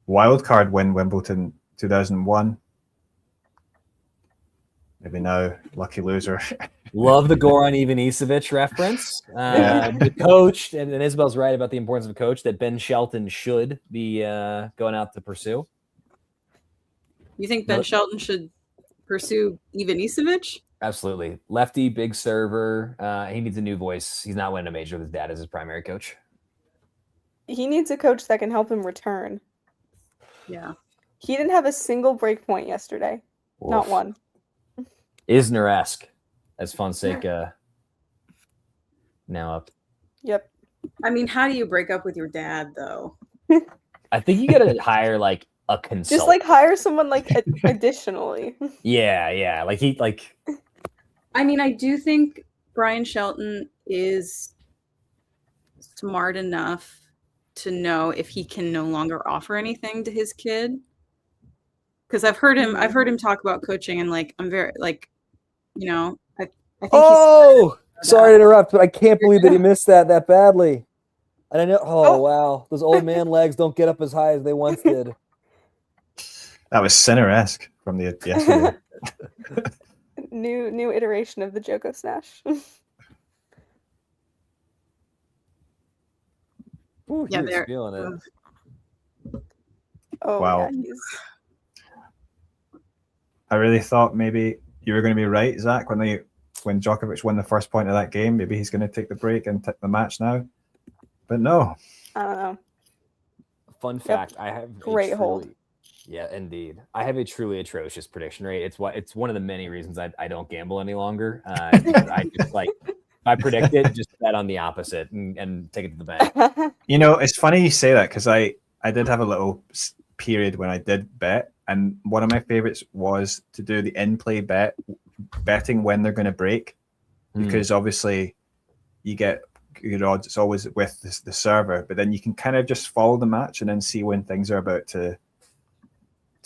wild card win Wimbledon 2001. Maybe now lucky loser. Love the Goran Ivanisevic reference. The coach, and Isabel's right about the importance of a coach that Ben Shelton should be going out to pursue. You think Ben Shelton should pursue Ivanisevic? Absolutely. Lefty, big server. He needs a new voice. He's not winning a major with his dad as his primary coach. He needs a coach that can help him return. Yeah. He didn't have a single break point yesterday. Oof. Not one. Isner-esque as Fonseca now up. Yep. I mean, how do you break up with your dad, though? I think you gotta hire like a consultant. Just like hire someone like additionally. Yeah. Like I mean, I do think Brian Shelton is smart enough to know if he can no longer offer anything to his kid. Because I've heard him talk about coaching, and like I'm very like, I think sorry to interrupt, but I can't believe that he missed that badly. And I know, wow, those old man legs don't get up as high as they once did. That was Sinner-esque from the yesterday. New iteration of the Joko Snash. Ooh, Yeah, he was they're feeling it. Oh, Wow. yeah, I really thought maybe you were going to be right, Zach, when Djokovic won the first point of that game. Maybe he's going to take the break and take the match now. But no. I don't know. Fun fact, I have great hold. Yeah, indeed. I have a truly atrocious prediction rate. It's one of the many reasons I don't gamble any longer. I just like if I predict it, just bet on the opposite and take it to the bank. It's funny you say that because I did have a little period when I did bet, and one of my favorites was to do the in-play betting when they're going to break, because obviously you get good odds. It's always with the server, but then you can kind of just follow the match and then see when things are about to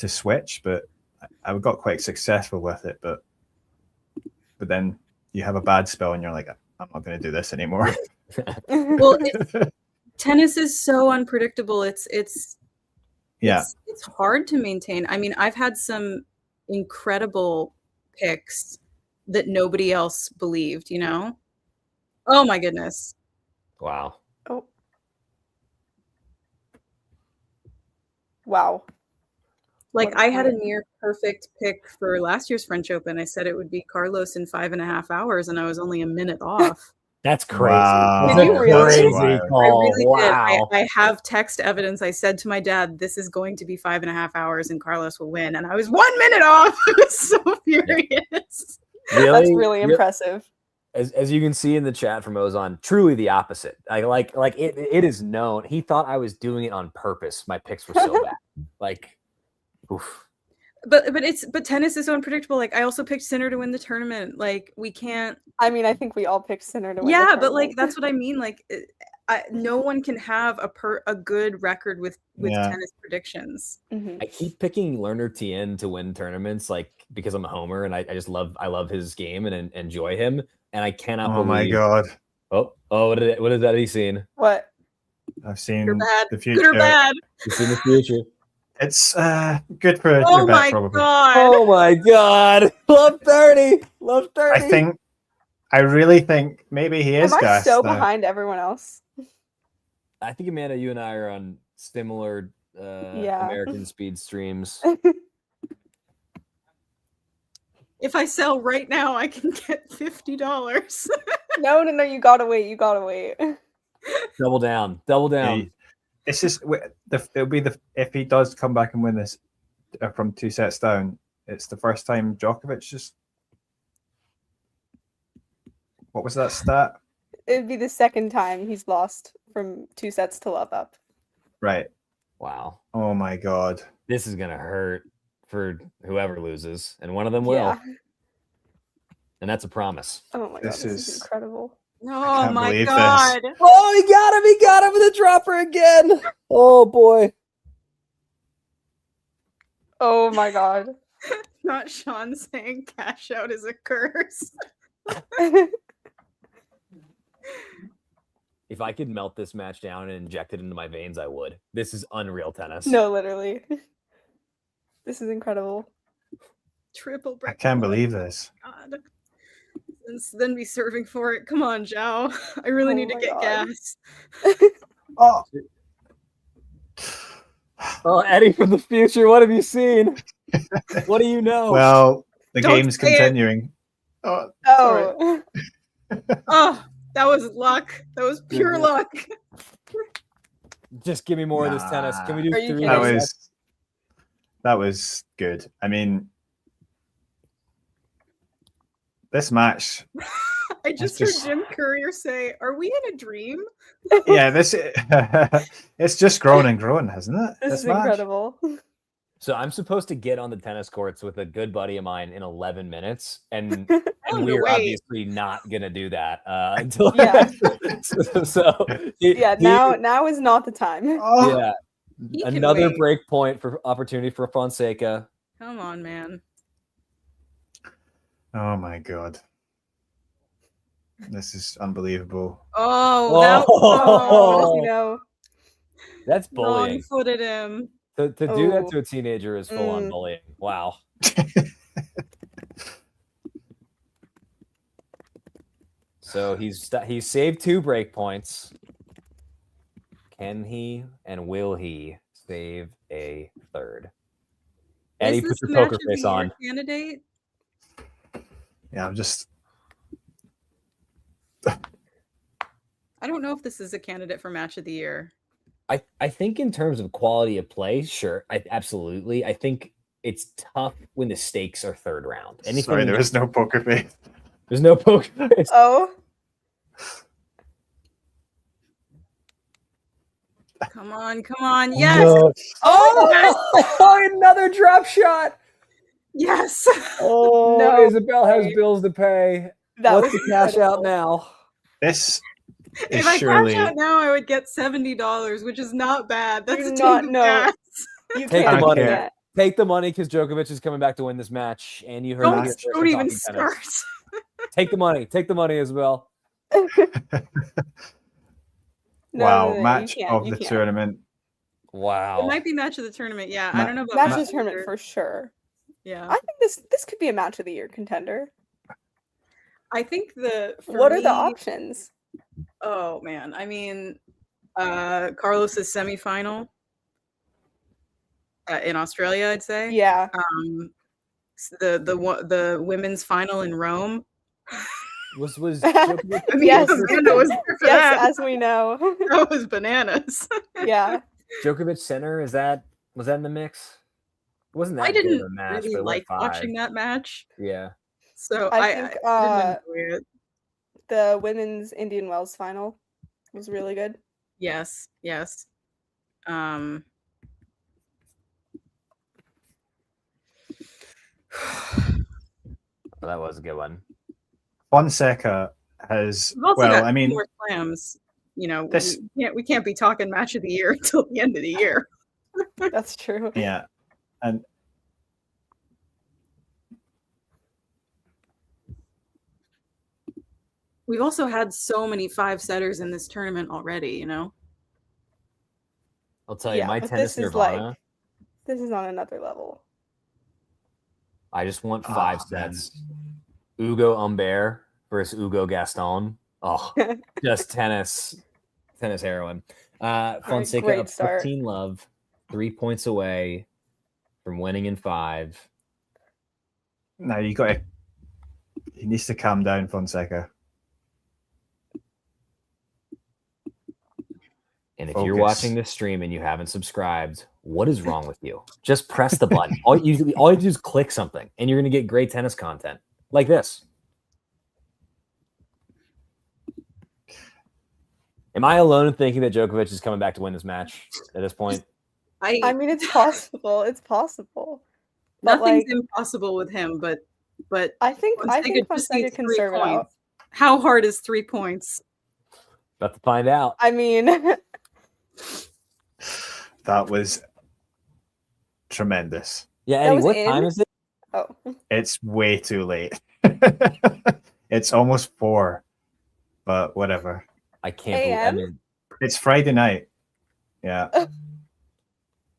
switch. But I got quite successful with it, but then you have a bad spell and you're like, I'm not going to do this anymore. Well, tennis is so unpredictable. It's hard to maintain. I mean, I've had some incredible picks that nobody else believed, Oh my goodness. Wow. Oh. Wow. Like I had a near perfect pick for last year's French Open. I said it would be Carlos in 5.5 hours, and I was only a minute off. That's crazy. Wow. Did you really? I really did. I have text evidence. I said to my dad, "This is going to be 5.5 hours, and Carlos will win." And I was 1 minute off. I was so furious. Really? That's really impressive. As you can see in the chat from Ozon, truly the opposite. Like it is known. He thought I was doing it on purpose. My picks were so bad. Like, oof. But tennis is so unpredictable. Like I also picked Sinner to win the tournament. Like we can't. I mean, I think we all picked Sinner to win. Yeah, the but like tournament. that's what I mean. Like no one can have a good record with tennis predictions. Mm-hmm. I keep picking Lerner Tien to win tournaments, like because I'm a homer and I love his game and enjoy him. And I cannot believe. Oh my god! Oh! What is that he's seen? What? I've seen bad. the future. Good or bad? You've seen the future. It's good for Oh your bet, my probably. god! Oh my god! Love 30. Love 30. I really think maybe he is. Am I gassed so now. behind everyone else? I think Amanda, you and I are on similar American speed streams. If I sell right now, I can get $50. No, you gotta wait. You gotta wait. Double down. Double down. It's just it'll be if he does come back and win this from 2 sets down. It's the first time Djokovic just. What was that stat? It'd be the second time he's lost from 2 sets to love up. Right. Wow. Oh my god. This is gonna hurt for whoever loses, and one of them will. Yeah. And that's a promise. Oh my god, this is incredible. Oh my believe god. this. Oh, he got him with a dropper again. Oh boy. Oh my god. Not Sean saying cash out is a curse. If I could melt this match down and inject it into my veins, I would. This is unreal tennis. No, literally. This is incredible. Triple break. I can't believe this. God. And then be serving for it. Come on, Joao. I really need to get gas. Oh, Eddie from the future, what have you seen? What do you know? Well, the Don't game's say it. continuing. Oh. Oh. Oh, that was luck. That was pure luck. Just give me more of this tennis. Can we do Are you 3 kidding? more That sets? was good. I mean, this match I just heard Jim Courier say, "Are we in a dream?" Yeah, this it's just grown and grown, hasn't it? This is match? incredible. So I'm supposed to get on the tennis courts with a good buddy of mine in 11 minutes, and Oh, no we're way. obviously not gonna do that until Yeah. so Yeah, now is not the time. yeah. He can Another wait. break point for opportunity for Fonseca. Come on, man. Oh my god. This is unbelievable. Oh, that was You know. That's bullying. wrong-footed him. To do that Oh. to a teenager is full on bullying. Wow. So he's saved 2 break points. Can he and will he save a third? Eddie, Is put this your the match poker of the face year on. candidate? Yeah, I'm just I don't know if this is a candidate for match of the year. I think in terms of quality of play, sure. Absolutely. I think it's tough when the stakes are third round. sorry, there was no poker face. There's no poker face. Oh. Come on. Yes. No. Oh, another drop shot. yes. Oh, No. Isabel has bills to pay. That What's was the cash out incredible. now? This If is I surely cash out now, I would get $70, which is not bad. That's Do a not tank of know. gas. You Take can't the do money. that. Take the money because Djokovic is coming back to win this match, and you heard it here first Don't on even Talking Tennis. start. Take the money. Take the money, Isabel. wow, no, match you can't, of you the can't. tournament. Wow. It might be match of the tournament. Yeah, I Ma- don't know about Match match of of the tournament year. for sure. Yeah, I think this could be a match of the year contender. I think What are the options? Oh man, I mean, Carlos's semifinal in Australia, I'd say. Yeah. The women's final in Rome. Was I mean, Yes. Amanda was there for Yes, that. as we know. That was bananas. Yeah. Djokovic center, was that in the mix? It wasn't that I good of didn't a match, really but it went like 5. watching that match, Yeah. so I I think didn't enjoy it. the women's Indian Wells final was really good. Yes. Well, that was a good one. Fonseca has We've also well, got I mean, more slams. You know, this- we can't be talking match of the year until the end of the year. That's true. yeah, and We've also had so many 5-setters in this tournament already, you know? I'll tell you, Yeah, my but tennis this is nirvana, this is on another level. I just want Oh, 5 man. sets. Ugo Humbert versus Ugo Gaston. Oh, just tennis heroin. Fonseca great up start. 15 love, 3 points away from winning in 5. no, he needs to calm down, Fonseca. And if you're Focus. watching this stream and you haven't subscribed, what is wrong with you? Just press the button. All you do is click something, and you're going to get great tennis content like this. Am I alone in thinking that Djokovic is coming back to win this match at this point? I mean, it's possible. It's possible. But Nothing's like, impossible with him, but I think just Fonseca needs can 3 serve it points. out. How hard is 3 points? About to find out. I mean, That was tremendous. Yeah, that Eddie, was what in? time is it? Oh, It's way too late. It's almost 4, but whatever. I can't believe. I AM? mean, It's Friday night. Yeah.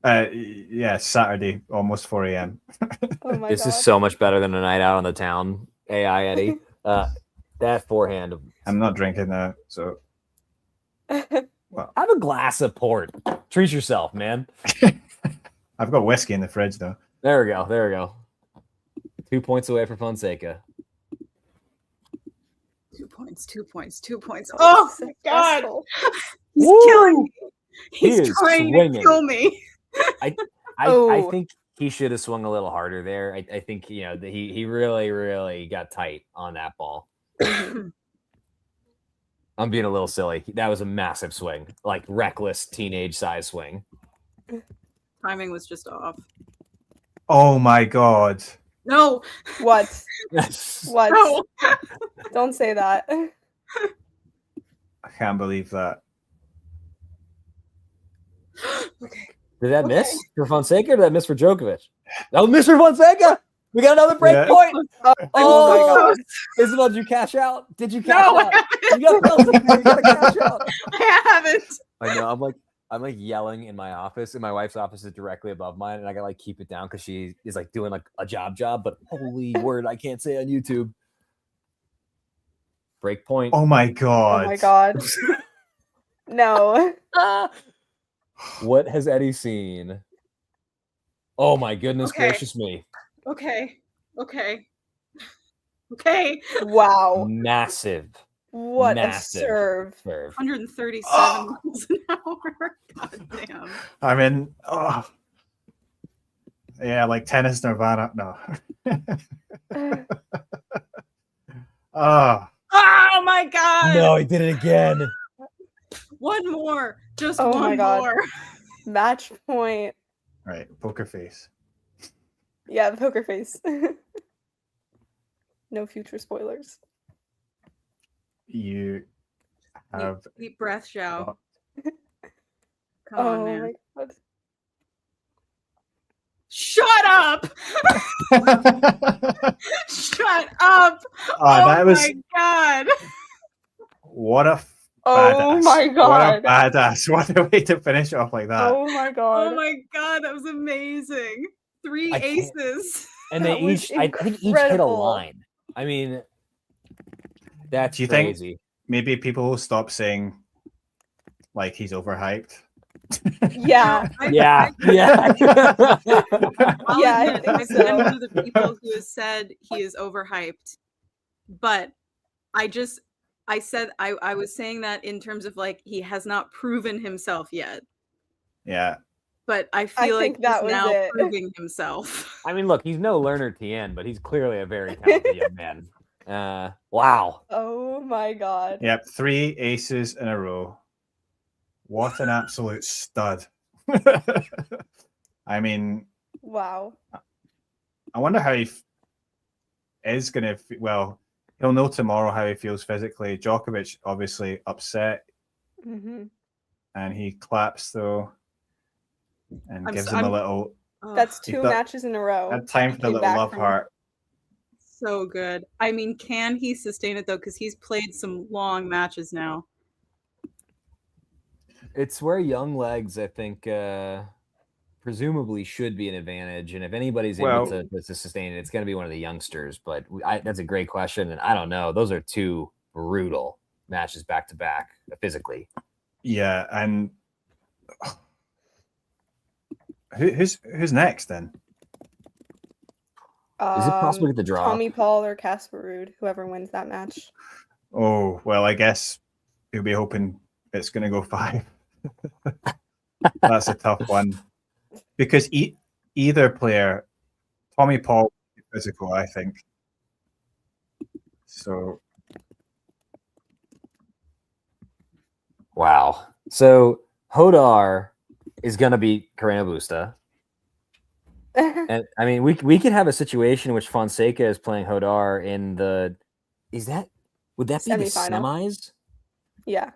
Yeah, Saturday, almost 4 a.m. oh my this god. is so much better than a night out on the town. AI Eddie, that forehand. I'm not drinking now, so Have a glass of port. Treat yourself, man. I've got whiskey in the fridge though. There we go. 2 points away for Fonseca. 2 points. Oh my god. Successful. He's Woo! killing me. He He's is trying swinging. to kill me. I Oh. think he should have swung a little harder there. I think he really got tight on that ball. I'm being a little silly. That was a massive swing, like reckless teenage size swing. Timing was just off. Oh my god. No. What? What? No. Don't say that. I can't believe that. Okay. Did that miss for Fonseca or did that miss for Djokovic? Oh, miss for Fonseca! We got another break Yeah. point. Oh my god. Isabel, did you cash out? Did you cash No, out? You got penalty. You got to cash out. I haven't. I know. I'm like yelling in my office, and my wife's office is directly above mine, and I gotta like keep it down because she is like doing like a job, but holy word, I can't say on YouTube. Break point. Oh my Oh god. my god. No. What has Eddie seen? Oh my goodness Okay. gracious me. Okay. Okay. Okay. Wow. Massive. What Massive a serve. 137 miles an hour. God damn. I mean, yeah, like tennis Nirvana. No. Oh. Oh my god. No, he did it again. One more. Just Oh one my god. more. Match point. Right, poker face. Yeah, poker face. No future spoilers. You have Deep breath, Joao. Come Oh on, man. my god. Shut up! Shut up! Oh that was my god! what a Oh badass. my What god. a badass. What a way to finish it off like that. Oh my god. Oh my god, that was amazing. 3 I can't- aces. And they That was each, I think each hit a incredible. line. I mean, that's Do you crazy. think maybe people will stop saying like he's overhyped? Yeah. Yeah. Yeah, I I've think been so. one of the people who has said he is overhyped, but I said I was saying that in terms of like he has not proven himself yet, Yeah. but I I feel like think that he's was now it. proving himself. I mean, look, he's no Learner Tien, but he's clearly a very talented young man. Wow. Oh my god. Yep, 3 aces in a row. What an absolute stud. I mean, Wow. I wonder how he is going to, well, he'll know tomorrow how he feels physically. Djokovic obviously upset, Mm-hmm. and he claps though and gives him I'm- a little, That's He 2 thought- matches in a row. had time for the Came little back love from- heart. So good. I mean, can he sustain it though? Because he's played some long matches now. It's where young legs, I think, presumably should be an advantage. And if anybody's able Well- to sustain it, it's going to be one of the youngsters. But that's a great question. And I don't know. Those are 2 brutal matches back to back physically. Yeah, and who's next then? Is it possible to get the draw? Tommy Paul or Casper Ruud, whoever wins that match. Oh, well, I guess you'll be hoping it's going to go 5. That's a tough one. Because either player, Tommy Paul, is physical, I think. So, Wow. So Hodar is going to beat Carreno Busta. And I mean, we could have a situation in which Fonseca is playing Hodar in the. Would that be the Semifinal. semis? Yeah.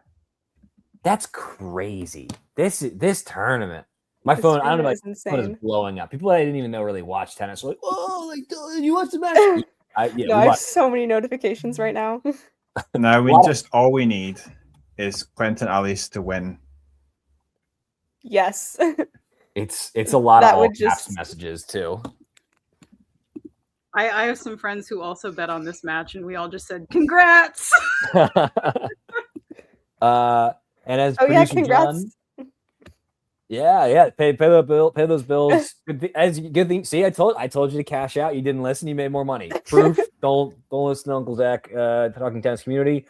That's crazy. This tournament. My This phone, I don't know, tournament my is phone is insane. blowing up. People I didn't even know really watch tennis are like, oh, like you watch the match. No, I we have watch- so many notifications right now. now Wow. all we need is Quentin Alice to win. Yes. It's a lot That of all would caps just- messages too. I have some friends who also bet on this match, and we all just said, "Congrats!" And as Oh yeah, producer congrats. John, yeah, pay the bill, pay those bills. Good thing. See, I told you to cash out. You didn't listen. You made more money. Proof. don't listen to Uncle Zach. Talking Tennis Community.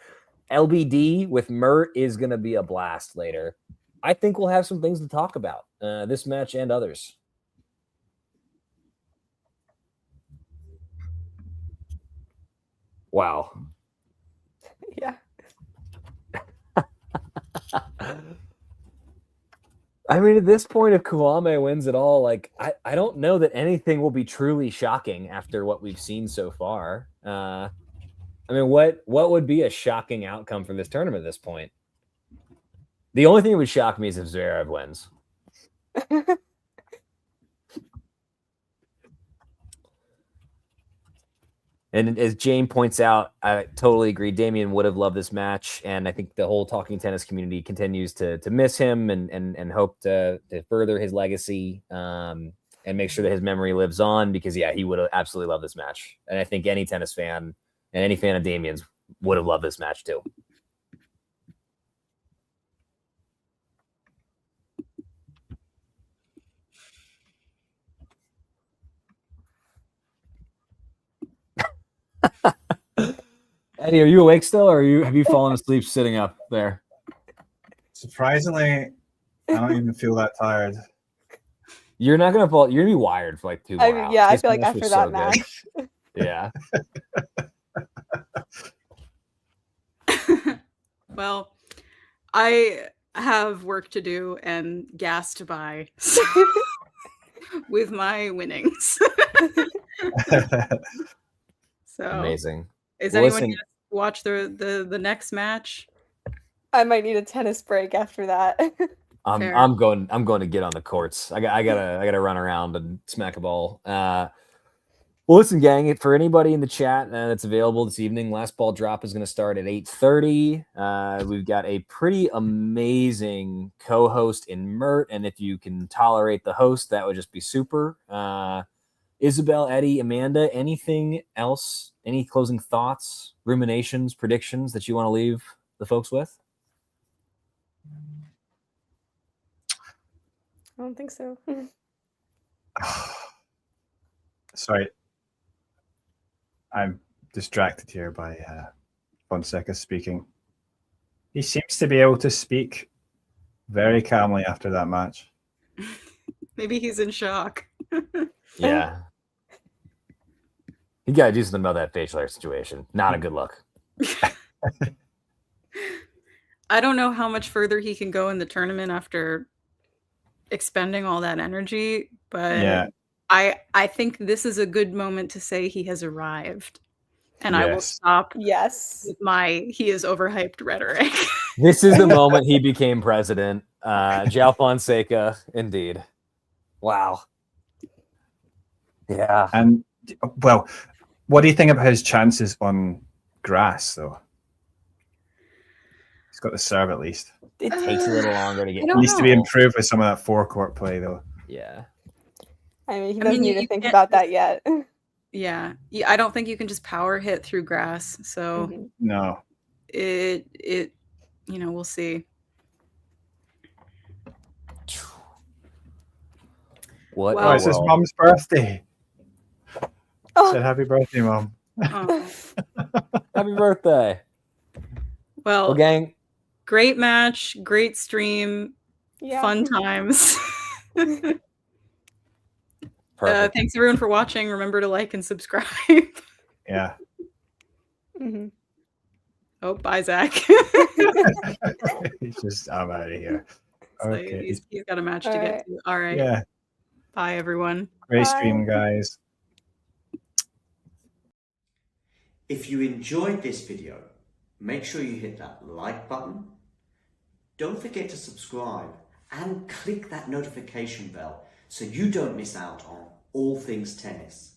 LBD with Mert is gonna be a blast later. I think we'll have some things to talk about this match and others. Wow. Yeah. I mean, at this point, if Kwame wins it all, like I don't know that anything will be truly shocking after what we've seen so far. I mean, what would be a shocking outcome from this tournament at this point? The only thing that would shock me is if Zverev wins. And as Jane points out, I totally agree. Damian would have loved this match, and I think the whole talking tennis community continues to miss him and hope to further his legacy and make sure that his memory lives on. Because he would have absolutely loved this match, and I think any tennis fan and any fan of Damian's would have loved this match too. Eddie, are you awake still, or have you fallen asleep sitting up there? Surprisingly, I don't even feel that tired. You're not gonna fall. You're gonna be wired for like 2 more hours. Yeah, I This feel like match after was that so match. good. Yeah. Well, I have work to do and gas to buy with my winnings. So Amazing. Is Well, anyone listen- gonna watch the next match? I might need a tennis break after that. Fair. I'm going to get on the courts. I gotta run around and smack a ball. Well, listen, gang, for anybody in the chat that's available this evening, last ball drop is going to start at 8:30. We've got a pretty amazing co-host in Mert, and if you can tolerate the host, that would just be super. Isabel, Eddie, Amanda, anything else? Any closing thoughts, ruminations, predictions that you want to leave the folks with? I don't think so. Sorry. I'm distracted here by Fonseca speaking. He seems to be able to speak very calmly after that match. Maybe he's in shock. Yeah. You got to do something about that facial hair situation. Not a good look. I don't know how much further he can go in the tournament after expending all that energy, but Yeah. I think this is a good moment to say he has arrived. And I will Yes. stop Yes. with my he is overhyped rhetoric. This is the moment he became president. Joao Fonseca, indeed. Wow. Yeah. And, well, what do you think about his chances on grass, though? He's got the serve at least. It takes a little longer to get. I He don't needs to be know. improved with some of that forecourt play, though. Yeah. I mean, he I doesn't mean, need to you think can't about just- that yet. Yeah. I don't think you can just power hit through grass. So Mhm. No. it we'll see. What? Well- Oh, it's his world. mom's birthday. Oh. Said happy birthday, Mom. Oh. Happy birthday. Well, Well, gang, great match, great stream, Yeah. fun times. perfect. Thanks everyone for watching. Remember to like and subscribe. Yeah. hmm Oh, bye, Zach. He's just, I'm out of here. So Okay. he's got a match to All get right. to. All right. Yeah. Bye, everyone. Great Bye. stream, guys. If you enjoyed this video, make sure you hit that like button. Don't forget to subscribe and click that notification bell so you don't miss out on all things tennis.